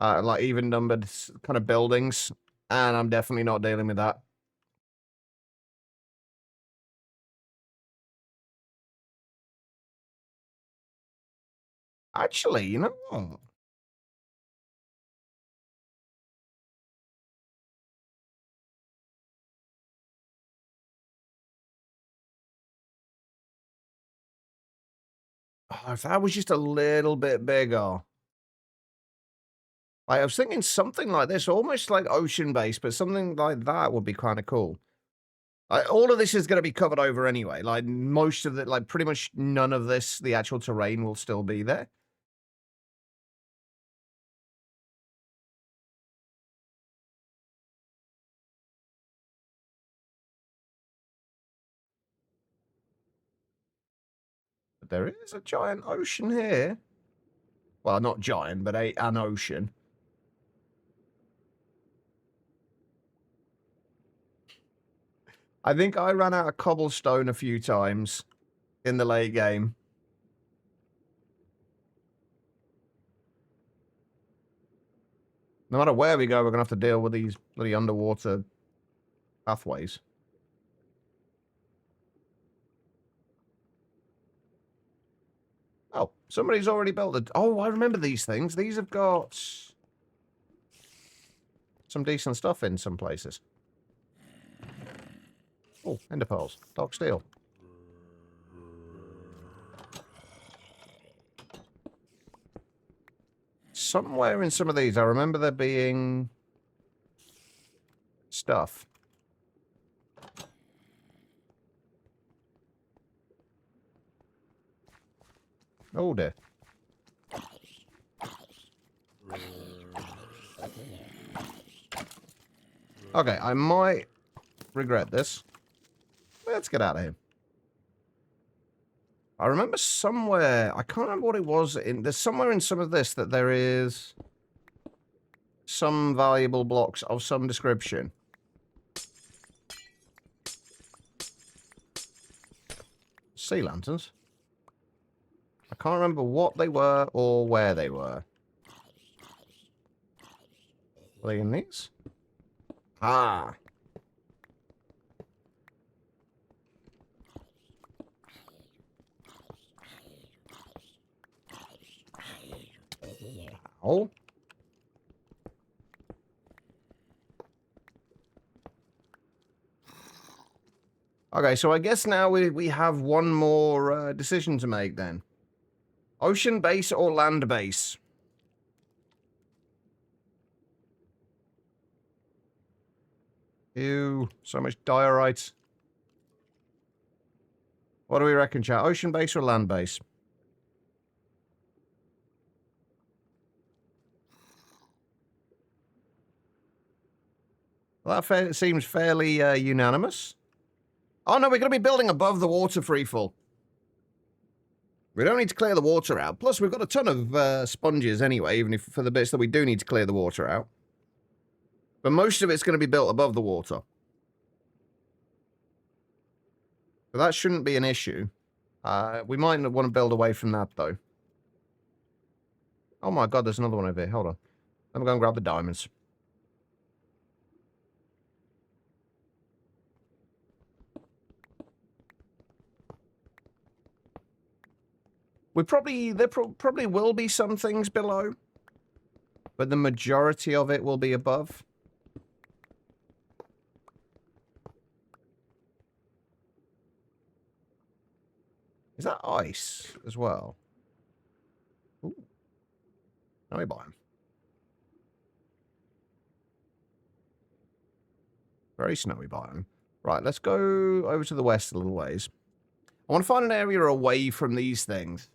Like even-numbered kind of buildings. And I'm definitely not dealing with that. Actually, you know what? Oh, if that was just a little bit bigger. I was thinking something like this, almost like ocean-based, but something like that would be kind of cool. All of this is going to be covered over anyway. Like, most of it, like, pretty much none of this, the actual terrain will still be there. But there is a giant ocean here. Well, not giant, but an ocean. I think I ran out of cobblestone a few times in the late game. No matter where we go, we're going to have to deal with these bloody underwater pathways. Oh, somebody's already built it. Oh, I remember these things. These have got some decent stuff in some places. Oh, ender pearls. Dark steel. Somewhere in some of these, I remember there being stuff. Oh, dear. Okay, I might regret this. Let's get out of here. I remember somewhere, I can't remember what it was, there's somewhere in some of this that there is some valuable blocks of some description. Sea lanterns. I can't remember what they were or where they were. Were they in these? Ah. Oh. Okay, so I guess now we have one more decision to make then. Ocean base or land base? Ew, so much diorite. What do we reckon, chat? Ocean base or land base? Well, that seems fairly unanimous. Oh no, we're going to be building above the water freefall. We don't need to clear the water out. Plus, we've got a ton of sponges anyway, even if for the bits that we do need to clear the water out. But most of it's going to be built above the water. So that shouldn't be an issue. We might want to build away from that, though. Oh my god, there's another one over here. Hold on. Let me go and grab the diamonds. There probably will be some things below, but the majority of it will be above. Is that ice as well? Ooh. Snowy biome. Very snowy biome. Right, let's go over to the west a little ways. I want to find an area away from these things.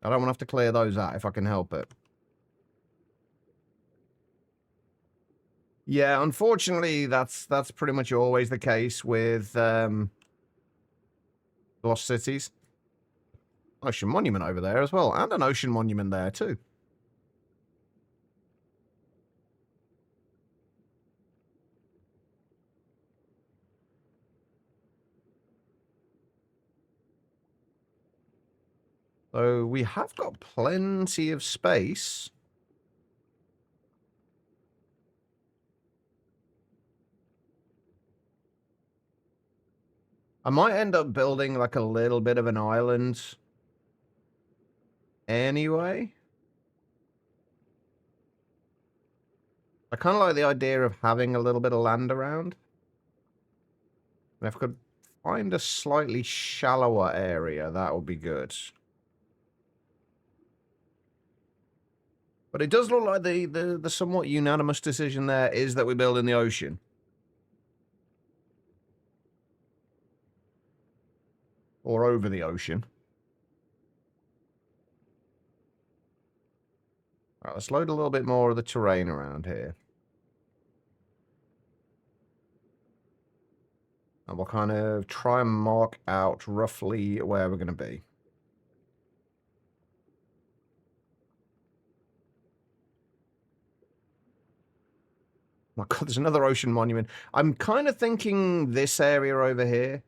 I don't want to have to clear those out if I can help it. Yeah, unfortunately, that's pretty much always the case with lost cities. Ocean monument over there as well, and an ocean monument there too. So we have got plenty of space. I might end up building like a little bit of an island anyway. I kind of like the idea of having a little bit of land around. And if I could find a slightly shallower area, that would be good. But it does look like the somewhat unanimous decision there is that we build in the ocean. Or over the ocean. Alright, let's load a little bit more of the terrain around here. And we'll kind of try and mark out roughly where we're going to be. My God, there's another ocean monument. I'm kind of thinking this area over here.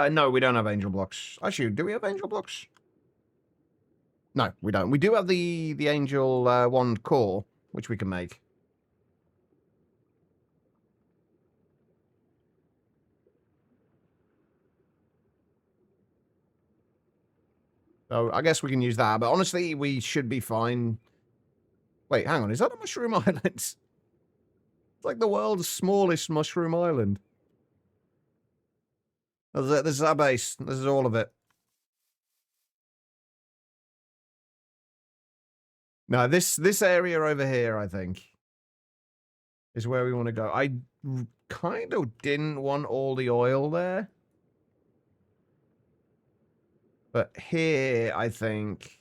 No, we don't have angel blocks. Actually, do we have angel blocks? No, we don't. We do have the angel wand core, which we can make. So I guess we can use that. But honestly, we should be fine. Wait, hang on. Is that a mushroom island? It's like the world's smallest mushroom island. This is our base. This is all of it. No, this area over here, I think, is where we want to go. I kind of didn't want all the oil there. But here, I think,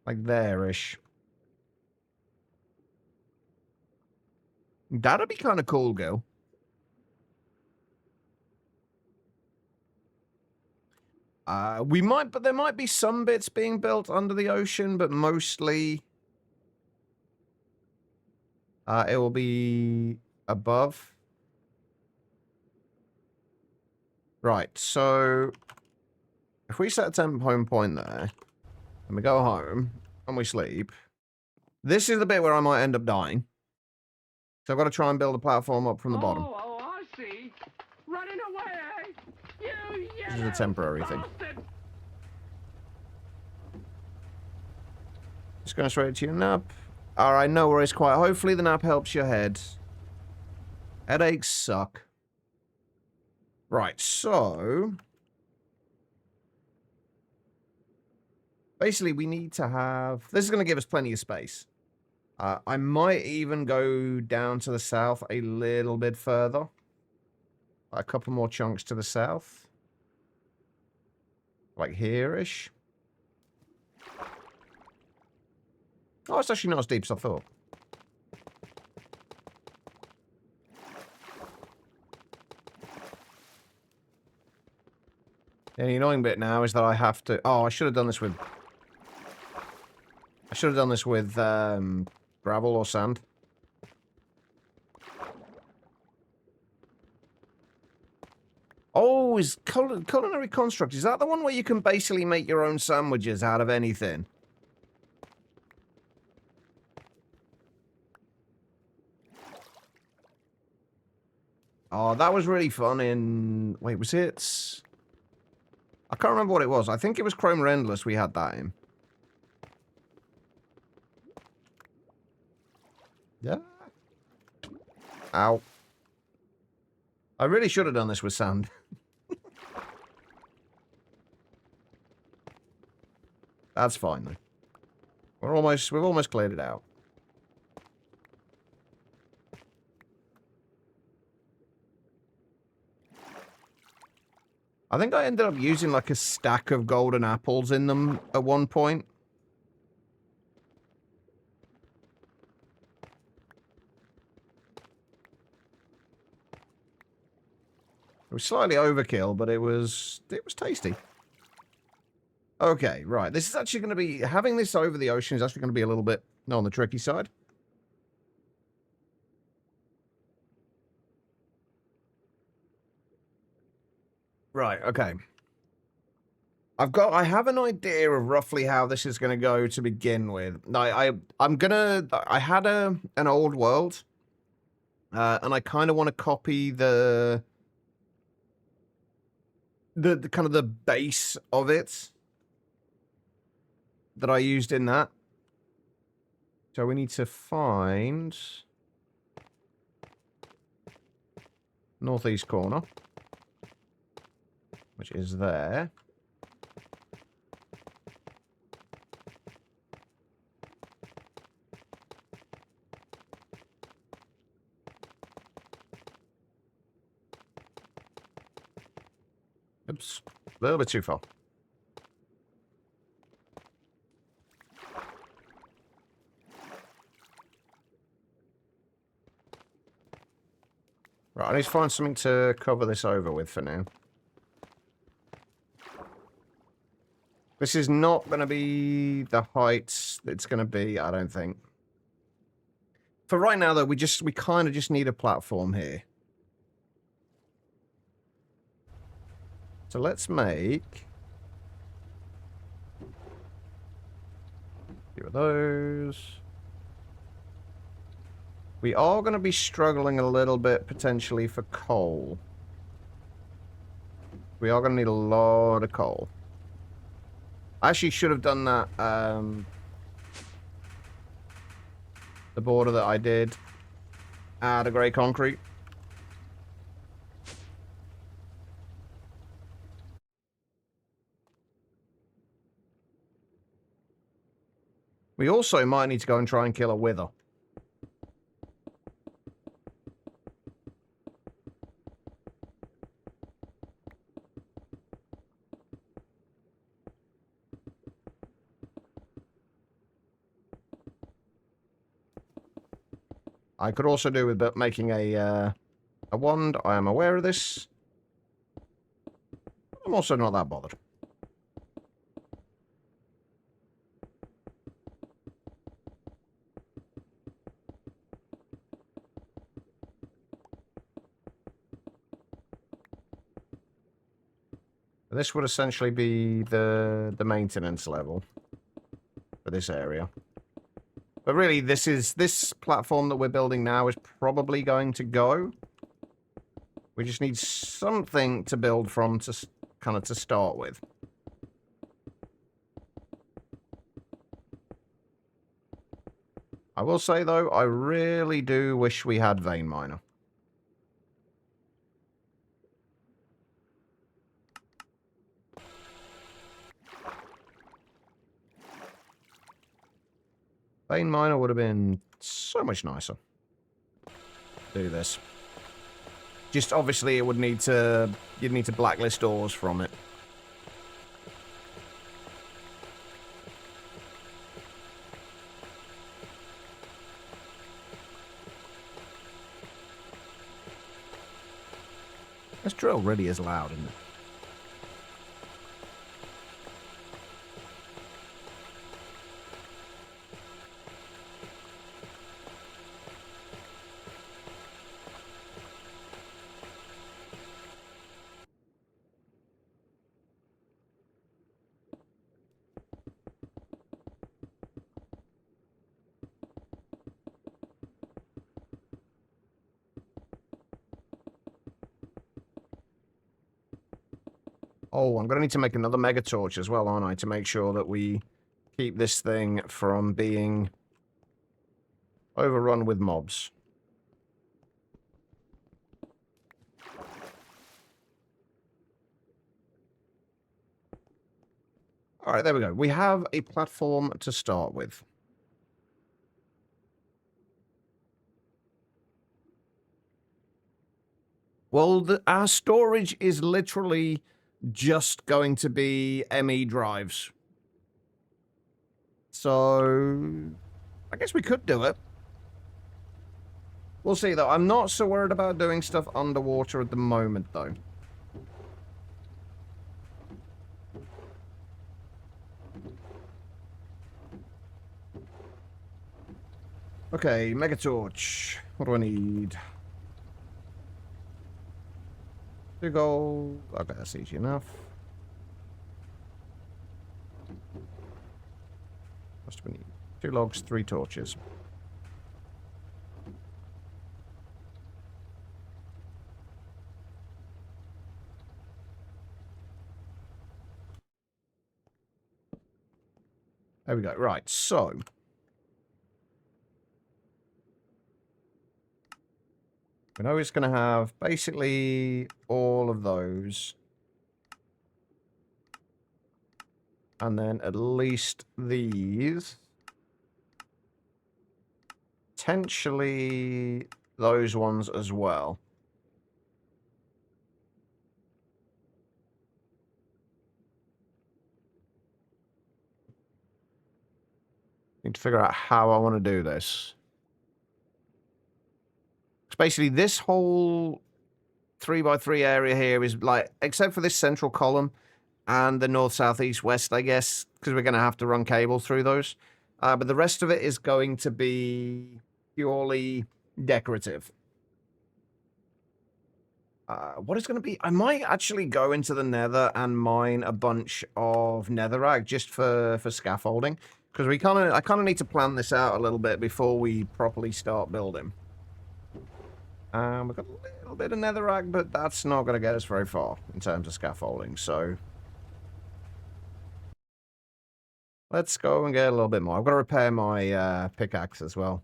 like there-ish. That'd be kind of cool, Gil. We might, but there might be some bits being built under the ocean, but mostly it will be above. Right, so if we set a temp home point there, and we go home, and we sleep, this is the bit where I might end up dying. So I've got to try and build a platform up from the bottom. Oh, I see. Running away, you This is a temporary thing. bastard. Just going straight to your nap. Alright, no worries, quite. Hopefully the nap helps your head. Headaches suck. Right, so... basically, we need to have... this is going to give us plenty of space. I might even go down to the south a little bit further. A couple more chunks to the south. Like here-ish. Oh, it's actually not as deep as I thought. The annoying bit now is that I have to... oh, I should have done this with... I should have done this with gravel or sand. Oh, is culinary construct, is that the one where you can basically make your own sandwiches out of anything? Oh, that was really fun in... wait, was it... I can't remember what it was. I think it was Chrome Endless we had that in. Yeah. Ow. I really should have done this with sand. That's fine, though. We've almost cleared it out. I think I ended up using like a stack of golden apples in them at one point. It was slightly overkill, but it was tasty. Okay, right. This is actually going to be... Having this over the ocean is actually going to be a little bit on the tricky side. Right, okay. I have an idea of roughly how this is going to go to begin with. I had an old world, and I kind of want to copy the kind of the base of it that I used in that. So we need to find northeast corner, which is there. Oops, a little bit too far. Right, I need to find something to cover this over with for now. This is not going to be the height it's going to be, I don't think. For right now, though, we kind of just need a platform here. So let's make a few of those. We are going to be struggling a little bit, potentially, for coal. We are going to need a lot of coal. I actually should have done that, the border that I did out of grey concrete. We also might need to go and try and kill a wither. I could also do with making a wand. I am aware of this. I'm also not that bothered. This would essentially be the maintenance level for this area. But really, this platform that we're building now is probably going to go. We just need something to build from to kind of to start with. I will say, though, I really do wish we had vein miner. Vein miner would have been so much nicer. Do this. Just obviously it would need to... You'd need to blacklist ores from it. This drill really is loud, isn't it? Oh, I'm going to need to make another mega torch as well, aren't I? To make sure that we keep this thing from being Overrun with mobs. All right, there we go. We have a platform to start with. Well, our storage is literally just going to be ME drives. So, I guess we could do it. We'll see, though. I'm not so worried about doing stuff underwater at the moment, though. Okay, Megatorch. What do I need? 2 gold. Okay, that's easy enough. What do we need? 2 logs, 3 torches. There we go. Right, so... we know it's going to have basically all of those. And then at least these. Potentially those ones as well. Need to figure out how I want to do this. Basically, this whole 3x3 area here is like, except for this central column and the north, south, east, west, I guess, because we're going to have to run cable through those. But the rest of it is going to be purely decorative. What is going to be... I might actually go into the nether and mine a bunch of netherrack just for scaffolding. Because I kind of need to plan this out a little bit before we properly start building. We've got a little bit of netherrack, but that's not going to get us very far in terms of scaffolding, so... let's go and get a little bit more. I've got to repair my pickaxe as well.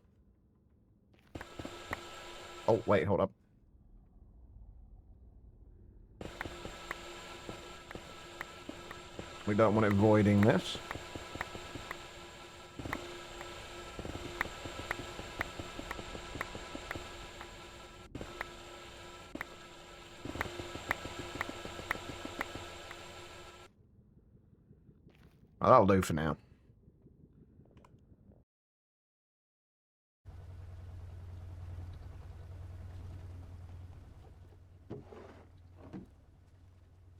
Oh, wait, hold up. We don't want it voiding this. Oh, that'll do for now.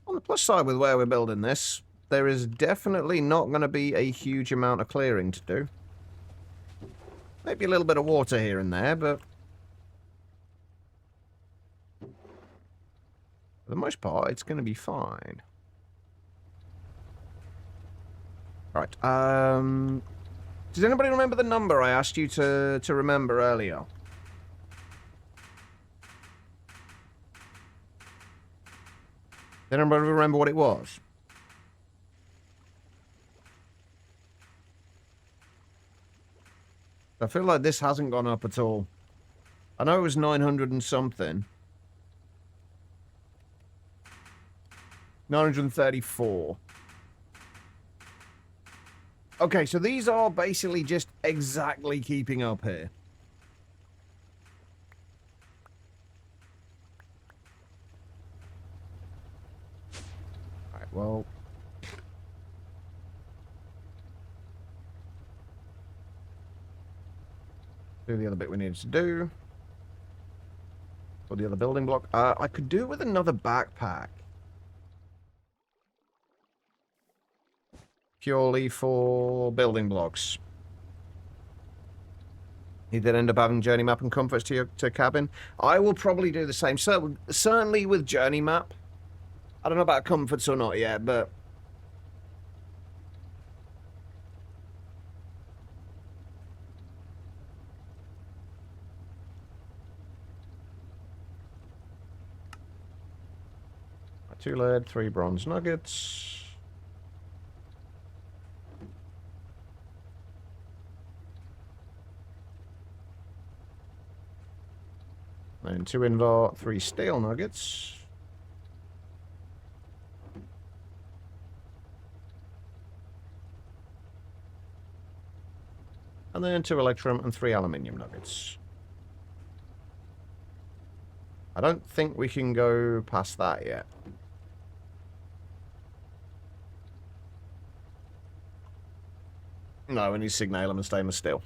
On the plus side with where we're building this, there is definitely not going to be a huge amount of clearing to do. Maybe a little bit of water here and there, but... for the most part, it's going to be fine. Right, does anybody remember the number I asked you to remember earlier? Does anybody remember what it was? I feel like this hasn't gone up at all. I know it was 900 and something. 934. Okay, so these are basically just exactly keeping up here. Alright, well... do the other bit we needed to do. Or the other building block. I could do with another backpack. Purely for building blocks. You did end up having journey map and comforts to your cabin. I will probably do the same. So, certainly with journey map. I don't know about comforts or not yet, but... two lead, 3 bronze nuggets. And 2 invert, 3 steel nuggets. And then 2 electrum and 3 aluminium nuggets. I don't think we can go past that yet. No, we need signalum and stainless steel.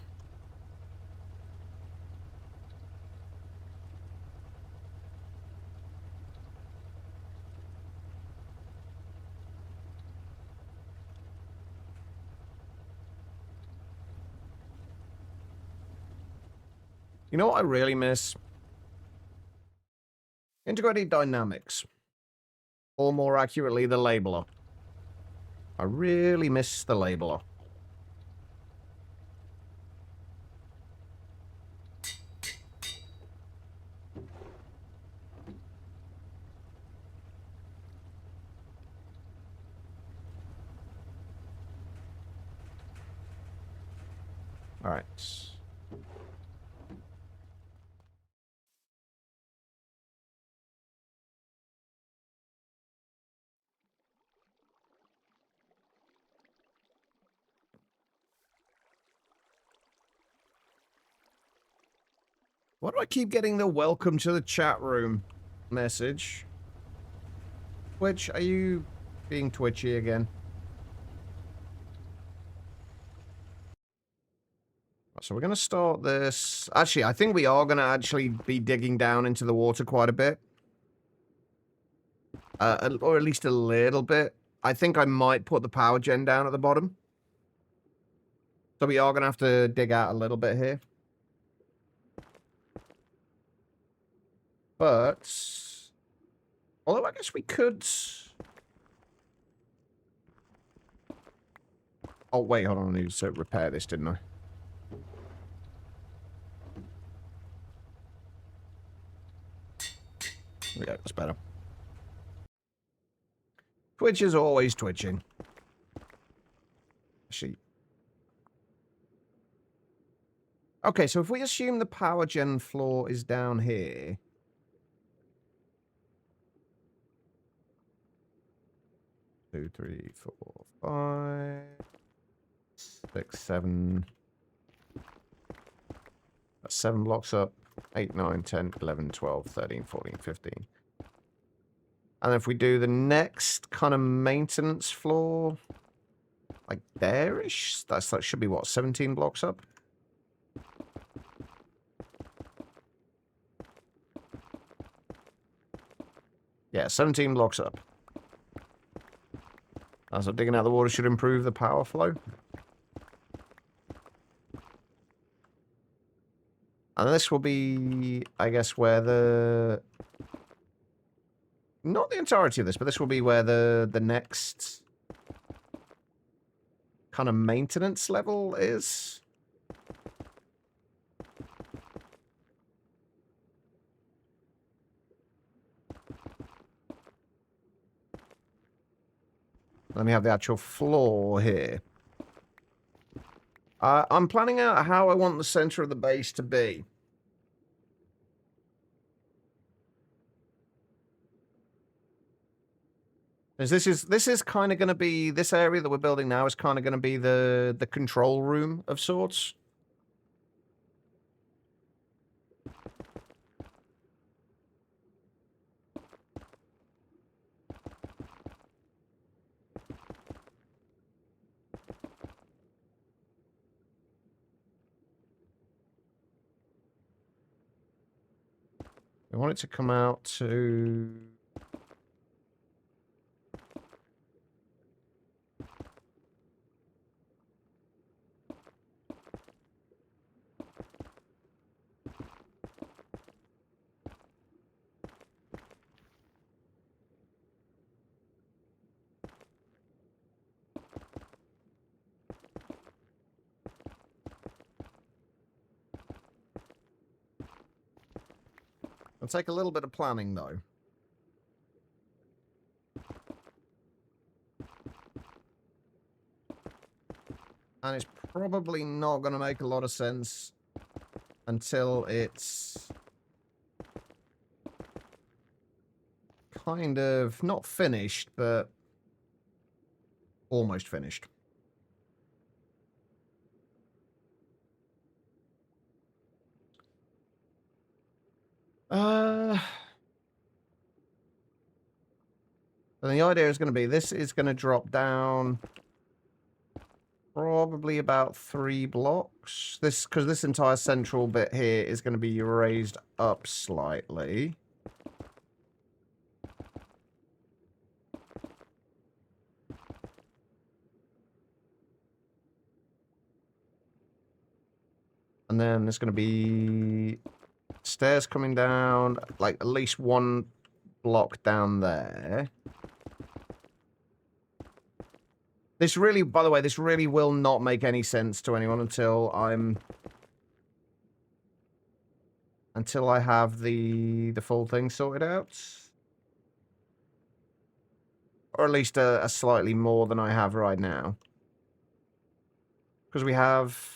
You know what I really miss? Integrated dynamics. Or more accurately, the labeler. I really miss the labeler. All right. Why do I keep getting the welcome to the chat room message? Twitch, are you being twitchy again? So we're going to start this. Actually, I think we are going to actually be digging down into the water quite a bit. Or at least a little bit. I think I might put the power gen down at the bottom. So we are going to have to dig out a little bit here. But... although I guess we could... oh, wait, hold on. I need to repair this, didn't I? Yeah, that's better. Twitch is always twitching. Actually... okay, so if we assume the power gen floor is down here... 2, 3, 4, 5, 6, 7. That's 7 blocks up. 8, 9, 10, 11, 12, 13, 14, 15. And if we do the next kind of maintenance floor, like there-ish, that should be what, 17 blocks up? Yeah, 17 blocks up. So digging out the water should improve the power flow. And this will be, I guess, where the... not the entirety of this, but this will be where the next kind of maintenance level is. Let me have the actual floor here. I'm planning out how I want the center of the base to be. This is kind of going to be, this area that we're building now is kind of going to be the control room of sorts. I want it to come out to... it'll take a little bit of planning, though. And it's probably not going to make a lot of sense until it's kind of not finished, but almost finished. And the idea is going to be, this is going to drop down probably about 3 blocks. Because this entire central bit here is going to be raised up slightly. And then there's going to be stairs coming down, like at least 1 block down there. This really, by the way, this really will not make any sense to anyone until I have the full thing sorted out. Or at least a slightly more than I have right now. Because we have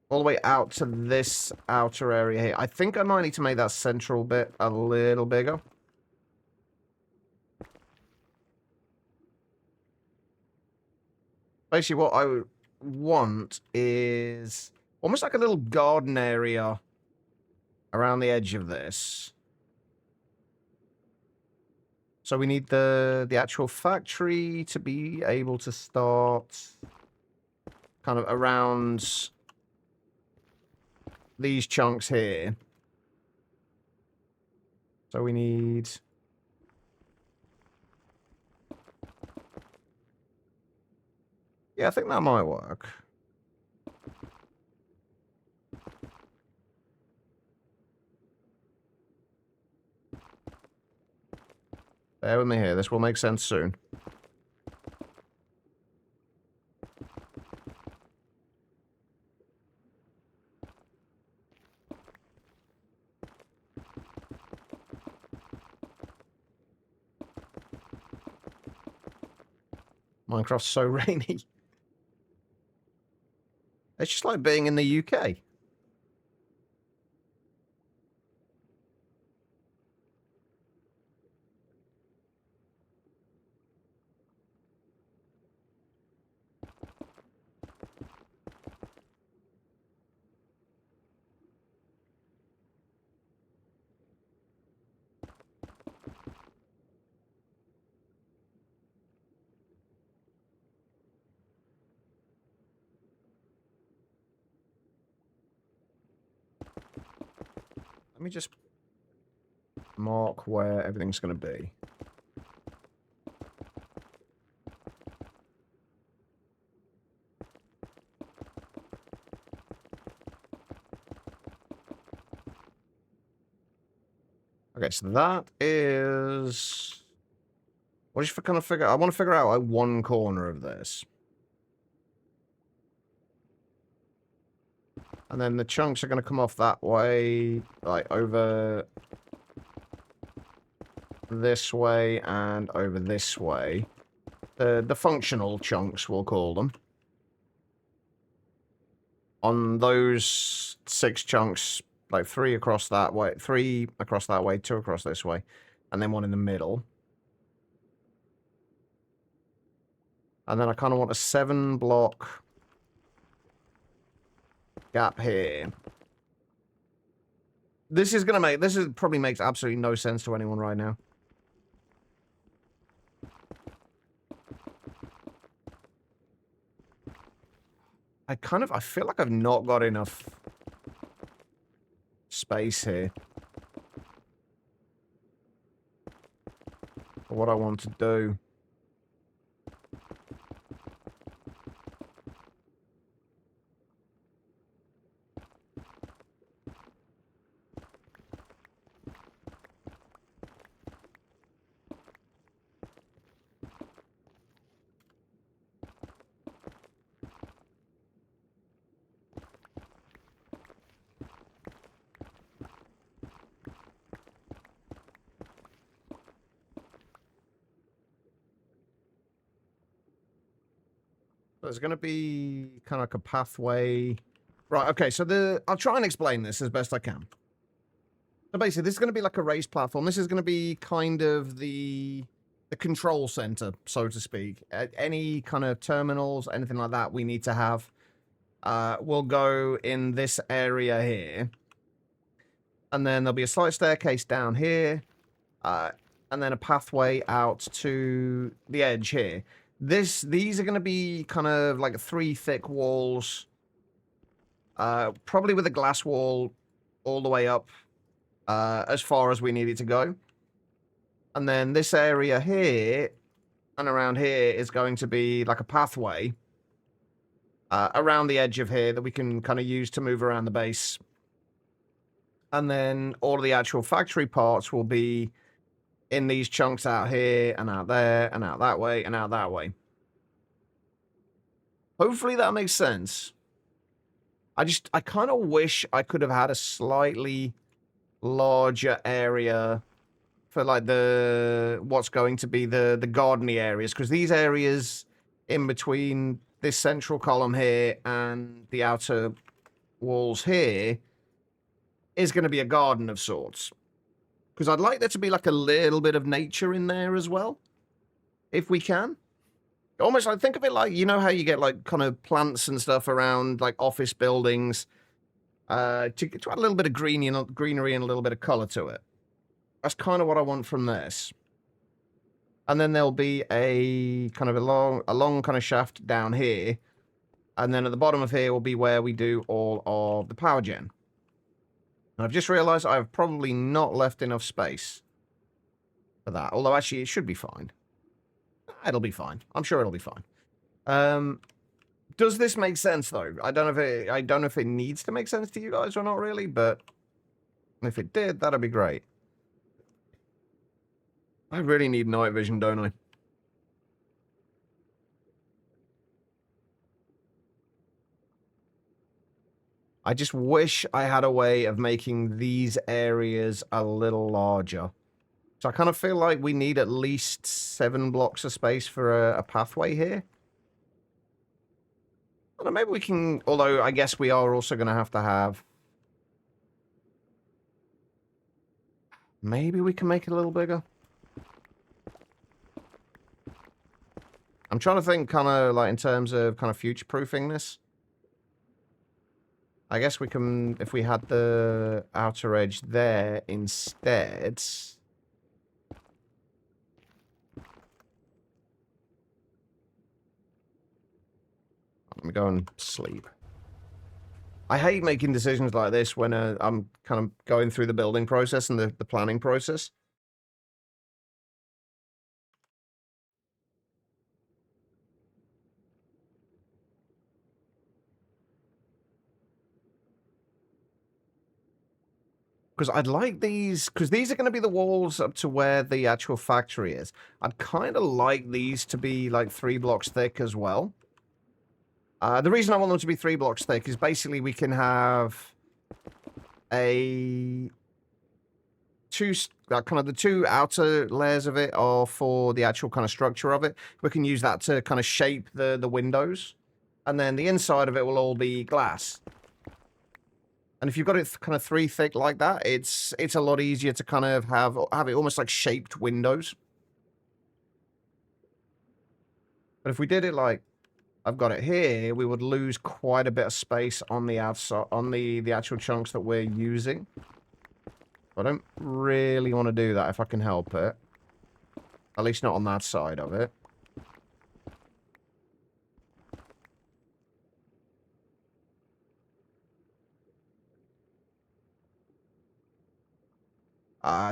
all the way out to this outer area here. I think I might need to make that central bit a little bigger. Basically, what I want is almost like a little garden area around the edge of this. So we need the actual factory to be able to start kind of around these chunks here. So we need... Yeah, I think that might work. Bear with me here. This will make sense soon. Minecraft's so rainy. It's just like being in the UK. Let me just mark where everything's going to be. Okay, so that is... What is kind of figure? I want to figure out like one corner of this. And then the chunks are going to come off that way, like over this way and over this way. The functional chunks, we'll call them. On those 6 chunks, like 3 across that way, 3 across that way, 2 across this way, and then 1 in the middle. And then I kind of want a 7 block gap here. This is probably makes absolutely no sense to anyone right now. I feel like I've not got enough space here for what I want to do. There's going to be kind of like a pathway. Right, okay, so I'll try and explain this as best I can. So basically, this is going to be like a raised platform. This is going to be kind of the control center, so to speak. Any kind of terminals, anything like that we need to have will go in this area here. And then there'll be a slight staircase down here. And then a pathway out to the edge here. These are going to be kind of like 3 thick walls. Probably with a glass wall all the way up as far as we need it to go. And then this area here and around here is going to be like a pathway around the edge of here that we can kind of use to move around the base. And then all of the actual factory parts will be in these chunks out here and out there and out that way and out that way. Hopefully that makes sense. I kind of wish I could have had a slightly larger area for like what's going to be the gardeny areas, because these areas in between this central column here and the outer walls here is going to be a garden of sorts. Because I'd like there to be like a little bit of nature in there as well, if we can. Almost like, think of it like, you know how you get like kind of plants and stuff around like office buildings to add a little bit of greenery and a little bit of color to it. That's kind of what I want from this. And then there'll be a kind of a long kind of shaft down here. And then at the bottom of here will be where we do all of the power gen. And I've just realized I've probably not left enough space for that. Although actually it should be fine. It'll be fine. I'm sure it'll be fine. Does this make sense though? I don't know if it needs to make sense to you guys or not really, but if it did, that'd be great. I really need night vision, don't I? I just wish I had a way of making these areas a little larger. So I kind of feel like we need at least 7 blocks of space for a pathway here. I don't know, maybe we can, although I guess we are also going to have... Maybe we can make it a little bigger. I'm trying to think kind of like in terms of kind of future-proofing this. I guess we can, if we had the outer edge there instead. Let me go and sleep. I hate making decisions like this when I'm kind of going through the building process and the planning process. Because I'd like these, because these are going to be the walls up to where the actual factory is. I'd kind of like these to be like 3 blocks thick as well. The reason I want them to be 3 blocks thick is basically we can have kind of the 2 outer layers of it are for the actual kind of structure of it. We can use that to kind of shape the windows. And then the inside of it will all be glass. And if you've got it kind of 3 thick like that, it's a lot easier to kind of have it almost like shaped windows. But if we did it like I've got it here, we would lose quite a bit of space on the outside, on the actual chunks that we're using. I don't really want to do that if I can help it. At least not on that side of it.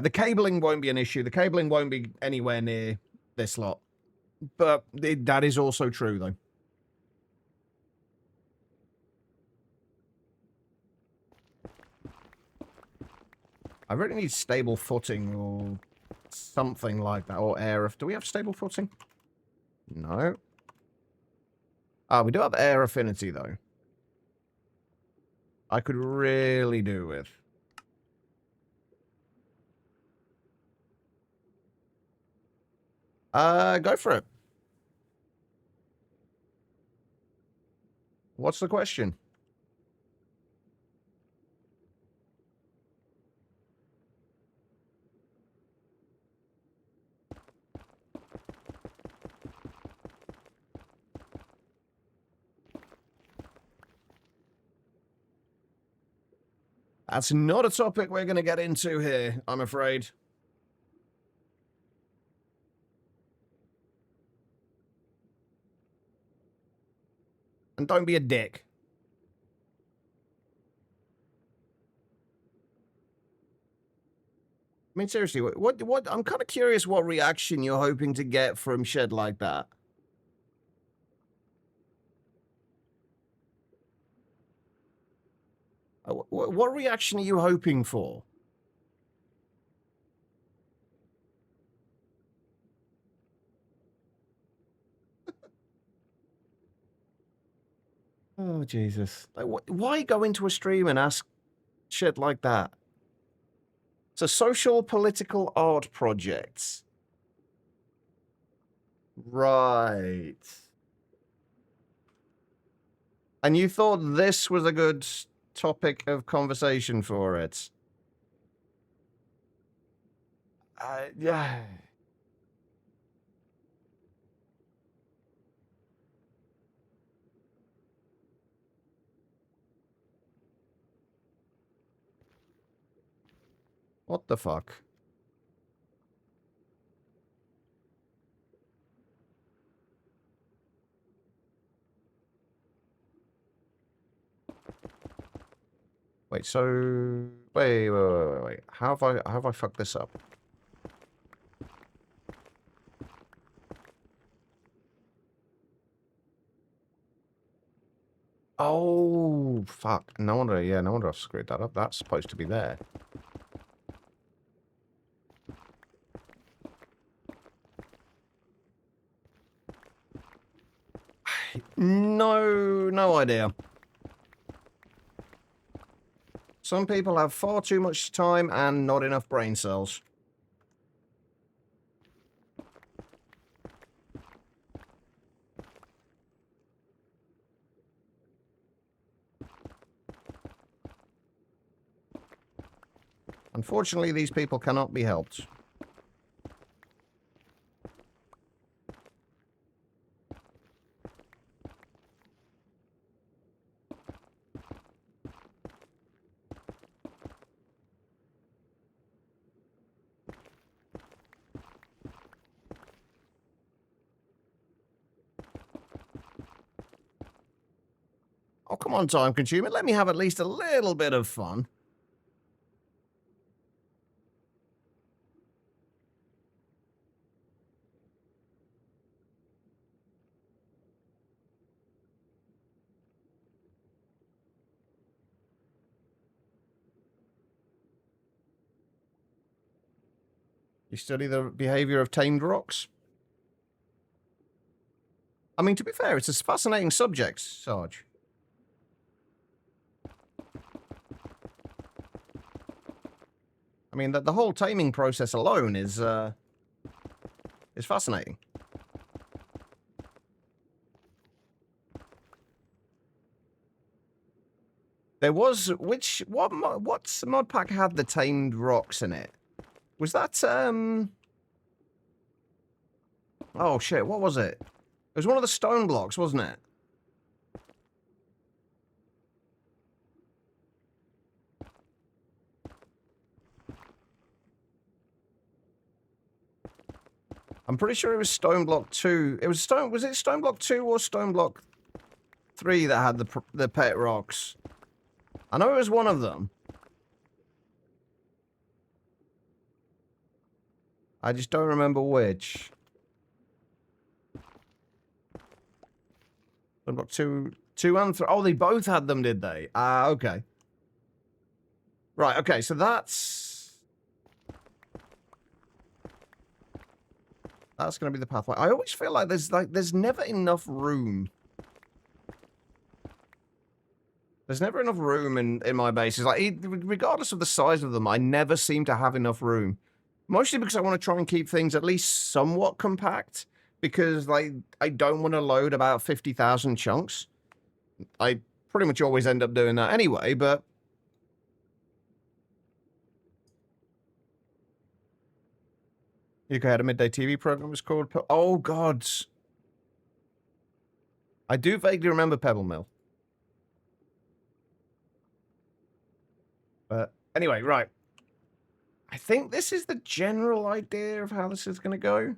The cabling won't be an issue. The cabling won't be anywhere near this lot. But that is also true, though. I really need stable footing or something like that. Or air. Do we have stable footing? No. We do have air affinity, though. I could really do with. Go for it. What's the question? That's not a topic we're going to get into here, I'm afraid. And don't be a dick. I mean, seriously, what? I'm kind of curious what reaction you're hoping to get from shit like that. What reaction are you hoping for? Oh, Jesus. Like, why go into a stream and ask shit like that? It's a social political art project. Right. And you thought this was a good topic of conversation for it? Yeah. What the fuck? Wait, so wait. How have I fucked this up? Oh, fuck. No wonder I've screwed that up. That's supposed to be there. No idea. Some people have far too much time and not enough brain cells. Unfortunately, these people cannot be helped. Oh, come on, time consumer. Let me have at least a little bit of fun. You study the behavior of tamed rocks? I mean, to be fair, it's a fascinating subject, Sarge. I mean, the whole taming process alone is fascinating. There was what mod pack had the tamed rocks in it? Was that oh shit, what was it? It was one of the stone blocks, wasn't it? I'm pretty sure it was stone block 2. It was it stone block 2 or stone block 3 that had the pet rocks? I know it was one of them. I just don't remember which. Stone block 2 and 3. Oh, they both had them, did they? Ah, okay. Right, okay, so that's going to be the pathway. I always feel like there's never enough room. There's never enough room in my bases. Like, regardless of the size of them, I never seem to have enough room. Mostly because I want to try and keep things at least somewhat compact. Because, like, I don't want to load about 50,000 chunks. I pretty much always end up doing that anyway, but... UK had a midday TV program, it was called... Oh, God. I do vaguely remember Pebble Mill. But anyway, right. I think this is the general idea of how this is going to go.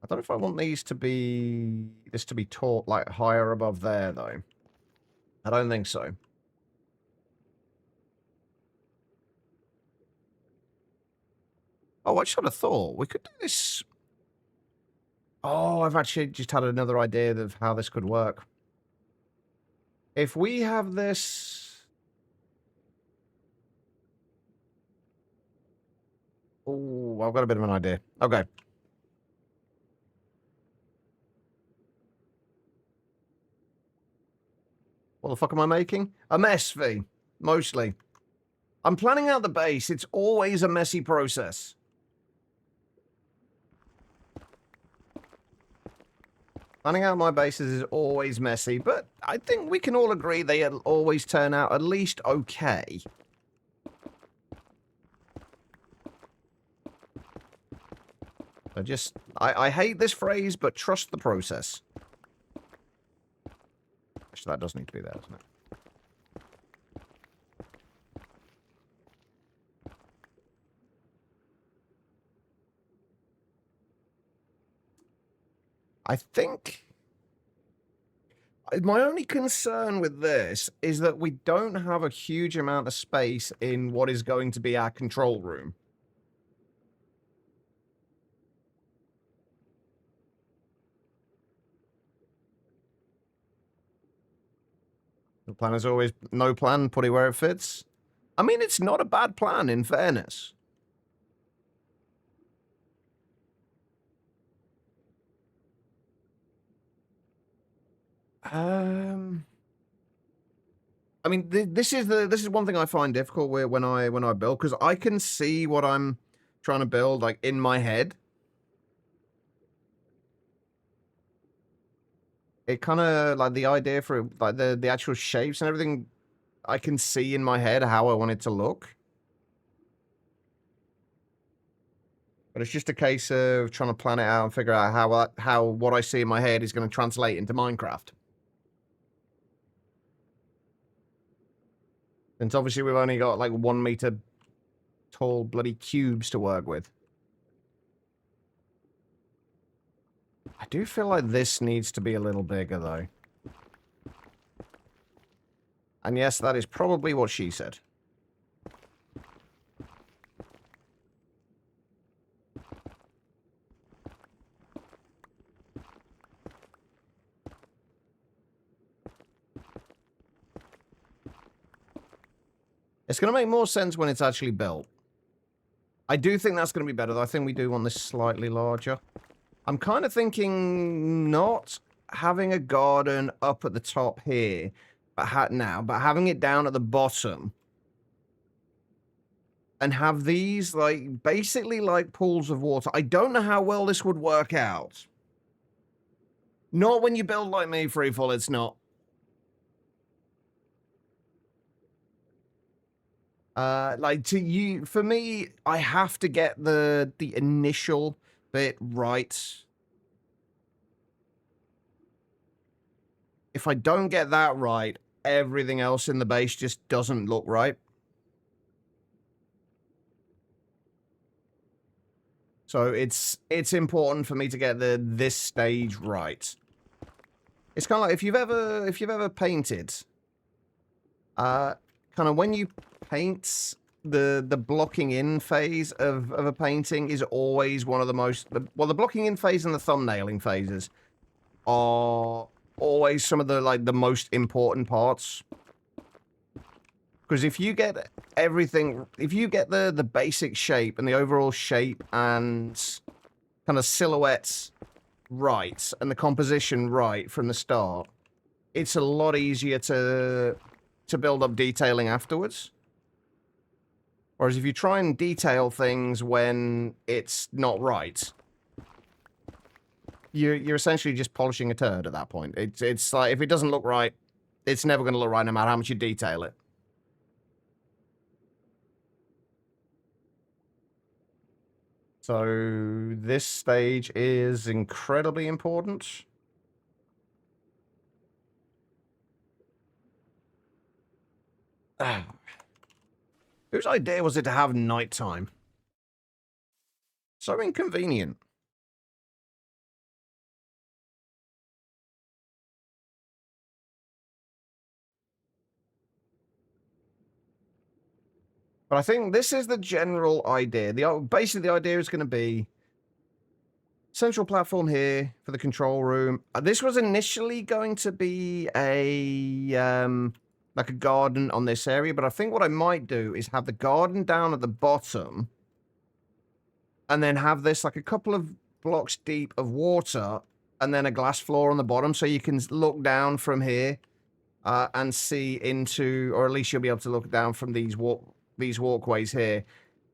I don't know if I want this to be taught like higher above there though. I don't think so. Oh, I just had a thought. We could do this. Oh, I've actually just had another idea of how this could work. If we have this... Oh, I've got a bit of an idea. Okay. What the fuck am I making? A mess, V. Mostly. I'm planning out the base. It's always a messy process. Planning out my bases is always messy, but I think we can all agree they always turn out at least okay. I hate this phrase, but trust the process. Actually, that does need to be there, doesn't it? I think my only concern with this is that we don't have a huge amount of space in what is going to be our control room. The plan is always no plan, put it where it fits. I mean, it's not a bad plan, in fairness. I mean, this is one thing I find difficult when I build, because I can see what I'm trying to build like in my head. It kind of like the idea for like the actual shapes and everything. I can see in my head how I want it to look. But it's just a case of trying to plan it out and figure out how what I see in my head is going to translate into Minecraft. Since obviously we've only got like 1 meter tall bloody cubes to work with. I do feel like this needs to be a little bigger though. And yes, that is probably what she said. It's going to make more sense when it's actually built. I do think that's going to be better, though. I think we do want this slightly larger. I'm kind of thinking not having a garden up at the top here, but having it down at the bottom. And have these, like, basically like pools of water. I don't know how well this would work out. Not when you build like me, Freefall, it's not. For me, I have to get the initial bit right. If I don't get that right, everything else in the base just doesn't look right. So it's important for me to get this stage right. It's kind of like if you've ever painted, kind of when you paint, the blocking in phase of a painting is always one of the most... Well, the blocking in phase and the thumbnailing phases are always some of the most important parts. Because if you get everything... If you get the basic shape and the overall shape and kind of silhouettes right and the composition right from the start, it's a lot easier to build up detailing afterwards. Whereas if you try and detail things when it's not right, you're essentially just polishing a turd at that point. It's like, if it doesn't look right, it's never going to look right no matter how much you detail it. So this stage is incredibly important. Whose idea was it to have nighttime? So inconvenient. But I think this is the general idea. Basically, the idea is going to be central platform here for the control room. This was initially going to be a like a garden on this area, but I think what I might do is have the garden down at the bottom, and then have this like a couple of blocks deep of water, and then a glass floor on the bottom, so you can look down from here and see into, or at least you'll be able to look down from these walkways here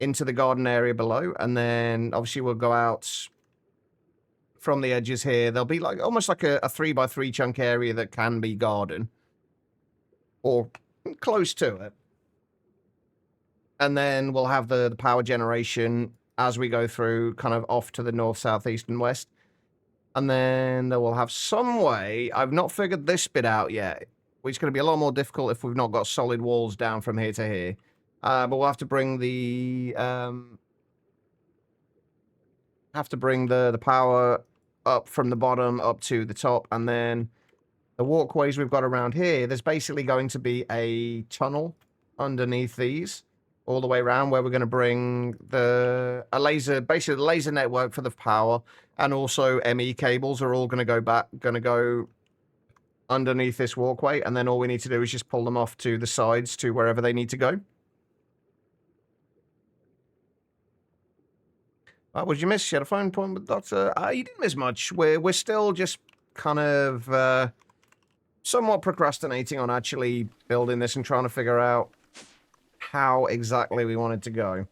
into the garden area below, and then obviously we'll go out from the edges here. There'll be like almost like a 3x3 chunk area that can be garden, or close to it. And then we'll have the power generation as we go through, kind of off to the north, south, east, and west. And then we'll have some way. I've not figured this bit out yet, which is going to be a lot more difficult if we've not got solid walls down from here to here. But we'll have to bring the power up from the bottom up to the top, and then the walkways we've got around here, there's basically going to be a tunnel underneath these all the way around, where we're going to bring basically the laser network for the power, and also ME cables are all going to go underneath this walkway, and then all we need to do is just pull them off to the sides to wherever they need to go. What did you miss? You had a phone appointment with the doctor? You didn't miss much. We're still just kind of somewhat procrastinating on actually building this and trying to figure out how exactly we want it to go.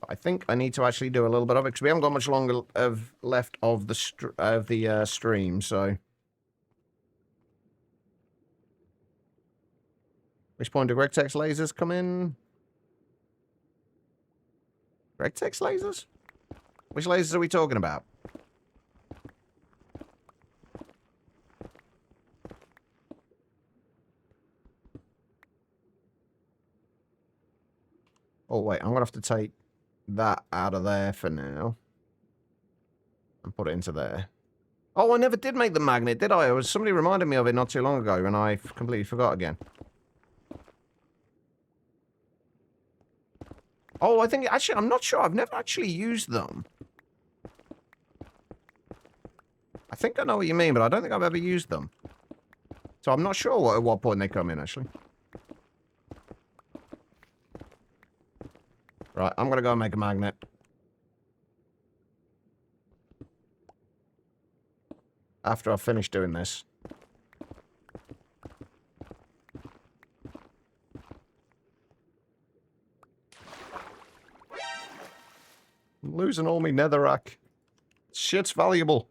I think I need to actually do a little bit of it, because we haven't got much longer left of the stream, so. Which point do Regtex lasers come in? Regtex lasers? Which lasers are we talking about? Oh, wait, I'm going to have to take that out of there for now. And put it into there. Oh, I never did make the magnet, did I? Somebody reminded me of it not too long ago, and I completely forgot again. Oh, I think, actually, I'm not sure. I've never actually used them. I think I know what you mean, but I don't think I've ever used them. So I'm not sure at what point they come in, actually. Right, I'm going to go and make a magnet. After I've finished doing this. I'm losing all my netherrack. Shit's valuable.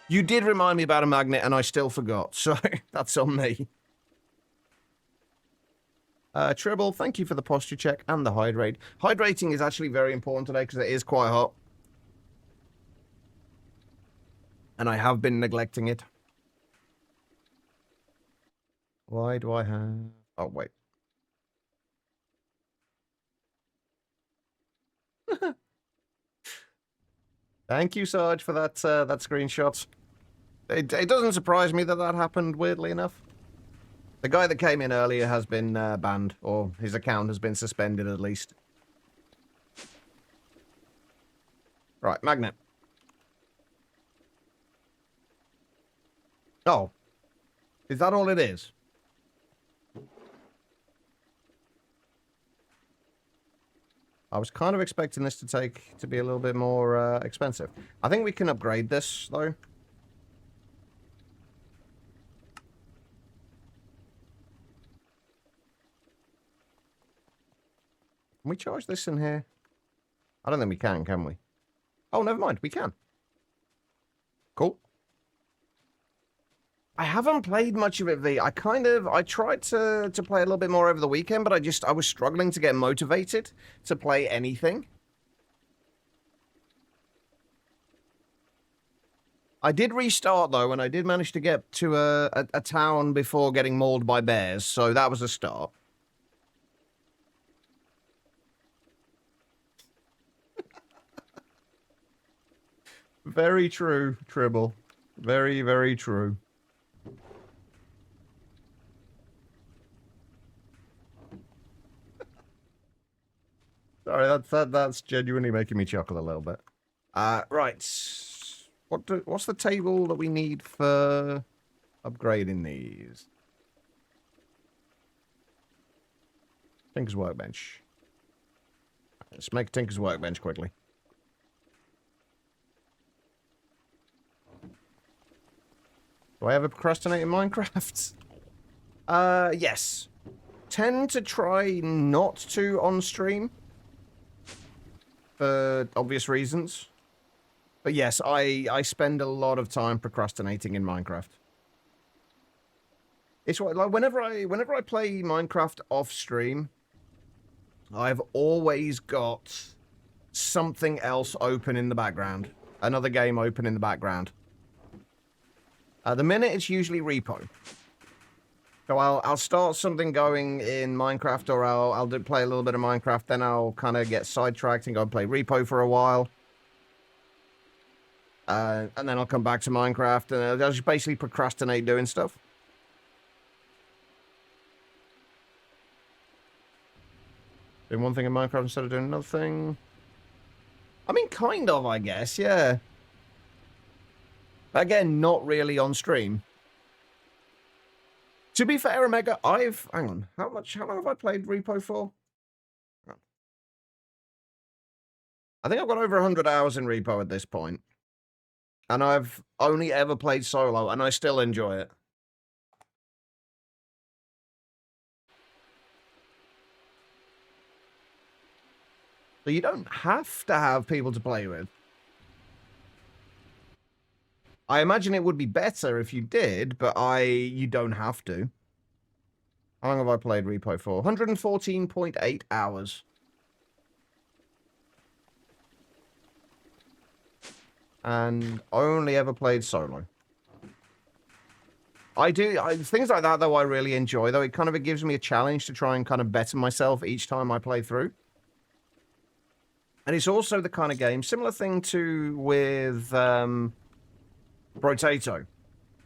You did remind me about a magnet and I still forgot, so that's on me. Tribble, thank you for the posture check and the hydrate. Hydrating is actually very important today because it is quite hot. And I have been neglecting it. Why do I have... Oh, wait. Thank you, Sarge, for that screenshot. It doesn't surprise me that that happened, weirdly enough. The guy that came in earlier has been banned, or his account has been suspended at least. Right, magnet. Oh. Is that all it is? I was kind of expecting this to be a little bit more expensive. I think we can upgrade this, though. Can we charge this in here? I don't think we can we? Oh, never mind, we can. Cool. I haven't played much of it, V. I tried to play a little bit more over the weekend, but I was struggling to get motivated to play anything. I did restart, though, and I did manage to get to a town before getting mauled by bears, so that was a start. Very true, Tribble. Very, very true. Sorry, that's genuinely making me chuckle a little bit. Right. What's the table that we need for upgrading these? Tinker's Workbench. Let's make Tinker's Workbench quickly. Do I ever procrastinate in Minecraft? Yes. Tend to try not to on stream. For obvious reasons. But yes, I spend a lot of time procrastinating in Minecraft. It's like whenever I play Minecraft off stream, I've always got something else open in the background. Another game open in the background. The minute it's usually repo. So I'll start something going in Minecraft, or I'll play a little bit of Minecraft, then I'll kind of get sidetracked and go and play repo for a while. And then I'll come back to Minecraft, and I'll just basically procrastinate doing stuff. Doing one thing in Minecraft instead of doing another thing. I mean, kind of, I guess, yeah. Again, not really on stream. To be fair, Omega, hang on, how long have I played Repo for? I think I've got over 100 hours in Repo at this point. And I've only ever played solo, and I still enjoy it. So you don't have to have people to play with. I imagine it would be better if you did, but you don't have to. How long have I played Repo for? 114.8 hours. And only ever played solo. Things like that, though, I really enjoy, though. It gives me a challenge to try and kind of better myself each time I play through. And it's also the kind of game, similar thing to with Brotato,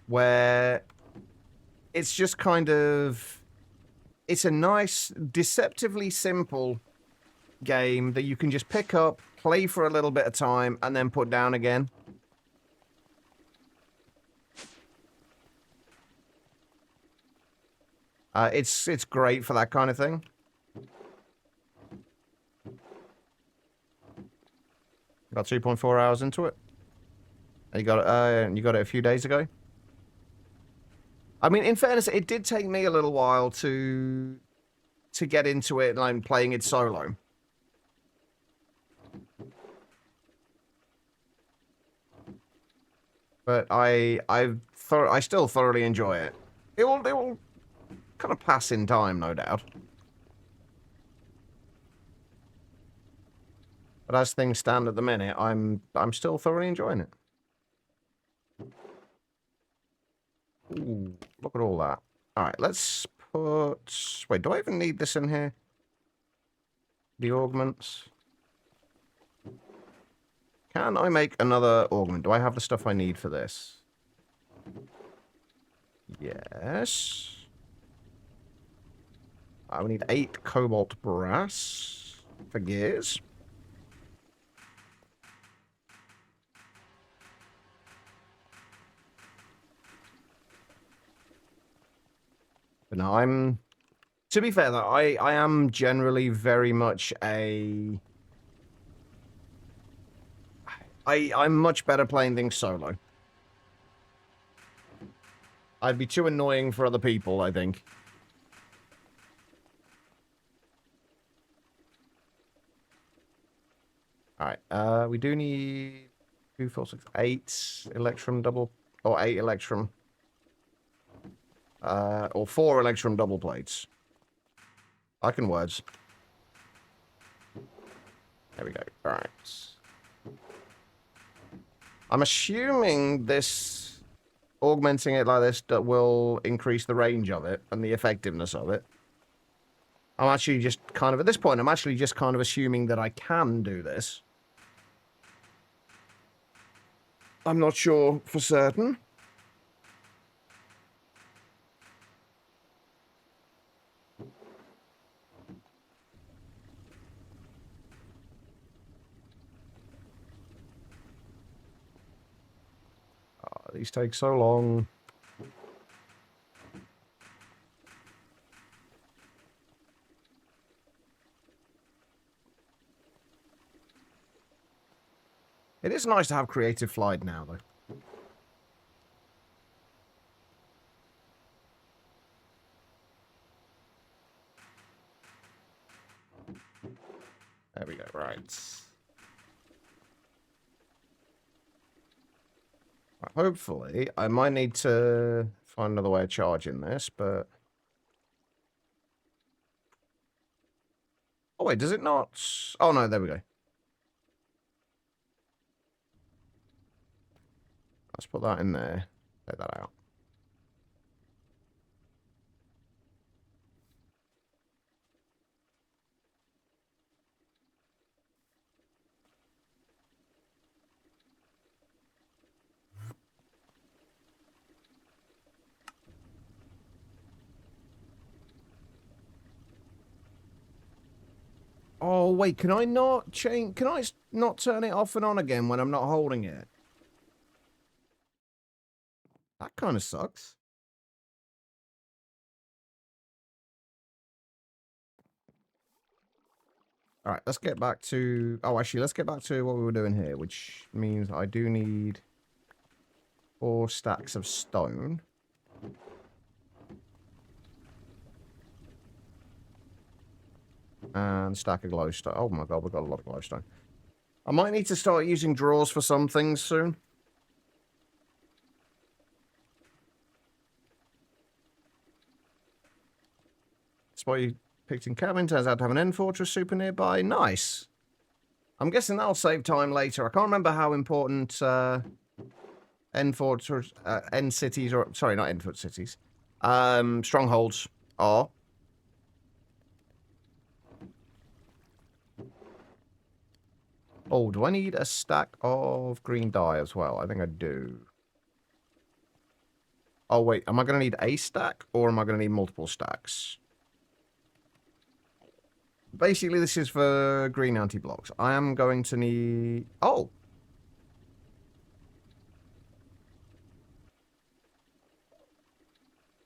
where it's just kind of, it's a nice, deceptively simple game that you can just pick up, play for a little bit of time, and then put down again. It's great for that kind of thing. Got 2.4 hours into it. You got it a few days ago. I mean, in fairness, it did take me a little while to get into it, and I'm playing it solo. But I still thoroughly enjoy it. It will kind of pass in time, no doubt. But as things stand at the minute, I'm still thoroughly enjoying it. Ooh, look at all that. Alright, let's put... Wait, do I even need this in here? The augments. Can I make another augment? Do I have the stuff I need for this? Yes. I will need 8 cobalt brass for gears. But no, to be fair though, I am generally very much I'm much better playing things solo. I'd be too annoying for other people, I think. Alright, we do need 2, 4, 6, 8 Electrum double, or 8 Electrum. Or 4 Electrum double plates. I can words. There we go. Alright. I'm assuming this, augmenting it like this, that will increase the range of it and the effectiveness of it. I'm actually just kind of, at this point, I'm actually just kind of assuming that I can do this. I'm not sure for certain. Oh, these take so long. It is nice to have creative flight now, though. There we go, right. Hopefully, I might need to find another way of charging this, but... Oh, wait, does it not? Oh, no, there we go. Let's put that in there. Take that out. Oh, wait, can I not change... Can I not turn it off and on again when I'm not holding it? That kind of sucks. All right, let's get back to... Oh, actually, let's get back to what we were doing here, which means I do need 4 stacks of stone. And stack of glowstone. Oh my god, we've got a lot of glowstone. I might need to start using drawers for some things soon. Spot you picked in cabin. Turns out to have an end fortress super nearby. Nice. I'm guessing that'll save time later. I can't remember how important end fortress, end cities, or sorry, not end fort cities, strongholds are. Oh, do I need a stack of green dye as well? I think I do. Oh, wait. Am I going to need a stack, or am I going to need multiple stacks? Basically, this is for green anti-blocks. I am going to need... Oh!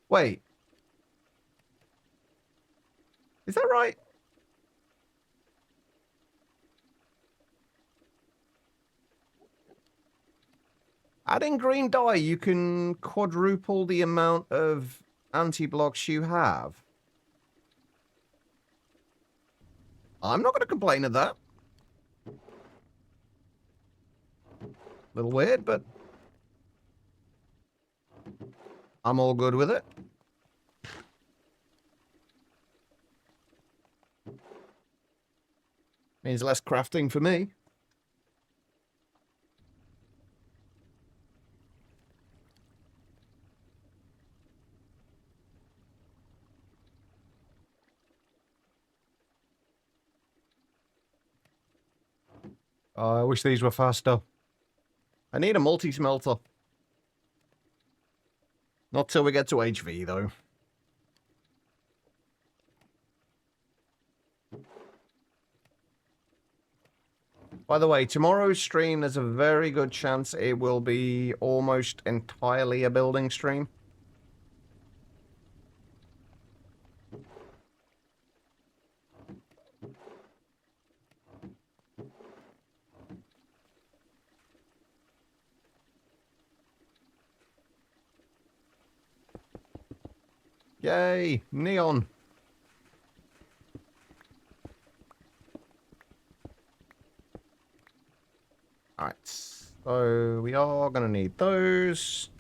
Wait. Is that right? Adding green dye, you can quadruple the amount of anti-blocks you have. I'm not going to complain at that. Little weird, but I'm all good with it. Means less crafting for me. I wish these were faster. I need a multi-smelter. Not till we get to HV, though. By the way, tomorrow's stream, there's a very good chance it will be almost entirely a building stream. Yay, neon. Alright, so we are going to need those.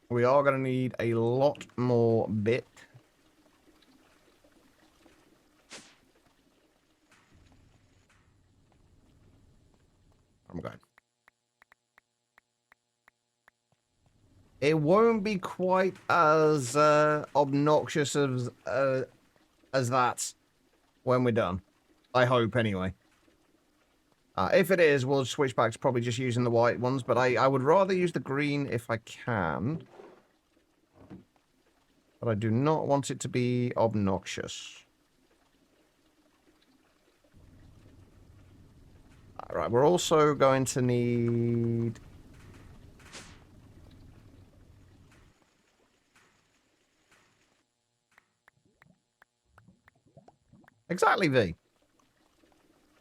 We are going to need a lot more bit. It won't be quite as obnoxious as that when we're done. I hope, anyway. If it is, we'll switch back to probably just using the white ones, but I would rather use the green if I can. But I do not want it to be obnoxious. Alright, we're also going to need... Exactly, V.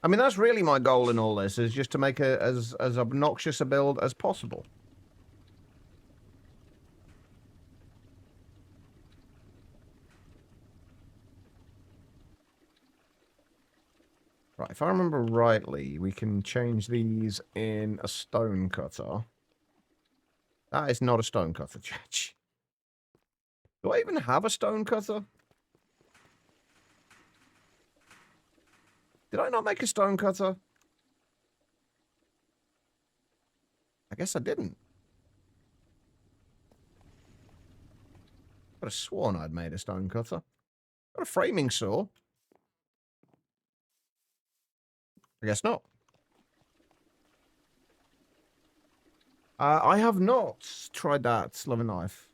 I mean, that's really my goal in all this, is just to make as obnoxious a build as possible. Right, if I remember rightly, we can change these in a stone cutter. That is not a stone cutter, Church. Do I even have a stone cutter? Did I not make a stone cutter? I guess I didn't. Could have sworn I'd made a stone cutter. Got a framing saw. I guess not. I have not tried that love and knife.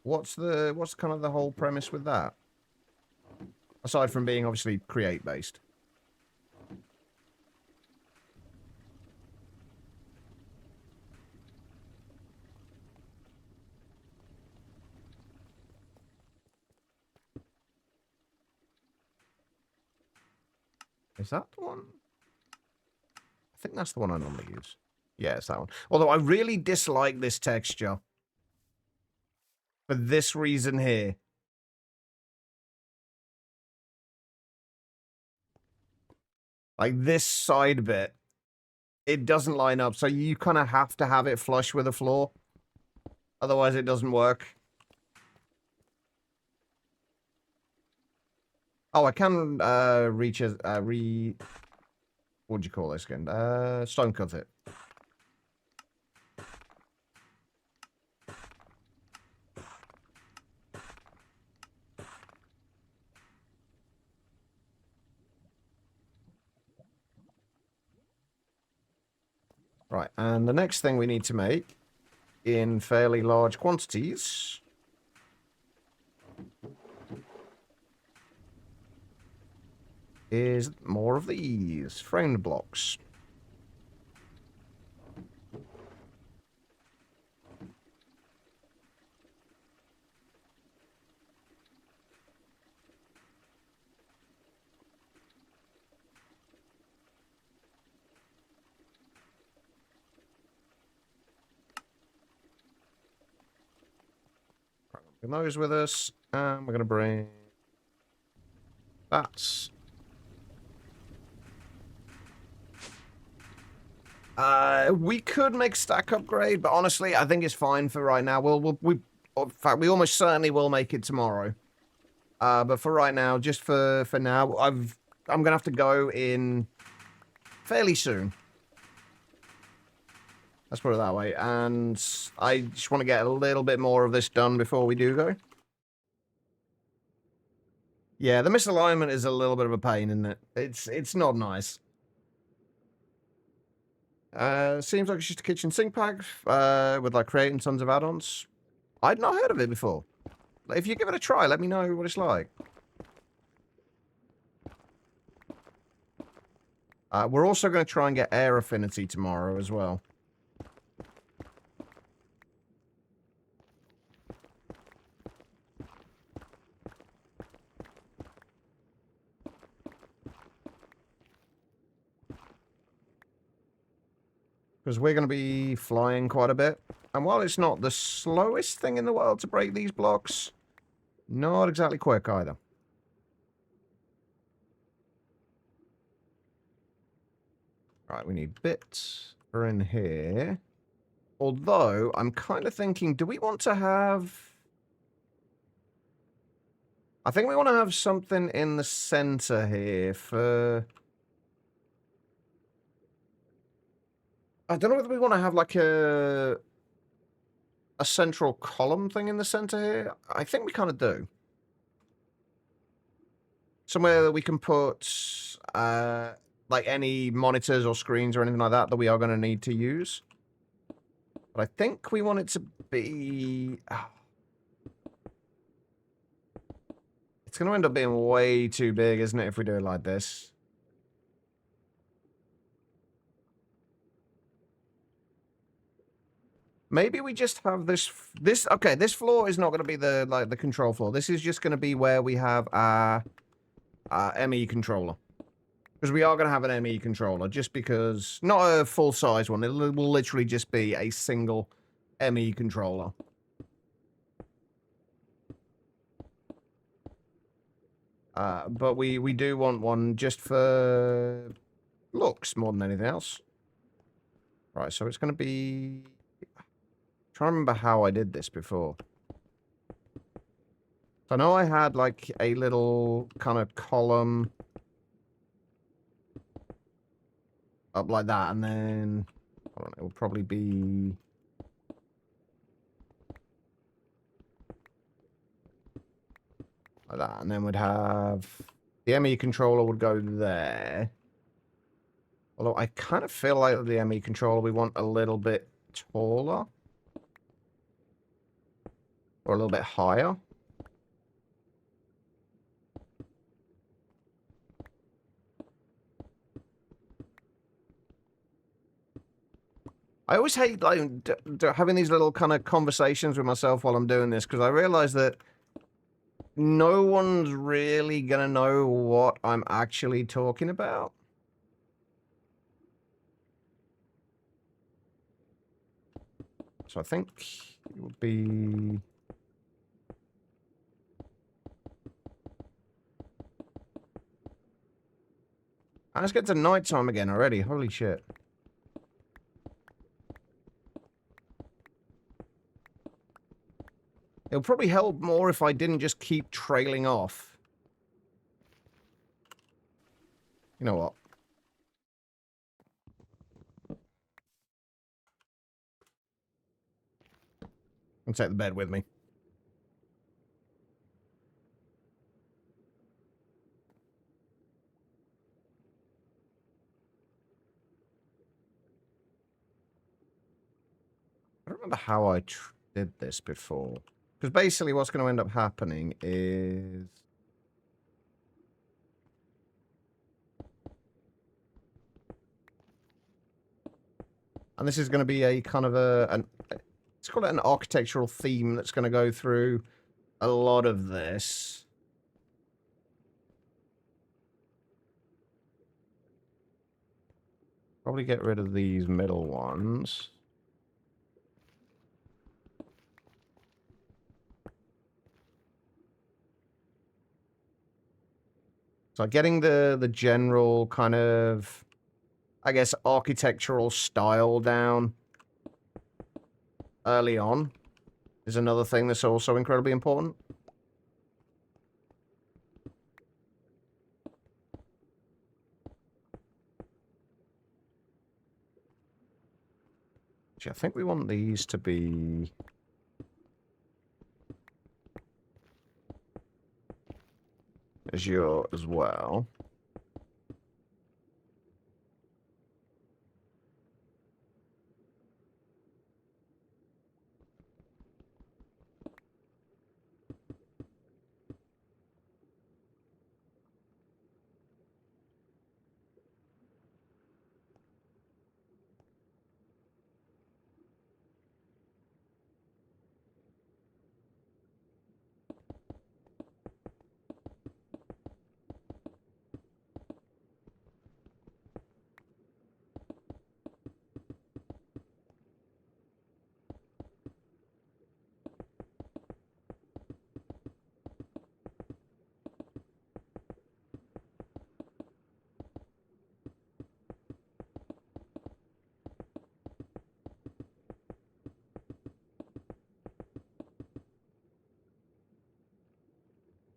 What's kind of the whole premise with that? Aside from being obviously create based. Is that the one? I think that's the one I normally use. Yeah, it's that one. Although I really dislike this texture. For this reason here. Like this side bit. It doesn't line up, so you kind of have to have it flush with the floor. Otherwise it doesn't work. Oh, I can reach a what do you call this again? Stone cut it. Right, and the next thing we need to make in fairly large quantities is more of these framed blocks. Bring those with us, and we're going to bring that. We could make stack upgrade, but honestly, I think it's fine for right now. In fact, we almost certainly will make it tomorrow. But for right now, just for now, I'm gonna have to go in fairly soon. Let's put it that way. And I just want to get a little bit more of this done before we do go. Yeah, the misalignment is a little bit of a pain, isn't it? It's not nice. Seems like it's just a kitchen sink pack with like creating tons of add-ons. I'd not heard of it before. If you give it a try, let me know what it's like. We're also going to try and get air affinity tomorrow as well. Because we're going to be flying quite a bit. And while it's not the slowest thing in the world to break these blocks, not exactly quick either. Right, we need bits are in here. Although, I'm kind of thinking, do we want to have... I think we want to have something in the center here for... I don't know whether we want to have like a central column thing in the center here. I think we kind of do. Somewhere that we can put like any monitors or screens or anything like that that we are going to need to use. But I think we want it to be... It's going to end up being way too big, isn't it, if we do it like this? Maybe we just have this... Okay, this floor is not going to be the control floor. This is just going to be where we have our ME controller. Because we are going to have an ME controller, just because... Not a full-size one. It will literally just be a single ME controller. But we do want one just for looks more than anything else. Right, so it's going to be... I'm trying to remember how I did this before. I know I had like a little kind of column up like that, and then I don't know, it will probably be like that, and then we'd have the ME controller would go there. Although I kind of feel like the ME controller we want a little bit taller or a little bit higher. I always hate like having these little kind of conversations with myself while I'm doing this, because I realize that no one's really gonna know what I'm actually talking about. So I think it would be... And let's get to nighttime again already. Holy shit. It'll probably help more if I didn't just keep trailing off. You know what? I'll take the bed with me. I don't remember how I did this before. Because basically what's going to end up happening is... And this is going to be a kind of let's call it an architectural theme that's going to go through a lot of this. Probably get rid of these middle ones. So getting the general kind of, I guess, architectural style down early on is another thing that's also incredibly important. Actually, I think we want these to be... Azure as well.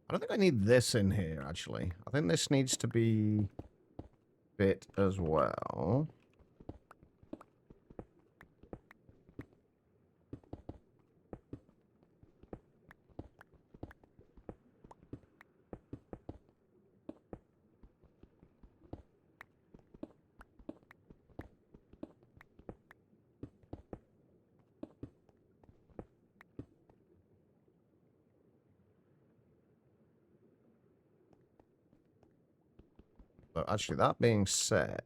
I don't think I need this in here, actually. I think this needs to be bit as well. But actually, that being said,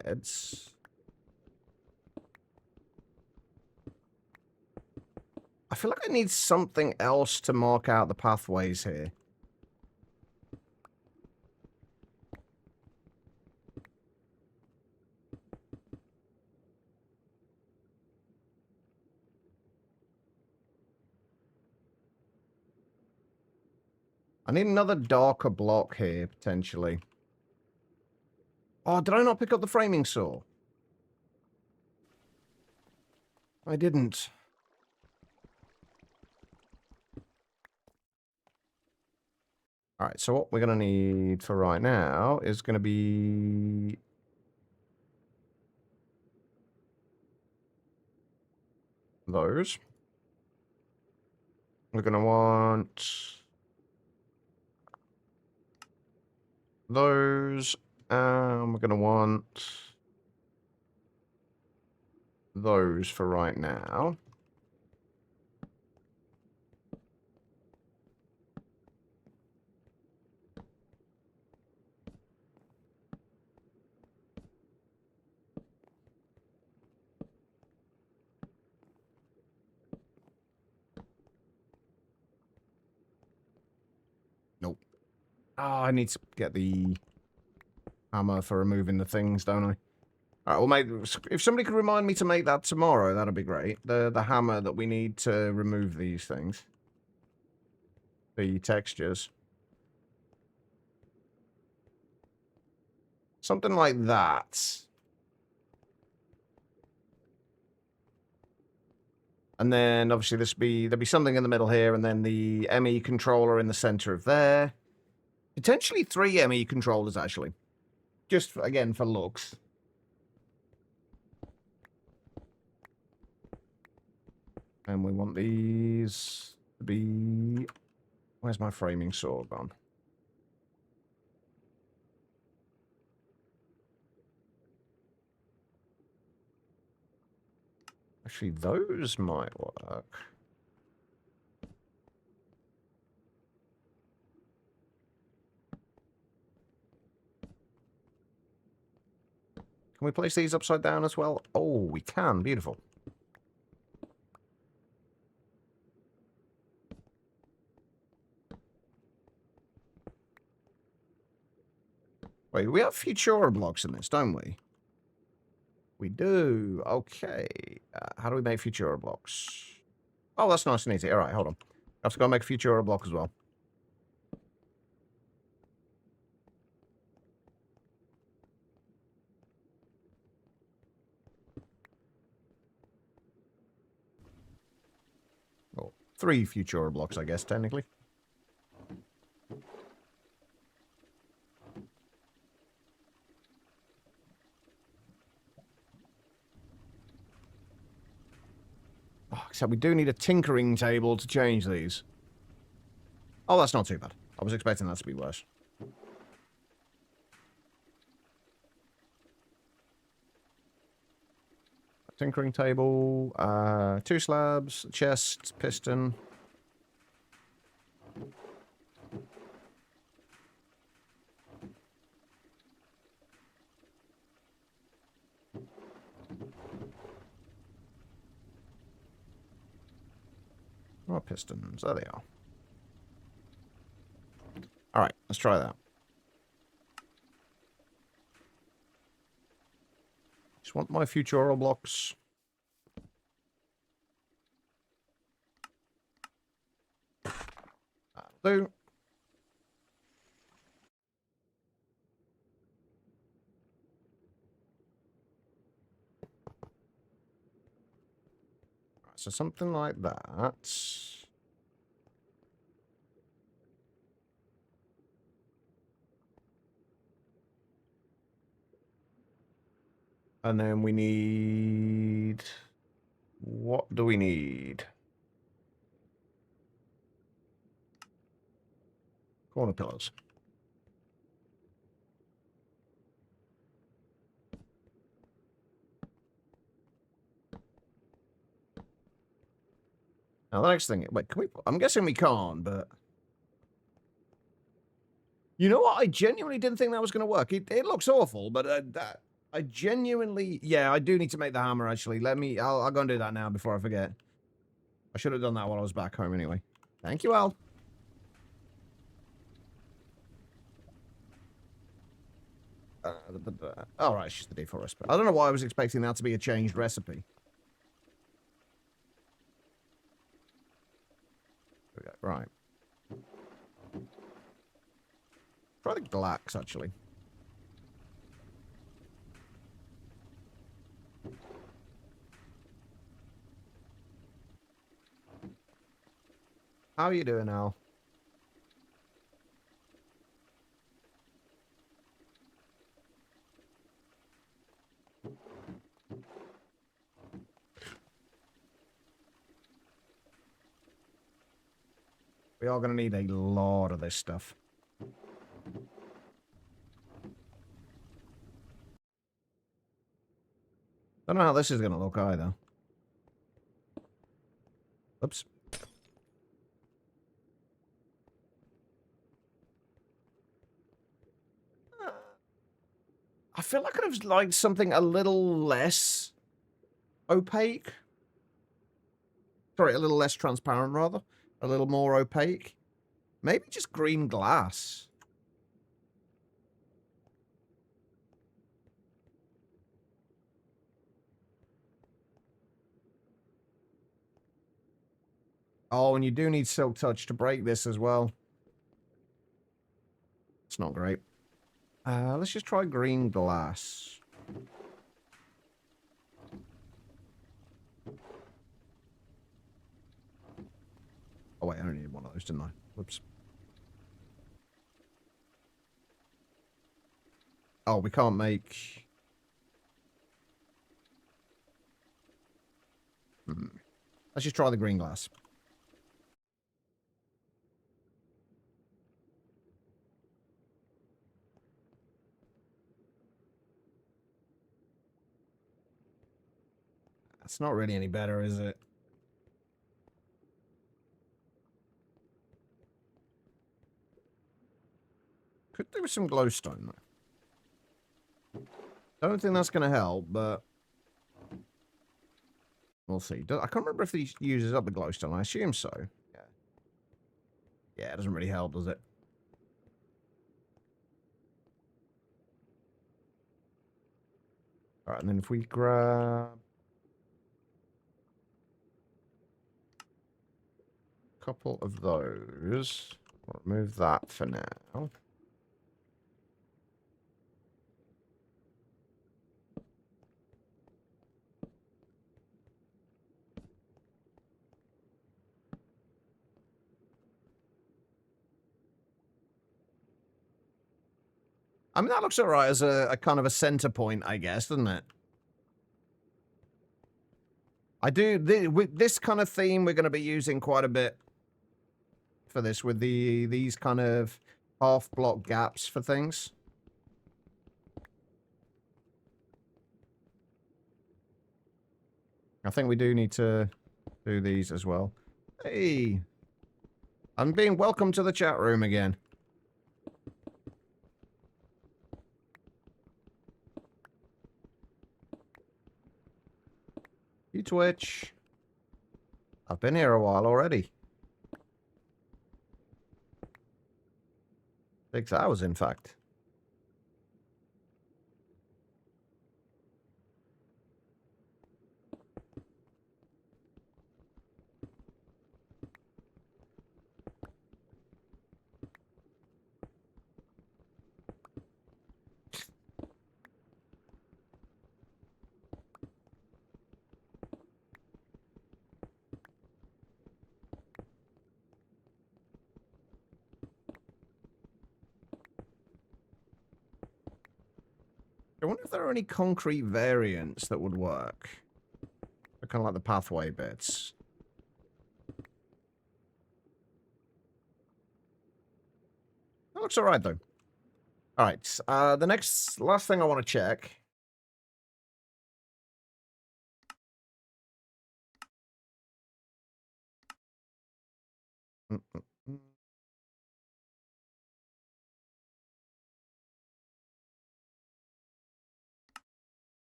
I feel like I need something else to mark out the pathways here. I need another darker block here, potentially. Oh, did I not pick up the framing saw? I didn't. Alright, so what we're going to need for right now is going to be... those. We're going to want... those. And we're going to want... those for right now. Nope. Oh, I need to get the hammer for removing the things, don't I? Alright, well, mate, if somebody could remind me to make that tomorrow, that'd be great. The hammer that we need to remove these things. The textures. Something like that. And then, obviously, there'll be something in the middle here, and then the ME controller in the center of there. Potentially 3 ME controllers, actually. Just, again, for looks. And we want these to be... where's my framing saw gone? Actually, those might work. Can we place these upside down as well? Oh, we can. Beautiful. Wait, we have Futura blocks in this, don't we? We do. Okay. How do we make Futura blocks? Oh, that's nice and easy. All right, hold on. I have to go make a Futura block as well. Well, 3 Futura blocks, I guess, technically. Oh, except we do need a tinkering table to change these. Oh, that's not too bad. I was expecting that to be worse. Tinkering table, 2 slabs, chest, piston. Oh, pistons. There they are. All right, let's try that. Just want my Futura blocks. That'll do. So something like that. And then we need... what do we need? Corner pillars. Now the next thing... wait, can we... I'm guessing we can't, but... You know what? I genuinely didn't think that was going to work. It looks awful, but I genuinely... Yeah, I do need to make the hammer, actually. I'll go and do that now before I forget. I should have done that while I was back home anyway. Thank you, Al. All right, it's just the default recipe. I don't know why I was expecting that to be a changed recipe. Okay, right. Try the glax, actually. How are you doing, Al? We are going to need a lot of this stuff. Don't know how this is going to look either. Oops. I feel like I could have liked something a little less opaque. Sorry, a little less transparent, rather. A little more opaque. Maybe just green glass. Oh, and you do need Silk Touch to break this as well. It's not great. Let's just try green glass. Oh, wait, I only need one of those, didn't I? Whoops. Oh, we can't make... Let's just try the green glass. That's not really any better, is it? Could do with some glowstone, though. Don't think that's going to help, but... We'll see. I can't remember if he uses up the glowstone. I assume so. Yeah. Yeah, it doesn't really help, does it? Alright, and then if we grab... a couple of those... We'll remove that for now. I mean, that looks alright as a kind of a center point, I guess, doesn't it? I do... with this kind of theme, we're going to be using quite a bit for this, with these kind of half-block gaps for things. I think we do need to do these as well. Hey! I'm being welcomed to the chat room again. You Twitch. I've been here a while already. 6 hours, in fact. I wonder if there are any concrete variants that would work. They're kind of like the pathway bits. That looks alright, though. Alright, the last thing I want to check...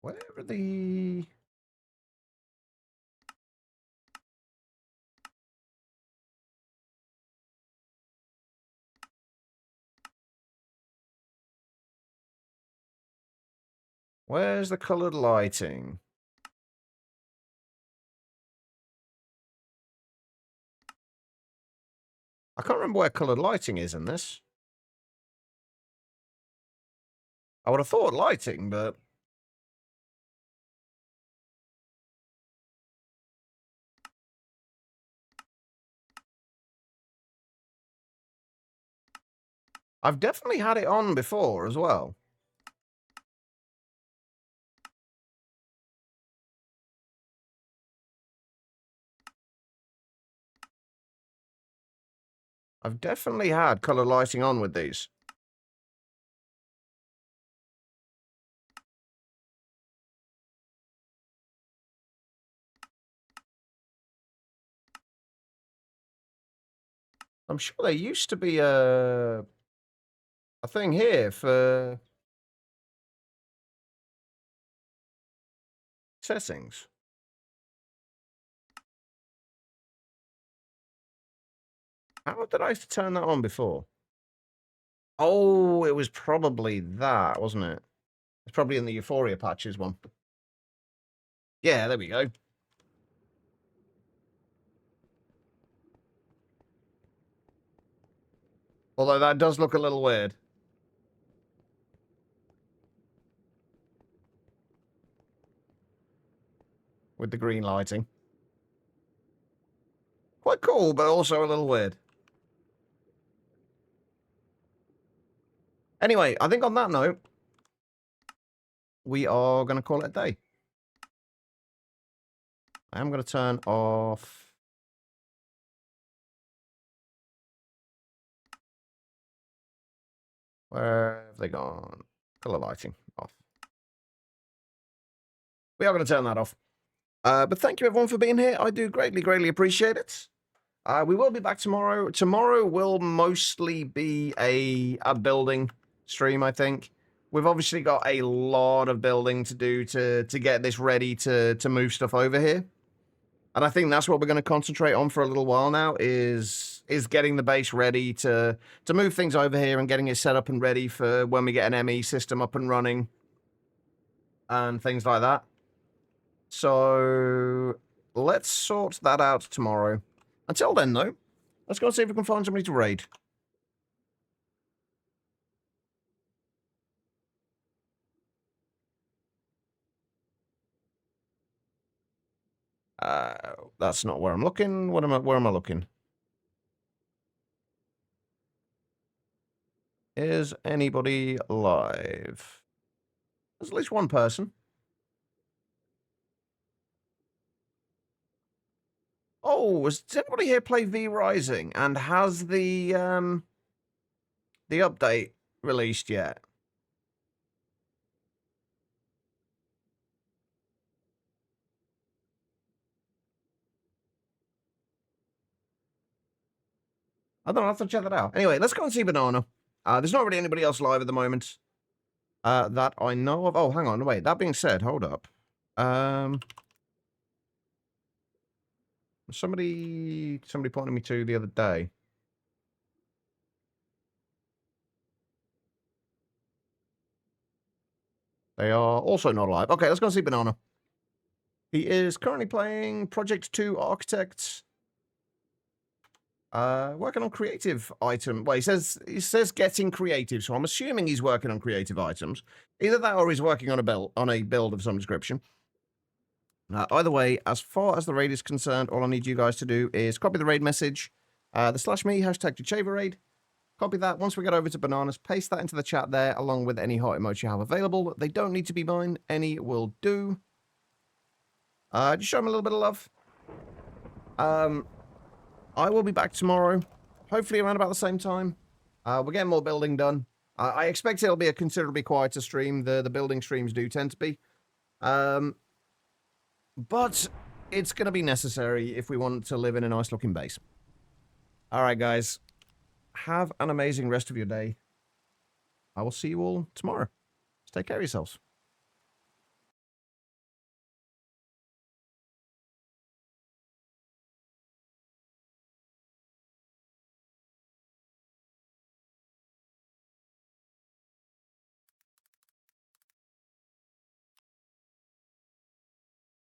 Where are the... Where's the coloured lighting? I can't remember where coloured lighting is in this. I would have thought lighting, but... I've definitely had it on before as well. I've definitely had colour lighting on with these. I'm sure there used to be a thing here for settings. How did I have to turn that on before? Oh, it was probably that, wasn't it? It's probably in the Euphoria patches one. Yeah, there we go. Although that does look a little weird. With the green lighting. Quite cool, but also a little weird. Anyway, I think on that note, we are going to call it a day. I am going to turn off... Where have they gone? Colour lighting off. We are going to turn that off. But thank you everyone for being here. I do greatly, greatly appreciate it. We will be back tomorrow. Tomorrow will mostly be a building stream, I think. We've obviously got a lot of building to do to get this ready to move stuff over here. And I think that's what we're going to concentrate on for a little while now is getting the base ready to move things over here and getting it set up and ready for when we get an ME system up and running and things like that. So let's sort that out tomorrow. Until then, though, let's go and see if we can find somebody to raid. That's not where I'm looking. Where am I looking? Is anybody live? There's at least one person. Oh, has anybody here play V Rising and has the update released yet? I don't know, I'll have to check that out. Anyway, let's go and see Banana. There's not really anybody else live at the moment. That I know of. Oh, hang on, wait. That being said, hold up. Somebody pointed me to the other day. They are also not alive. Okay, let's go and see Banana. He is currently playing Project 2 Architects. Working on creative item. Well, he says getting creative, so I'm assuming he's working on creative items. Either that or he's working on a build of some description. Either way, as far as the raid is concerned, all I need you guys to do is copy the raid message, the /me, hashtag Tucheva raid. Copy that. Once we get over to Bananas, paste that into the chat there, along with any hot emotes you have available. They don't need to be mine. Any will do. Just show them a little bit of love. I will be back tomorrow, hopefully around about the same time. We're getting more building done. I expect it'll be a considerably quieter stream. The building streams do tend to be. But it's going to be necessary if we want to live in a nice-looking base. All right, guys. Have an amazing rest of your day. I will see you all tomorrow. Take care of yourselves.